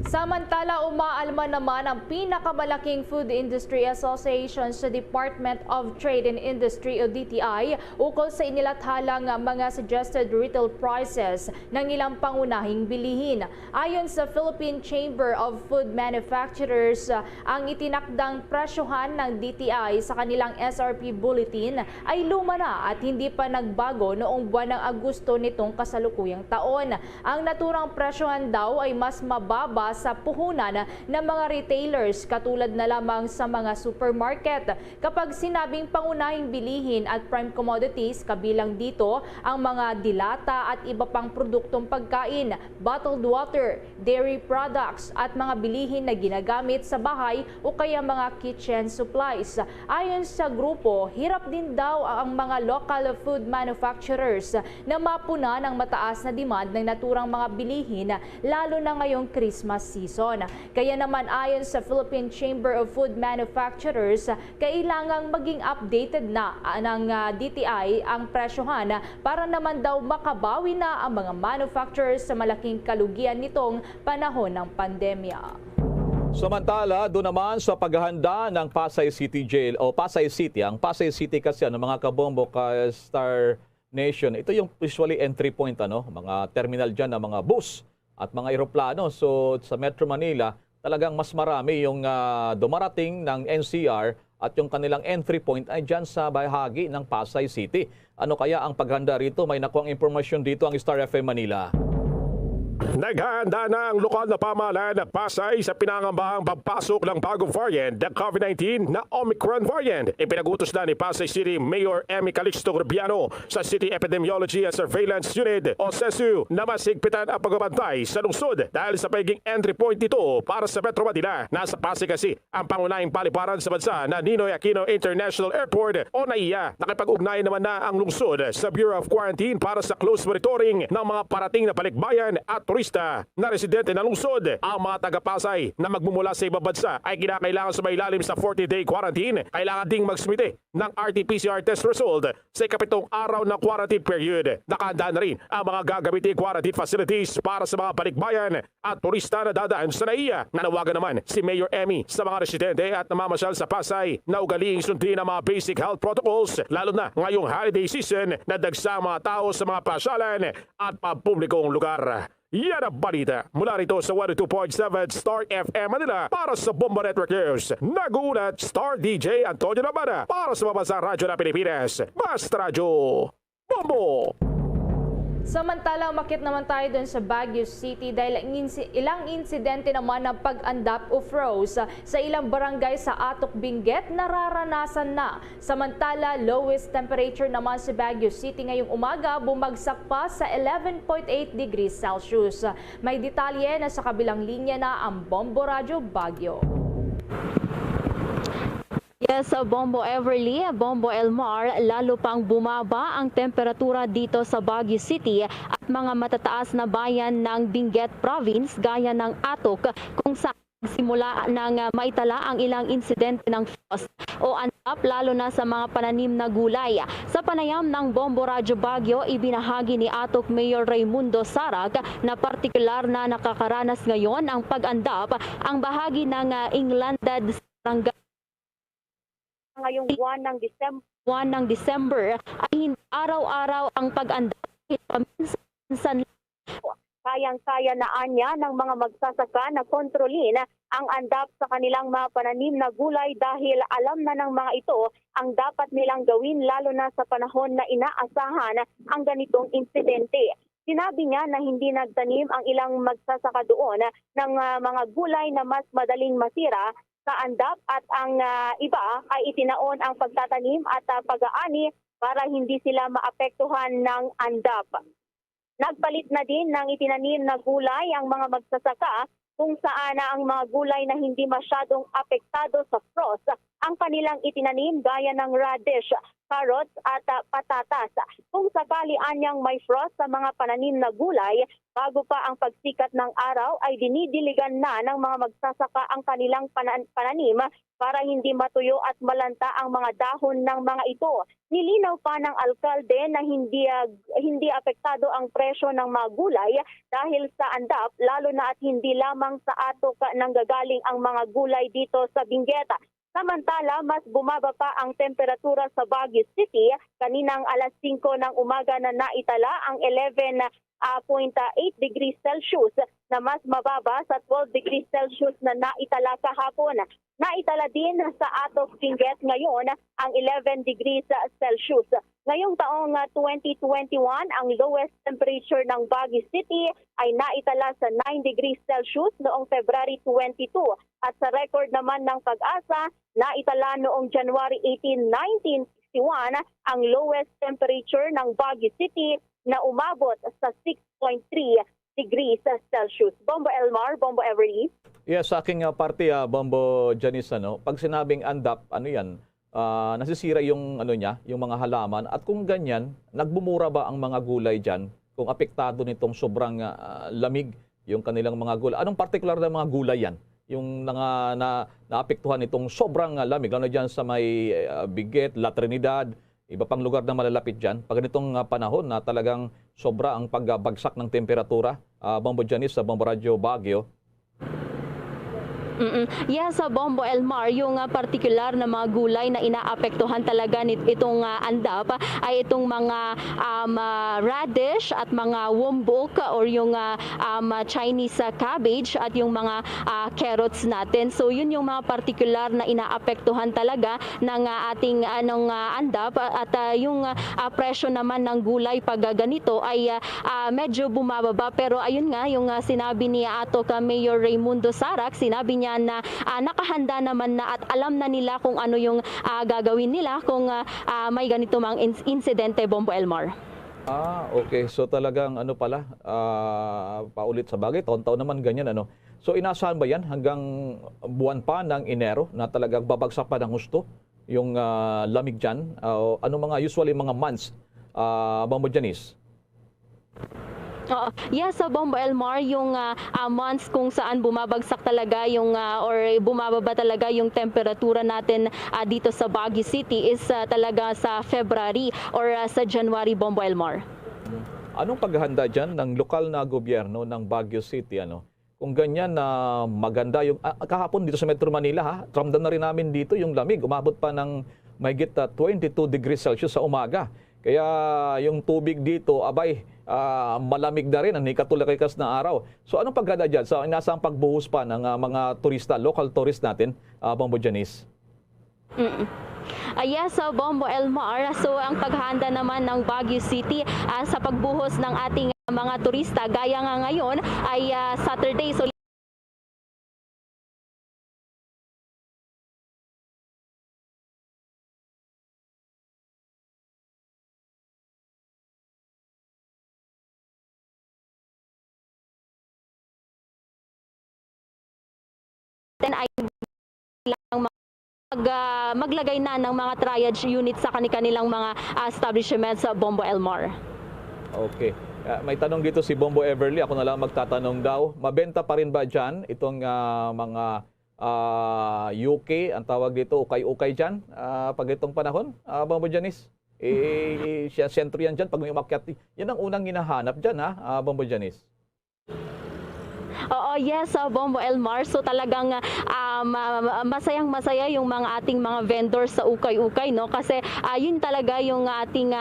Samantala, umaalma naman ang pinakamalaking food industry association sa Department of Trade and Industry o DTI ukol sa inilathalang mga suggested retail prices ng ilang pangunahing bilihin. Ayon sa Philippine Chamber of Food Manufacturers, ang itinakdang presyohan ng DTI sa kanilang SRP bulletin ay luma na at hindi pa nagbago noong buwan ng Agosto nitong kasalukuyang taon. Ang naturang presyohan daw ay mas mababa sa puhunan ng mga retailers katulad na lamang sa mga supermarket. Kapag sinabing pangunahing bilihin at prime commodities, kabilang dito ang mga dilata at iba pang produktong pagkain, bottled water, dairy products at mga bilihin na ginagamit sa bahay o kaya mga kitchen supplies. Ayon sa grupo, hirap din daw ang mga local food manufacturers na mapuna ng mataas na demand ng naturang mga bilihin lalo na ngayong Christmas season. Kaya naman ayon sa Philippine Chamber of Food Manufacturers, kailangang maging updated na ng DTI ang presyohan para naman daw makabawi na ang mga manufacturers sa malaking kalugian nitong panahon ng pandemya. Samantala, doon naman sa paghahanda ng Pasay City Jail o Pasay City, ang Pasay City kasi mga kabombo ka Star Nation, ito yung usually entry point, mga terminal dyan ng mga bus at mga eroplano. So sa Metro Manila, talagang mas marami yung dumarating ng NCR at yung kanilang entry point ay dyan sa bahagi ng Pasay City. Ano kaya ang paghanda rito? May nakuha ang impormasyon dito ang Star FM Manila. Naghahanda na ang lokal na pamahalaan ng Pasay sa pinangambahang pagpasok ng bagong variant ng COVID-19 na Omicron variant. Ipinagutos na ni Pasay City Mayor Emmy Calixto Rubiano sa City Epidemiology and Surveillance Unit o CESU na mas higpitan ang pagbabantay sa lungsod dahil sa pagiging entry point nito para sa Metro Manila. Nasa Pasay kasi ang pangunahing paliparan sa bansa na Ninoy Aquino International Airport o NAIA. Nakipag-ugnayan naman na ang lungsod sa Bureau of Quarantine para sa close monitoring ng mga parating na balikbayan at turista na residente ng lungsod. Ang mga taga-Pasay na magmumula sa ibang bansa ay kinakailangan sumailalim sa 40-day quarantine. Kailangan ding magsumite ng RT-PCR test result sa ikapitong araw ng quarantine period. Nakahanda na rin ang mga gagamiting quarantine facilities para sa mga balikbayan at turista na dadaan sa NAIA. Nanawagan naman si Mayor Emmy sa mga residente at namamasyal sa Pasay na ugaliing sundin ang mga basic health protocols lalo na ngayong holiday season na dagsa ang mga tao sa mga pasyalan at pampublikong lugar. Yan ang balita mula rito sa 102.7 Star FM Manila para sa Bombo Network News. Nag-uulat Star DJ Antonio Labana para sa Mabasa Radyo ng Pilipinas. Basta Radyo Bombo! Samantala, umakit naman tayo dun sa Baguio City dahil ilang insidente naman ng pag-andap o froze sa ilang barangay sa Atok, Benguet nararanasan na. Samantala, lowest temperature naman sa Baguio City ngayong umaga bumagsak pa sa 11.8 degrees Celsius. May detalye na sa kabilang linya na ang Bombo Radyo Baguio. Yes, Bombo Everly, Bombo Elmar, lalo pang bumaba ang temperatura dito sa Baguio City at mga matataas na bayan ng Benguet Province gaya ng Atok kung saan simula nang maitala ang ilang insidente ng frost o andap lalo na sa mga pananim na gulay. Sa panayam ng Bombo Radyo Baguio, ibinahagi ni Atok Mayor Raimundo Sarag na partikular na nakakaranas ngayon ang pag-andap ang bahagi ng Inglandad Barangay. Ngayong buwan ng December ay hindi araw-araw ang pag-andap. Paminsan kayang-kaya na anya ng mga magsasaka na kontrolin ang andap sa kanilang mga pananim na gulay dahil alam na ng mga ito ang dapat nilang gawin lalo na sa panahon na inaasahan ang ganitong insidente. Sinabi niya na hindi nagtanim ang ilang magsasaka doon ng mga gulay na mas madaling masira sa andap at ang iba ay itinaon ang pagtatanim at pag-aani para hindi sila maapektuhan ng andap. Nagpalit na din ng itinanim na gulay ang mga magsasaka kung saan ang mga gulay na hindi masyadong apektado sa frost ang kanilang itinanim gaya ng radish, carrots at patatas. Kung sakali anyang may frost sa mga pananim na gulay, bago pa ang pagsikat ng araw ay dinidiligan na ng mga magsasaka ang kanilang pananim para hindi matuyo at malanta ang mga dahon ng mga ito. Nilinaw pa ng alkalde na hindi apektado ang presyo ng mga gulay dahil sa andap, lalo na at hindi lamang sa Atok nanggagaling ang mga gulay dito sa Benguet. Samantala, mas bumaba pa ang temperatura sa Baguio City. Kaninang alas 5 ng umaga na naitala ang 11.8 degrees Celsius na mas mababa sa 12 degrees Celsius na naitala kahapon. Naitala din sa Atok, Benguet ngayon ang 11 degrees Celsius. Ngayong taong 2021, ang lowest temperature ng Baguio City ay naitala sa 9 degrees Celsius noong February 22. At sa record naman ng Pag-asa, naitala noong January 18, 1961 ang lowest temperature ng Baguio City na umabot sa 6.3 degrees Celsius. Bombo Elmar, Bombo Everly. Yes, sa aking parte, Bombo Janice, pag sinabing andap, ano yan? Nasisira yung yung mga halaman at kung ganyan, nagbumura ba ang mga gulay diyan kung apektado nitong sobrang lamig yung kanilang mga gulay? Anong partikular na mga gulay yan? Yung naapektuhan nitong sobrang lamig, lalo diyan sa may Benguet, La Trinidad, iba pang lugar na malalapit diyan. Pag ganitong panahon na talagang sobra ang pagbagsak ng temperatura, Bombo Janice sa Bombo Radyo Baguio. Yes, sa Bombo Elmar, yung particular na mga gulay na inaapektuhan talaga itong andap ay itong mga radish at mga wombok or yung Chinese cabbage at yung mga carrots natin. So yun yung mga particular na inaapektuhan talaga ng ating andap at yung presyo naman ng gulay pag ganito ay medyo bumababa, pero ayun nga yung sinabi ni Ato Mayor Raimundo Sarac, sinabi niya na nakahanda naman na at alam na nila kung ano yung gagawin nila kung may ganito mang insidente, Bombo Elmar. Okay. So talagang ano pala, paulit sa bagay, taon-taon naman ganyan ano. So inasahan ba yan hanggang buwan pa ng Enero na talagang babagsak pa ng husto yung lamig dyan? Ano mga usually mga months, Bombo Janice? Yes, sa Bombo Elmar, yung months kung saan bumabagsak talaga yung or bumababa talaga yung temperatura natin dito sa Baguio City is talaga sa February or sa January, Bombo Elmar. Anong paghahanda dyan ng lokal na gobyerno ng Baguio City? Ano? Kung ganyan na maganda yung kahapon dito sa Metro Manila, ha, ramdam na rin namin dito yung lamig, umabot pa ng mahigit 22 degrees Celsius sa umaga. Kaya yung tubig dito, abay, malamig na rin, hindi katulakikas na araw. So anong paghahanda dyan? So inasang pagbuhos pa ng mga turista, local tourist natin, Bombo Janice? Yes, Bombo Elmar. So ang paghahanda naman ng Baguio City sa pagbuhos ng ating mga turista, gaya nga ngayon ay Saturday. So ay maglagay na ng mga triage unit sa kanilang mga establishments sa Bombo Elmar. Okay. May tanong dito si Bombo Everly. Ako na lang magtatanong daw. Mabenta pa rin ba dyan itong mga UK, ang tawag dito, ukay-ukay dyan pag itong panahon, Bombo Janice? Sentro yan dyan pag may umakyat. Yan ang unang hinahanap dyan, ha, Bombo Janice? Oo, yes, Bombo Elmar. So talagang masayang-masaya yung mga ating mga vendors sa ukay-ukay, no? Kasi yun talaga yung ating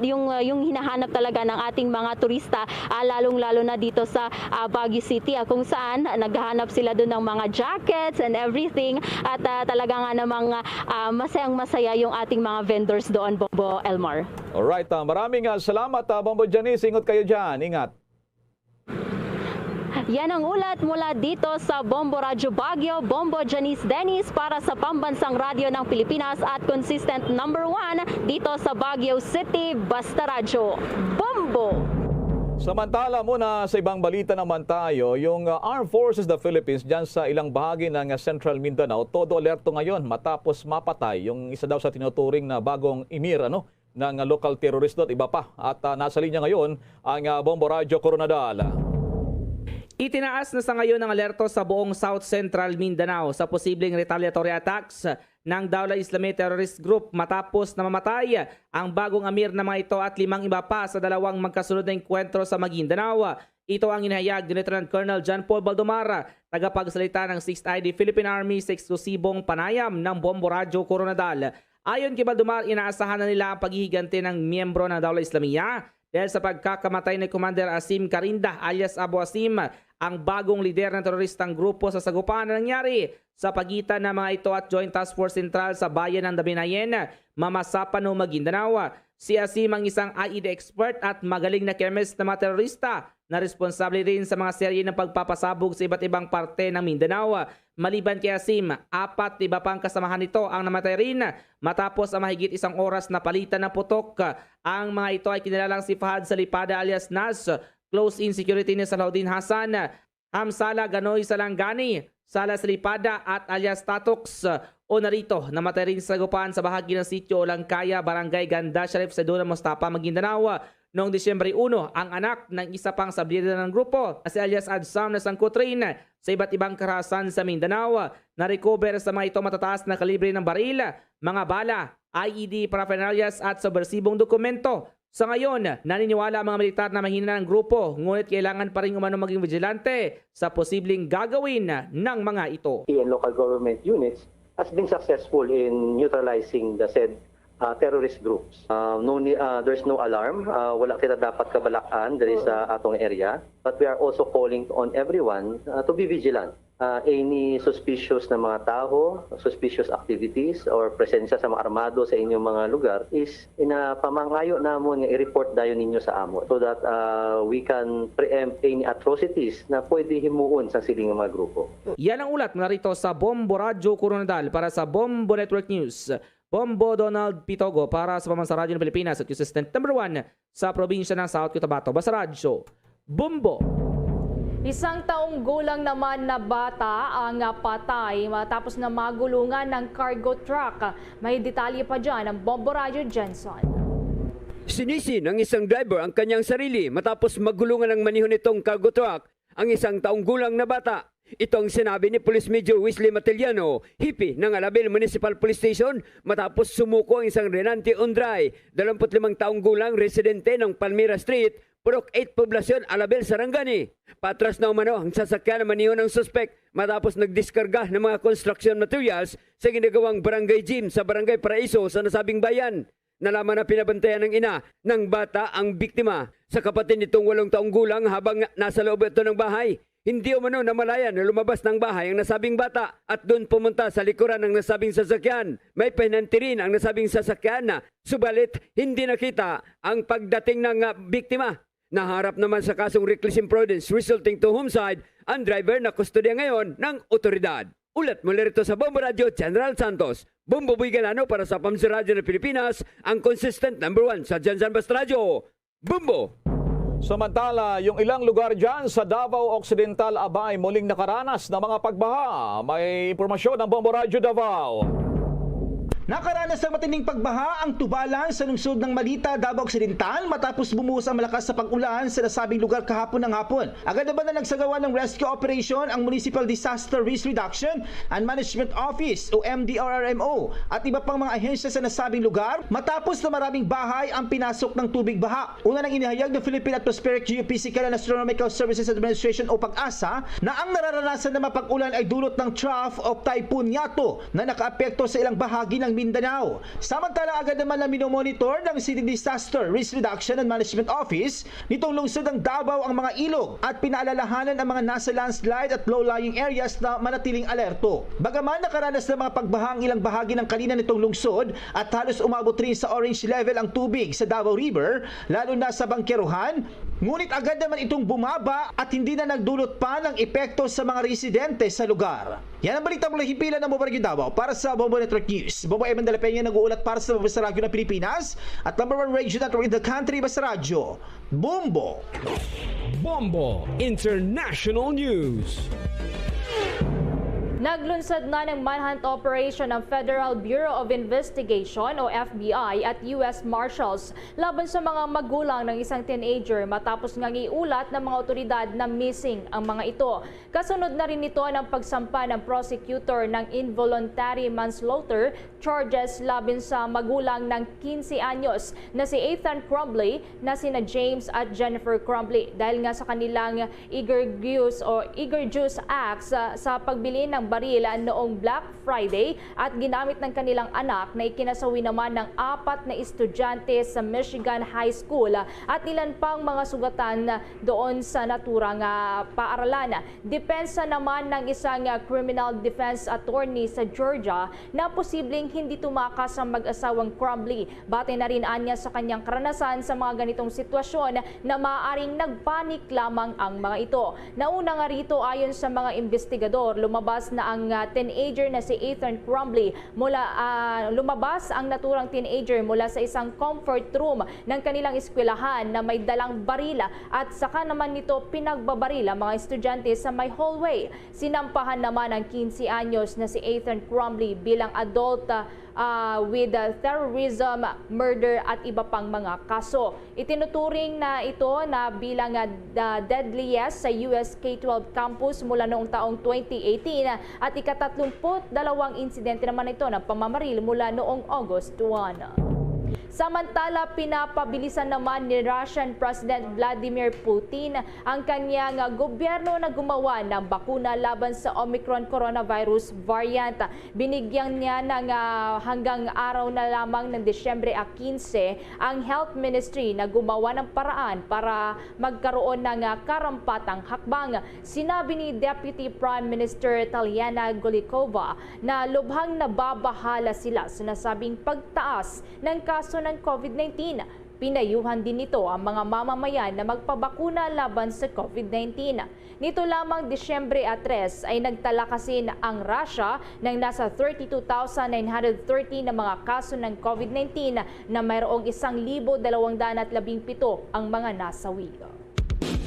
yung hinahanap talaga ng ating mga turista, lalong-lalo na dito sa Baguio City, kung saan naghahanap sila doon ng mga jackets and everything, at talaga nga namang masayang-masaya yung ating mga vendors doon, Bombo Elmar. Alright, maraming salamat, Bombo Janice. Ingat kayo dyan. Ingat. Yan ang ulat mula dito sa Bombo Radyo Baguio, Bombo Janice Dennis para sa Pambansang Radyo ng Pilipinas at consistent number 1 dito sa Baguio City, Basta Radyo. Bombo! Samantala muna sa ibang balita naman tayo, yung Armed Forces of the Philippines dyan sa ilang bahagi ng Central Mindanao, todo alerto ngayon matapos mapatay yung isa daw sa tinuturing na bagong emir ng local terrorist at iba pa. At nasa linya ngayon ang Bombo Radyo Coronadal. Itinaas na sa ngayon ang alerto sa buong South Central Mindanao sa posibleng retaliatory attacks ng Dawla Islami Terrorist Group matapos na mamatay ang bagong amir na mga ito at 5 iba pa sa dalawang magkasunod na enkwentro sa Maguindanao. Ito ang inihayag ni Lieutenant Colonel John Paul Baldomar, tagapagsalita ng 6th ID Philippine Army sa eksklusibong panayam ng Bombo Radyo Coronadal. Ayon kay Baldomar, inaasahan na nila ang paghihiganti ng miyembro ng Dawla Islamiyah dahil sa pagkakamatay ni Commander Asim Karinda alias Abu Asim, ang bagong lider ng teroristang grupo sa sagupaan na nangyari sa pagitan ng mga ito at Joint Task Force Central sa bayan ng Dabinayen, Mamasapan, Maguindanao. Si Asim ang isang IED expert at magaling na chemist na mga terorista na responsable rin sa mga serye ng pagpapasabog sa iba't ibang parte ng Mindanao. Maliban kay Asim, 4 iba pang kasamahan nito ang namatay rin matapos ang mahigit 1 oras na palitan ng putok. Ang mga ito ay kinilalang si Fahad Salipada alias Nas, close-in security ni Salahuddin Hassan, Hamsala Ganoy Salangani, Sala Salipada at alias Tatox o narito namatay rin sa sagupaan sa bahagi ng sitio Olangkaya, Barangay Ganda Sharif, Sedona, Mostapa, Maguindanao. Noong Disyembre 1, ang anak ng isa pang sablida ng grupo, si alias Adsam na sangkot rin sa iba't ibang karahasan sa Mindanao. Na-recover sa mga ito matataas na kalibre ng baril, mga bala, IED paraphernalias at subversibong dokumento. Sa ngayon, naniniwala ang mga militar na mahina ng grupo, ngunit kailangan pa rin umano maging vigilante sa posibleng gagawin ng mga ito. And local government units has been successful in neutralizing the said terrorist groups. There's no alarm. Wala kita dapat kabalakan dari sa atong area. But we are also calling on everyone to be vigilant. Any suspicious na mga tao, suspicious activities or presensya sa mga armado sa inyong mga lugar is pamangayo namon nga i-report dayon ninyo sa amo so that we can preempt any atrocities na pwede himuon sa siling mga grupo. Yan ang ulat mula rito sa Bombo Radyo Coronadal para sa Bombo Network News. Bombo Donald Pitogo para sa Pambansa Radyo ng Pilipinas at Assistant number 1 sa probinsya ng South Cotabato. Basta Radyo, Bombo. Isang taong gulang naman na bata ang patay matapos na magulungan ng cargo truck. May detalye pa dyan ang Bombo Radio Jensen. Sinisi ng isang driver ang kanyang sarili matapos magulungan ng manihon nitong cargo truck ang isang taong gulang na bata. Ito ang sinabi ni Police Major Wesley Matiliano, hipi ng Alabel Municipal Police Station matapos sumuko ang isang Renante Undray, 25 taong gulang residente ng Palmira Street, Purok 8 Poblasyon, Alabel, Sarangani. Patras na umano ang sasakyan na manihon ng suspek matapos nagdiskarga ng mga construction materials sa ginagawang barangay gym sa Barangay Paraiso sa nasabing bayan. Nalaman na pinabantayan ng ina ng bata ang biktima sa kapatid nitong 8 taong gulang habang nasa loob ito ng bahay. Hindi umano namalayan na lumabas ng bahay ang nasabing bata at doon pumunta sa likuran ng nasabing sasakyan. May penalty rin ang nasabing sasakyan na subalit hindi nakita ang pagdating ng biktima. Naharap naman sa kasong reckless imprudence resulting to homicide ang driver na kustodya ngayon ng otoridad. Ulat mula rito sa Bombo Radio, General Santos. Bombo Boy Galano para sa Pambansa Radyo ng Pilipinas, ang consistent number 1 sa Jansan Basta Radio. Bombo! Samantala, yung ilang lugar dyan sa Davao Occidental abay muling nakaranas ng mga pagbaha. May impormasyon ng Bombo Radio Davao. Nakaranas ng matinding pagbaha ang Tubalan sa lungsod ng Malita, Davao Occidental matapos bumuhos ang malakas sa pag-ulan sa nasabing lugar kahapon ng hapon. Agad naman na nagsagawa ng rescue operation ang Municipal Disaster Risk Reduction and Management Office o MDRRMO at iba pang mga ahensya sa nasabing lugar matapos na maraming bahay ang pinasok ng tubig baha. Una nang inihayag ng Philippine Atmospheric Geophysical and Astronomical Services Administration o PAGASA na ang nararanasan na mapag-ulan ay dulot ng trough of Typhoon Yato na nakaapekto sa ilang bahagi ng Mindanao. Samantala, agad naman na minomonitor ng City Disaster Risk Reduction and Management Office nitong lungsod ng Davao ang mga ilog at pinaalalahanan ang mga nasa landslide at low-lying areas na manatiling alerto. Bagaman nakaranas ng mga pagbaha ang ilang bahagi ng kalina nitong lungsod at halos umabot rin sa orange level ang tubig sa Davao River, lalo na sa Bangkeruhan, ngunit agad naman itong bumaba at hindi na nagdulot pa ng epekto sa mga residente sa lugar. Yan ang balita mula himpilan ng Bombo Radio Davao para sa Bombo Network News. Bombo Evan de la Peña nag-uulat para sa Basta Radyo ng Pilipinas at number 1 radio network in the country, Basta Radyo. Bombo! Bombo International News. Naglunsad na ng manhunt operation ng Federal Bureau of Investigation o FBI at US Marshals laban sa mga magulang ng isang teenager matapos ngang iulat ng mga otoridad na missing ang mga ito. Kasunod na rin ito ng pagsampa ng prosecutor ng involuntary manslaughter charges laban sa magulang ng 15 anyos na si Ethan Crumbley na sina James at Jennifer Crumbley dahil nga sa kanilang egregious acts sa pagbili ng baril noong Black Friday at ginamit ng kanilang anak na ikinasawi naman ng 4 na estudyante sa Michigan High School at ilan pang mga sugatan doon sa naturang paaralan. Depensa naman ng isang criminal defense attorney sa Georgia na posibleng hindi tumakas ang mag-asawang Crumbley. Bate na rin anya sa kanyang karanasan sa mga ganitong sitwasyon na maaaring nagpanik lamang ang mga ito. Nauna nga rito ayon sa mga investigador, lumabas na ang teenager na si Ethan Crumbley lumabas ang naturang teenager mula sa isang comfort room ng kanilang eskwelahan na may dalang barila at saka naman nito pinagbabaril ang mga estudyante sa may hallway. Sinampahan naman ang 15 anyos na si Ethan Crumbley bilang adult with terrorism, murder at iba pang mga kaso. Itinuturing na ito na bilang deadliest sa US K-12 campus mula noong taong 2018 at ika-32 insidente naman ito ng pamamaril mula noong August 1. Samantala, pinapabilisan naman ni Russian President Vladimir Putin ang kanyang gobyerno na gumawa ng bakuna laban sa Omicron coronavirus variant. Binigyan niya ng hanggang araw na lamang ng Disyembre 15 ang Health Ministry na gumawa ng paraan para magkaroon ng karampatang hakbang. Sinabi ni Deputy Prime Minister Tatiana Golikova na lubhang nababahala sila sa nasabing pagtaas ng kaso ng COVID-19. Pinayuhan din nito ang mga mamamayan na magpabakuna laban sa COVID-19. Nito lamang Disyembre 3 ay nagtala kasi ang Russia ng nasa 32,930 na mga kaso ng COVID-19 na mayroong 1,217 ang mga nasawi.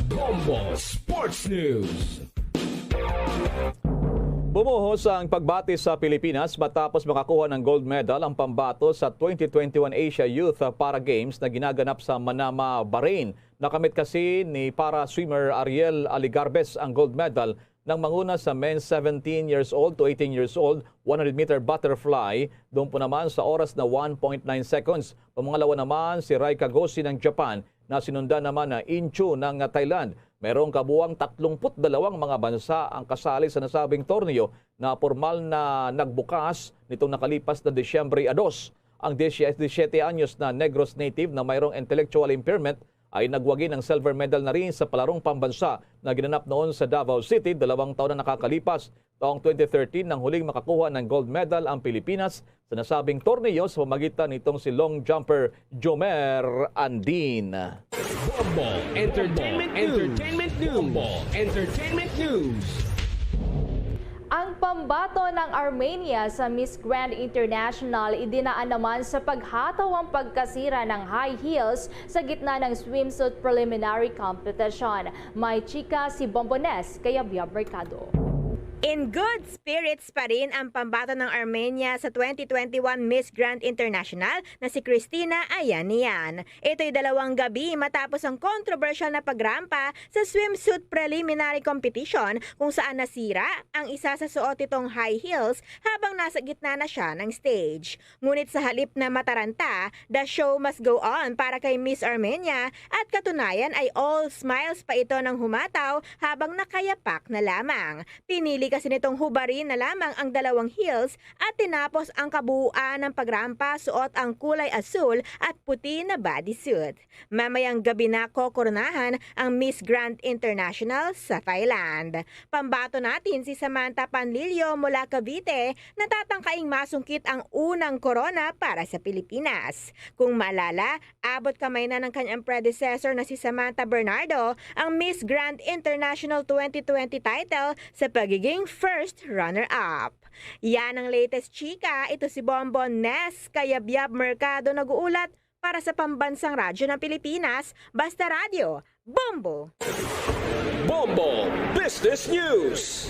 Bombo Sports News. Bumuhos ang pagbati sa Pilipinas matapos makakuha ng gold medal ang pambato sa 2021 Asia Youth Para Games na ginaganap sa Manama, Bahrain. Nakamit kasi ni para swimmer Ariel Aligarbes ang gold medal nang manguna sa men's 17 years old to 18 years old 100-meter butterfly. Doon po naman sa oras na 1.9 seconds. Pamangalawa naman si Rai Kagoshi ng Japan na sinundan naman na Inchu ng Thailand. Merong kabuang 32 mga bansa ang kasali sa nasabing torneo na formal na nagbukas nitong nakalipas na Disyembre 2. Ang 17 anyos na Negros native na mayroong intellectual impairment ay nagwagi ng silver medal na rin sa palarong pambansa na ginanap noon sa Davao City 2 taon na nakakalipas. Taong 2013 nang huling makakuha ng gold medal ang Pilipinas sa nasabing torneo sa pamagitan nitong si long jumper Jomer Andin. Bombo Entertainment News. Ang pambato ng Armenia sa Miss Grand International idinaan naman sa paghataw ang pagkasira ng high heels sa gitna ng swimsuit preliminary competition. May chika si Bombones kaya Biab Mercado. In good spirits pa rin ang pambato ng Armenia sa 2021 Miss Grand International na si Christina Ayanian. Ito'y 2 gabi matapos ang controversial na pagrampa sa swimsuit preliminary competition kung saan nasira ang isa sa suot itong high heels habang nasa gitna na siya ng stage. Ngunit sa halip na mataranta, the show must go on para kay Miss Armenia at katunayan ay all smiles pa ito ng humataw habang nakayapak na lamang. Pinili kasi nitong hubarin na lamang ang 2 heels at tinapos ang kabuuan ng pagrampa suot ang kulay asul at puti na bodysuit. Mamayang gabi na kokoronahan ang Miss Grand International sa Thailand. Pambato natin si Samantha Panlilio mula Cavite na tatangkaing masungkit ang unang korona para sa Pilipinas. Kung maalala, abot kamay na ng kanyang predecessor na si Samantha Bernardo ang Miss Grand International 2020 title sa pagiging first runner-up. Yan ang latest chika. Ito si Bombones kaya Biab Mercado nag-uulat para sa pambansang radyo ng Pilipinas, Basta Radio, Bombo! Bombo Business News.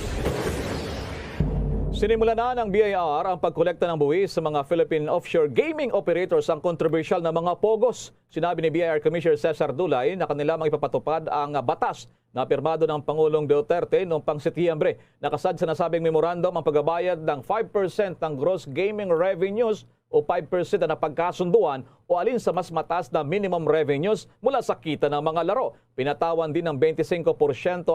Sinimula na ng BIR ang pagkolekta ng buwis sa mga Philippine offshore gaming operators ang kontrobersyal na mga pogos. Sinabi ni BIR Commissioner Cesar Dulay na kanila ipapatupad ang batas na pirmado ng Pangulong Duterte noong pang-Setyembre. Nakasad sa nasabing memorandum ang pagbabayad ng 5% ng gross gaming revenues o 5% na napagkasunduan o alin sa mas mataas na minimum revenues mula sa kita ng mga laro. Pinatawan din ng 25%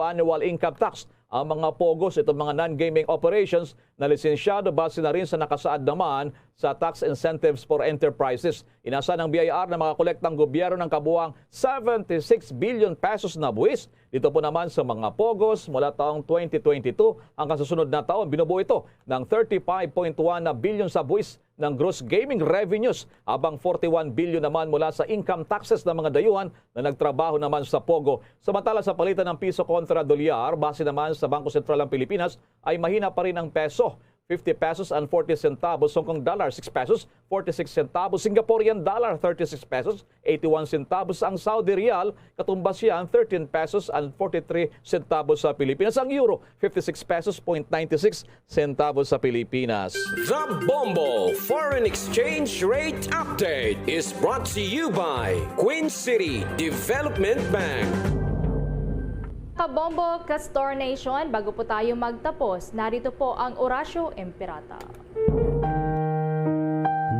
annual income tax ang mga pogos, itong mga non-gaming operations na lisensyado base na rin sa nakasaad naman sa tax incentives for enterprises. Inasa ng BIR na makakolekta ng gobyerno ng kabuang 76 billion pesos na buwis. Dito po naman sa mga pogos mula taong 2022 ang kasusunod na taon binubuo ito ng 35.1 na billion sa buwis ng gross gaming revenues habang 41 billion naman mula sa income taxes ng mga dayuhan na nagtrabaho naman sa Pogo. Samantala sa palitan ng piso kontra dolyar, base naman sa Bangko Sentral ng Pilipinas ay mahina pa rin ang peso. 50 pesos and 40 centavos, Hong Kong dollar 6 pesos, 46 centavos, Singaporean dollar 36 pesos, 81 centavos ang Saudi Rial, katumbas yan 13 pesos and 43 centavos sa Pilipinas. Ang euro 56 pesos 0.96 centavos sa Pilipinas. The Bombo Foreign Exchange Rate Update is brought to you by Queen City Development Bank. Kabombo, Castor Nation, bago po tayo magtapos, narito po ang Orasyo Emperata.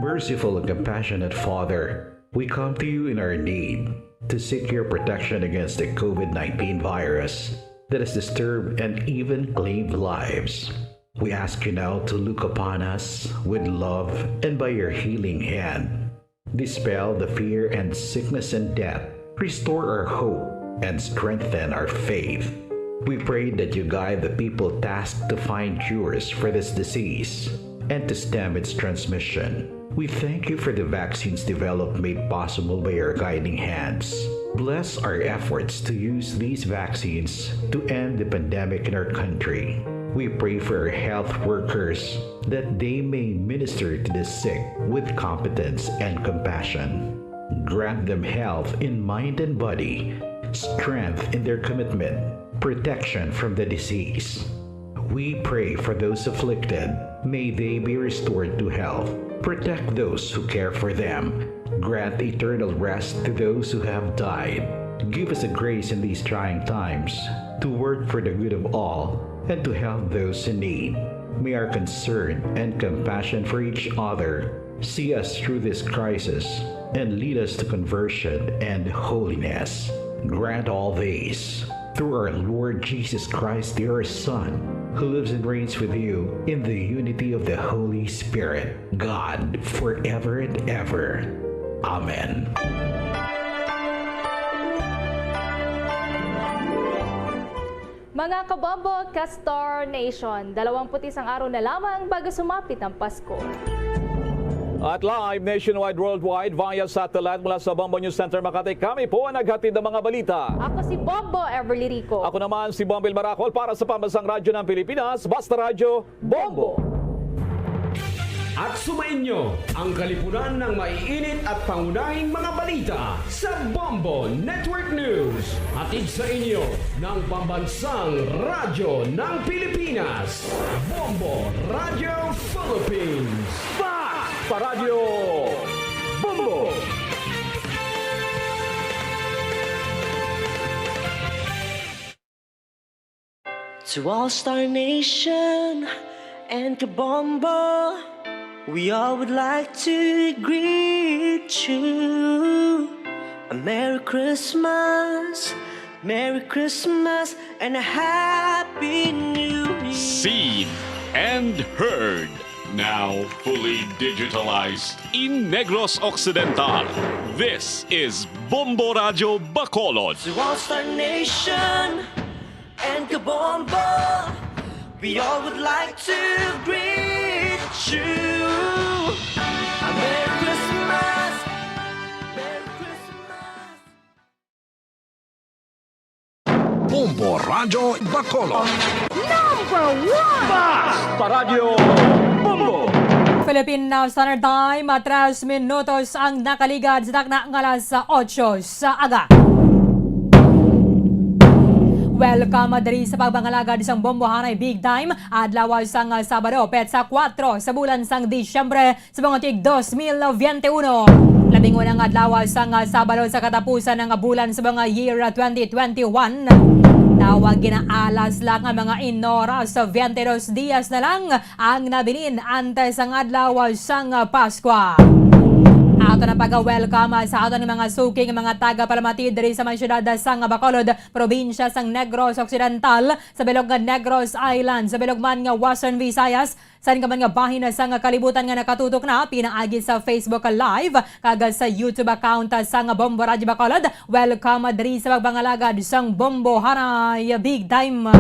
Merciful and compassionate Father, We come to you in our need to seek your protection against the COVID-19 virus that has disturbed and even claimed lives. We ask you now to look upon us with love and by your healing hand. Dispel the fear and sickness and death. Restore our hope and strengthen our faith. We pray that you guide the people tasked to find cures for this disease and to stem its transmission. We thank you for the vaccines developed made possible by your guiding hands. Bless our efforts to use these vaccines to end the pandemic in our country. We pray for our health workers that they may minister to the sick with competence and compassion. Grant them health in mind and body, strength in their commitment, protection from the disease. We pray for those afflicted. May they be restored to health. Protect those who care for them. Grant eternal rest to those who have died. Give us a grace in these trying times to work for the good of all and to help those in need. May our concern and compassion for each other see us through this crisis and lead us to conversion and holiness. Grant all these through our Lord Jesus Christ, your Son, who lives and reigns with you in the unity of the Holy Spirit, God, forever and ever. Amen. Mga kabombo, Castor Nation, 21 araw na lamang bago sumapit ang Pasko. At live nationwide, worldwide, via satellite mula sa Bombo News Center Makati, kami po ang naghatid ng mga balita. Ako si Bombo Everly Rico. Ako naman si Bombil Maracol para sa Pambansang Radyo ng Pilipinas, Basta Radyo, Bombo! At sumainyo ang kalipunan ng maiinit at pangunahing mga balita sa Bombo Network News. Hatid sa inyo ng Pambansang Radyo ng Pilipinas, Bombo Radio Philippines. Basta Radyo, Bombo! To All-Star Nation and Kabombo, we all would like to greet you. A Merry Christmas, and a Happy New Year. Seen and heard. Now fully digitalized in Negros Occidental. This is Bombo Radio Bacolod. To All-Star Nation and Kabombo, we all would like to greet you. A Merry Christmas, Merry Christmas. Bombo Radio Bacolod. Number 1! Basta Radyo, Bombo! Philippine Now Standard Time, 3 minutos ang nakaligad sa takna ng alas 8 sa aga. Welcome diri sa pagbangalagad isang bombohanay big time adlaw sang Sabado petsa 4 sa bulan sang Disyembre sa bangtig 2021. Labing unang adlaw sang Sabado sa katapusan ng bulan sa mga year 2021. Tawag ginaalas lang ang mga inoras sa 22 dias na lang ang nabilin antes ang adlaw sang Pasko. Ato na pag-welcome sa ato ng mga suking mga taga-Palamati diri sa may syudad sang Bacolod, probinsya sang Negros Occidental, sa bilog nga Negros Island, sa bilog man nga Western Visayas, sa ka man nga bahin sang kalibutan nga nakatutok na pinaagi sa Facebook Live kag sa YouTube account sang Bombo Radio Bacolod. Welcome diri sa pagbangalagad sang Bombo Hanay Big Time.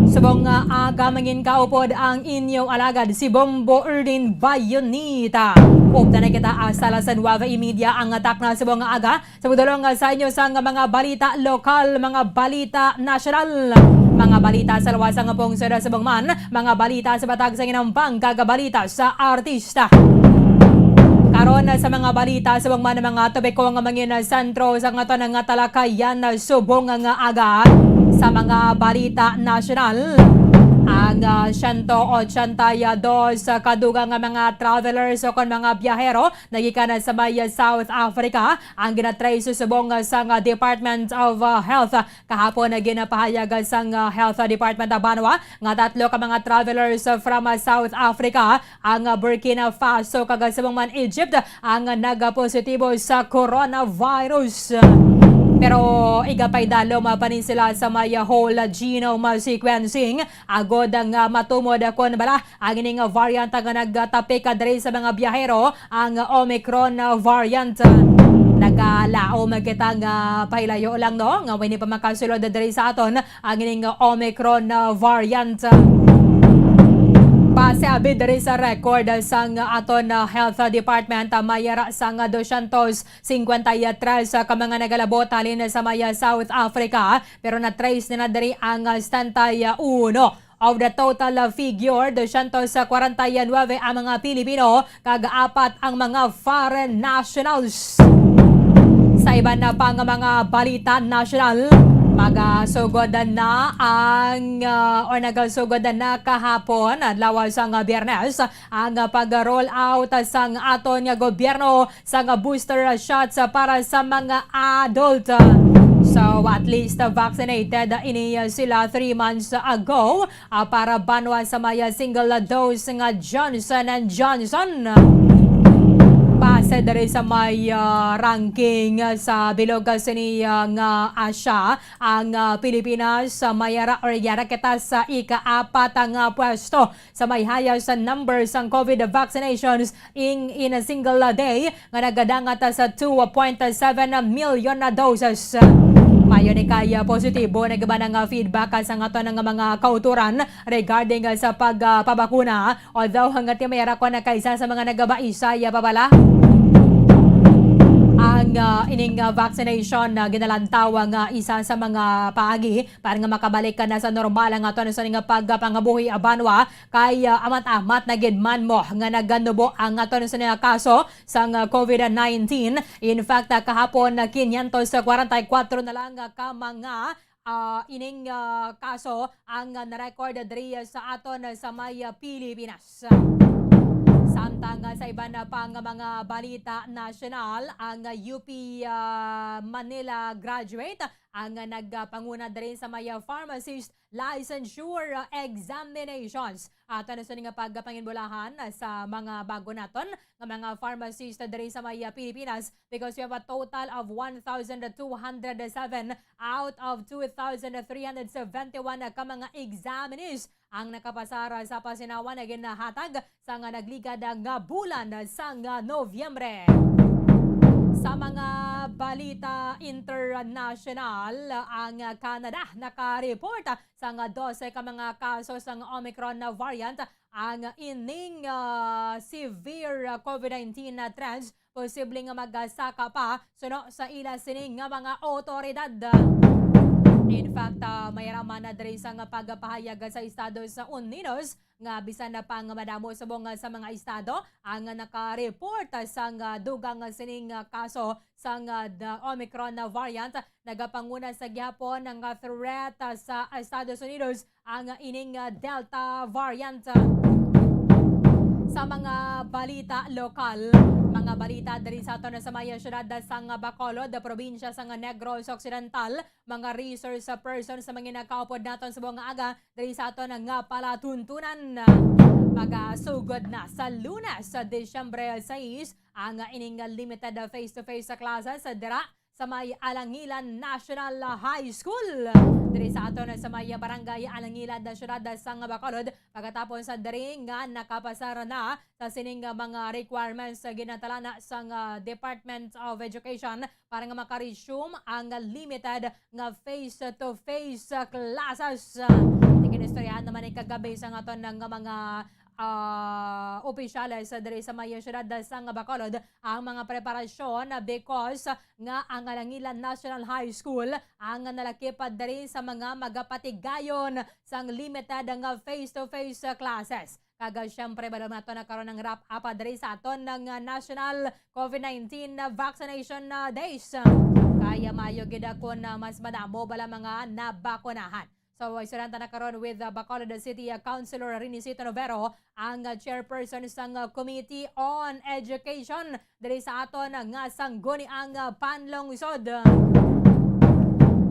Subong aga mangin kaupod ang inyong alagad si Bombo Erdin Bayonita. Upta na kita sa Lasan Nueva Media ang atak na subong aga. Sa budulong sa inyo sa mga balita lokal, mga balita nasyonal, mga balita sa lawasang pungsod sa Bangman, mga balita sa batag sa Ginampang, kagabalita sa artista. Karon sa mga balita sa Bangman mga tobeko nga mangin sentro sa ngato ng talakayan subong nga aga. Sa mga balita nasyonal, ang 182 kadugang nga mga travelers o kon mga biyahero nagikan sa may South Africa ang ginatrace subong sang Department of Health kahapon na ginapahayag sang Health Department of Banwa nga 3 ka mga travelers from South Africa ang Burkina Faso kag subong man Egypt ang nagapositibo sa coronavirus. Pero igapay dalo mapanin sila sa may whole genome sequencing agod ang matumod kon bala ang ining variant nga nagtapik diri sa mga biyahero ang Omicron variant. Nagalaom kita nga pahilayo lang no nga wini pa makasulod diri sa aton ang ining Omicron variant. Pasabi diri sa record sang aton Health Department mayara sang 253 ka mga nagalabot halin sa maya South Africa pero na-trace na diri ang 71. Of the total figure, 249 ang mga Pilipino kag 4 ang mga foreign nationals. Sa iba na pang mga balita national, magasugod na ang nagasugod na kahapon adlaw sang Biyernes ang pag-roll out sang aton nga gobyerno sang booster shots para sa mga adult. So at least vaccinated ini sila 3 months ago para banwa sa maya single dose nga Johnson & Johnson. Base diri sa may ranking sa bilog sini nga Asia ang Pilipinas mayara or yara kita sa ika-4 nga pwesto sa may highest numbers ang COVID vaccinations in a single day nga nagadangat sa 2.7 million na doses. Mayo ni kaya positibo nagba ng feedback sa ato ng mga kauturan regarding sa pagpabakuna although hanggat mayara ko na kaisa sa mga nagabaisa ya pabala ang ining vaccination na ginalantaw nga isa sa mga paagi para nga makabalik ka na sa normal ang ato sa nga pagpangabuhi abanwa kay amat-amat na gidman mo nga naganubo ang ato sa nga kaso sang COVID-19. In fact kahapon 544 na lang ka mga ining kaso ang na-record diri sa aton sa may Pilipinas. Samtang sa iba na pang mga balita national, ang UP Manila graduate ang nagpanguna din sa may pharmacist licensure examinations. At ano sa nga pagpanginbulahan sa mga bago naton ng mga pharmacist din sa may Pilipinas because we have a total of 1,207 out of 2,371 ka mga examinees ang nakapasara sa pasinawan na ginahatag sa nga nagligad nga bulan sa nga Nobyembre. Sa mga balita international, ang Canada nakareport sa nga 12 ka mga kaso sa Omicron variant. Ang ining severe COVID-19 trends posibleng magasaka pa suno sa ila sining nga mga otoridad. In fact, mayaraman na diri sa nga pagpahayag sa Estados Unidos nga bisan na pang madamo subong sa mga estado ang nakareport sa nga dugang sining kaso sa the Omicron variant. Nagapanguna sa gihapon ang threat sa Estados Unidos ang ining Delta variant. Sa mga balita lokal, mga balita diri sa aton sa maya syudad sa Bacolod, probinsya sa Negros Occidental, mga resource person sa mga nakaupod naton sa buong aga diri sa aton nga palatuntunan. Magasugod na sa Lunes sa Disyembre 6 ang ining limited face-to-face classes sa dira sa may Alangilan National High School. Diri sa aton sa may barangay Alangilan na syudad sa Bacolod pagkatapos sa diri nga nakapasara na sa sining mga requirements ginatalana sa Department of Education para nga maka-resume ang limited nga face-to-face classes. Ikinistoryahan naman ay kagabi sa aton ng mga opisyales diri sa may syudad sa Bacolod ang mga preparasyon because nga ang Alangilan National High School ang nalakip diri sa mga magapatigayon sang limited nga face-to-face classes. Kaga syempre ba nato nakaroon ng wrap up diri sa aton ng National COVID-19 Vaccination Days. Kaya mayo gid ako na mas madamo bala mga nabakunahan. So, isuranta na karon with Bacolod City Councilor Rinicito Novero, ang chairperson sang Committee on Education diri sa aton nga sangguni ang panlungsod.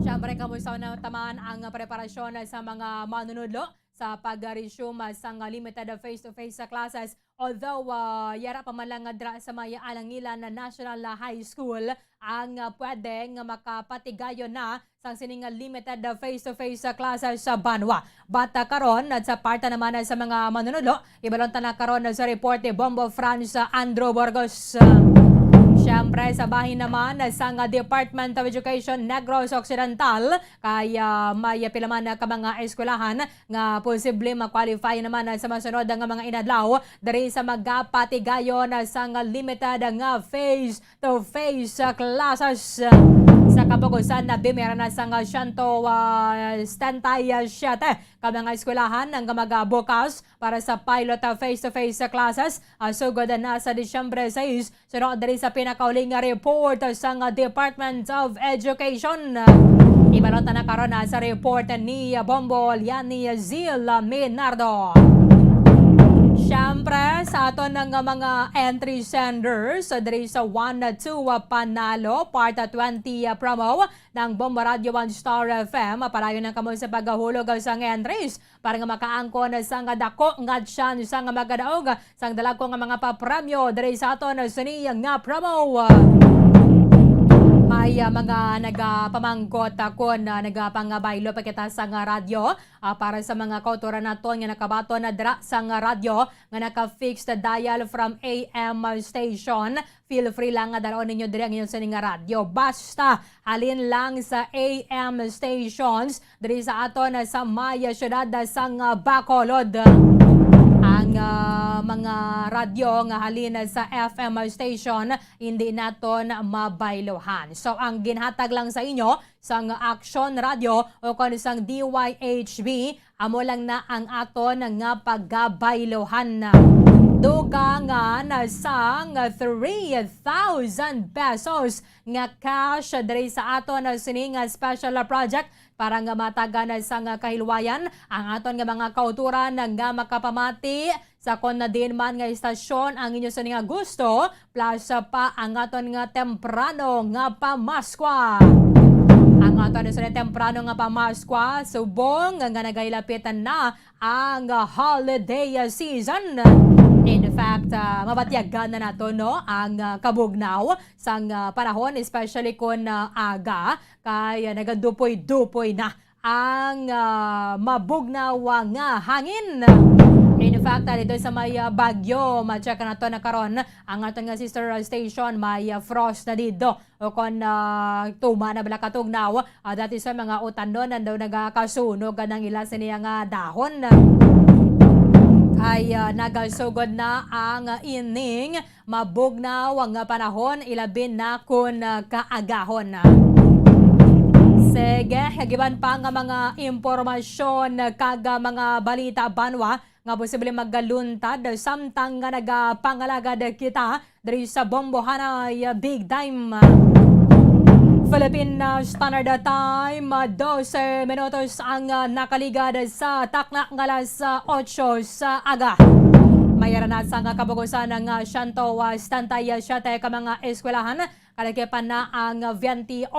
Siyempre, kamusta na tamaan ang preparasyon sa mga manunudlo sa pag-resume sang limited face-to-face classes. Although yara pa man lang dra sa may Alangilan National High School ang pwedeng makapatigayon na sa sining limited face-to-face classes sa Banwa. Bata karon at sa parta naman sa mga manunudlo, ibalonta na karon sa report ni Bombo France Andrew Burgos. Siyempre, sa bahin naman sa Department of Education Negros Occidental, kaya may pilaman na ka mga eskwelahan nga posible ma-qualify naman sa masunod nga mga inadlaw dari sa magapatigayon sa limited nga face-to-face classes. Sa kapugusan na bimera na sa Shanto Stantay Siete ka mga eskwelahan ang magabukas para sa pilot face-to-face classes. Sugod na sa Disyembre 6, sunod dari sa pinakauling report sa Department of Education. Ibalota na karon sa report ni Bombo Liani Zil Minardo. Siyempre, sa aton ng mga entry senders, diri sa 1-2 panalo, part 20 promo ng Bombo Radio 1 Star FM. Parayon ng kamo sa paghahulog sa entries para nga makaangkon sa nga dako nga chance sa nga magadaog sang dalako nga mga papremyo diri sa aton sa nga promo. May mga nagapamangkot ako na nagapangabaylo pa kita sa nga radyo para sa mga kauturan naton nga nakabato na dra sa nga radyo nga naka-fixed dial from AM station. Feel free lang nga dalawin ninyo diri ang inyong sa nga radyo. Basta halin lang sa AM stations diri sa aton sa Maya syudad sa Bacolod. Ang mga radyo nga halin sa FM station hindi naton mabaylohan. So ang ginhatag lang sa inyo sang Action Radio o kung isang DYHB, amo lang na ang aton nga paggabaylohan. Dugangan sang 3,000 pesos nga cash diri sa aton sining special project para nga matagan sa nga kahilwayan ang aton nga mga kauturan nga makapamati sa kon na din man nga istasyon ang inyo sa nga gusto plus pa ang aton nga temprano nga pamaskwa. Ang aton sa temprano nga pamaskwa subong nga nagailapitan na ang holiday season. In fact, mabatyagan na nato no ang kabugnaw sang panahon, especially kung aga kay nagadupoy-dupoy na ang mabugnaw nga hangin. In fact, dito sa may Bagyo, ma-check na to na karon ang aton nga sister station may frost na dito. O kung tuma na bala katugnaw, dati sa mga utanon nandaw nagakasunog ng ila sa niya nga dahon. Ay nagasugod na ang ining mabugnaw ang panahon ilabin na kun kaagahon. Sige, hagiban pa nga mga impormasyon kaga mga balita Banwa nga posible magaluntad samtang nga nagapangalagad kita diri sa Bombohanay Big Time. Philippine Standard Time, 12 minutos ang nakaligad sa takna ng alas 8 sa aga. Mayroon na sa kabugusan ng Shanto Stantay Siete ka mga eskwelahan. Kalakipan na ang 28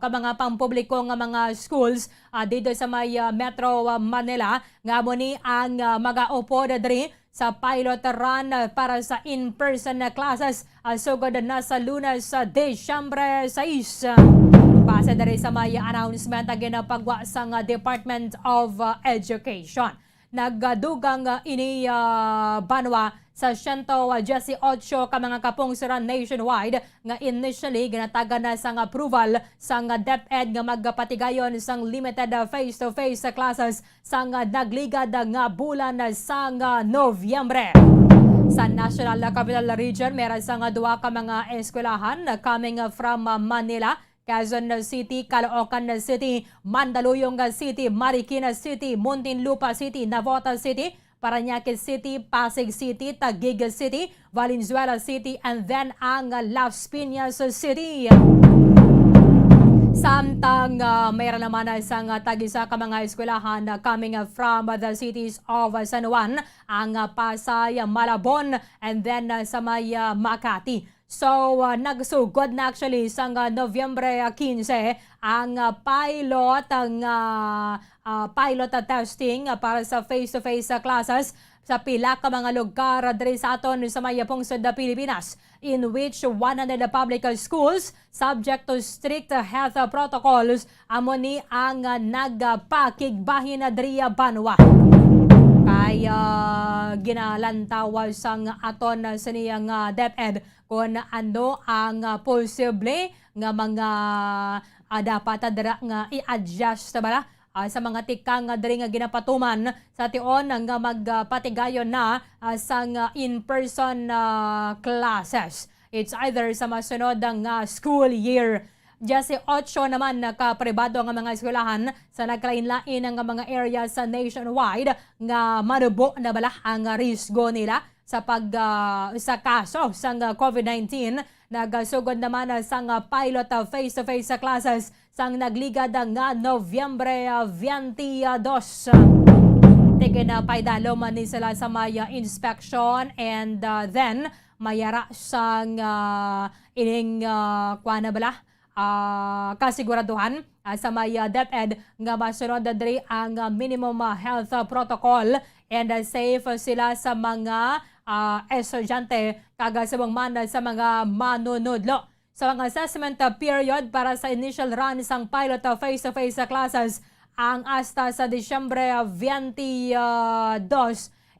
ka mga pampubliko nga mga schools dito sa may Metro Manila. Nga muni ang mag-aupo diri sa pilot run para sa in-person classes sugod na sa Lunes sa Disyembre 6. Base diri sa may announcement agin pagwa sa Department of Education. Nagdugang ini Banwa sa 118 ka mga kapungsuran nationwide nga initially ginatagan na sang approval sang DepEd nga magpatigayon sang limited face-to-face classes sang nagligad nga bulan sang Nobyembre. Sa National Capital Region, meron sang duwa ka mga eskwelahan coming from Manila, Quezon City, Caloocan City, Mandaluyong City, Marikina City, Muntinlupa City, Navotas City, Parañaque City, Pasig City, Taguig City, Valenzuela City, and then ang Las Piñas City. Samtang mayroon naman isang tag-isa ka mga eskwelahan coming from the cities of San Juan, ang Pasay, Malabon, and then sa may Makati. So, nagsugod na actually sang Nobyembre 15 ang pilot testing para sa face-to-face classes sa pila ka mga lugar diri sa aton sa may pungsod na Pilipinas, in which 100 public schools subject to strict health protocols amo ni ang nagpakigbahin diri Banwa. Kaya ginalantaw sang aton sa niyang DepEd kung ano ang posible nga mga dapat dira nga i-adjust bala sa mga tikang diri nga ginapatuman sa tion nga magpatigayon na sang in-person classes. It's either sa masunod nga school year. Just 8 naman nakapribado nga mga eskwelahan sa nagkalain-lain nga mga area sa nationwide nga manubo na bala ang risgo nila sa sa kaso sa COVID-19. Nagasugod naman sang pilot face-to-face classes sang nagligad nga Nobyembre 22. Tigin paidalo man ni sila sa may inspection and then mayara sang ining kuana bala kasiguraduhan sa may DepEd nga masunod diri ang minimum health protocol and safe sila sa mga estudyante kagasabang man sa mga manunudlo. Sa mga assessment period para sa initial run sang pilot face-to-face classes ang hasta sa Disyembre 22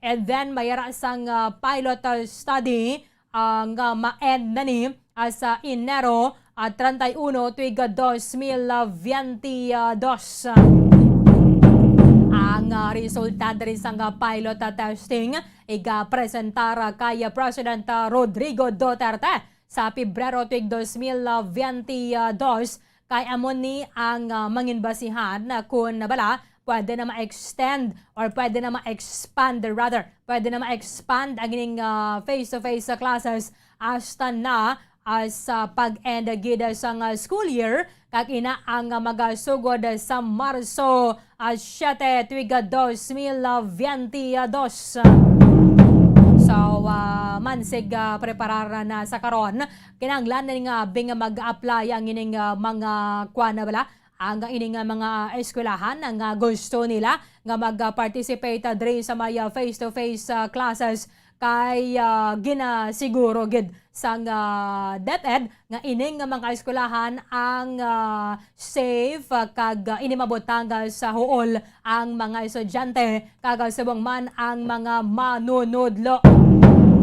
and then mayara sang pilot study nga ma-end na ni sa Enero 31 tuig 2022. Ang resulta diri sang pilot testing iga-presentar kay President Rodrigo Duterte sa Pebrero tuig 2022 kay amon ni ang manginbasihan na kung bala pwede na ma-extend or pwede na ma-expand pwede na ma-expand ang ining face-to-face classes hasta na sa pag-end gid sa school year kag ina ang magasugod sa Marso 7 tuig 2022. So, mansig preparar na sa karon kinahanglan nga bing mag-apply ang ining mga kuana bala ang ining mga eskwelahan nga gusto nila nga mag-participate diri sa may face-to-face classes kay ginasiguro gid sang DepEd nga ining mga eskwelahan ang safe kag inimabotang sa huol ang mga estudyante kag subong man ang mga manunudlo.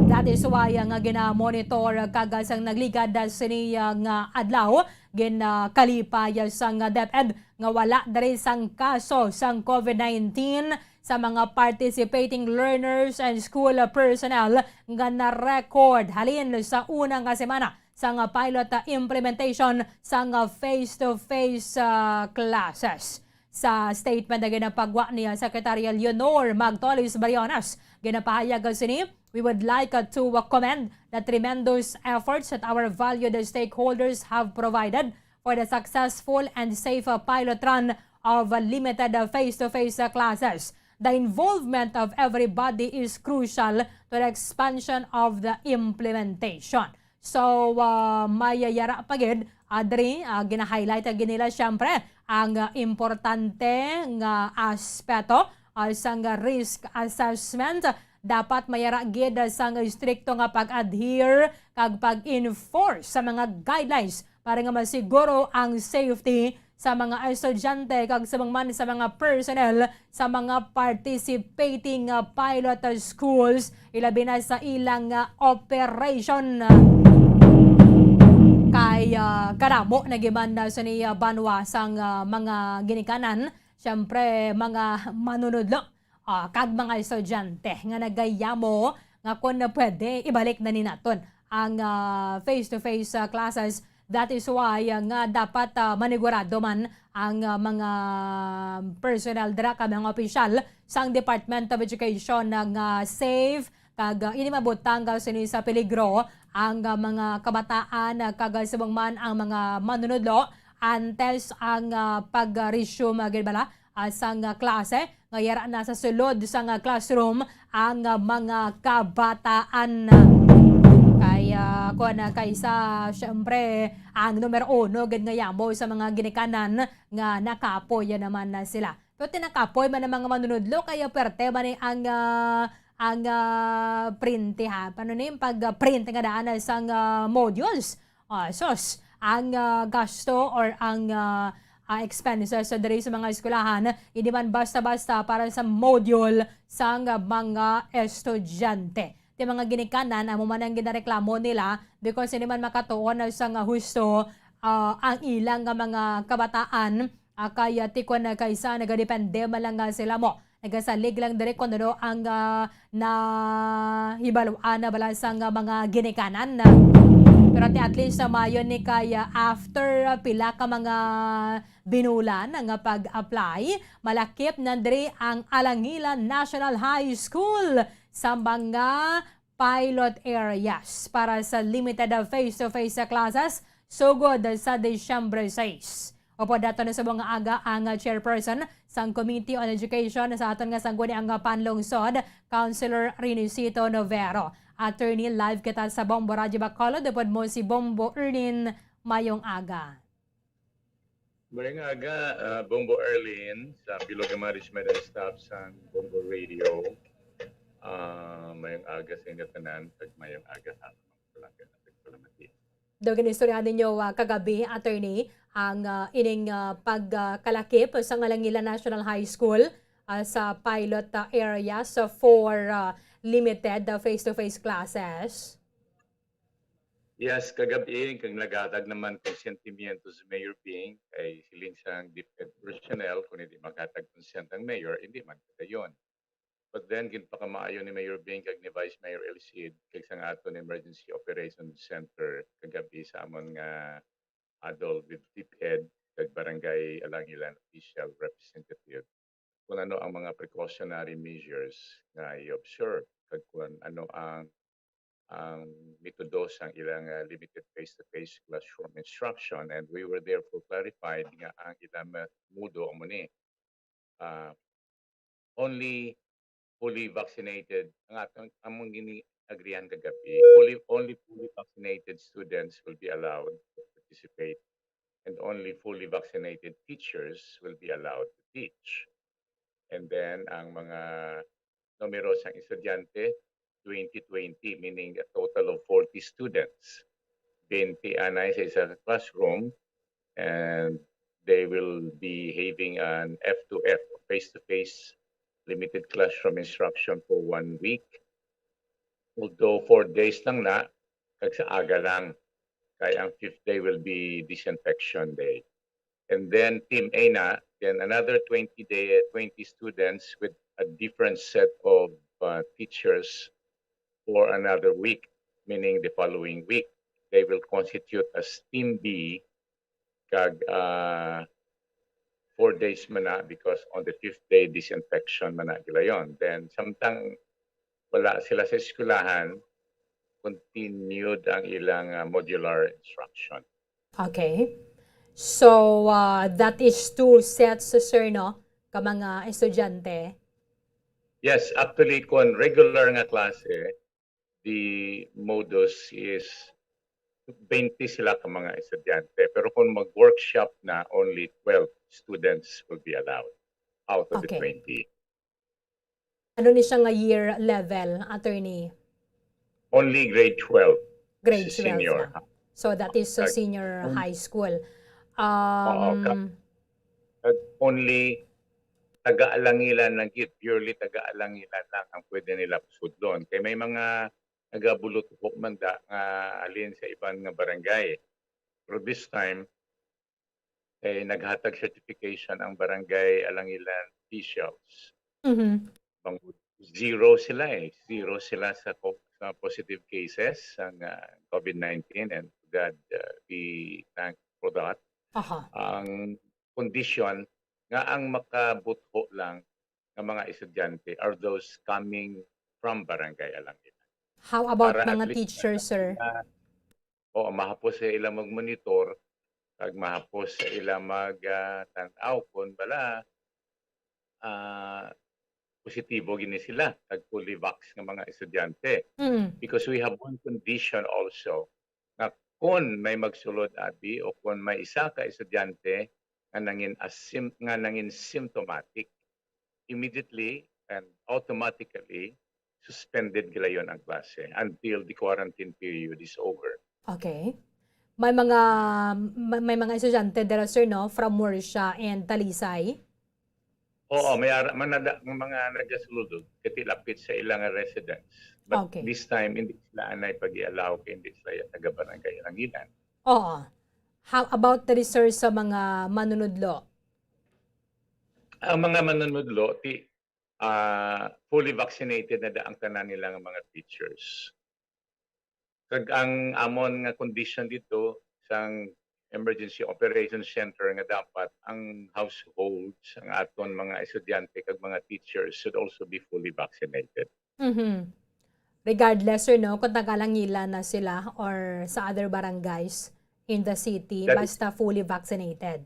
That is why nga gina-monitor kag sang nagligad sini nga adlaw ginakalipay sang DepEd nga wala diri sang kaso sang COVID-19 sa mga participating learners and school personnel nga na-record halin sa unang semana sa pilot implementation sa face-to-face classes. Sa statement na ginapagwa niya Secretary Leonor Magtolis Bariones, ginapahayag sini, we would like to commend the tremendous efforts that our valued stakeholders have provided for the successful and safe pilot run of limited face-to-face classes. The involvement of everybody is crucial to the expansion of the implementation. So, mayayara pagid, adri, gina-highlight nila siyempre ang importante nga aspeto sang risk assessment. Dapat mayara gid sang stricto nga pag-adhere kag pag-enforce sa mga guidelines para nga masiguro ang safety sa mga estudyante kag sa mga personnel sa mga participating pilot schools ilabi na sa ilang operation. Kay karamo nagiman sa ni Banwa sang mga ginikanan, syempre mga manunudlo kag mga estudyante nga nagayamo nga kung pwede ibalik na ni naton ang face-to-face classes. That is why nga dapat manigurado man ang mga personnel dira ka mga opisyal sang Department of Education nga safe kag inimabotang sini sa peligro ang mga kabataan kag subong man ang mga manunudlo antes ang pag-resume bala sang klase ngayara na sa sulod sang classroom ang mga kabataan. Kaya ko na kaysa syempre ang numero 1 gid nga yamo sa mga ginikanan nga nakapoy naman na sila. Pero tinakapoy man ang mga manunudlo kaya perte man ang print ha. Paano na yung pag-print nga daan sang modules? Sos, ang gasto or ang expenses sa diri sa mga eskwelahan, hindi man basta-basta para sa module sang mga estudyante. Di mga ginikanan, amo man ang ginareklamo nila because hindi man makatuon sa husto ang ilang mga kabataan kaya tikon na kaysa nagadepende man lang sila mo. Nagasalig lang dire kung ano ang nahibaluan na balasang mga ginikanan. Pero at least sa mayon ni kaya after pila ka mga binulan nga pag-apply, malakip nandiri ang Alangilan National High School sa mga pilot areas para sa limited face-to-face classes sugod sa Disyembre 6. Opo, dato na sa mga aga ang chairperson sa Committee on Education sa aton nga sangguni ang Panlungsod, Councilor Rinicito Novero. Attorney, live kita sa Bombo Radyo Bacolod. Dapod mo si Bombo Erlin mayong aga. Mayong aga, Bombo Erlin sa Bilogamaris Media Staff sa Bombo Radio. Mayong aga sa inyo tanan, mayong aga sa mga talaga na pagpalamati. Doon ginistorya ninyo kagabi, attorney, ang ining pagkalakip sa Alangilan National High School sa pilot area for limited face-to-face classes. Yes, kagabi, kung nagatag naman konsentimiento sa Mayor Ping, ay siling sang DepEd personnel, kung hindi maghatag konsent ang Mayor, hindi man kita yun. But then, ginpakamaayo ni Mayor Bing kag ni Vice Mayor Elcid kag sang aton Emergency Operations Center kagabi sa amon nga adult with DepEd kag Barangay Alangilan official representative kung ano ang mga precautionary measures nga i-observe kag kung ano ang metodo sang ilang limited face-to-face classroom instruction, and we were therefore clarified nga ang ilang mudo amo ni only fully vaccinated, ang among gini-agrihan kagabi, only fully vaccinated students will be allowed to participate and only fully vaccinated teachers will be allowed to teach. And then, ang mga numero sang estudyante, 2020, meaning a total of 40 students. 20 anay sa isang classroom and they will be having an F2F, face-to-face limited classroom instruction for 1 week. Although 4 days lang na, kag sa aga lang. Kaya ang 5th day will be disinfection day. And then Team A na, then another 20 students with a different set of teachers for another week, meaning the following week. They will constitute as Team B, kag 4 days man na because on the 5th day, disinfection man na gila yun. Then, samtang wala sila sa eskwelahan, continued ang ilang modular instruction. Okay. So, that is 2 sets, sir, no? Ka mga estudyante. Yes, actually, kung regular nga klase, the modus is 20 sila ka mga estudyante. Pero kung mag-workshop na, only 12 students will be allowed out of the 20. Ano ni siya nga year level, attorney? Only grade 12. Grade 12 senior. na. So that is senior high school. Only taga-alangilan lang, purely taga-alangilan lang ang pwede nila sudlon. Kaya may mga nagabulot po manda nga alin sa ibang nga barangay. Pero this time, naghatag certification ang barangay Alangilan officials. Zero sila Zero sila sa positive cases ng COVID-19, and God be thankful for that. Ang condition nga ang makabutho lang ng mga estudyante are those coming from barangay Alangilan. How about Para mga teachers, sir? mahapos sa ilang mag-monitor pag mahapos sa ila mag-tanaw kung bala positibo gini sila tag fully vax ng mga estudyante. Because we have one condition also na kung may magsulod abi o kung may isa ka estudyante nga nangin symptomatic, immediately and automatically suspended gila yon ang klase until the quarantine period is over. Okay. May mga estudyante there, sir, no, from Morisha and Talisay. Oo, may mga nagasulod katilapit sa ilang residence. But Okay. this time, hindi sila anay pag-i-allow kaya hindi sila taga-barangay Langilan. Oo. How about the research sa mga manunudlo? Ang mga manunudlo, fully vaccinated na ang tanan nila ng mga teachers. Kag ang amon nga condition dito sang emergency operations center nga dapat ang households, ang aton mga estudyante kag mga teachers should also be fully vaccinated. Regardless, sir, no, kung Tagalangilan na sila or sa other barangays in the city, basta fully vaccinated.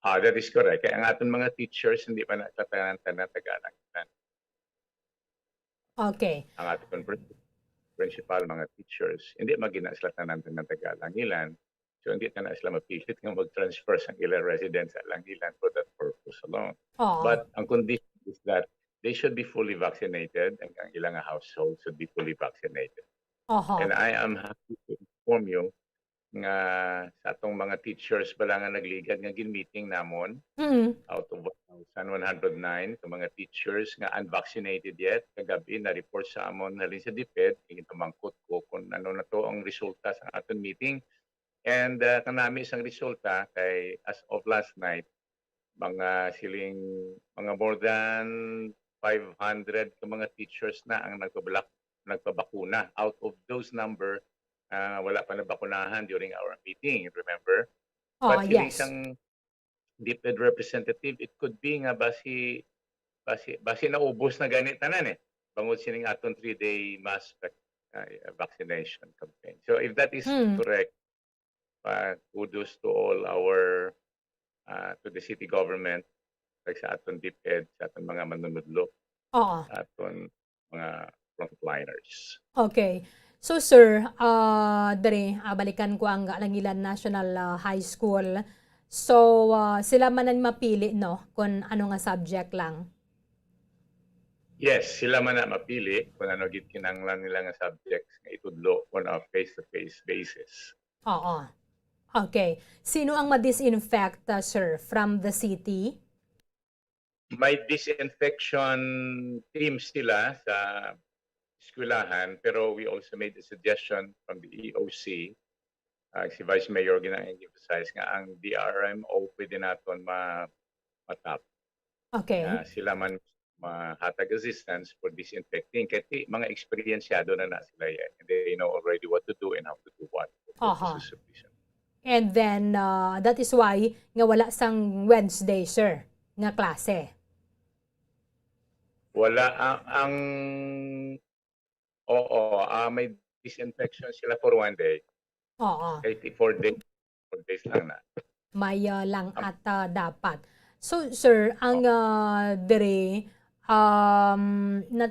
That is correct. Kaya ang aton mga teachers hindi pa natatanan na Tagalangilan. Okay. Ang aton principal mga teachers, hindi magina sila tanan ng Tagalangilan. So hindi na sila mapilit nga mag-transfer sa ilang residents sa Langilan for that purpose alone. But ang condition is that they should be fully vaccinated and ang ilang household should be fully vaccinated. And I am happy to inform you nga sa atong mga teachers bala nga nagligad nga gin-meeting namon out of 1,109 ka mga teachers nga unvaccinated yet kagabi na report sa amon halin sa DepEd ingin tumangkot ko kung ano na to ang resulta sa aton meeting. And kanami isang resulta kay as of last night mga more than 500 ka mga teachers na ang nagpabakuna. Out of those number wala pa nabakunahan during our meeting, remember? But Yes. isang DepEd representative, it could be nga basi naubos na ganit tanan bangod sining aton 3-day mass vaccination campaign. So if that is correct, kudos to all our to the city government, like sa aton DepEd, sa aton mga manunudlo, sa aton mga frontliners. Okay. So, sir, balikan ko ang Langilan National High School. So, sila man ang mapili, no? Kung ano nga subject lang. Yes, sila man na mapili kung ano gid kinahanglan nila nga subjects nga itudlo on a face-to-face basis. Okay. Sino ang ma-disinfect, sir, from the city? May disinfection teams sila sa eskwelahan, pero we also made a suggestion from the EOC. Si Vice Mayor gina-emphasize nga ang DRMO pwede naton matap. Okay. Sila man mahatag assistance for disinfecting. Kasi mga eksperyensyado na sila yan. And they know already what to do and how to do what. And then, that is why nga wala sang Wednesday, sir, nga klase. Wala. May disinfection sila for 1 day. 4 days lang na. May lang at dapat. So, sir, ang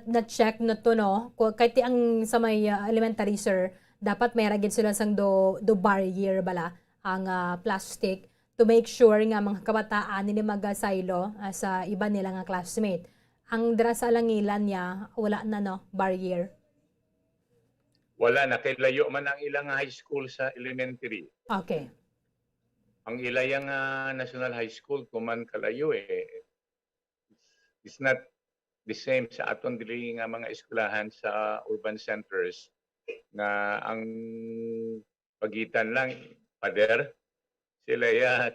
na-check na to, no? Kahit ang sa may elementary, sir, dapat may ragid sila sang do barrier bala ang plastic to make sure nga mga kabataan nila mag-silo sa iba nila nga classmate. Ang dira sa Langilan niya, wala na, no? Barrier. Wala na. Kay layo man ang ilang high school sa elementary. Okay. Ang ilayang National High School, kuman kalayo it's not the same sa aton dili nga mga eskwelahan sa urban centers nga ang pagitan lang pader sila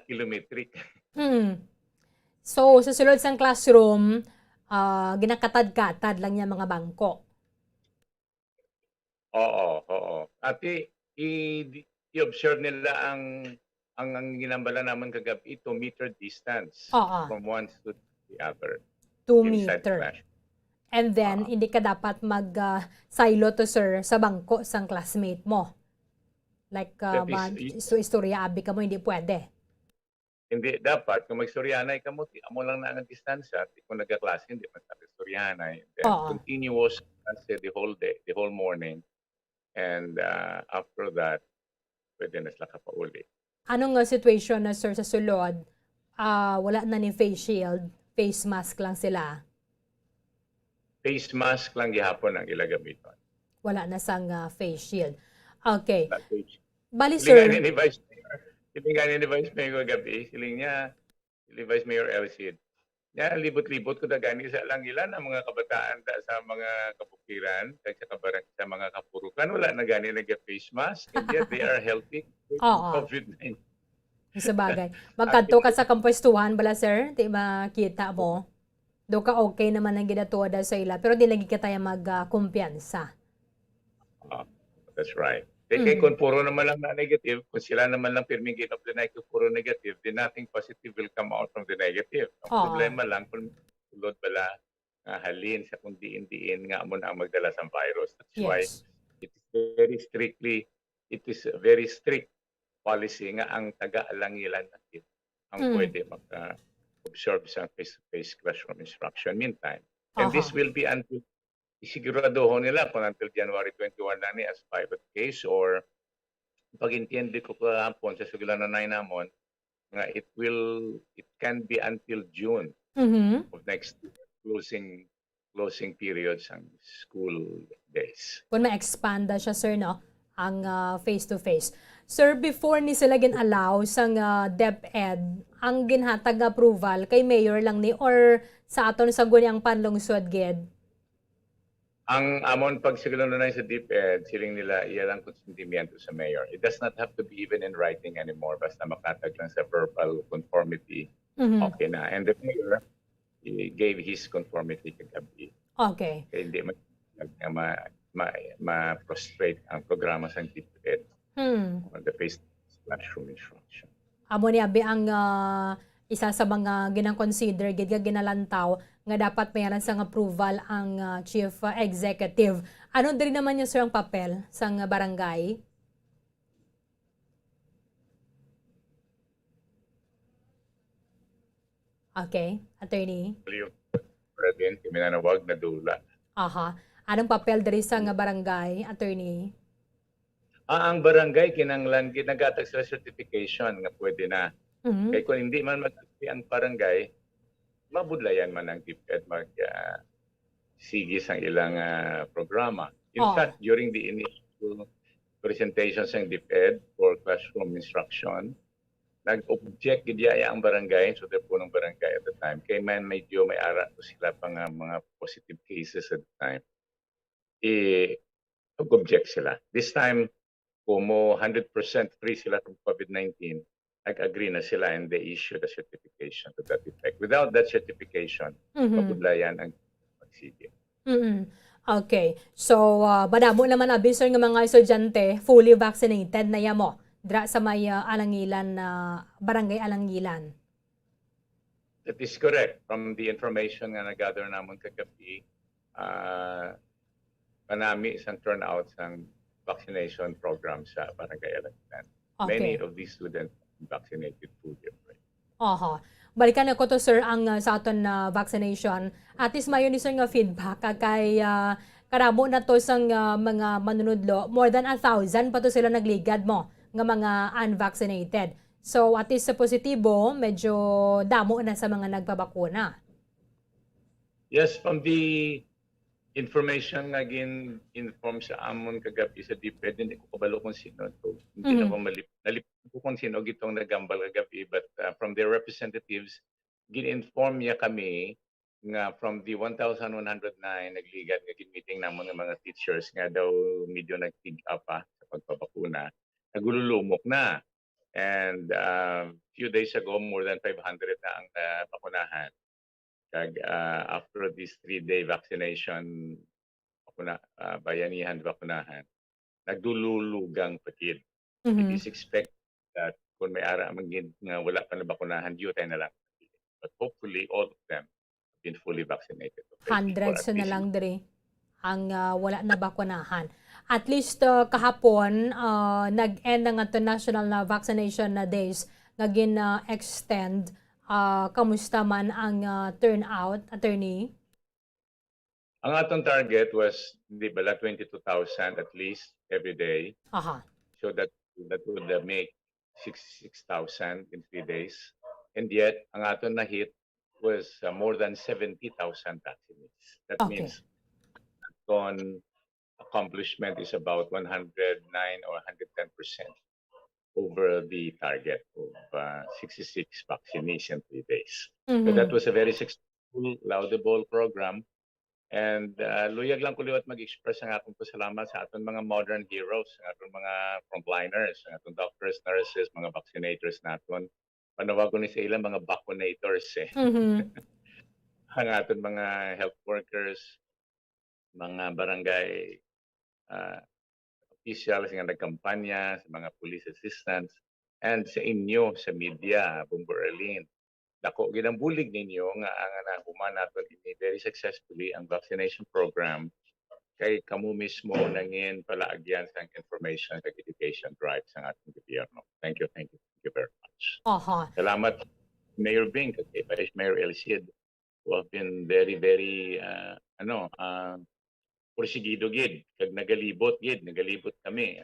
kilometric. So, sa sulod sang classroom, ginakatad-katad lang niya mga bangko. Oo. At i-observe nila ang ginambala naman kagabi 2 meter distance from one to the other. 2 meter. And then, hindi ka dapat mag-silo to, sir, sa bangko sang classmate mo. Like, That is, istorya, abi ka mo, hindi pwede. hindi dapat kung magstoryanay ka mo, amo lang na ang distansya, di kung nagkaklase hindi man magstoryanay. Then Oo. continuous kasi the whole day, the whole morning. And after that, pwede na sila kapauli. Anong situation na, sir, sa sulod? Wala na ni face shield, face mask lang sila. Face mask lang gihapon ang ilagamiton. Wala na sang face shield. Okay. Bali, Siling sir. ni Vice Mayor, siling ni Vice Mayor gabi, siling niya, si Vice Mayor Elcid. Niya, libot-libot ko na gani sa lang ilan ang mga kabataan sa mga kapukiran, sa mga kapurukan, wala na gani nag-face mask, and yet they are healthy. Oo. COVID-19. Sa bagay. Magkanto ka sa kampuestuhan bala, sir? Di makita mo? Do ka okay naman ang ginatuwa sa ila, pero di lagi ka tayo magkumpiyansa. That's right. Kaya kung puro naman lang na negative, kung sila naman lang pirming ginoplinay kung puro negative, then nothing positive will come out from the negative. Ang problema lang kung tulod bala halin sa kung diin-diin nga mo na ang magdala sa virus. That's why it is very strict policy nga ang taga-alangilan natin ang pwede mag-observe sa face-to-face classroom instruction meantime. And this will be until isiguradoho nila kung until January 21 na ni as pilot case or pag-intindi ko kahapon sa sugilananay namon nga it can be until June of next year, closing periods ang school days. Kung ma-expand siya, sir, no? Ang face-to-face. Sir, before ni sila gin-allow sang DepEd, ang ginhatag approval kay mayor lang ni or sa aton sa gunyang panlungsod gid? Ang amon pagsigalunan sa DepEd, siling nila iyalang konsentimiento sa mayor. It does not have to be even in writing anymore. Basta makatag lang sa verbal conformity. Okay na. And the mayor he gave his conformity kagabi. Okay. Kaya hindi ma-frustrate ang programa sa DepEd on the face-to-face classroom instruction. Amo ni abi ang isa sa mga ginang-consider, ginalantaw, nga dapat mayroon sang approval ang chief executive. Ano din naman niya, sir, ang papel sang barangay? Okay, attorney. President, minanawag na dula. Aha. Anong papel diri sang barangay, attorney? Ang barangay kinanglan ginagatag sa certification nga pwede na. Kaya kung hindi man mag-agree ang barangay, mabudlayan man ang DepEd sige sa ilang programa. In fact, during the initial presentations ng DepEd for classroom instruction, nag-object gidya ang barangay, so the punong barangay at the time. Kaya man medyo may ara to sila pang mga positive cases at the time. Nag-object sila. This time, kung 100% free sila from COVID-19, nag-agree na sila and they issue the certification to that effect. Without that certification, mabudlayan ang pagsige. Okay. So, madamo naman abisor ng mga estudyante fully vaccinated na yamo dra sa may Alangilan barangay Alangilan. That is correct. From the information nga na-gather namon kagabi, panami isang turnout ng vaccination program sa barangay Alangilan. Okay. Many of these students vaccinated fully. Balikan ako to, sir, ang sa aton na vaccination. At least mayon ni sir nga feedback kay karamo na to sang mga manunudlo. More than 1,000 pa to sila nagligad mo nga mga unvaccinated. So at least sa positibo, medyo damo na sa mga nagpabakuna. Yes, from the information nga inform sa amon kagabi sa DepEd, hindi ko kabalo kung sino to. Hindi na ko nalipin ko kung sino gitong nagambal kagabi, but from their representatives, gin-inform niya kami nga from the 1,109 nagligad nga gin-meeting namon ng mga teachers nga daw medyo nag-tig-up sa pagpabakuna. Nagululumok na. And few days ago, more than 500 na ang bakunahan. After this 3-day vaccination, bayanihan bakunahan, nagdululugang patid. It is expected that kung may ara nga wala pa na bakunahan, due tayo na lang. But hopefully, all of them have been fully vaccinated. Hundreds na lang diri ang wala na bakunahan. at least kahapon nag-end ang international na vaccination na days nga gin-extend. Kamusta man ang turnout, attorney? Ang atong target was, di ba, 22,000 at least every day. Aha. So that would make 66,000 in 3 days. And yet, ang atong na-hit was more than 70,000 vaccinates. That means on accomplishment is about 109 or 110% over the target of 66 vaccination 3 days. So that was a very successful, laudable program. And luyag lang ko liwat mag-express ang atong pasalamat sa atong mga modern heroes, ang atong mga frontliners, ang atong doctors, nurses, mga vaccinators naton. Panawag ko ni sa ilang mga vaccinators ang atong mga health workers, mga barangay officials nga nagkampanya, sa mga police assistants, and sa inyo, sa media, Bombo Arlene. Dako, ginambulig ninyo nga ang nahuman natin ini very successfully ang vaccination program kay kamu mismo nangin palaagyan sa information sa education drive sa ating gobyerno. Thank you very much. Salamat Mayor Bing, kay Vice Mayor El Cid, who have been very porsigido gid kag nagalibot kami.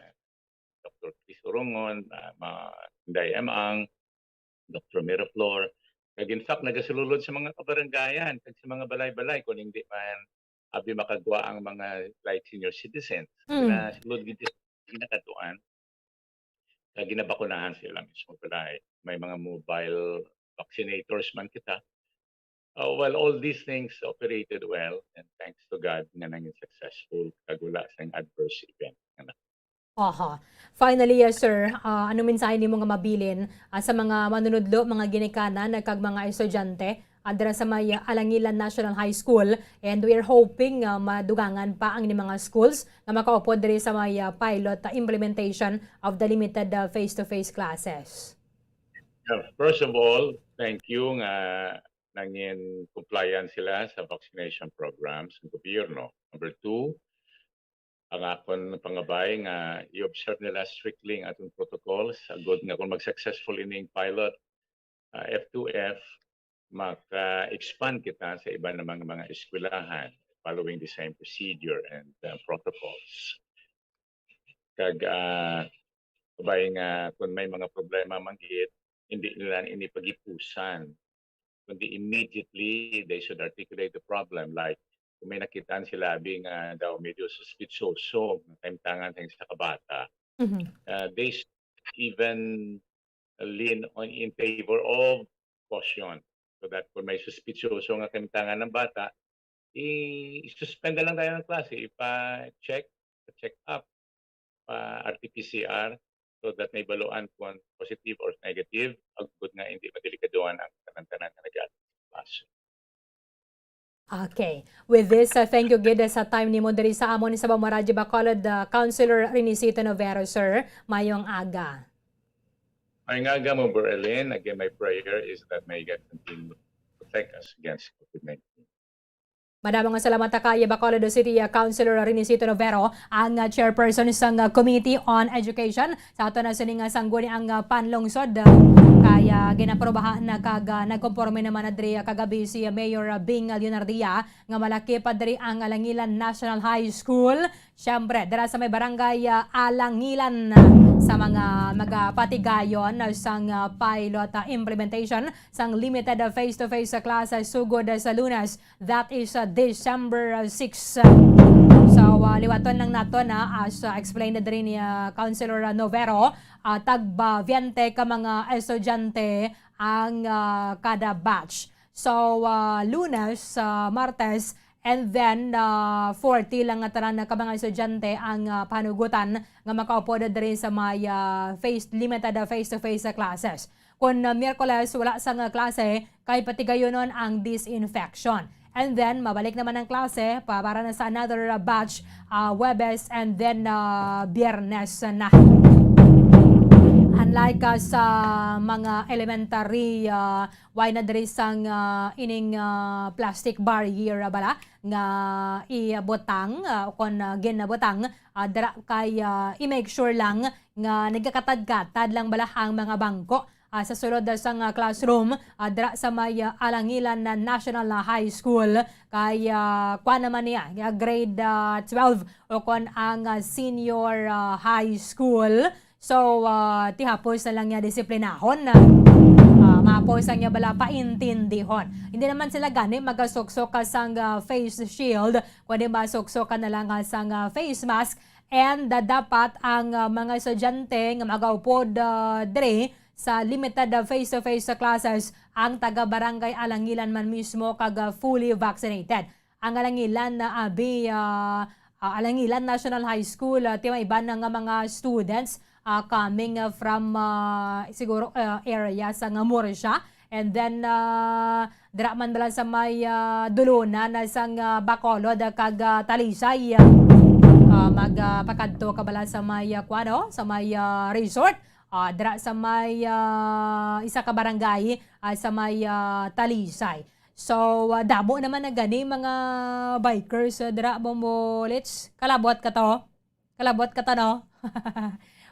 Dr. Chris Orongon, Inday Amang, Dr. Miraflor, kag in fact nagasulod sa mga kabarangayan kag sa mga balay-balay kung hindi man abi makagwa ang mga like senior citizens na sulod gid ginakatuan kag ginabakunahan sila mismo balay. May mga mobile vaccinators man kita. Well, all these things operated well, and thanks to God nga nanging successful kagula sa adverse event. Finally, sir, ano mensahe nimo nga mabilin sa mga manunudlo, mga ginikanan, kag mga estudyante dira sa may Alangilan National High School, and we are hoping madugangan pa ang mga schools na makaupod diri sa may pilot implementation of the limited face-to-face classes. First of all, thank you nga nangin compliant sila sa vaccination programs ng gobyerno. Number 2, ang akon pangabay nga i-observe nila strictly ang atong protocols. Agod nga kung mag-successful ining pilot F2F, maka-expand kita sa iba namang mga eskwelahan following the same procedure and protocols. Kag kabay nga kung may mga problema manggit, hindi nila inipagipusan, kundi immediately they should articulate the problem. Like kung may nakitaan sila bing daw medyo suspitsoso kaimtangan sa kabata, they should even lean on in favor of caution, so that kung may suspitsoso nga kaimtangan ng bata, i-suspend na lang tayo ng klase, ipa-check up, RT-PCR, so that may baluan kung positive or negative, agud nga hindi madelikaduhan ang tanan-tanan nga nag-aaral sa klase. Okay. With this, thank you gid sa time ni mo diri sa amon sa Bombo Radio Bacolod, Councilor Renisito Novero, sir. Mayong aga. Mayong aga mo, Berlin. Again, my prayer is that may God continue to protect us against COVID-19. Madamang salamat kay Bacolod City Councilor Renisito Novero, ang chairperson sa Committee on Education. Sa ato na sining sangguni ang panlungsod. Kaya ginaprobahan na kag nagkomporme naman na diri kagabi si Mayor Bing Leonardia nga malaki pa diri ang Alangilan National High School. Siyempre, dira sa may barangay Alangilan sa mga magapatigayon sang pilot implementation sang limited face-to-face classes sugod sa Lunes. That is December 6. So, liwaton lang nato na as explained rin ni Councilor Novero, tagba 20 ka mga estudyante ang kada batch. So, Lunes, Martes, and then 40 lang nga tanan ka mga estudyante ang panugutan nga makaupo rin sa may limited face-to-face classes. Kung Miyerkules wala sa klase, kay patigayonon ang disinfection. And then, mabalik naman ang klase para na sa another batch, Webes, and then Biyernes na. Unlike sa mga elementary, why na diri sang ining plastic barrier bala nga iabotang kon ginabotang dara kay i-make sure lang nga nagkakatad-katad lang bala ang mga bangko sa sulod sang classroom dira sa may Alangilan na National High School kay kuan naman niya grade 12 o kon ang senior high school. So, tihapos na lang niya disiplinahon na mapos ang niya bala paintindihon. Hindi naman sila gani magasuksok ka sang face shield, kundi masuksok ka na lang sang face mask. And dapat ang mga estudyante nga magaupod dire sa limited face-to-face classes ang taga-barangay Alangilan man mismo kag fully vaccinated. Ang Alangilan na Alangilan National High School, tiwa iba na nga mga students coming from siguro area sa Murcia, and then dira man bala sa may dulunan na sang Bacolod kag Talisay, magpakadto ka bala sa may sa may resort dira sa may isa ka barangay sa may Talisay. So damo naman na gani mga bikers dira Bombolits. Kalabot ka to no.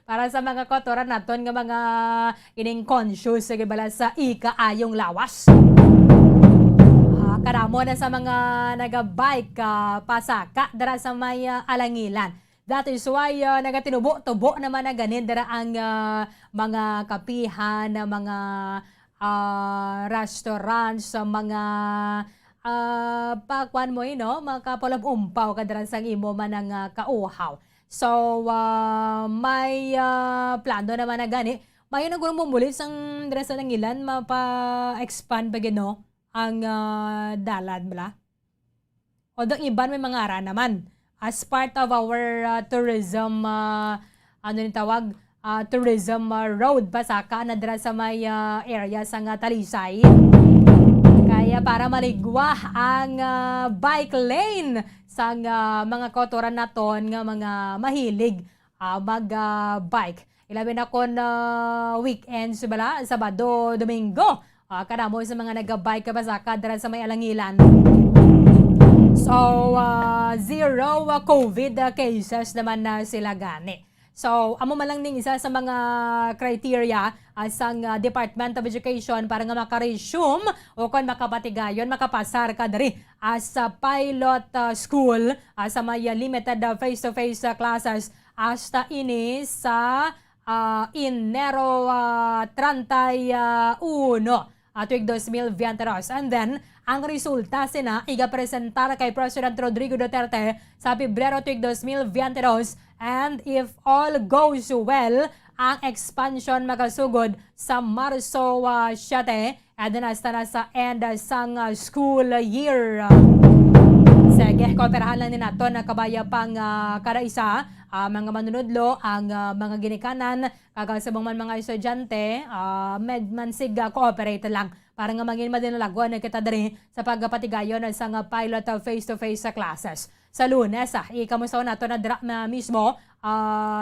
Para sa mga kotoran naton nga mga ining conscious sige bala sa ikaayong lawas. Karamo na sa mga naga-bike pasaka dara sa may Alangilan. That is why nagatinubo-tubo naman na ganin dara ang mga kapihan, mga restaurants, mga pakuan mo mga kapalab-umpaw kadara sang imo man ang kauhaw. So, may plano naman na gani. May nagulong bumulis ang dress ng ilan, mapa-expand ba gino ang dalan bala. Although iban may mga ara naman. As part of our tourism, tourism road pasaka na dira sa may area sa Talisay. Kaya para maligwa ang bike lane sa mga kotoran naton nga mga mahilig mag-bike. Ilabi na kon weekends bala, Sabado, Domingo. Kadamo sa mga nag-bike pasaka dira sa may Alangilan. So, zero COVID cases naman na sila gani. So, amo man lang ning isa sa mga criteria sang Department of Education para nga maka-resume o kung makapatigayon, makapasar ka diri as pilot school sa may limited face-to-face classes hasta ini sa Enero 31 tuig 2022. And then, ang resulta sina iga-presentar kay President Rodrigo Duterte sa Pebrero tuig 2022. And if all goes well, ang expansion magasugod sa Marso 7 and then hasta na sa end sang school year. Sige, kooperahan lang din nato na kabaya pang kada isa, mga manunodlo, ang mga ginikanan, kagasabang man mga estudyante, medmansig cooperate lang para nga maging madinalaguan na kita diri sa pagpatigayon sa pilot face-to-face classes. Sa Lunes, ikamusta nato na dira mismo,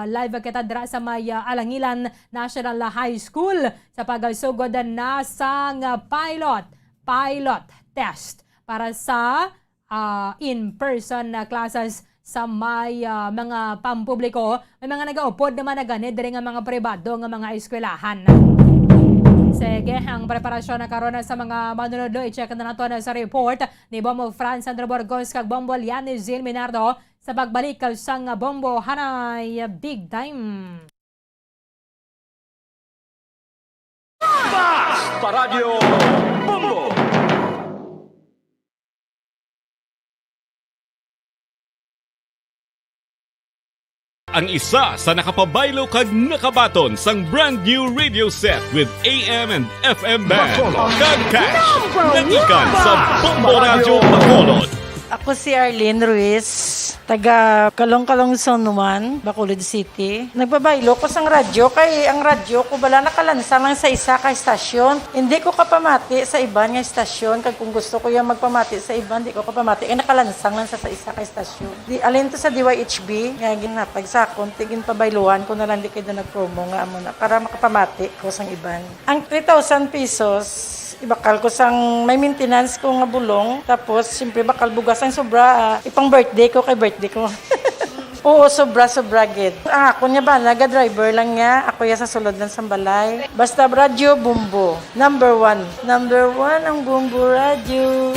live kita dira sa may Alangilan National High School sa pagsugod na sang pilot test para sa in-person classes sa may mga pampubliko. May mga nag-aupod naman na gani diri nga mga pribado nga mga eskwelahan. Sige, ang preparasyon na karon sa mga manunod, i-check na nato na sa report ni Bombo Franz Sandro Burgos kag Bombo Liani Zil Minardo sa pagbalik sang Bombo Hanay Big Time. Paradyo Bombo! Ang isa sa nakapabaylo kag nakabaton sang brand new radio set with AM and FM band. Kag cash, natikan sa Bombo Radio Bacolod. Ako si Arlene Ruiz. taga Kalong-Kalong Zone 1, Bacolod City. Nagbabaylo ko sang radyo, kay ang radyo ko bala nakalansa lang sa isa ka estasyon. Hindi ko kapamati sa iban nga estasyon, kag kung gusto ko yung magpamati sa iban, hindi ko kapamati, kay nakalansang lang sa isa ka estasyon. Di, alin to sa DYHB, nga ginapag sa akon, tigin pabayluan ko na lang di kayo na nag-promo nga amo na, para makapamati ko sang iban. Ang 3,000 pesos, ibakal ko sang may maintenance ko nga bulong, tapos siyempre bakal bugas ang sobra, ipang birthday ko kay birthday ko. Oo, sobra gid. Ako niya ba, naga-driver lang nga, ako ya sa sulod ng sambalay. Basta radyo, bumbo. Number 1 ang bumbo radyo.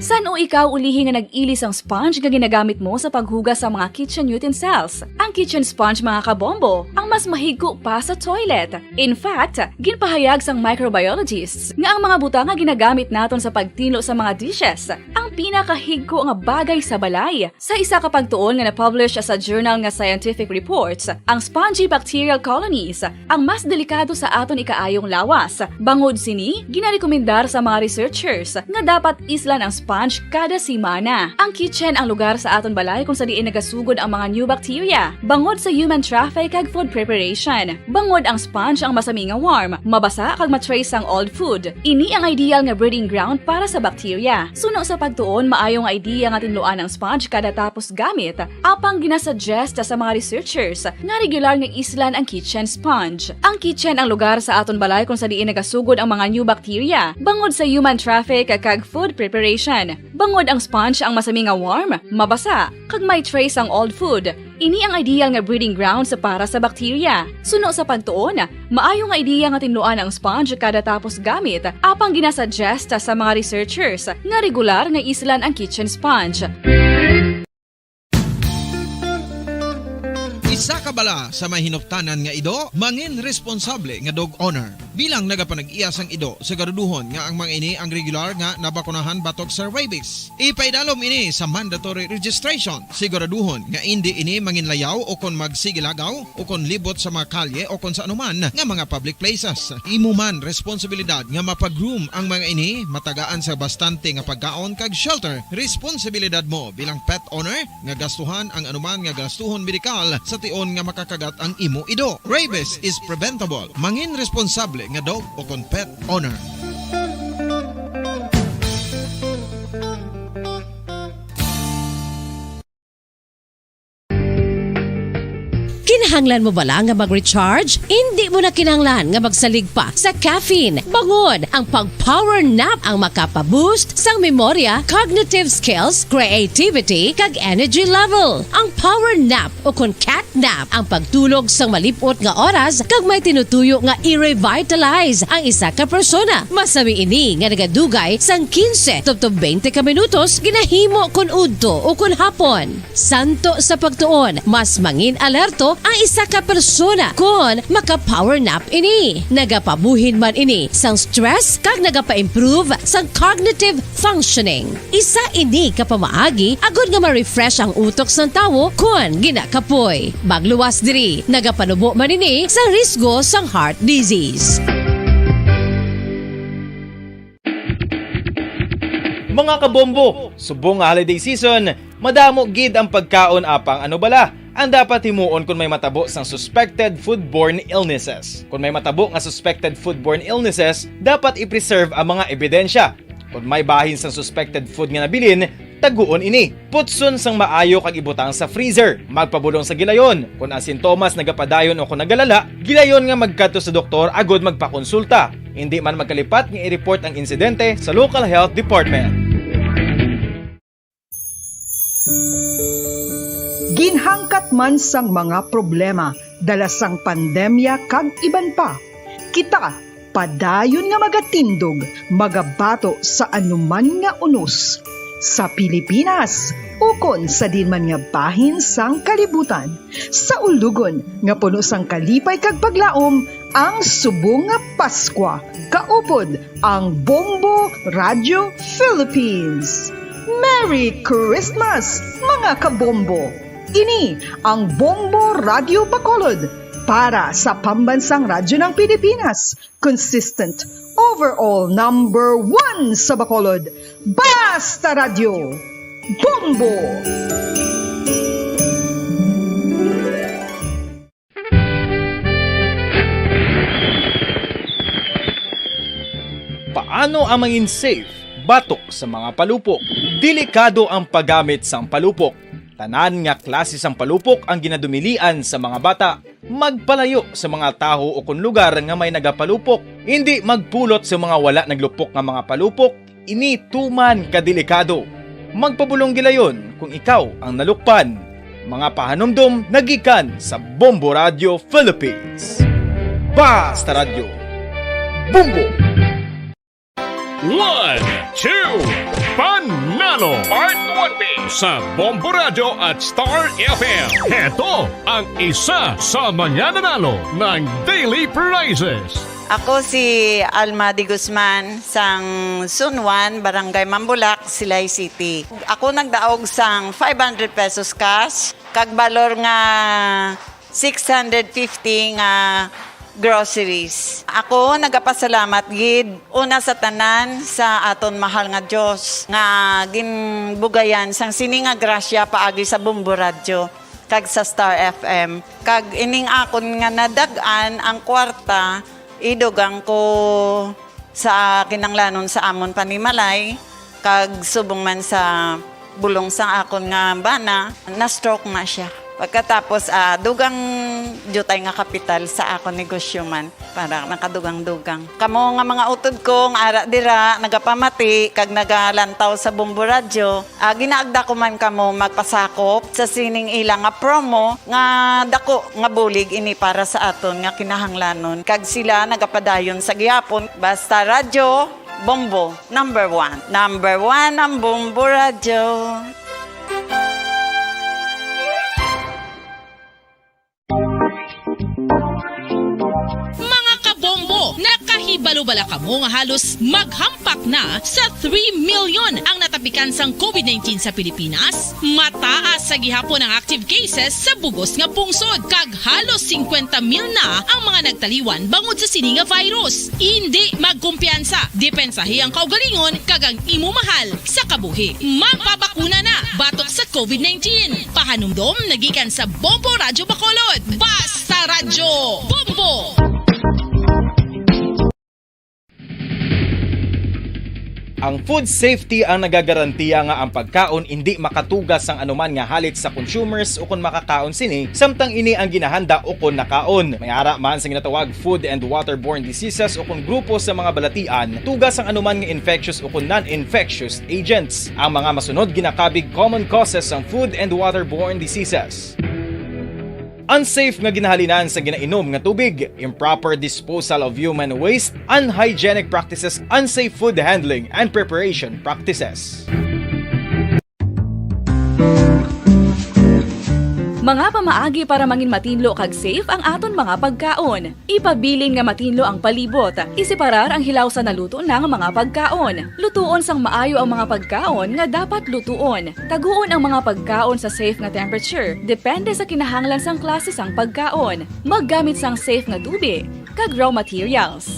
San o ikaw ulihi nga nag-ilis ang sponge nga ginagamit mo sa paghugas sa mga kitchen utensils? Ang kitchen sponge mga kabombo, ang mas mahigko pa sa toilet. In fact, ginpahayag sang microbiologists nga ang mga butang nga ginagamit naton sa pagtinlo sa mga dishes, ang pinakahigko nga bagay sa balay. Sa isa ka pagtuon nga na-publish sa journal nga Scientific Reports, ang spongy bacterial colonies ang mas delikado sa aton ikaayong lawas. Bangod sini, ginarekomendar sa mga researchers nga dapat islan ang sponge kada simana. Ang kitchen ang lugar sa aton balay kung sa diin nagasugod ang mga new bacteria. Bangod sa human traffic kag food preparation. Bangod ang sponge ang masami nga warm, mabasa kag matrace ang old food. Ini ang ideal nga breeding ground para sa bacteria. Suno sa pagtuon, maayo nga idea nga tinluan ang sponge kada tapos gamit. Apang ginasuggest sa mga researchers nga regular nga islan ang kitchen sponge. Ang kitchen ang lugar sa aton balay kung sa diin nagasugod ang mga new bacteria. Bangod sa human traffic kag food preparation. Bangod ang sponge ang masami nga warm, mabasa, kag may trace ang old food. Ini ang ideal nga breeding ground sa para sa bacteria. Suno sa pagtuon, maayo nga idea nga tinluan ang sponge kada tapos gamit, apang ginasuggest sa mga researchers nga regular nga islan ang kitchen sponge. Isa ka bala sa mahinuptanan nga ido, mangin responsable nga dog owner. Bilang nagapanag-iyas ang ido, siguraduhon nga ang mga ini ang regular nga nabakunahan batok sa rabies. Ipaidalom ini sa mandatory registration. Siguraduhon nga hindi ini manginlayaw o kon magsigilagaw o kon libot sa mga kalye o kon sa anuman nga mga public places. Imo man responsibilidad nga mapag-groom ang mga ini, matagaan sa bastante nga pagkaon kag shelter. Responsibilidad mo bilang pet owner nga gastuhan ang anuman nga gastuhon medikal sa tion nga makakagat ang imo ido. Rabies is preventable. Mangin responsable nga dog o kon pet owner. Kinahanglan mo bala nga mag-recharge? Hindi mo na kinahanglan nga magsalig pa sa caffeine. Bangod, ang pag-power nap ang makapaboost sang memorya, cognitive skills, creativity, kag energy level. Ang power nap o kon cat nap ang pagtulog sang malipot nga oras kag may tinutuyo nga i-revitalize ang isa ka persona. Masami ini nga nagadugay sang 15 to 20 ka minutos ginahimo kun udto o kun hapon. Santo sa pagtuon, mas mangin alerto ang isa ka persona kung maka-power nap ini. Nagapabuhin man ini sang stress kag nagapa-improve sang cognitive functioning. Isa ini kapamaagi agud nga ma-refresh ang utok sang tawo kung ginakapoy. Bagluwas diri, nagapanubo man ini sang risgo sang heart disease. Mga kabombo, subong nga holiday season, madamo gid ang pagkaon apang ano bala ang dapat himuon kung may matabo sang suspected foodborne illnesses. Kung may matabo nga suspected foodborne illnesses, dapat i-preserve ang mga ebidensya. Kung may bahin sang suspected food nga nabilin, taguon ini. Putson sang maayo kag ibutang sa freezer. Magpabulong sa gilayon. Kung ang sintomas nagapadayon o kung nagalala, gilayon nga magkadto sa doktor agud magpakonsulta. Hindi man magkalipat nga i-report ang insidente sa local health department. Ginhangkat man sang mga problema, dala sang pandemya kag iban pa. Kita, padayon nga magatindog, magabato sa anuman nga unos. Sa Pilipinas, ukon sa dinman nga bahin sang kalibutan. Sa ulugon nga puno sang kalipay kag paglaom, ang subong nga Paskwa. Kaupod ang Bombo Radio Philippines. Merry Christmas, mga kabombo! Ini ang Bombo Radio Bacolod, para sa pambansang radyo ng Pilipinas. Consistent, overall number 1 sa Bacolod. Basta Radio! Bombo! Paano ang mangin safe batok sa mga palupok? Delikado ang paggamit sang palupok. Tanan nga klase sang palupok ang ginadumilian sa mga bata. Magpalayo sa mga taho o kung lugar nga may nagapalupok. Hindi magpulot sa mga wala naglupok nga mga palupok. Ini tuman kadelikado. Magpabulong gilayon kung ikaw ang nalukpan. Mga pahanumdum nagikan sa Bombo Radio Philippines. Basta Radio. Bombo! 1, 2, Panalo Part 1B sa Bombo Radio at Star FM. Ito ang isa sa mananalo ng daily prizes. Ako si Alma de Guzman sang Sunwan, Barangay Mambulak, Silay City. Ako nagdaog sang 500 pesos cash, kag balor nga 650 nga groceries. Ako nagapasalamat gid una sa tanan sa aton mahal nga Dios nga ginbugayan sang sini nga grasya paagi sa Bombo Radio kag sa Star FM. Kag ining akon nga nadag-an ang kwarta idugang ko sa kinanglanon sa amon panimalay kag subong man sa bulong sa akon nga bana na stroke na siya. Pagkatapos, dugang jutay nga kapital sa akong negosyo man para nakadugang-dugang. Kamo nga mga utod ko, nga ara dira, nagapamati, kag nagalantaw sa Bombo Radio, ginaagda ko man kamo magpasakop sa sining ilang nga promo, nga dako nga bulig ini para sa aton nga kinahanglanon. Kag sila nagapadayon sa gihapon, Basta Radio, Bombo, number 1. Number 1 ang Bombo Radio. Nakahibalo-bala ka mo nga halos maghampak na sa 3 million ang natapikan sang COVID-19 sa Pilipinas. Mataas sa gihapon ang active cases sa bugos nga pungsod. Kag halos 50 mil na ang mga nagtaliwan bangod sa sini nga virus. Hindi magkumpiyansa. Depensahi ang kaugalingon kag ang imo mahal sa kabuhi. Magpabakuna na batok sa COVID-19. Pahanumdom nagikan sa Bombo Radio Bacolod. Basta Radio Bombo! Ang food safety ang nagagarantiya nga ang pagkaon hindi makatugas ang anuman nga halit sa consumers o kung makakaon sini, samtang ini ang ginahanda o kung nakaon. May ara man sa ginatawag food and waterborne diseases o kung grupo sa mga balatian, tugas ang anuman nga infectious o kung non-infectious agents. Ang mga masunod ginakabig common causes ng food and waterborne diseases. Unsafe nga ginahalinan sa ginainom nga tubig, improper disposal of human waste, unhygienic practices, unsafe food handling, and preparation practices. Mga pamaagi para mangin matinlo kag safe ang aton mga pagkaon. Ipabilin nga matinlo ang palibot. Isiparar ang hilaw sa naluto ng mga pagkaon. Lutuon sang maayo ang mga pagkaon nga dapat lutuon. Taguon ang mga pagkaon sa safe nga temperature. Depende sa kinahanglan sang klase sang pagkaon. Maggamit sang safe nga tubig kag raw materials.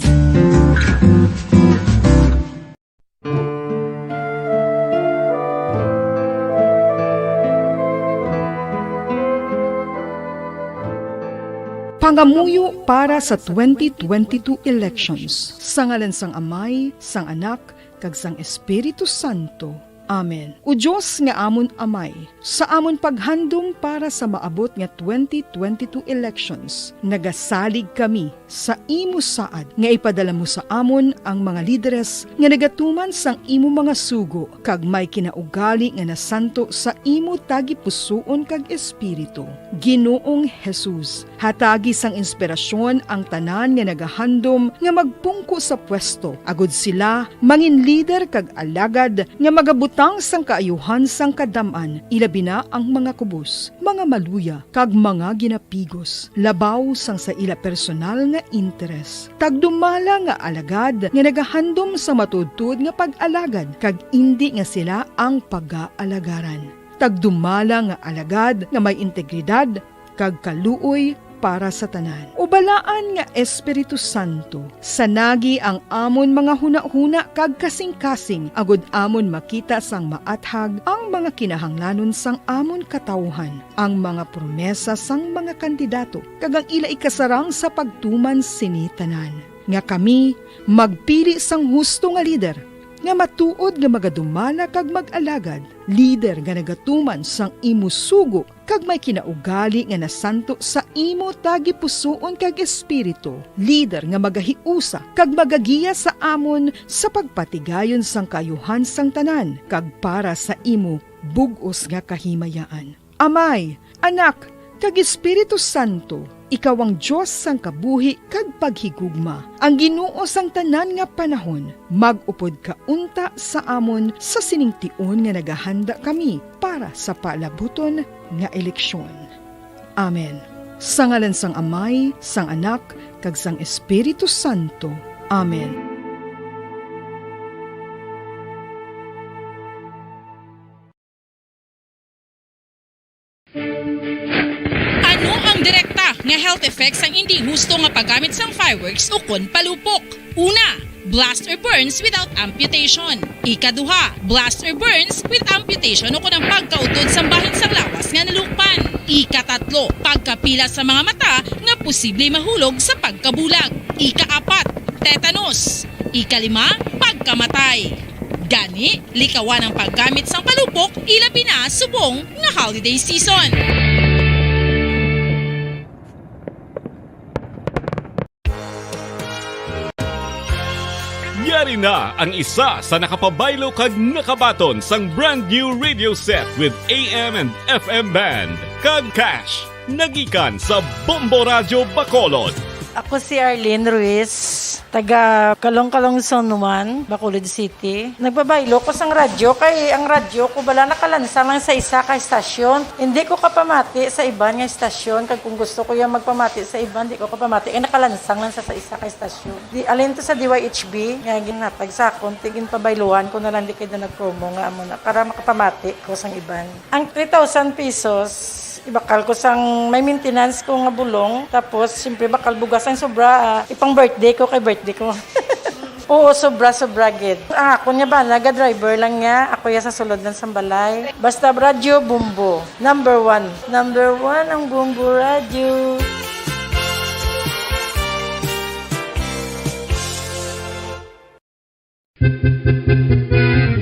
Pangamuyo para sa 2022 elections. Sa ngalan sang Amay, sang Anak, kag sang Espiritu Santo. Amen. O Diyos nga amon Amay, sa amon paghandom para sa maabot nga 2022 elections, nagasalig kami sa imo saad nga ipadala mo sa amon ang mga lideres nga nagatuman sang imo mga sugo kag may kinaugali nga nasanto sa imo tagi pusoon kag espiritu. Ginoong Jesus, hatagi sang inspirasyon ang tanan nga nagahandom nga magpungko sa pwesto. Agud sila mangin leader kag alagad nga magabutang sang kaayuhan sang kadaman, ilabi na ang mga kubos, mga maluya kag mga ginapigos. Labaw sang sa ila personal nga interes. Tagdumala nga alagad nga nagahandom sa matudtud nga pag-alagad kag indi nga sila ang pag-aalagaran. Tagdumala nga alagad nga may integridad kag kaluoy para sa tanan. Ubalaan nga Espiritu Santo, sanagi ang amon mga huna-huna kag kasing-kasing, agud amon makita sang maathag ang mga kinahanglanon sang amon katawhan, ang mga promesa sang mga kandidato, kag ang ila ikasarang sa pagtuman sini tanan. Nga kami magpili sang husto nga lider, nga matuod nga magadumala kag mag-alagad, lider nga nagatuman sang imo sugo kag may kinaugali nga nasanto sa imo tagi pusoon kag espiritu, lider nga magahiusa kag magagiya sa amon sa pagpatigayon sang kayuhan sang tanan kag para sa imo bug-os nga kahimayaan. Amay, Anak, kag Espiritu Santo, ikaw ang Diyos sang kabuhi kag paghigugma. Ang Ginoo sang tanan nga panahon, mag-upod ka unta sa amon sa siningtion nga nagahanda kami para sa palabuton nga eleksyon. Amen. Sa ngalan sang Amay, sang Anak, kag sang Espiritu Santo. Amen. Ano ang direkta nga health effects ang hindi husto nga paggamit sang fireworks ukon palupok? Una, blast or burns without amputation. Ikaduha, blast or burns with amputation ukon ang pagkautod sa bahin sang lawas nga nalukpan. Ikatatlo, pagkapila sa mga mata nga posible mahulog sa pagkabulag. Ikaapat, tetanus. Ikalima, pagkamatay. Gani, likawan ang paggamit sang palupok ilabi na subong nga holiday season. Yari na ang isa sa nakapabaylo kag nakabaton sang brand new radio set with AM and FM band. Kag cash, nagikan sa Bombo Radio Bacolod. Ako si Arlene Ruiz, taga Kalong-Kalong Zone 1, Bacolod City. Nagbabaylo ko sang radyo, kay ang radyo ko bala nakalansang lang sa isa ka estasyon. Hindi ko kapamati sa iban nga estasyon, kag kung gusto ko yung magpamati sa iban, hindi ko kapamati. Kaya nakalansang lang sa isa ka estasyon. Alin to sa DYHB, nga ginatag sa akong, tigin pabayluhan ko na lang di kayo na nag-promo nga amo na, para makapamati ko sang iban. Ang 3,000 pesos, ibakal ko sang may maintenance ko nga bulong, tapos siyempre bakal bugas ang sobra, ipang birthday ko kay birthday ko. Oo, sobra gid. Ako niya ba, naga-driver lang niya, ako ya sa sulod ng sambalay. Basta radyo, bumbo. Number 1 ang bumbo radyo.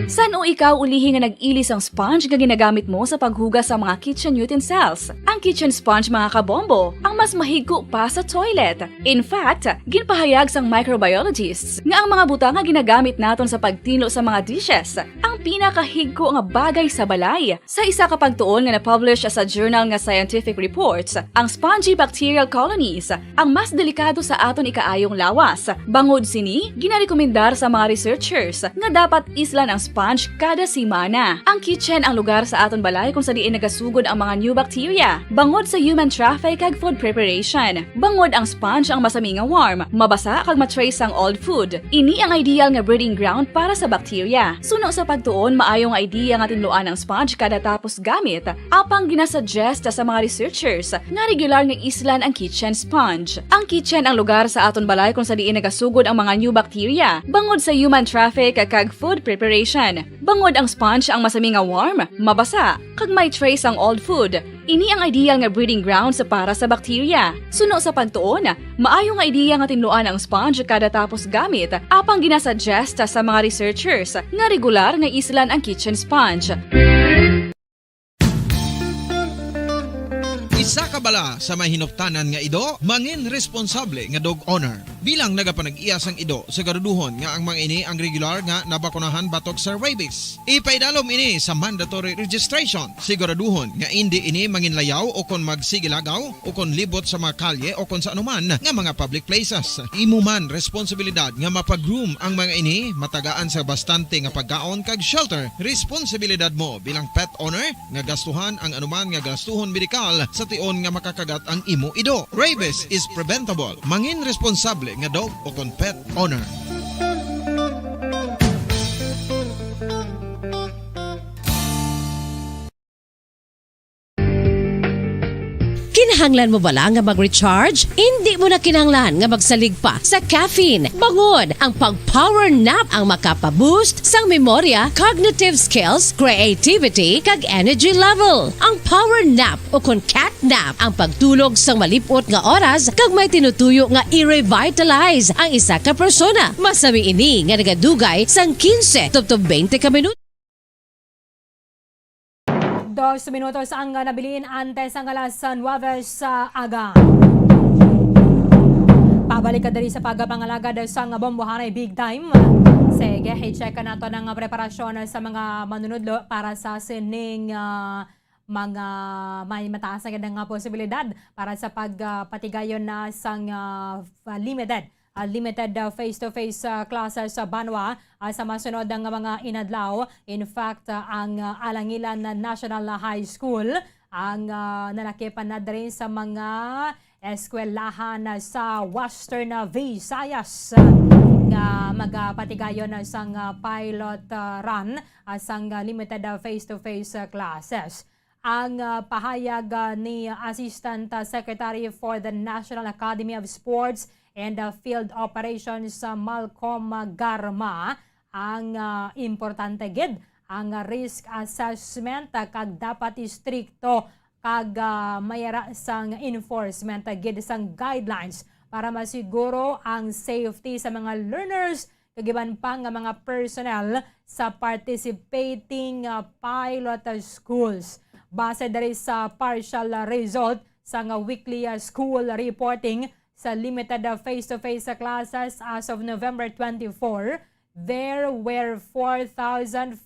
San o ikaw ulihi nga nag-ilis ang sponge nga ginagamit mo sa paghugas sa mga kitchen utensils? Ang kitchen sponge mga kabombo, ang mas mahigko pa sa toilet. In fact, ginpahayag sang microbiologists nga ang mga butang nga ginagamit naton sa pagtilo sa mga dishes ang pinakahigko nga bagay sa balay. Sa isa ka pagtuon nga na-publish sa journal nga Scientific Reports, ang spongy bacterial colonies ang mas delikado sa aton ikaayong lawas. Bangod sini, ginarekomendar sa mga researchers nga dapat islan ang sponge kada simana. Ang kitchen ang lugar sa aton balay kung sa diin nagasugod ang mga new bacteria. Bangod sa human traffic kag food preparation. Bangod ang sponge ang masami nga warm, mabasa kag matrace ang old food. Ini ang ideal nga breeding ground para sa bacteria. Suno sa pagtuon, maayong idea nga tinluan ang sponge kada tapos gamit. Apang ginasuggest sa mga researchers nga regular nga islan ang kitchen sponge. Ang kitchen ang lugar sa aton balay kung sa diin nagasugod ang mga new bacteria. Bangod sa human traffic kag food preparation. Bangod ang sponge ang masami nga warm, mabasa, kag may trace ang old food. Ini ang ideal nga breeding ground sa para sa bacteria. Suno sa pagtuon, maayo nga ideya nga tinluan ang sponge kada tapos gamit, apang ginasuggest sa mga researchers nga regular nga islan ang kitchen sponge. Isa ka bala sa may hinuptanan nga ido, mangin responsable nga dog owner. Bilang nagapanag-iyas ang ido, siguraduhon nga ang mga ini ang regular nga nabakunahan batok sa rabies. Ipaidalom ini sa mandatory registration. Siguraduhon nga hindi ini manginlayaw o kon magsigilagaw o kon libot sa mga kalye o kon sa anuman nga mga public places. Imo man responsibilidad nga mapag-groom ang mga ini, matagaan sa bastante nga pagkaon kag shelter. Responsibilidad mo bilang pet owner nga gastuhan ang anuman nga gastuhon medikal sa tion nga makakagat ang imo ido. Rabies is preventable. Mangin responsable nga dog o kon pet owner. Kinahanglan mo bala nga mag-recharge? Hindi mo na kinahanglan nga magsalig pa sa caffeine. Bangod, ang pag-power nap ang makapaboost sang memorya, cognitive skills, creativity, kag energy level. Ang power nap o kon cat nap ang pagtulog sang malipot nga oras kag may tinutuyo nga i-revitalize ang isa ka persona. Masami ini nga nagadugay sang 15 tubtob 20 ka minuto. 2 minutos ang nabiliin antes ang alas 9 sa aga. Pabalik ka dali sa pagpangalaga sa bombohanay big time. Sige, i-check na to ng preparasyon sa mga manunodlo para sa sining mga may mataas na gandang posibilidad para sa pagpatigayon na sang limited face-to-face classes sa Banwa sa masunod ng mga inadlaw. In fact, ang Alangilan National High School ang nalakipan na rin sa mga eskwelahan sa Western Visayas nga magpatigayon sang pilot run sang limited face-to-face classes. Ang pahayag ni Assistant Secretary for the National Academy of Sports and Field Operations Malcolm Garma, ang importante gid ang risk assessment kag dapat istrikto kag mayara sang enforcement gid sang guidelines para masiguro ang safety sa mga learners kag iban pa nga mga personnel sa participating pilot schools. Base diri sa partial result sa weekly school reporting sa limited face-to-face classes as of November 24, there were 4,537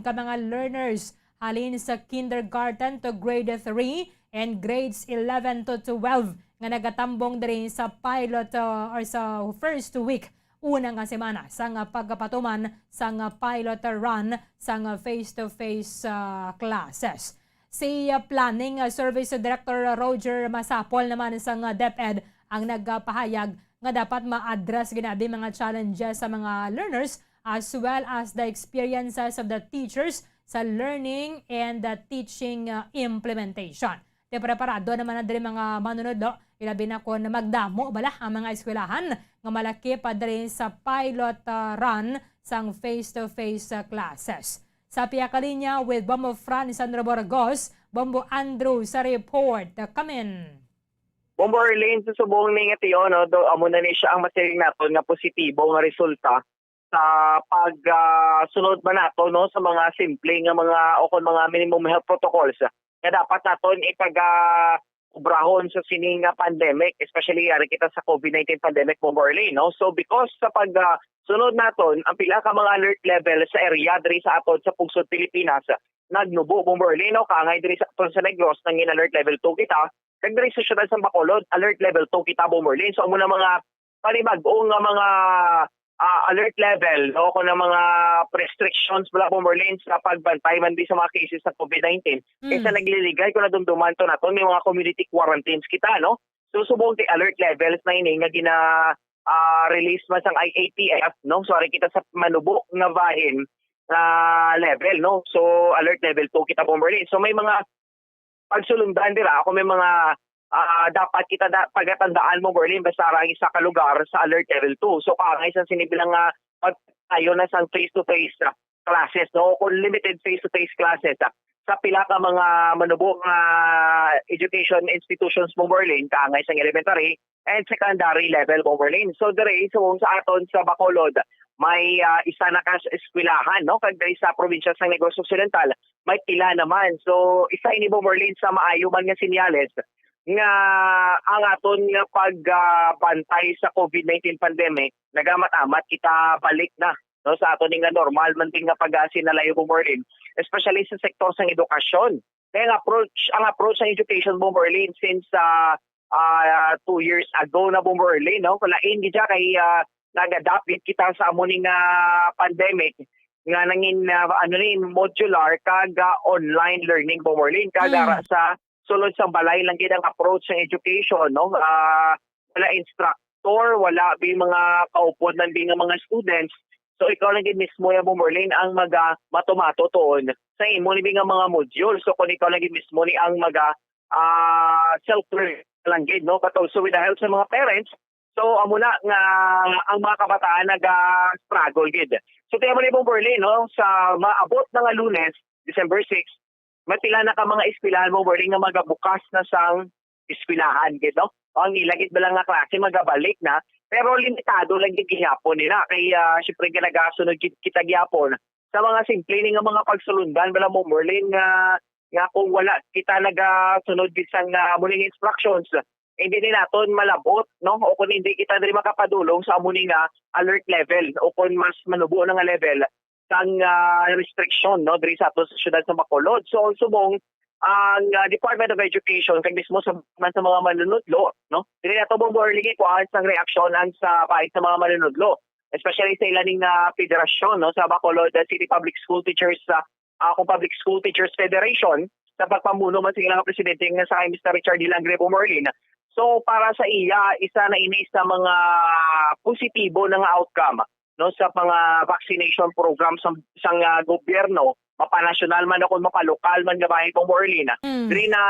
ka mga learners halin sa kindergarten to grade 3 and grades 11 to 12 nga nagatambong diri sa pilot or sa first week unang semana sa pagpatuman sa pilot run sa face-to-face classes. Si Planning Service Director Roger Masapol naman sa DepEd ang nagpahayag nga dapat ma-address ginabi mga challenges sa mga learners as well as the experiences of the teachers sa learning and the teaching implementation. Di preparado naman na diri mga manunod ilabi na ko na magdamo bala ang mga eskwelahan nga malaki pa diri sa pilot run sang face-to-face classes. Sa Piyakalinya with Bombo Fran Sandro Borgos, Bombo Andrew sa report. Come in. Bombo Arlene, sa subong ni nga tiyo, no, amo na ni siya ang masiring nato nga positibo nga resulta sa pagsunod man nato no sa mga simple nga mga o kon mga minimum health protocols nga dapat naton ubrahon sa sining pandemic, especially ari kita sa COVID-19 pandemic, Bombo Arlene, no. So because sa sunod naton ang pila ka mga alert level sa area diri sa aton sa Pungsod Pilipinas nagnubo, Bombo Arlene, no, kangay diri sa aton sa Negros nang alert level 2 kita kag diri sa siyudad sa Bacolod alert level 2 kita, Bombo Arlene. So amo na mga panibag-o nga mga alert level no ko na mga restrictions bala, Bombo Arlene, sa pagbantay man di sa mga cases sa COVID-19 kaysa nagliligay ko na dumduman to naton may mga community quarantines kita, no. So subong ti alert levels na ini nga gina release man sang IATF, no. So ari kita sa manubo nga bahin level, no. So alert level 2 kita, Bombo Arlene. So may mga pagsulundan dira ako may mga dapat kita pagatandaan mo, Berlin, basta ang isa ka lugar sa alert level 2. So kangay sa sinibilang tayo na sa face-to-face classes, no, o limited face-to-face classes sa pila ka mga manubong education institutions mo, Berlin, kangay sa elementary and secondary level mo, Berlin. So dire sa aton sa Bacolod may isa na ka eskwelahan, no, kag sa probinsya sa Negros Occidental may pila naman. So isa ini mo, Berlin, sa maayo man nga sinyales nga ang aton nga pagbantay sa COVID-19 pandemic nagamat-amat kita balik na, no, sa aton nga normal man ting nga pag-sinalayo, Berlin, especially sa sektor sang edukasyon. Kaya ang approach sa education, Berlin, since 2 years ago na, Berlin, no, kalain gid kay nag-adapt kita sa amuning pandemic nga nangin modular kag online learning, Berlin, kag sa sulod sa balay lang gid ang approach sa education, no. Wala instructor, wala bi mga kaupod ng mga students So ikaw lang gid mismo ya Bomberlin ang matumato toon sa imo ni nga mga module. So kung ikaw lang gid mismo ni ang self-learn lang gid, no? But also with the help sa mga parents, so amo na nga ang mga kabataan struggle gid. So tiyan mo ni Bomberlin, no, sa maabot na nga Lunes, December 6, matila na ka mga eskwelahan Bomberlin nga magabukas na sang eskwelahan gid, no? Ang ilagit ba lang nga klase magabalik na, pero limitado lang gid gihapon nila. Kaya syempre nagasunod kita gihapon sa mga simple ni nga mga pagsulundan bala Bomberlin nga kung wala kita nagasunod gid sang muling instructions, hindi din naton malabot, no? O kung hindi kita diri makapadulong sa amuni nga alert level o kung mas manubo na nga level sang restriction, no, diri sa ato sa syudad sa Bacolod. So subong ang Department of Education kag mismo sa mga manunodlo, no, dili nato Bomberlin kuan sang reaksyon sa paid sa mga manunodlo, especially sa ilaning federasyon, no, sa Bacolod City Public School Teachers Public School Teachers Federation sa pagpamuno man sila nga presidente nga sa Mr. Richard Dilangre Bomberlin. So para sa iya, isa na ini sa mga positibo na nga outcome, no, sa mga vaccination program sa gobyerno, mapanasyonal man o mapalokal man nga bahay Bomberlin. Diri na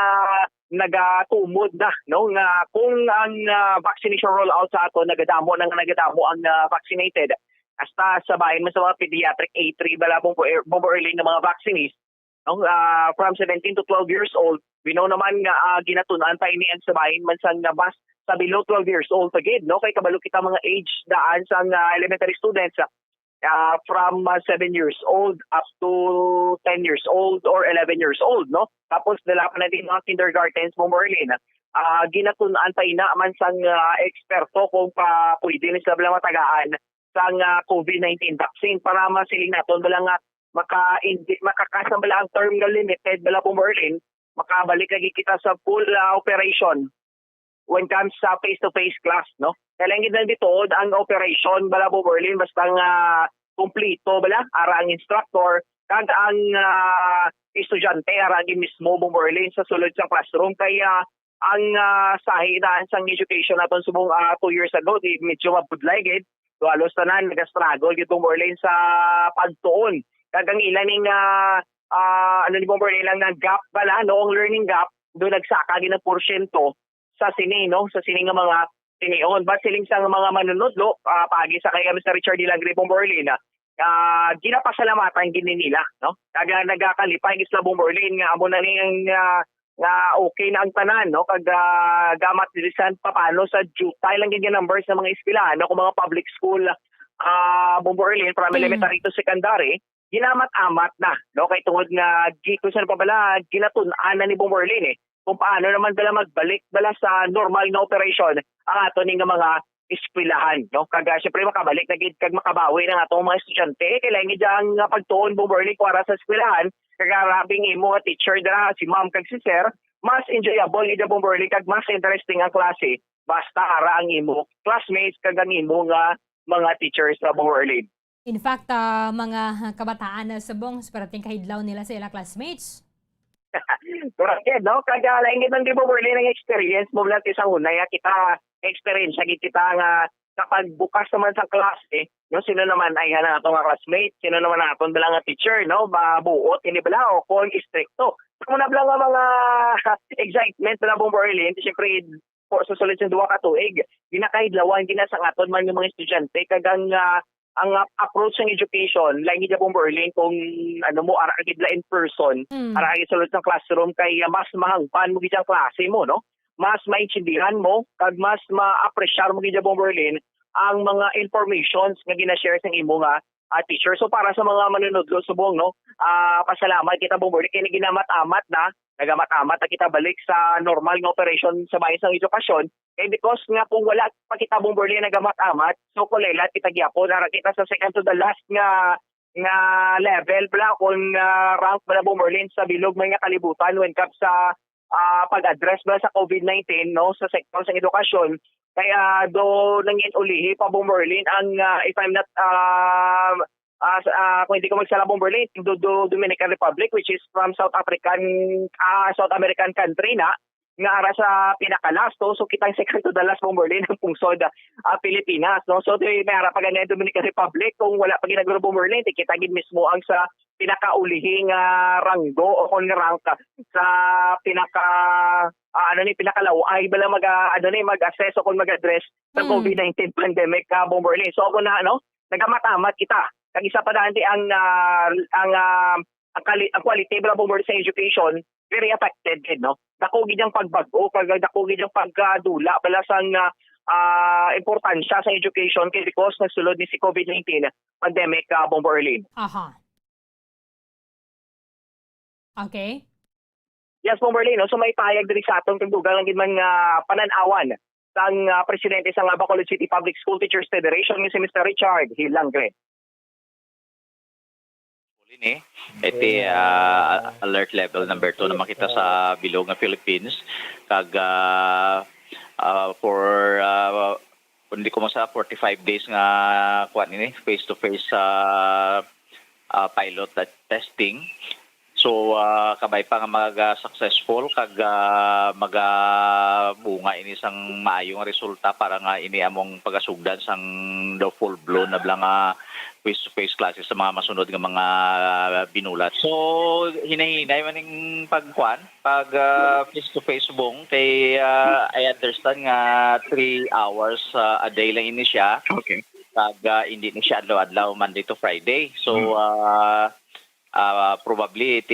nagatumod na, no, nga kung ang vaccination rollout sa ato nagadamo ang vaccinated hasta sa bahay man sa mga pediatric A3 bala Bomberlin ng mga vaccinees, no, from 17 to 12 years old. We know naman nga ginatunan pa ini ang sa bahay man sa mas sa below 12 years old agad, no, kay kabalo kita mga age daan sa elementary students from 7 years old up to 10 years old or 11 years old, no. Tapos dala pa natin mga kindergartens Bomberlin. Ginatunan pa ina man sang eksperto kung pwede ni sila matagaan sang COVID-19 vaccine para masiling naton bala nga makakasam bala ang term nga limited bala Bomberlin, makabalik lagi kita sa full operation when comes sa face-to-face class, no. Kailangan din dito ang operation bala Bomberlin basta nga kumplito bala ara ang instructor kag ang estudyante ara mismo Bomberlin sa sulod sa classroom. Kaya ang sahidaan sang education naton subong 2 years ago di medyo mabudlay gid, halos tanan nag-struggle gid Bomberlin sa pagtuon kag ang ilaning ni Bomberlin lang ng gap bala, no, ang learning gap do nagsaka gid ng porsyento sa sini, no, sa sini nga mga tinion. But siling sa mga manunodlo pagi sa kay Mr. Richard Dilangre Bomberlin, ginapasalamatan gid nila, no, kag nagakalipay isla Bomberlin nga amo na ni nga okay na ang tanan, no, kag gamat dilisan paano sa jutay lang gid numbers sa mga eskwelahan, no, kung mga public school Bomberlin from elementary to secondary ginamat-amat na, no, kay tungod nga kung saan pa bala ginatun-an na ni Bomberlin kung paano naman bala magbalik bala sa normal na operation ang ato ning mga eskwelahan, no, kag syempre makabalik na gid kag makabawi ng atong mga estudyante. Kailangan gid ang pagtuon Bomberlin para sa eskwelahan kag rabing imo nga teacher dira si ma'am kag si sir, mas enjoyable gid Bomberlin kag mas interesting ang klase basta ara ang imo classmates kag ang imo nga mga teachers sa Bomberlin. In fact, mga kabataan na subong, parating kahidlaw nila sa ila classmates. Correct, no? Kaya laingit ng Bomberlin ng experience mo lang isang unay kita experience kita nga kapag bukas naman sa klase, no, sino naman ay atong nga classmate, sino naman atong bala nga teacher, no, mabuot ini bala o kung stricto. Kung na bala nga mga excitement bala Bomberlin, siyempre po sa sulit sa 2 ka tuig, ginakahidlawan ginasangaton man yung mga estudyante kag ang approach ng education, lain gid Bomberlin kung ano mo ara gid la in person, ara gid sulod ng classroom kay mas mahangpan mo gid ang klase mo, no. Mas maintindihan mo kag mas ma-appreciate mo gid Bomberlin ang mga informations nga gina-share sa imo nga teacher. So para sa mga manunodlo subong, no, pasalamat kita Bomberlin kay ginamat-amat na nagamat-amat na kita balik sa normal nga operation sa bayan sang edukasyon. Because nga kung wala pa kita Bomberlin nagamat-amat, so kulela kita gyapon ara kita sa second to the last nga level bala kung rank bala Bomberlin sa bilog mga kalibutan when comes sa pag-address bala sa COVID-19, no, sa sektor sa edukasyon. Kaya do nangin ulihi pa Bomberlin ang if I'm not kung hindi ko magsala Bomberlin, do Dominican Republic, which is from South American country na, nga ara sa pinakalas so kitang second to the last Bomberlin ng pungsod Pilipinas no. So may ara pa ganyan Dominican Republic kung wala pa ginaguro Bomberlin kita gid mismo ang sa pinakaulihing ranggo o kon rank sa pinaka pinakalaw ay bala mag-assess o kung mag-address sa COVID-19 pandemic Bomberlin. So ako na nagamatamat kita. Kag isa pa dahil ang quality bala Bomberlin sa education very affected din no. Dako gid ang pagbago, dako gid ang pagdula bala sang importansya sa education kay because nagsulod ni si COVID-19 pandemic Bomberlin. Aha. Okay. Yes, Bomberlin. So may payag diri sa atong tugdugan lang gid man pananawan sang presidente sa Bacolod City Public School Teachers Federation ni si Mr. Richard Hilangre. Iti alert level number 2 na makita sa bilog nga Philippines kag for kundi ko mo sa 45 days nga kuan ini face to face pilot testing. So kabay pa nga mag-successful kag magabunga ini sang maayong resulta para nga ini among pagasugdan sang the full blown na blang face-to-face classes sa mga masunod nga mga binulat. So hinahinay man ning pag face-to-face bong kay I understand nga 3 hours a day lang ini siya. Okay. Kag hindi ni siya adlaw-adlaw Monday to Friday. So probably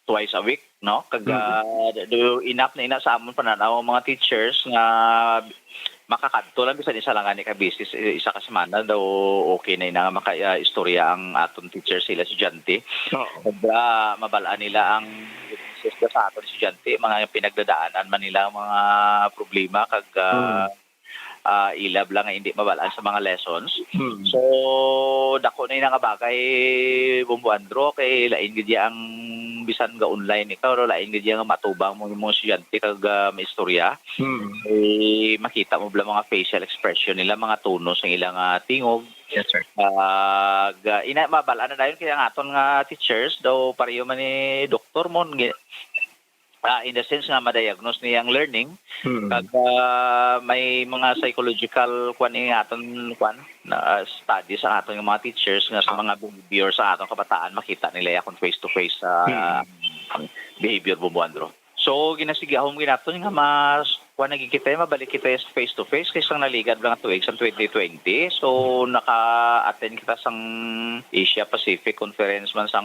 twice a week no kag enough na ina sa amon pananaw mga teachers nga makakadto lang bisan isa lang ani ka business isa ka semana daw okay na ina nga maka-istorya ang aton teacher sila estudyante. Mabalaan nila ang business sa aton estudyante mga pinagdadaanan man nila mga problema kag ilab lang nga hindi mabalaan sa mga lessons. So dako na nga bagay Bomboandro kay lain gid ang bisan ga online ikaw lain gid nga matubang mo imong estudyante kag maistorya. Makita mo bla mga facial expression nila mga tono sa ilang tingog. Yes sir. Ina mabalaan na dayon kaya nga aton nga teachers daw pareho man ni doktor mon in the sense nga ma-diagnose niyang learning kag may mga psychological na studies sa aton mga teachers nga sa mga behavior sa aton kabataan makita nila yakon face to face behavior Bomboandro. So ginasigahom ginaton nga mas nagikita mabalik kita face to face kay sang naligad lang tuig sa 2020. So naka-attend kita sang Asia Pacific Conference man sang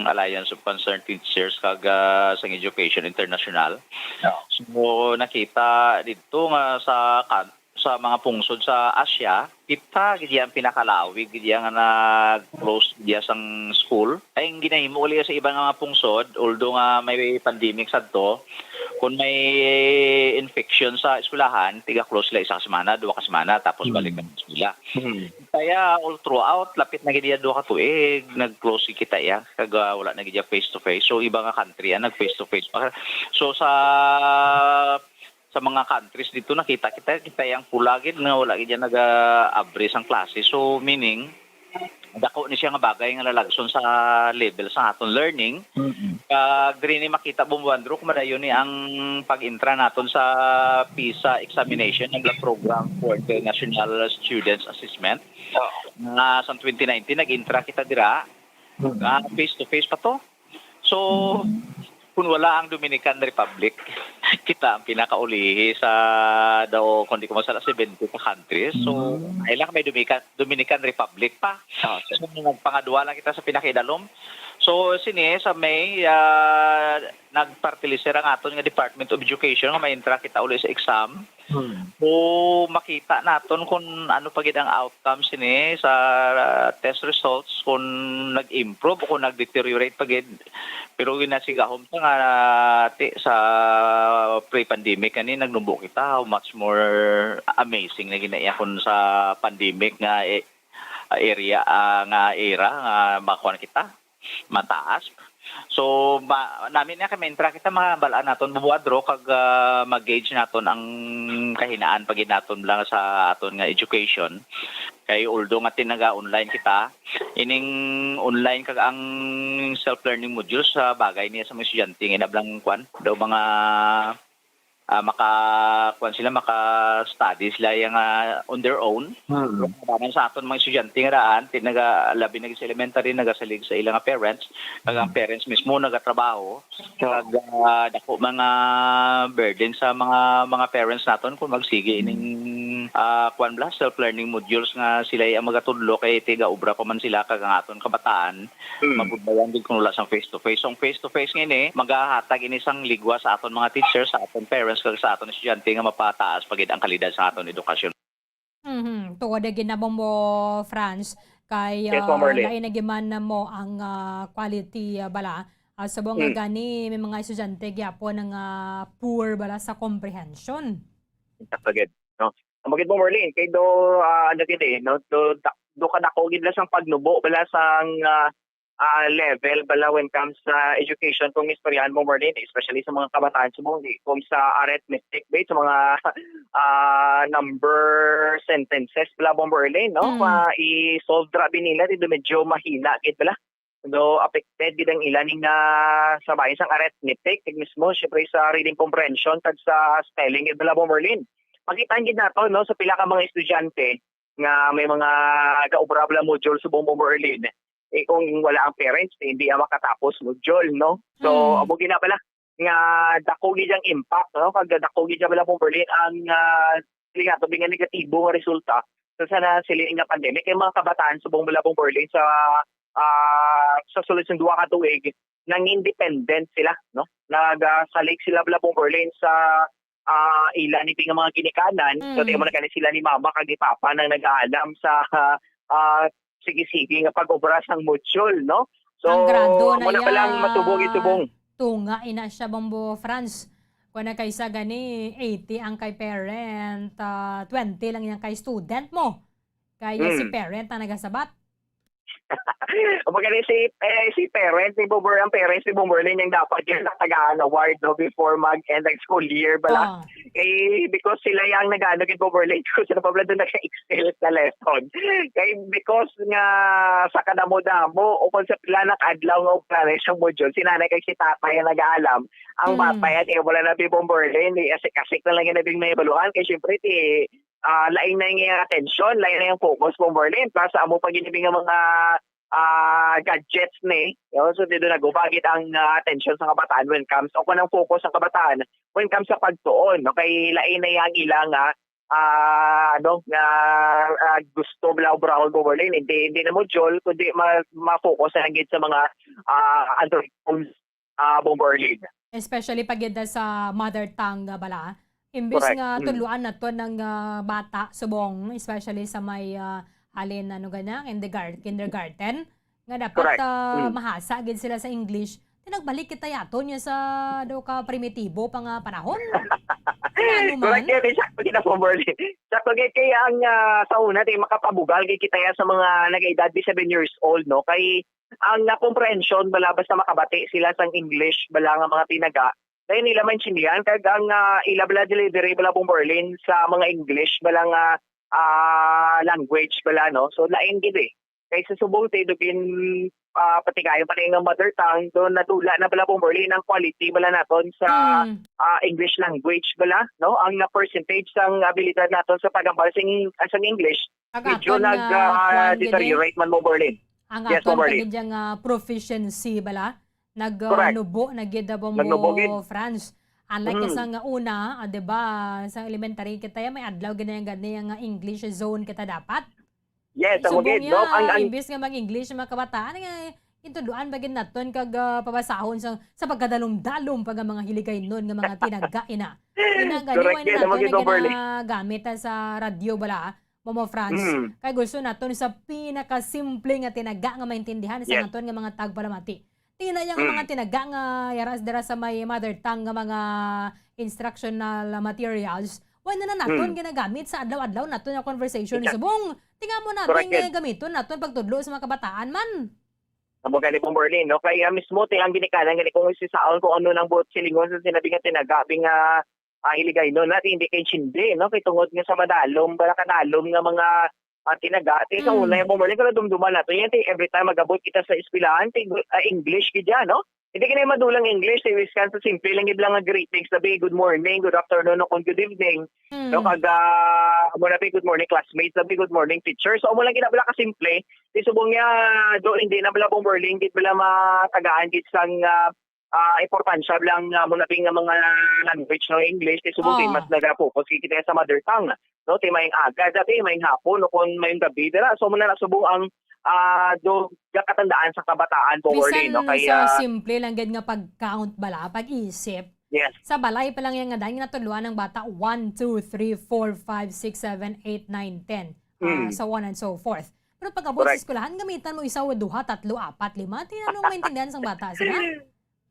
Alliance of Concerned Teachers kag sang Education International. So nakita dito nga sa mga pungsod sa Asia, kita gid ang pinakalawig gid nga nag-close diya sang school. Ay ginahimo uli sa ibang mga pungsod although nga may pandemic sadto kung may infection sa eskwelahan, tiga-close sila isa ka semana, 2 ka semana, tapos balik na sila. Kaya all throughout, lapit na gid 2 ka tuig, nag-close kita ya, kag wala na gid face-to-face. So iba nga country nag-face-to-face. So sa mga countries dito nakita kita yang pula gid nga wala gid nag-average ang klase. So meaning dako ni siya nga bagay nga lalagson sa level sa aton learning. Diri ni makita Bomboandro kung madayon ni ang pag-intra naton sa PISA examination ng program for the National Students Assessment. Sa 2019 nag-intra kita dira face to face pa to. So kung wala ang Dominican Republic, kita ang pinakaulihi sa daw kundi ko masala 70 ka countries. So ay lang may Dominican Republic pa. So nagpangadua lang kita sa pinakidalom. So sini sa May nagpartilisir ang aton nga Department of Education nga ma-intra kita uli sa exam. So makita naton kung ano pa gid ang outcomes sini sa test results kung nag-improve o kung nag-deteriorate pa gid. Pero ginasigahom ta nga sa pre-pandemic kani nagnumbo kita how much more amazing na ginaya kun sa pandemic nga area nga era nga makuha kita mataas. So namin na kami intra kita mabalaan naton Bomboandro kag mag-gauge naton ang kahinaan pagid naton lang sa aton nga education. Kay although nga tinaga-online kita, ining online kag ang self-learning modules sa bagay niya sa mga estudyante inablang kwan daw mga maka-study sila yung on their own. Parang sa aton mga estudyante nga daan, labi nag sa elementary, nagasalig sa ilang parents, kag ang parents mismo nagatrabaho, kag dako mga burden sa mga parents naton kung magsige ining self-learning modules nga sila ang magatudlo kay tiga obra pa man sila kag ang aton kabataan mabudlayan din kung wala sang face-to-face. So face-to-face ngayon magahatag ini sang ligwa sa aton mga teachers, sa aton parents kag sa aton estudyante nga mapataas pagid ang kalidad sa aton edukasyon. Tuod na ginabong mo, Franz, kay Yes, Ma'am Marlene. lain na giman na mo ang quality bala. Sa buong gani, may mga estudyante gyapon ng poor bala sa comprehension. Pagid, no? Ang magid mo, Marlene, kay do, ano gid no? Do ka dako gid la sang pagnubo bala sang level bala when comes sa education kung istoryahan mo, Marlene, especially sa mga kabataan mo, kung sa arithmetic based sa mga number sentences bala mo, Marlene, no? I-solve drabi nila dito medyo mahina gid bala. Do affected gid ang ilaning na sabay sang arithmetic, mismo syempre sa reading comprehension kag sa spelling gid bala mo, Marlene. Pakitaan gid nato no sa pila ka mga estudyante nga may mga kaobrabla module sa buong Marlene. Kung wala ang parents, hindi makatapos module, no? So, amo gina pala nga dako gid ang impact, no? Kag dako gid pala mo Marlene ang to nga negatibo nga resulta sa siling nga pandemic kay mga kabataan sa buong Malabong Marlene sa sulod ng 2 ka tuig nang independent sila, no? Nagasalig sila Malabong Marlene sa ilan ni mga ginikanan. So, tingnan mo na kanil sila ni mama kag ni papa nang nag-aalam sa sige-sige nga pag-obra sang module, no? So, Ang grado na muna pa lang yan. matubog-itubong. Tunga ina siya Bombo Franz. Kung na kaysa gani 80 ang kay parent, 20 lang yan kay student mo. Kaya si parent na nagasabat. Magaling si parents ni Bomber, ang parents ni Bomberlin yung dapat yung natagaan award no before mag-end ng school year bala. Because sila yung nag-ano kay Bomberlin ko sila pa doon nag-excel sa lesson. Because nga sa kadamo-damo o kung sa pila nakadlaw nga operation module, sinanay kay si tatay yung nag-aalam. Ang bata yan, wala na si Bomberlin, asik-asik na lang yung nabing may baluhan. Kaya syempre, lain na yung attention, lain na yung focus Bomberlin. Plus, amo pag ginibing ng mga gadgets ni. So dito nagubagit ang attention sa kabataan when comes o kung ang focus sa kabataan when comes sa pagtuon. Okay, lain na yang ilang gusto bla brown Bomberlin hindi na module kundi ma-focus na lang sa mga other forms Bomberlin. Especially pag yun sa mother tongue bala. Imbis nga tuluan na to ng bata subong, especially sa may halin kindergarten, nga dapat mahasa gid sila sa English. Tinagbalik kita yato niya sa daw ka primitibo pang panahon. Correct yan, sakto kita po, Berlin. Sakto kaya ang sa una, makapabugal kay kita sa mga nag-edad 7 years old, no? Kay ang comprehension, bala basta makabati sila sa English, bala nga mga tinaga, dahil nila maintindihan, kag ang ilabla delivery bala pong Berlin sa mga English, bala nga language bala, no? So, lain gid Kaya sa subong tayo, pati kayo pati ng mother tongue, doon natula na bala pong Berlin ang quality bala naton sa English language bala, no? Ang percentage sang abilidad naton sa pag-ambal sa English, medyo nag-deteriorate man mo Berlin. Ang yes, aton kagid proficiency bala, nagnubo, nagidabong mo France. Unlike sa nga una, di ba, sa elementary kita may adlaw ganyan ang English zone kita dapat. Yes, so imbis nga mag-English mga kabataan nga intuduan bagin naton kag pabasahon sa pagkadalom-dalom pag mga hiligay nun nga mga tinaga ina. Ginagaliwan naton nga gamit sa radyo bala, Momo France. Kay gusto naton sa pinakasimple nga tinaga nga maintindihan sa naton nga mga tagpalamati. Tingnan yang mga tinaga nga yaras dira sa may mother tongue nga mga instructional materials. Wala na naton ginagamit sa adlaw-adlaw naton nga conversation ni subong. Tingnan mo natin nga gamiton naton pagtudlo sa mga kabataan man. Amo gani pong Berlin, no? Kaya mismo ang ginikanan gani kung isaon kung ano nang buot silingon sa sinabi nga tinaga nga hiligay no natin hindi kay chindi, no? Kay tungod nga sa madalom bala kanalom nga mga tinaga. Ti sa una yung Bomberlin, kung dumduman nato yan, every time magabot kita sa eskwelahan, English kaya, no? Hindi ka na madulang English, Wisconsin, simple lang iblang nga greetings, sabi, good morning, good afternoon, o good evening. No, mo na good morning, classmates, sabi, good morning, teacher. So, mo lang kinabala ka simple, subong niya, hindi na bala Bomberlin, hindi bala matagaan, hindi sang importansya lang mo na nga mga language, no, English, subong mas nag-focus, kita sa mother tongue, no, may aga, dati may hapon, no, kung may gabi, dira, so mo na nasubong ang do katandaan sa kabataan Bomberlin, no, kaya so simple lang gid nga pag-count bala, pag-isip. Yes. Sa balay pa lang yan nga dahil natuluan ng bata 1, 2, 3, 4, 5, 6, 7, 8, 9, 10 so on and so forth. Pero pag abot sa eskwelahan, gamitan mo isa, duha, tatlo, apat, lima, tinanong maintindihan sang bata sila.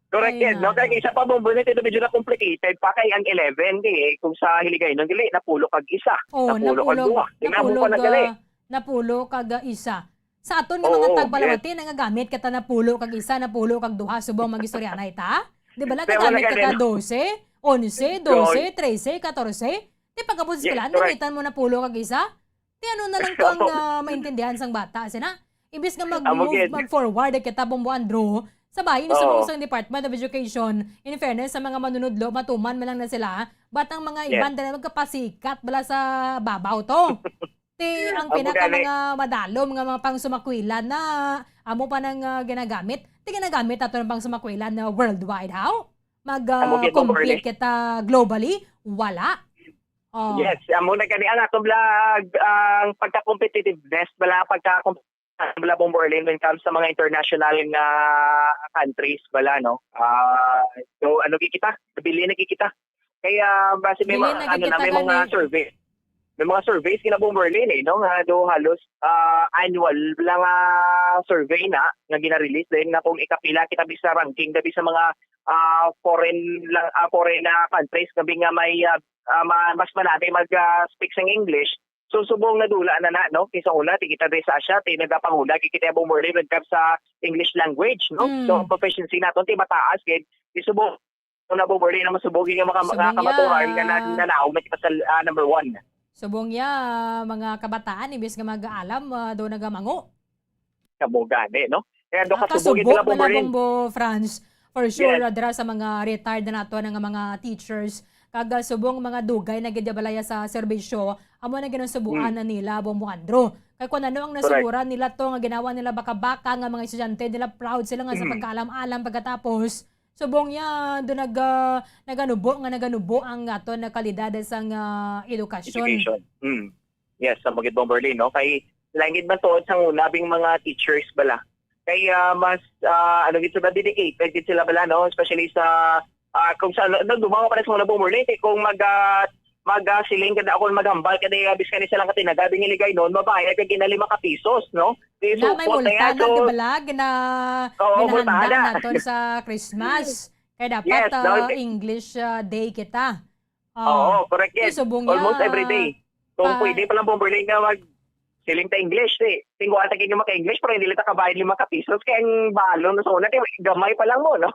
Correct yan, no? Kaya isa pa Bomberlin, ito medyo na complicated pa kay ang 11, kung sa hiligay nung gali, napulo kag isa, napulo kag duha. Napulo kag isa. Sa aton nga mga tagbalamati, nagagamit kita na pulo kag isa, na pulo kag duha, subong mag-istoryanay ta? Di ba lang gagamit ka 12, 11, 12, 13, 14? Di pagkabot sa eskwelahan, gamitan mo na pulo kag isa? Di ano na lang kang maintindihan sang bata, sina? Imbis nga mag-forward kita bumbuan draw, sa bahay ni sa mga Department of Education, in fairness, sa mga manunodlo, matuman man lang na sila, ba't ang mga iban na magkapasikat bala sa babaw to? Ang pinaka mga madalo, mga pang sumakwilan na amo pa nang ginagamit. Ginagamit ato ng pang sumakwilan na worldwide. How? Mag-compete kita globally? Wala. Yes, amo na kani ang atong vlog ang pagka-competitiveness bala bala Bomberlin when it comes sa mga international na countries bala, no. So ano kita? Bili na kita. Kaya base may mga survey. May mga surveys kina Bomberlin, no, nga do halos annual lang survey na nga gina-release din na kung ikapila kita bisa ranking dabi sa mga foreign countries gabi nga may mas manati mag-speak sang English. So subong nadula na no, kisa una kita sa Asia, nagapangula kita Bomberlin when it comes sa English language, no. So proficiency naton mataas kay subong na Bomberlin na masubogin nga makamaturan nga nanaw na kita sa number 1. Subong ya, mga kabataan, ibis nga mag-aalam, doon nagamango. Kabogane, no? Kaya doon kasubogin nila Bomberlin. Bombo, France, for sure, dara sa mga retired na nato ng mga teachers, kaga subong mga dugay na gidyabalaya sa serbisyo, amo na ginasubuan na nila, Bombo Andro. Kaya kung ano ang nasuburan nila to, nga ginawa nila baka-baka nga mga estudyante nila, proud sila nga sa pagkaalam-alam pagkatapos, subong yan, doon naganubo ang ato na kalidad sa edukasyon. Education. Yes, sa Bukid Bomberlin, no? Kay langit man to sa unabing mga teachers bala. Kaya mas gito ba dedicated gid sila bala, no? Especially sa kung sa dumango pa sa mga Bomberlin, kung mag-siling kada ako maghambal kada abis kanila lang katinagabing iligay noon mabayad kag gina 5 pesos, no? Na may multa na dibalag na ginahanda naton sa Christmas. Kaya dapat English day kita. Oo, correct yes. Almost every day. Kung pwede pa lang Bomberlin nga siling ta English, tinggo ata kay maka-English pero hindi ta kabayad 5 pesos kay ang balon na so na gamay pa lang mo, no.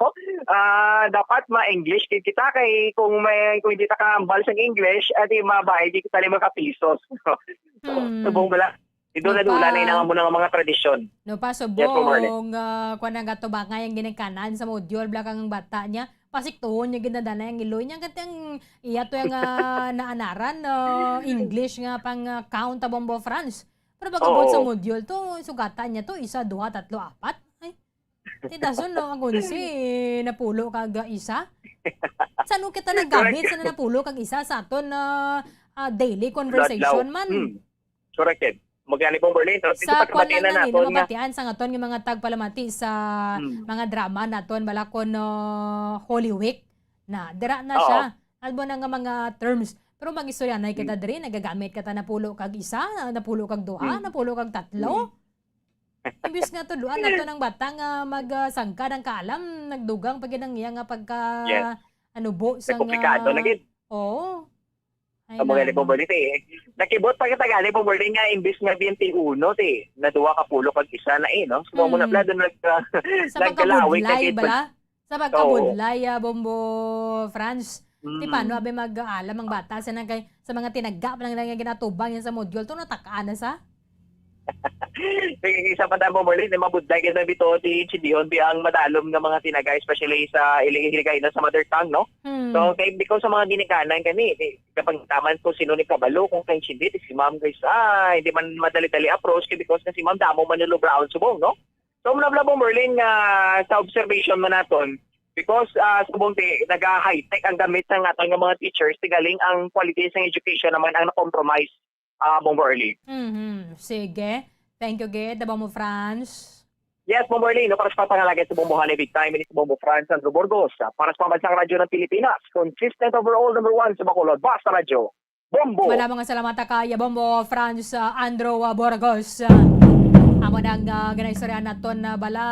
Dapat ma-English kita kay kung hindi ta kambal sa English at mabayad kita 5 pesos. Subong bala Ito na dula na inangan mo ng mga tradisyon. No pa subong kuan nga to ba nga yung ginikanan sa module blakang bata niya. Pasiktuhon niya ginadala yung iloy niya katang iya to yung naanaran English nga pang count Bombo France. Pero pagabot sa module to sugatan niya to 1, 2, 3, 4. Ay. Titason no ang si napulo kag isa. Saan kita naggamit sa napulo kag isa sa aton daily conversation man. Corrected. Magani pong Berlin. Sa kwan lang na mabatian sa ngaton ng mga tagpalamati sa mga drama naton balakon Holy Week na dira na siya. Albo na nga mga terms. Pero mag-istorya na kita diri nagagamit ka ta napulo kag isa, napulo kag duha, napulo kag tatlo. Ibis nga tuluan nato ng bata nga magsangka ng kaalam, nagdugang pag ang iya nga pagka anubo sa komplikado na gid. Oo. Ang mga pong Berlin nakibot pa kita gali pong Berlin nga imbis nga 21 na duwa ka pulo kag isa na no. So mo na pala doon nagkalawig ka gid bala. Sa pagkabudlay Bombo France. Ti paano abe mag-aalam ang bata sa mga tinagap lang ginatubang yan sa module to natakaan na sa. Isa pa tayo mo Merlin, mabudlay ka na bito di Chidihon biyang madalom ng mga tinaga, especially sa iligay na sa mother tongue, no? So, kay because sa mga ginikanan kani, kapag taman ko sino ni kabalo kung kay Chidi, si ma'am guys, hindi man madali-dali approach kay because na si ma'am damo man nulo brown subong, no? So, muna mo Merlin, sa observation man naton, because subong naga-high-tech ang gamit ng atong mga teachers, tigaling ang quality ng education naman ang na-compromise Bomberly. Sige. Thank you, Ged. Daba mo, Franz. Yes, Bomberly. No, para sa papangalagay sa Bombohane Big Time, ini si Bombo Franz Andrew Burgos. Para sa pambansang radyo ng Pilipinas, consistent overall number 1 sa Bacolod. Basta Radyo. Bombo! Maraming salamat kaya Bombo Franz Andrew Burgos. Amo nang ganaistorya naton na bala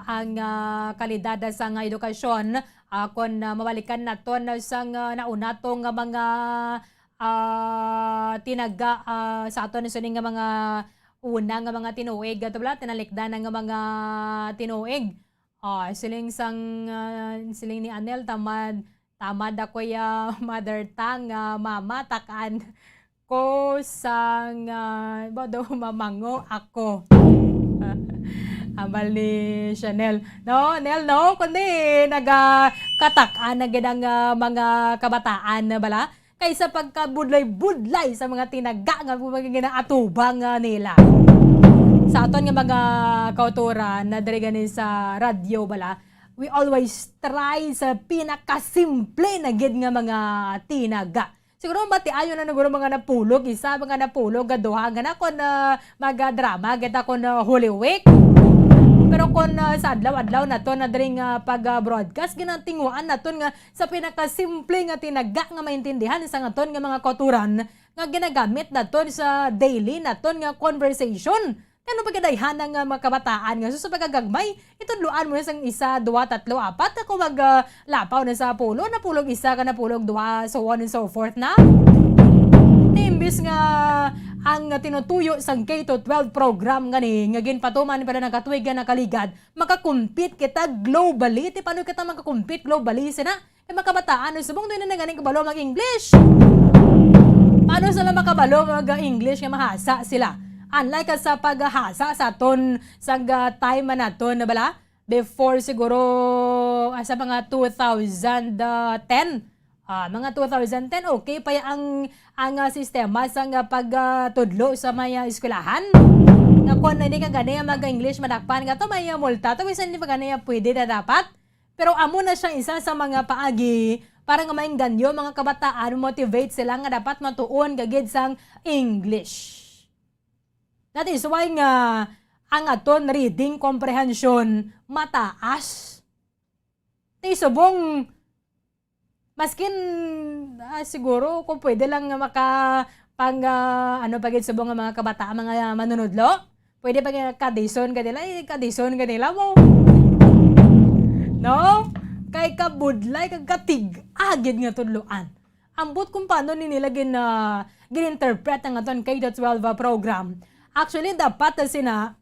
ang kalidad sa edukasyon. Kung mabalikan naton sa nauna tong mga tinaga sa aton sa nga mga una nga mga tinuig ato bala tinalikdan nga mga tinuig. Siling ni Anel tamad ako ya mother tongue mama takaan ko sang bodo mamango ako. Amal ni Chanel. No, Nel, no, kundi nagkatakaan na ganang mga kabataan na bala kaysa pagkabudlay-budlay sa mga tinaga nga mga ginaatubang nila. Sa aton nga mga kauturan na diriganin sa radyo bala, we always try sa pinakasimple na gid nga mga tinaga. Siguro matiayon na naguro mga napulog, isa mga napulog gaduha nga na kon magadrama kita kon Holy Week. Pero kung sa adlaw-adlaw na to na dring pag-broadcast, ginantinguan na to nga sa pinakasimple nga tinaga nga maintindihan sa nga ton nga mga kauturan nga ginagamit na to sa daily na to nga conversation. Kano pagkadayhan ng mga kabataan nga so sa pagkagagmay, itudluan mo na sang isa, dua, tatlo, apat ako maglapaw na sa pulo, napulog isa ka napulog dua, so on and so forth na. Imbis nga ang tinutuyo sang K-12 program gani nga ginpatuman para nakatuig na kaligad makakumpit kita globally ti paano kita makakumpit globally sina kay makabataan subong doon na ganing kabalo mag English paano sila makabalo mag English nga mahasa sila unlike sa paghasa sa ton sang time naton na bala before siguro sa mga 2010 mga 2010 okay pa ang sistema sa pagtudlo sa mga eskwelahan. Nga kung hindi ka ganaya mag-English madakpan ka to may multa to bisan hindi pa ganaya pwede na dapat. Pero amo na siyang isa sa mga paagi para nga maingganyo mga kabataan motivate sila nga dapat matuon gagid sang English. That is why nga ang aton reading comprehension mataas. Ti subong maskin siguro kung pwede lang pagid sa mga kabataan mga manunodlo, pwede pa kadison kanila mo. No? Kay kabudlay kag katig agid nga tudloan. Ambot kung paano nila gininterpret ang aton K-12 program. Actually dapat sina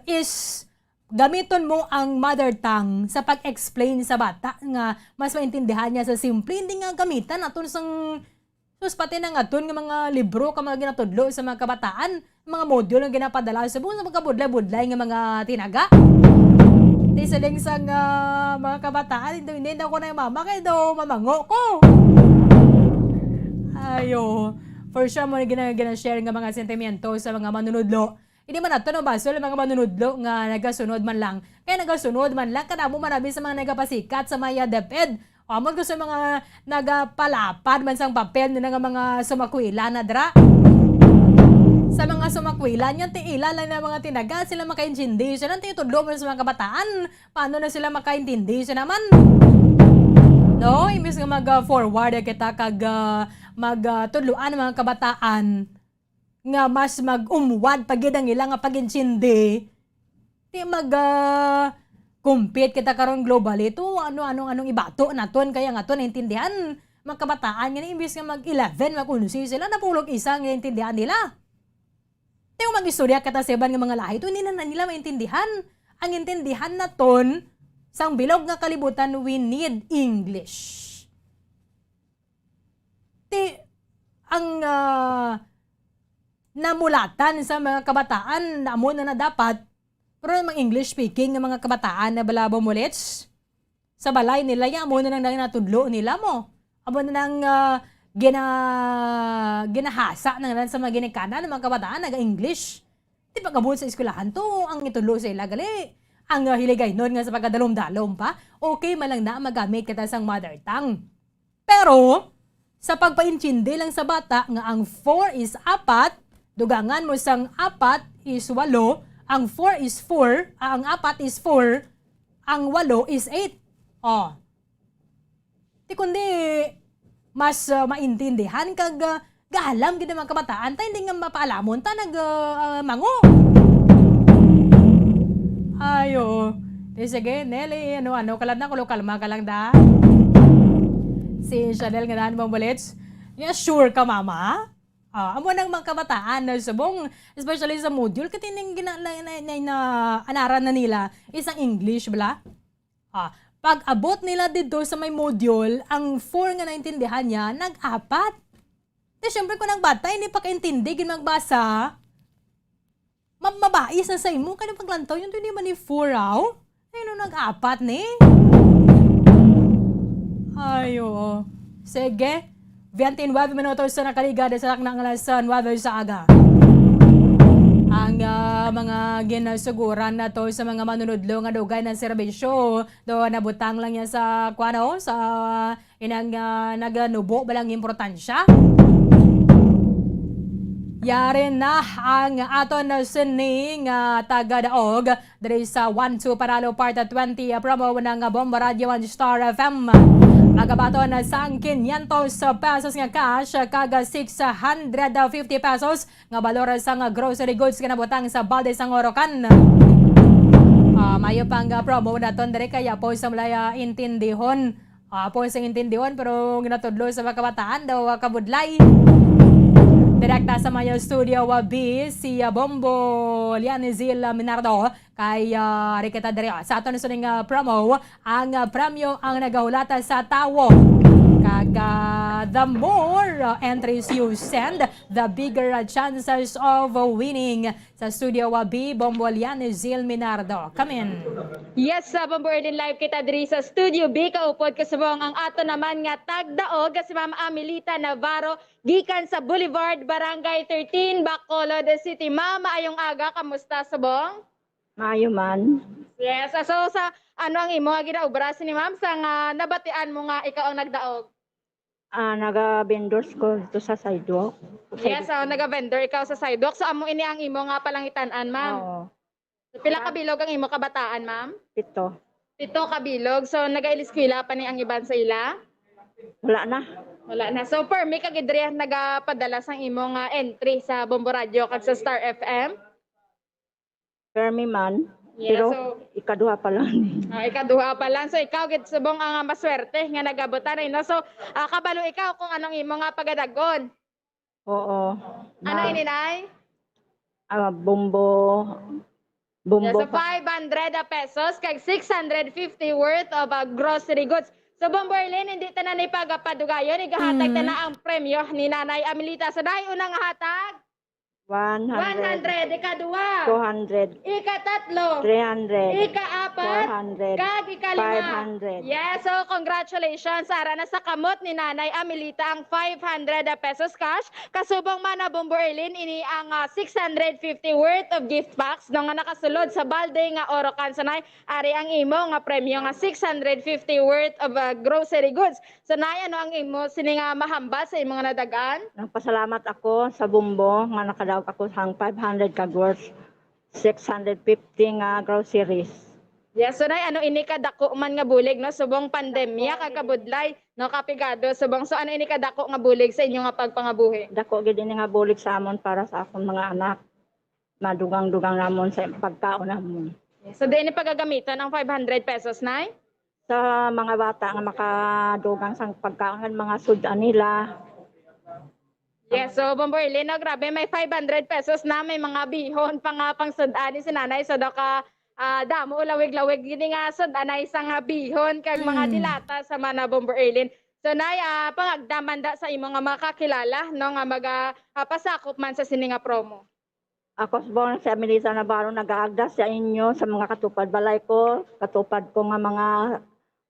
is gamiton mo ang mother tongue sa pag-explain sa bata nga mas maintindihan niya sa simple hindi nga gamitan aton sang pati na nga aton nga mga libro ka mga ginatudlo sa mga kabataan mga module nga ginapadala sa buong mga budlay-budlay nga mga tinaga di saling sang mga kabataan hindi daw ko na yung mama kaya daw mamango ko ayo for sure mo gina-share nga mga sentimento sa mga manunudlo. Hindi man nato no baso mga manunudlo nga nagasunod man lang. Kaya nagasunod man lang kadamo marami sa mga nagapasikat sa mga DepEd. Amon ko sa mga nagapalapad man sang papel na nga mga sumakwila na dra. Sa mga sumakwila niyan tiila lang na mga tinaga sila makaintindi. Siya nang titudlo man sa mga kabataan. Paano na sila makaintindi siya naman? No, imbis nga mag-forward kita kag magtudluan ng mga kabataan nga mas mag-umwad pagid ang ilang nga pag-insindi ti compete kita karon globally to anong ibato naton kaya nga to naintindihan mga kabataan nga imbis nga mag-11 mag-11 sila napulog isa nga naintindihan nila ti mag-istorya kita sa iban nga mga lahi to hindi na nila maintindihan ang intindihan naton sang bilog nga kalibutan we need English ti ang namulatan sa mga kabataan na amo na dapat pero mga English speaking ng mga kabataan na balabo mulits sa balay nila ya amo na nang natudlo nila mo amo na nang ginahasa na sa mga ginikana ng mga kabataan naga-English. Di pa kabul sa eskwelahan to, ang itudlo sa ila gali. Ang hiligay nun nga sa pagkadalom-dalom pa, okay malang na magamit kita sang mother tongue. Pero, sa pagpaintindi lang sa bata nga ang 4 is 4, dugangan mo sang 4 is 8, ang 4 is 4, ang 4 is 4, ang 8 is 8. Oh. Di kundi, mas maintindihan kag gahalam gid mga kabataan ta hindi nga mapaalamon ta mango. Ayo. Sige, Nelly, ano kalad na kulo kalma ka lang da. Si Chanel nga daan mong bullets. Yeah, sure ka mama? Amo nang mga kabataan na subong, especially sa module katining anaran na nila isang English bala. Pag abot nila dito sa may module, ang 4 nga naintindihan niya, nag-4. Siyempre kung ang bata, hindi pa kaintindi, magbasa, mabais na sa imo, kaya paglantaw, yun hindi man ni 4 raw. Ayun, nag-4 ni. Ayo. Sige. 29 minutos na nakaligada sa ng alas 9 sa aga. Ang mga ginasuguran na to sa mga manunudlo nga dugay ng serbisyo do nabutang lang yan sa kwano sa inang naganubo balang importansya. Yari na ang aton na sining taga-daog dari sa 1-2 Paralo Part 20 promo ng Bombo Radio 1 Star FM. Agabato na sang 500 pesos nga cash kaga 650 pesos nga balor sang grocery goods nga nabutang sa balde sang Orocan. Mayo pang promo naton dire kaya po sa malaya intindihon. Po sa intindihon pero ginatudlo sa mga kabataan daw kabudlay. Direkta sa Mayo Studio B si Bombo Lianizil Minardo kay Rikita Dario. Sa ato na suning promo, ang premyo ang nagahulata sa tawo. The more entries you send, the bigger chances of winning. Sa Studio B, Bombo Lianizil Minardo. Come in. Yes, sa Bombo Erlin Live kita diri sa Studio B. Kaupod kasubong ang ato naman nga tagdaog si Ma'am Amelita Navarro gikan sa Boulevard, Barangay 13, Bacolod City. Ma'am, maayong aga. Kamusta subong? Maayo man. Yes, so sa ano ang imo nga ginaubra ni Ma'am sa nga nabatian mo nga ikaw ang nagdaog? Naga-vendors ko dito sa sidewalk. Yes, naga-vendor ikaw sa sidewalk. So amo ini ang imo nga palangitan-an, Ma'am. Oo. So, pila ka bilog ang imo kabataan, Ma'am? 7. 7 ka bilog. So nagailiskwela pa ni ang iban sa ila? Wala na. Wala na. So per me kagidriya nagapadala sang imo nga entry sa Bombo Radio kag sa Star FM? Permi man. Yeah, pero so, ikaduha pa lang. Ikaduha pa lang. So ikaw gid subong ang maswerte nga nagabutan no. So kabalo ikaw kung anong imo nga pagadagon. Oo. Ano ininay? Bombo. Yeah, so 500 pesos kag 650 worth of grocery goods. So Bomberlin, hindi tanan ni pagapadugayon, igahatag na ang premyo ni Nanay Amelita. So dahil unang hatag 100, ika-2, 200, ika-3, 300, ika-4, 400, kag ika-5. 500. Yes, so congratulations. Ara na sa kamot ni Nanay Amelita ang 500 pesos cash. Kasubong man na Bomberlin, ini ang 650 worth of gift packs no nga nakasulod sa balde nga Orocan. So nay, ari ang imo nga premyo nga 650 worth of grocery goods. So nay, ano ang imo sini nga mahambal sa imo nga nadagaan? Nagpasalamat ako sa Bombo nga nakadaog ako sang 500 ka worth 650 nga groceries. Yes, so nay, ano ini ka dako man nga bulig no subong pandemya kakabudlay no kapigado subong so ano ini ka dako nga bulig sa inyo nga pagpangabuhi? Dako gid ini nga bulig sa amon para sa akong mga anak. Madugang-dugang namon sa pagkaon namon. Yes, so di ini pagagamiton ang 500 pesos nay? Sa mga bata nga makadugang sang pagkaon mga sudan nila. Yes, so Bomberlin, no, grabe, may 500 pesos na, may mga bihon pang sundani si nanay, so daw ka damo, lawig-lawig, gini nga sundanay sa nga bihon, kag mga dilata sa mana Bomberlin. So nay pangagdamanda sa imo nga makakilala no nga pasakop man sa sini nga promo. Ako sa si Amelita Navarro nag-aagda sa inyo sa mga katupad balay ko, katupad ko nga mga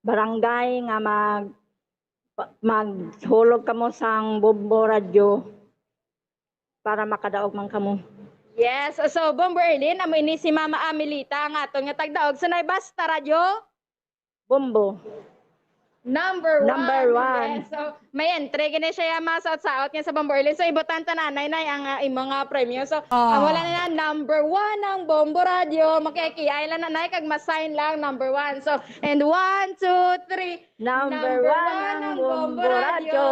barangay nga maghulog kamo sang Bombo Radio para makadaog man kamo. Yes, so Bombo Erlin, amo ini si Mama Amelita nga aton nga tagdaog sa Basta Radio Bombo. Number one. Yes. So, may entry gini siya masaot-saot niya sa Bombo Erlin. So, ibutan ta nanay na ang imong premyo. So, wala na number 1 ang Bombo Radio. Makikiyay lang nanay kag masign lang number 1. So, and 1, 2, 3. Number 1 ang Bombo Radio.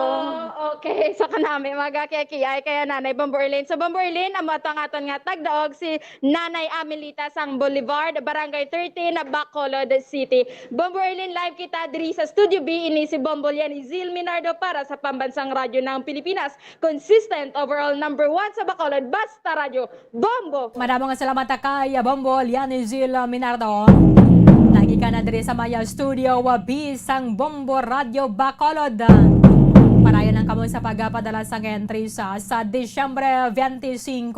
Okay, so kanami magakiyay kaya nanay Bombo Erlin. So, Bombo Erlin, amo aton nga tagdaog si Nanay Amelita sang Boulevard, Barangay 13, Bacolod City. Bombo Erlin, live kita diri sa Studio B, ini si Bombo Lianizil Minardo para sa Pambansang Radyo ng Pilipinas. Consistent overall number 1 sa Bacolod, Basta Radio, Bombo! Maraming salamat kay Bombo Lianizil Minardo. Lagi ka na diri sa Maya Studio B sang Bombo Radio Bacolod. Parayan lang kamo sa pagpadala sang entry sa Disyembre 25.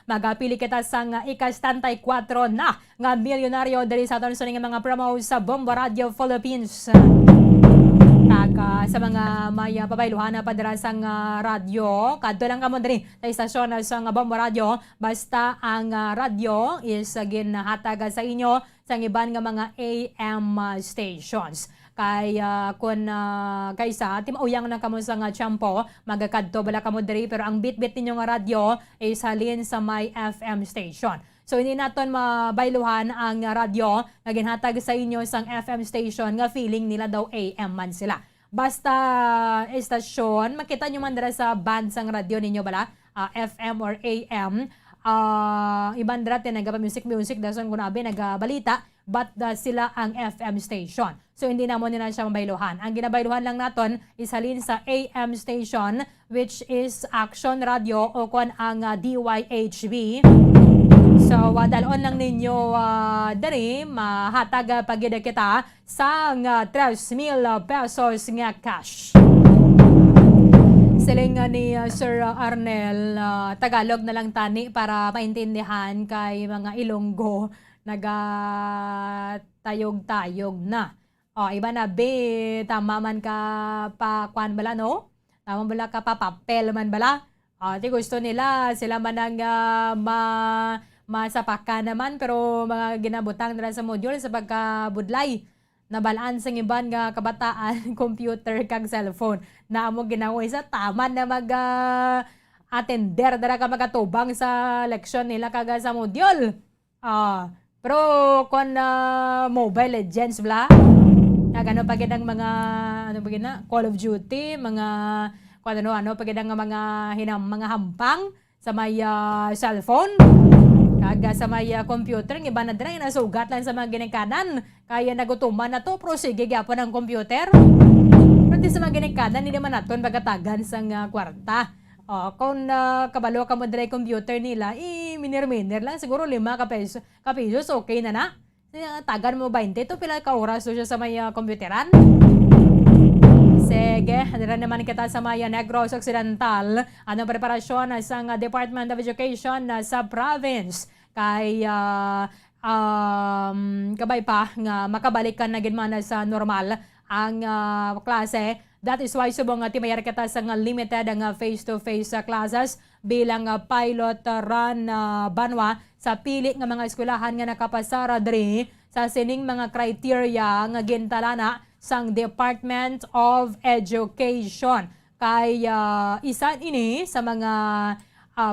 Magapili kita sang ika-74 na nga milyonaryo diri sa aton nga mga promo sa Bombo Radio Philippines. Sa mga may pabayluhan na padara sang radyo, kadto lang kamo diri sa istasyon sang Bombo Radio, basta ang radyo is ginhatag sa inyo sa iban nga mga AM stations. Kaysa timauyang na kamo sa nga tiyempo, magakadto bala kamo diri pero ang bit-bit ninyo nga radyo is halin sa may FM station. So hindi naton mabayluhan ang radyo nga ginhatag sa inyo sang FM station nga feeling nila daw AM man sila. Basta estasyon, makita nyo man dira sa band sang radyo ninyo bala, FM or AM. Iban dira nagpa-music dason kunabi nagabalita, but sila ang FM station. So hindi namon nila siya mabayluhan. Ang ginabayluhan lang naton is halin sa AM station, which is Action Radio o kon ang DYHB. So, dalon lang ninyo dari mahatag pagida kita sang 3,000 pesos nga cash. Siling ni Sir Arnel, Tagalog na lang tani para maintindihan kay mga Ilonggo nagatayog-tayog na. Iba na be, tama man ka pa kwan bala no? Tama bala ka pa papel man bala? Di gusto nila sila man ang masapaka naman pero mga ginabutang nila sa module sa pagkabudlay nabalaan sa iban nga kabataan computer kag cellphone na amo ginawa sa tama na attender dara ka magatubang sa leksyon nila kag sa module. Pero kon Mobile Legends bla ano pagidang mga Call of Duty mga pagidang mga mga hampang sa may cellphone kag sa may computer, ng iba na dira nasugat lang sa mga ginikanan. Kaya nagutuman na to, pero sige gyapon ang computer. Pero sa mga ginikanan, hindi man naton pagatagan sang kwarta. Kung kabalo ka mo dira computer nila, minir-minir lang. Siguro 5 kapesos, okay na. Tagan mo 20, to pila ka oras siya sa may computeran. Sige, dira naman kita sa Maya Negros Occidental. Anong preparasyon sa Department of Education sa province kay kabay pa nga makabalik ka na gid man sa normal ang klase. That is why subong timayar kita sa limited ang face-to-face classes bilang pilot run banwa sa pili nga mga eskwelahan nga nakapasara diri sa sining mga criteria nga gintalana sang Department of Education. Kay isa ini sa mga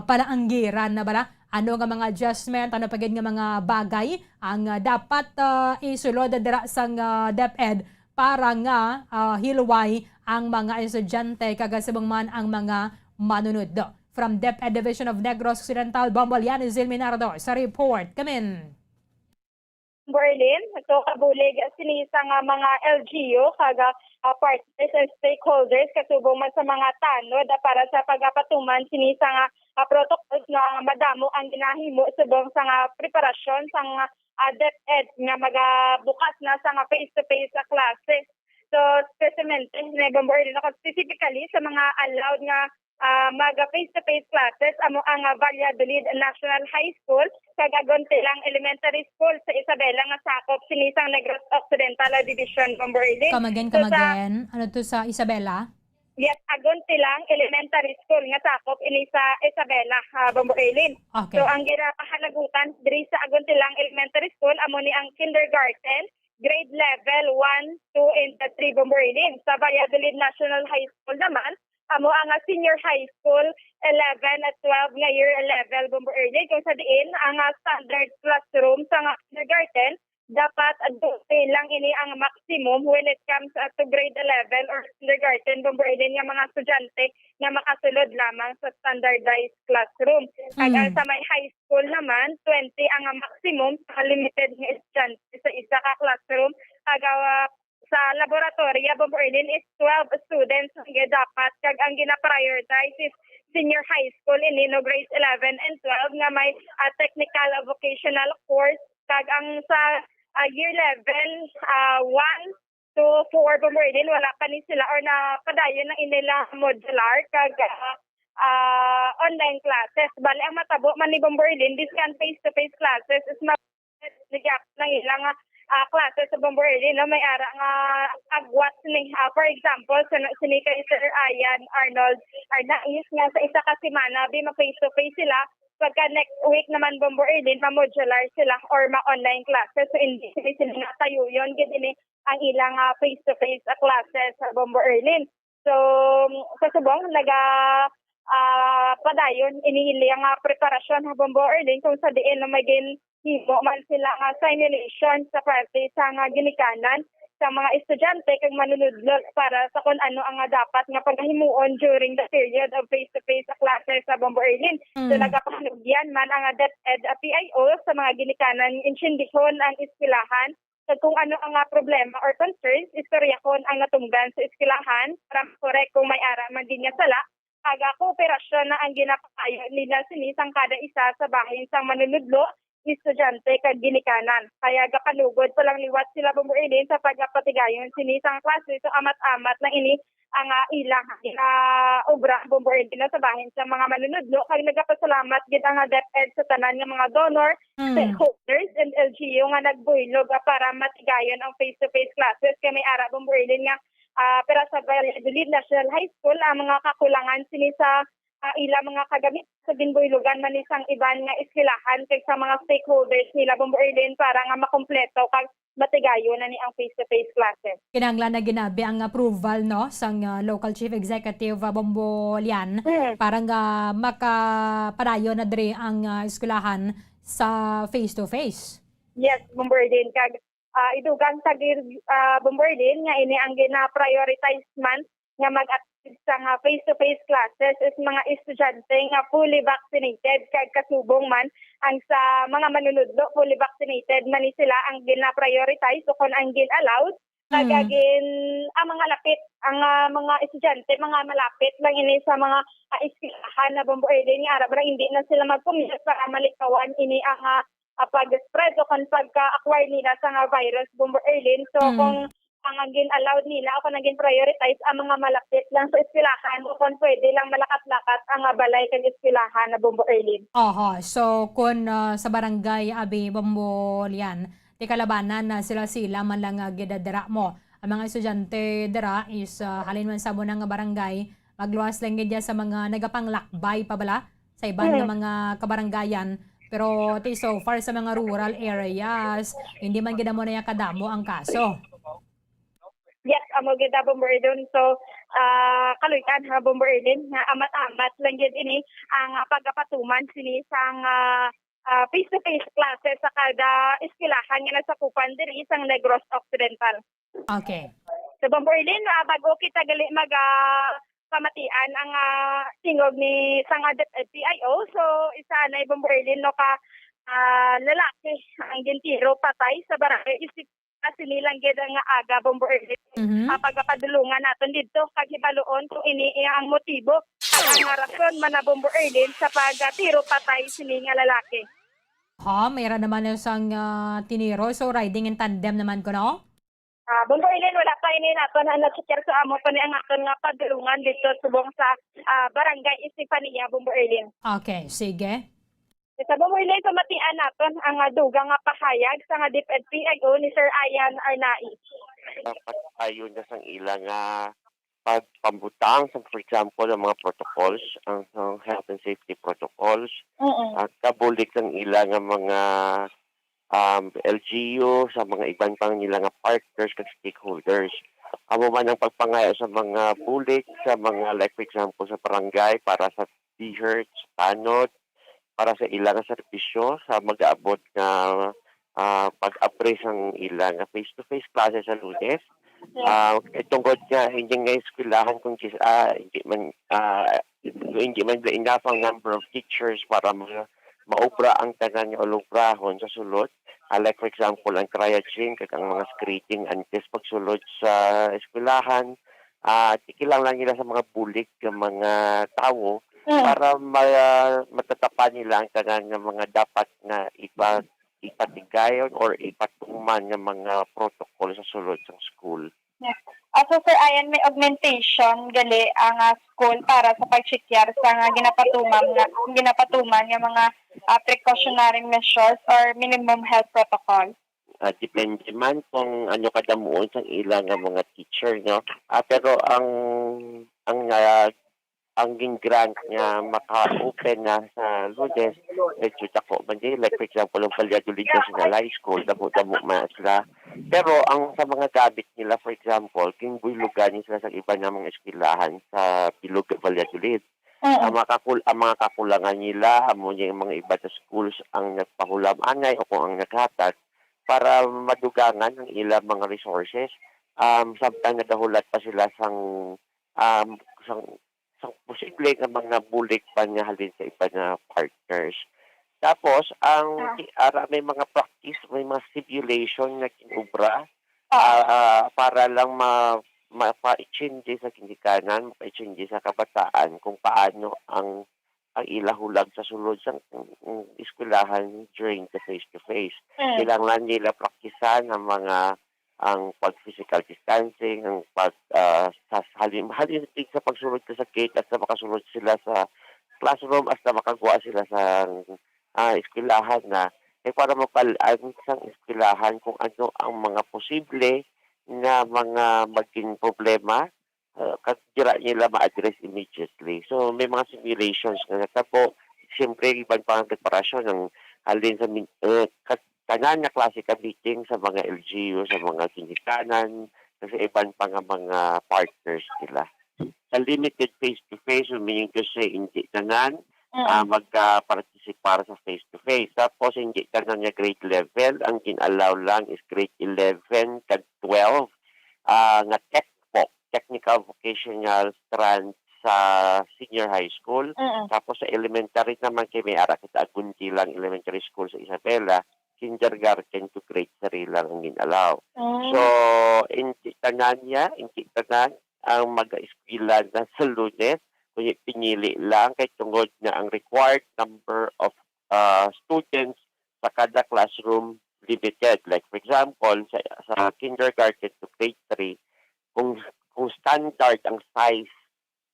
palaanggiran na bala ano nga mga adjustment, ano pagid nga mga bagay ang dapat isulod dira sang DepEd para nga hilway ang mga estudyante kagasabang man ang mga manunod. From DepEd Division of Negros Occidental, Bombo Lianizil Minardo sa report. Kamin. Berlin, so kabulig sinisa nga mga LGU kaga partners and stakeholders kasubong man sa mga tanod para sa pagapatuman sinisa nga protocols nga madamo ang ginahimo subong sa nga preparasyon sa nga DepEd nga magabukas na sa nga face-to-face sa klase. So, specialmente, Bombo Erlin, ako specifically sa mga allowed nga mag face-to-face classes amo ang Valladolid National High School kag Agontilang Elementary School sa Isabela nga sakop sinisang Negros Occidental Division Bombo Erlin. Kamagen. Ano to sa Isabela? Yes, Agontilang Elementary School nga sakop ini sa Isabela, Bombo Erlin. Okay. So ang ginapahalagutan diri sa Agontilang Elementary School amo ni ang kindergarten, grade level 1, 2 and 3 Bombo Erlin. Sa Valladolid National High School naman amo ang senior high school 11 at 12 nga year level Bombo Erlin kung sa diin ang standard classroom sa kindergarten dapat lang ini ang maximum when it comes to grade 11 or kindergarten Bombo Erlin nga mga estudyante nga makasulod lamang sa standardized classroom. Kag sa may high school naman 20 ang maximum sa limited nga estudyante sa isa ka classroom. Kag sa laboratoria Bombo Erlin is 12 students ang dapat kag ang gina-prioritize is senior high school ini no grades 11 and 12 nga may technical vocational course kag ang sa year level 1 to 4 Bombo Erlin wala pa ni sila or na padayon ng inila modular kag online classes. Bali ang matabo man ni Bombo Erlin this can face-to-face classes is ligap ng ilang classes sa Bombo Erlin no may ara nga agwat ni for example sini kay Sir Ayan Arnold Arnaiz nga sa isa ka semana bi face to face sila pagka next week naman Bombo Erlin ma-modular sila or ma-online classes so hindi sila natayo yon gid ang ilang face to face classes sa Bombo Erlin. So sa subong padayon iniili ang preparasyon sa Bombo Erlin kung sa diin na maging himo man sila nga simulation sa parte sa nga ginikanan sa mga estudyante kag manunudlog para sa kung ano ang dapat nga paghimuon during the period of face-to-face classes sa Bombo Erlin. So nagapanugyan man ang DepEd PIO sa mga ginikanan insindihon ang eskwelahan kag kung ano ang problema or concerns istoryahon ang natunggan sa eskwelahan para correct kung may ara man din nga sala. Kag kooperasyon na ang ginapayo nila sinisang kada isa sa bahin sang manunudlo estudyante kag ginikanan. Kaya gapanugod pa lang liwat sila Bombo Erlin sa pagpatigayon sinisang klase so amat-amat na ini ang ilang obra Bombo Erlin sa bahin sa mga manunudlo kag nagapasalamat gid ang DepEd sa tanan nga mga donor, stakeholders and LGU nga nagbuylog para matigayon ang face-to-face classes kay may ara Bombo Erlin nga pero sa Valladolid National High School ang mga kakulangan sini sa ila mga kagamit sa ginbuylogan man isang iban nga eskwelahan kay sa mga stakeholders nila Bombo Erlin para nga makompleto kag matigayon na ni ang face-to-face classes. Kinahanglan na ginabi ang approval no sang local chief executive Bombo Lian para nga makapadayon na diri ang eskwelahan sa face-to-face. Yes, Bombo Erlin kag idugang sa Bombo Erlin nga ini ang gina-prioritize man nga mag-attend sa face-to-face classes is mga estudyante nga fully vaccinated kag kasubong man ang sa mga manunudlo fully vaccinated man ni sila ang gina-prioritize so kung ang gin-allowed kagagin ang mga lapit ang mga estudyante mga malapit lang ini sa mga eskwelahan na Bombo Erlin nga ara hindi na sila mag-commute para malikawan ini ang pag-spread o kung pagka-acquire nila sa virus Bombo Erlin so kung ang allowed nila o kung naging prioritize ang mga malapit lang sa eskwelahan o kung pwede lang malakat-lakat ang balay kang eskwelahan na Bombo Erlin. So kung sa barangay Abi Bombo Lian, di kalabanan na sila man lang gidadara mo. Ang mga estudyante dara is halin man sa mo nga barangay, magluwas lang gid sa mga nagapanglakbay pa bala sa iban nga mga kabarangayan. Pero so far sa mga rural areas, hindi man gid mo na kadamo ang kaso. Yes, amo gid Bombo Erlin. So kaluyan ha Bombo Erlin nga amat-amat lang gid ini ang pagapatuman sini sang face-to-face classes sa kada eskwelahan nga nasakupan diri sang Negros Occidental. Okay. So Bombo Erlin bago kita gali pamatian ang tingog ni sang DepEd PIO so isa na Bombo Erlin no ka lalaki ang gintiro patay sa barangay isip sinilang gid nga aga Bombo Erlin pagpadulungan naton didto kag hibaluon kung ini ang motibo ang rason man na Bombo Erlin sa pagtiro patay sini nga lalaki. Mayroon naman yung sang tiniro so riding in tandem naman ko no? Bombo Ilin, wala pa ini naton ang nag-share sa amo pa ni ang aton nga padulungan dito subong sa Barangay Estefania, Bombo Ilin. Okay, sige. Sa Bombo Ilin, pamatian naton ang dugang nga pahayag sa nga DepEd PIO ni Sir Ayan Arnai. Dapat ayon na sang ilang pagpambutang, for example, ang mga protocols, ang health and safety protocols, at kabulik ng ilang mga LGU sa mga ibang pang nila nga partners at stakeholders. Amo man ang pagpangaya sa mga bulik, sa mga like for example sa barangay para sa t-shirts, tanod, para sa ilang serbisyo sa mag-aabot na pag-apres ang ilang face-to-face classes sa Lunes. Tungkol nga hindi nga eskwelahan kung hindi man enough ang number of teachers para maobra ang tanan nga ulubrahon sa sulod. Like for example, ang cryogene kag ang mga screening antes pagsulod sa eskwelahan. Tikilang lang nila sa mga bulik ng mga tao para matatapan nila ang tanan nga mga dapat na ipatigayon or ipatuman ng mga protocol sa sulod sa school. So Sir Ayan, may augmentation gali ang school para sa pagsikyar sa ginapatuman nga mga precautionary measures or minimum health protocol. Depende man kung ano kadamuon sa ilang mga teacher, no? Pero ang grant nga maka-open na sa Lunes, medyo dako man din. Like for example, ang Valladolid National High School, damo man sila. Pero ang sa mga gamit nila, for example, kingbuylugan sila sa iba ng mga eskwelahan sa Bilog Valladolid. Ang mga kakulangan nila, amo yung mga iba sa schools ang nagpahulam anay o kung ang naghatag para madugangan ang ilang mga resources. Samtang nadahulat pa sila sang posible nga mga bulik pa niya halin sa iba na partners. Tapos, may mga practice, may mga simulation na kinubra para lang mapa-change sa kinikanan, mapa-change sa kabataan kung paano ang ilahulag sa sulod sa eskwelahan during the face-to-face. Kailangan nila praktisan ang ang pag-physical distancing, ang halin sa pagsulod sa gate at sa makasulod sila sa classroom at sa makagawa sila sa eskwelahan na para mapalaan sa eskwelahan kung ano ang mga posible na mga maging problema kaya nila ma-address immediately. So may mga simulations na natabo. Siyempre, ibang pang preparasyon ng halin sa tanan na klase ka meeting sa mga LGU, sa mga kinikanan, sa ibang pang mga partners nila. Sa limited face-to-face, meaning to say, hindi tanan magka-participar sa face-to-face. Tapos, hindi tanan niya grade level. Ang kin-allow lang is grade 11 kag 12 nga technical vocational strand sa senior high school. Tapos, sa elementary naman, kay may ara kita agunti lang elementary school sa Isabela, kindergarten to grade 3 lang ang ginalaw. So, hindi tanan ang mag-eskwela na sa Lunes, kung pinili lang kay tungod na ang required number of students sa kada classroom limited. Like for example, sa kindergarten to grade 3, kung standard ang size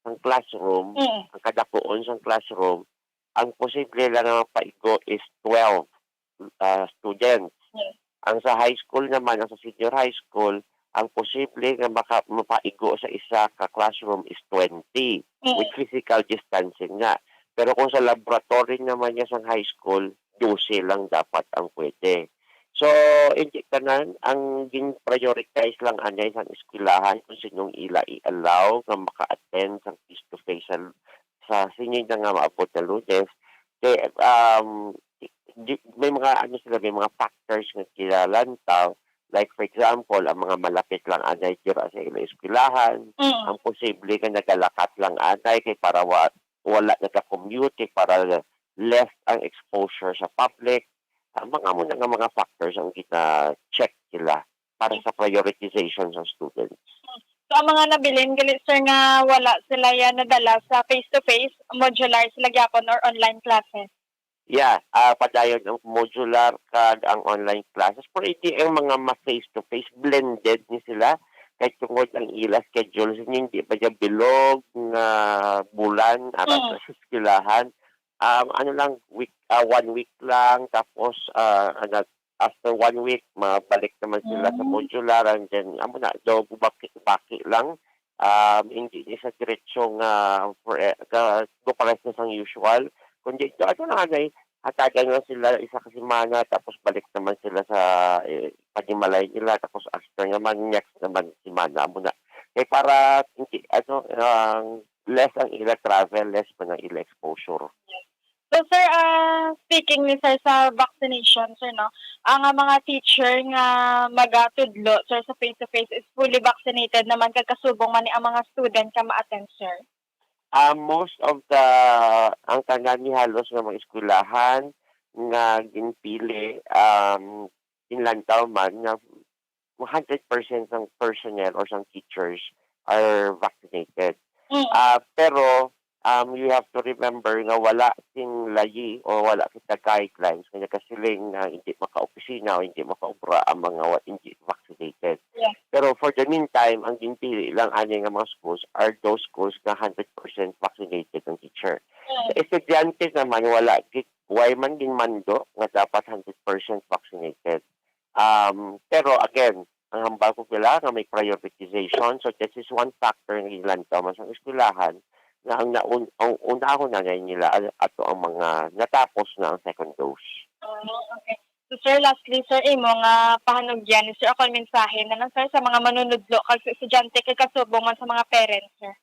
ng classroom, ang kadapuon sa classroom, ang posible lang na mapaigo is 12 students. Ang sa high school naman, ang sa senior high school, ang posible nga mapaigo sa isa ka classroom is 20 with physical distancing nga. Pero kung sa laboratory naman niya sa high school, 12 lang dapat ang pwede. So, hindi tanan, ang prioritize lang anay sa eskwelahan kung sinong i-allow na maka-attend sa face-to-face sa sinyo na nga maabot na Lunes. May mga factors na kilalantaw. Like for example, ang mga malapit lang anay dira sa ilang eskwelahan. Ang posible ka nagalakat lang anay kay para wala nagka-commute para less ang exposure sa public. Mga factors ang kita-check nila para sa prioritization sa students. So, ang mga nabilin, galit sir nga wala sila yan nadala sa face-to-face, modular sila gyapon or online classes? Yeah, padayon ang modular kag ang online classes. Pero iti ang mga face-to-face, blended ni sila. Kahit tungkol ang ila schedule, hindi pa dyan bilog nga bulan aras sa eskwelahan. Ano lang, 1 week lang, tapos after 1 week, mabalik naman sila sa modular, and then, do baki lang. Hindi sa diretsong pares na sang usual. Kundi ito lang hatagan na sila isa ka semana, tapos balik naman sila sa panimalay nila, tapos after naman next naman semana muna. Kaya para hindi less ang ila travel, less pa ng ila exposure. So sir, speaking ni sir sa vaccination, sir, no, ang mga teacher nga magatudlo sir sa face-to-face is fully vaccinated naman kagkasubong man ni ang mga student ka ma-attend, sir? Most of ang tanan ni halos nga mga eskwelahan nga ginpili, inlantaw man nga 100% ng personnel or some teachers are vaccinated. Pero you have to remember nga wala sing layi o wala kita guidelines kanya kasiling hindi maka-opisina o hindi maka-obra ang mga hindi vaccinated. Yeah. Pero for the meantime, ang ginpili lang ani nga mga schools are those schools na 100% vaccinated ng teacher. Sa estudyante naman wala why man din mando nga dapat 100% vaccinated. Pero again, ang hambal ko kailangan may prioritization. So this is one factor ng ilantaw mas ang eskwelahan na ang una-una na ngayon nila ato ang mga natapos na ang second dose. Okay. So sir, lastly sir, imo nga pahanugyan ni sir ako mensahe na lang sir sa mga manunudlo kag estudyante kay kasubong man sa mga parents, sir.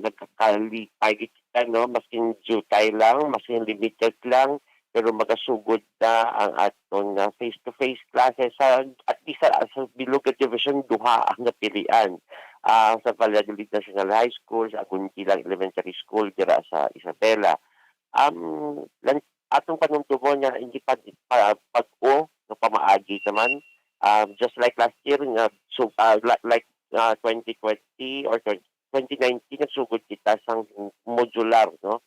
Nagkakalipay kita, no, masking jutay lang, masking limited lang, pero magasugod na ang aton face-to-face classes at least sa Bilog Division duha ang napilian. Sa Valladolid National High School, sa Aguntilang Elementary School, dira sa Isabela. Atong panumtubo niya, hindi pag-o, no, pamaagi naman. Just like last year, like 2020 or 2019, nagsugod kita sa modular, no?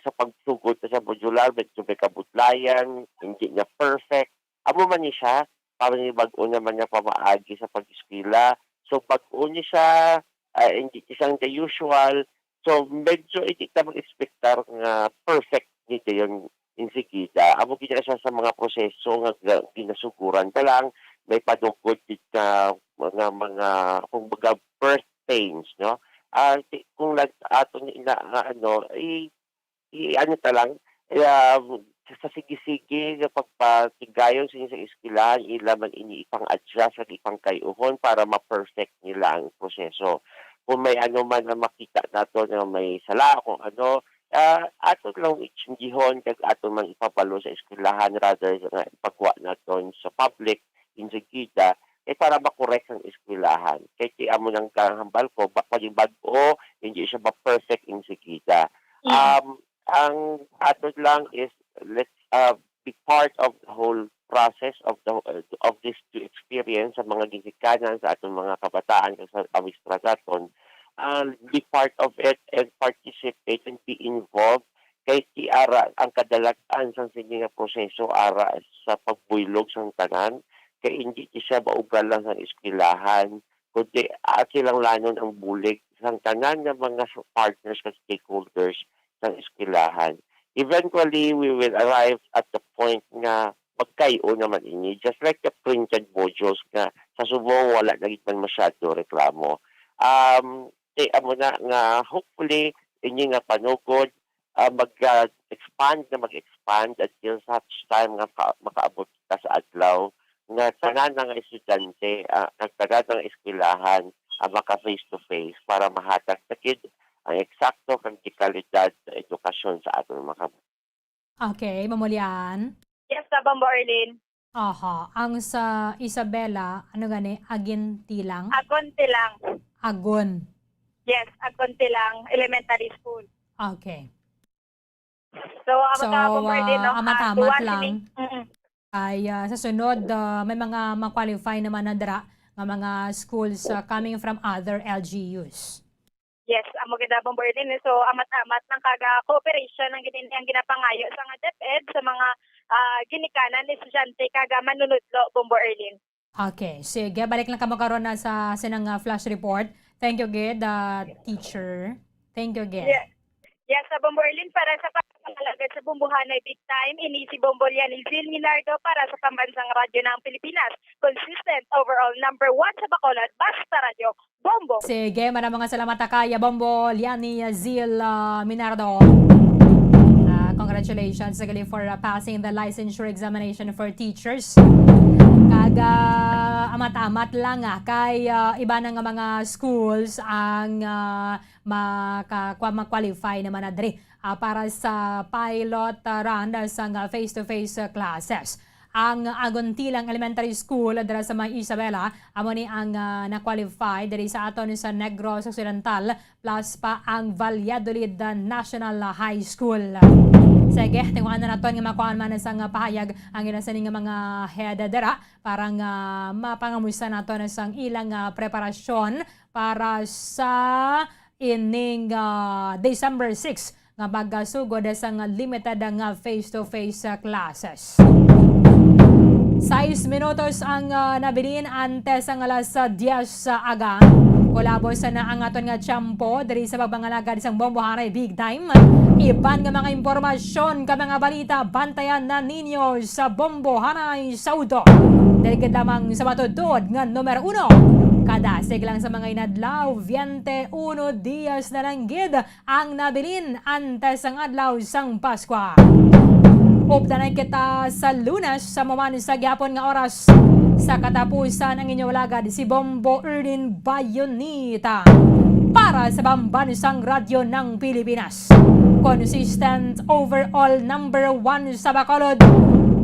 Sa pagsugod sa modular, medyo may kabutlayan, hindi niya perfect. Amo man niya siya, para niya bago naman niya pamaagi sa pag-eskwela. So, pag-o niya siya, hindi siyang the usual. So, medyo hindi ka mag-expectar nga perfect nito yung insigida. Amo kita siya sa mga proseso nga ginasuguran ka lang, may padungkod ka mga kung baga birth pains, no? Kung ato ano talang, sa sige-sige nga pagpatigayon sa inyo sa eskwelahan, ilaman ini ipang-adjust at ipang-kayuhon para ma-perfect nila ang proseso. Kung may ano man na makita nato na may sala, kung ano, ato lang itsinjihon kag ato man ipapalo sa eskwelahan rather nga ipagwa naton sa public insigida para makorek ang eskwelahan. Kaya kaya mo nang kahambal ko, yung bago, hindi siya ma-perfect insigida. Ang ato lang is let's be part of the whole process of this to experience sa mga gisikanan sa atong mga kabataan sa Awistradaton. Be part of it and participate and be involved kay ara ang kadalagan sa nga proseso ara sa pagbuylog sa tanan kay hindi siya maugal lang sa eskwelahan kundi silang lanon ang bulig sa tanan ng mga partners at stakeholders sa eskwelahan. Eventually, we will arrive at the point nga magkayo naman ini. Just like the printed modules nga sa subong wala na man masyado reklamo. Amo na nga hopefully inyo nga panugod mag-expand until such time nga makaabot kita sa adlaw nga tanan nga estudyante nagtagad ng eskwelahan maka face-to-face para mahatag sa kid ang eksakto kang kalidad sa edukasyon sa ating mga Okay, Mamulian. Yes, sa Bombo Arlene. Aha. Ang sa Isabela, ano gani? Aginti lang? Agonti lang. Agon. Yes, Agonti lang. Elementary school. Okay. So, Bombo Arlene, no? Amat-amat lang. Ay sa sunod, may mga ma-qualify naman na dra ng mga schools coming from other LGUs. Yes, amo gid Bombo Erlin. So amat-amat ng kaga cooperation ng ang ginapangayo sa nga DepEd sa mga ginikanan estudyante kaga manunudlo Bombo Erlin. Okay, sige. Balik lang ka karon na sa sinang flash report. Thank you, Gid, teacher. Thank you, Gid. Yes, sa Bombo Erlin para sa pagpapalagad sa Bumbuhanay Big Time, ini si Bombo Lianizil Minardo para sa Pambansang Radyo ng Pilipinas. Consistent overall number 1 sa Bacolod, Basta Radio, Bombo. Sige, maraming salamat kaya Bombo Lianizil Minardo. Congratulations again for passing the licensure examination for teachers. Kaga amat-amat lang kay iba na nga mga schools ang ma-qualify naman na diri para sa pilot run sa face-to-face classes. Ang Agontilang Elementary School dira sa May Isabela amo ni ang na-qualify diri sa aton sa Negros Occidental plus pa ang Valladolid National High School. Sige, tinguan na naton nga makuhaan man sa pahayag ang inasaning nga mga head dira para nga mapangamusta naton sa ilang preparasyon para sa ining December 6 nga pagsugod sa limited nga face-to-face classes. 6 minutos ang nabilin antes ang alas 10 aga. Kolabo sa na ang aton nga tiyempo diri sa pagbangalagad isang Bombohanay Big Time. Iban nga mga impormasyon ka mga balita bantayan na ninyo sa Bombohanay Saudo. Dahil lamang sa matudod nga numero 1. Kadasig lang sa mga inadlaw, 21 dias na lang gid ang nabilin antes ang adlaw sang Paskwa. Updanan kita sa Lunes sa maman sa gyapon nga oras. Sa katapusan ang inyong lagad si Bombo Erlin Bayonita para sa Pambansang Radyo ng Pilipinas. Consistent overall number 1 sa Bacolod,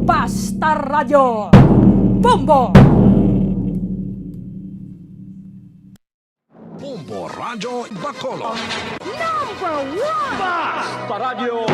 Basta Radio, Bombo! Bombo Radio Bacolod. Number 1! Basta Radio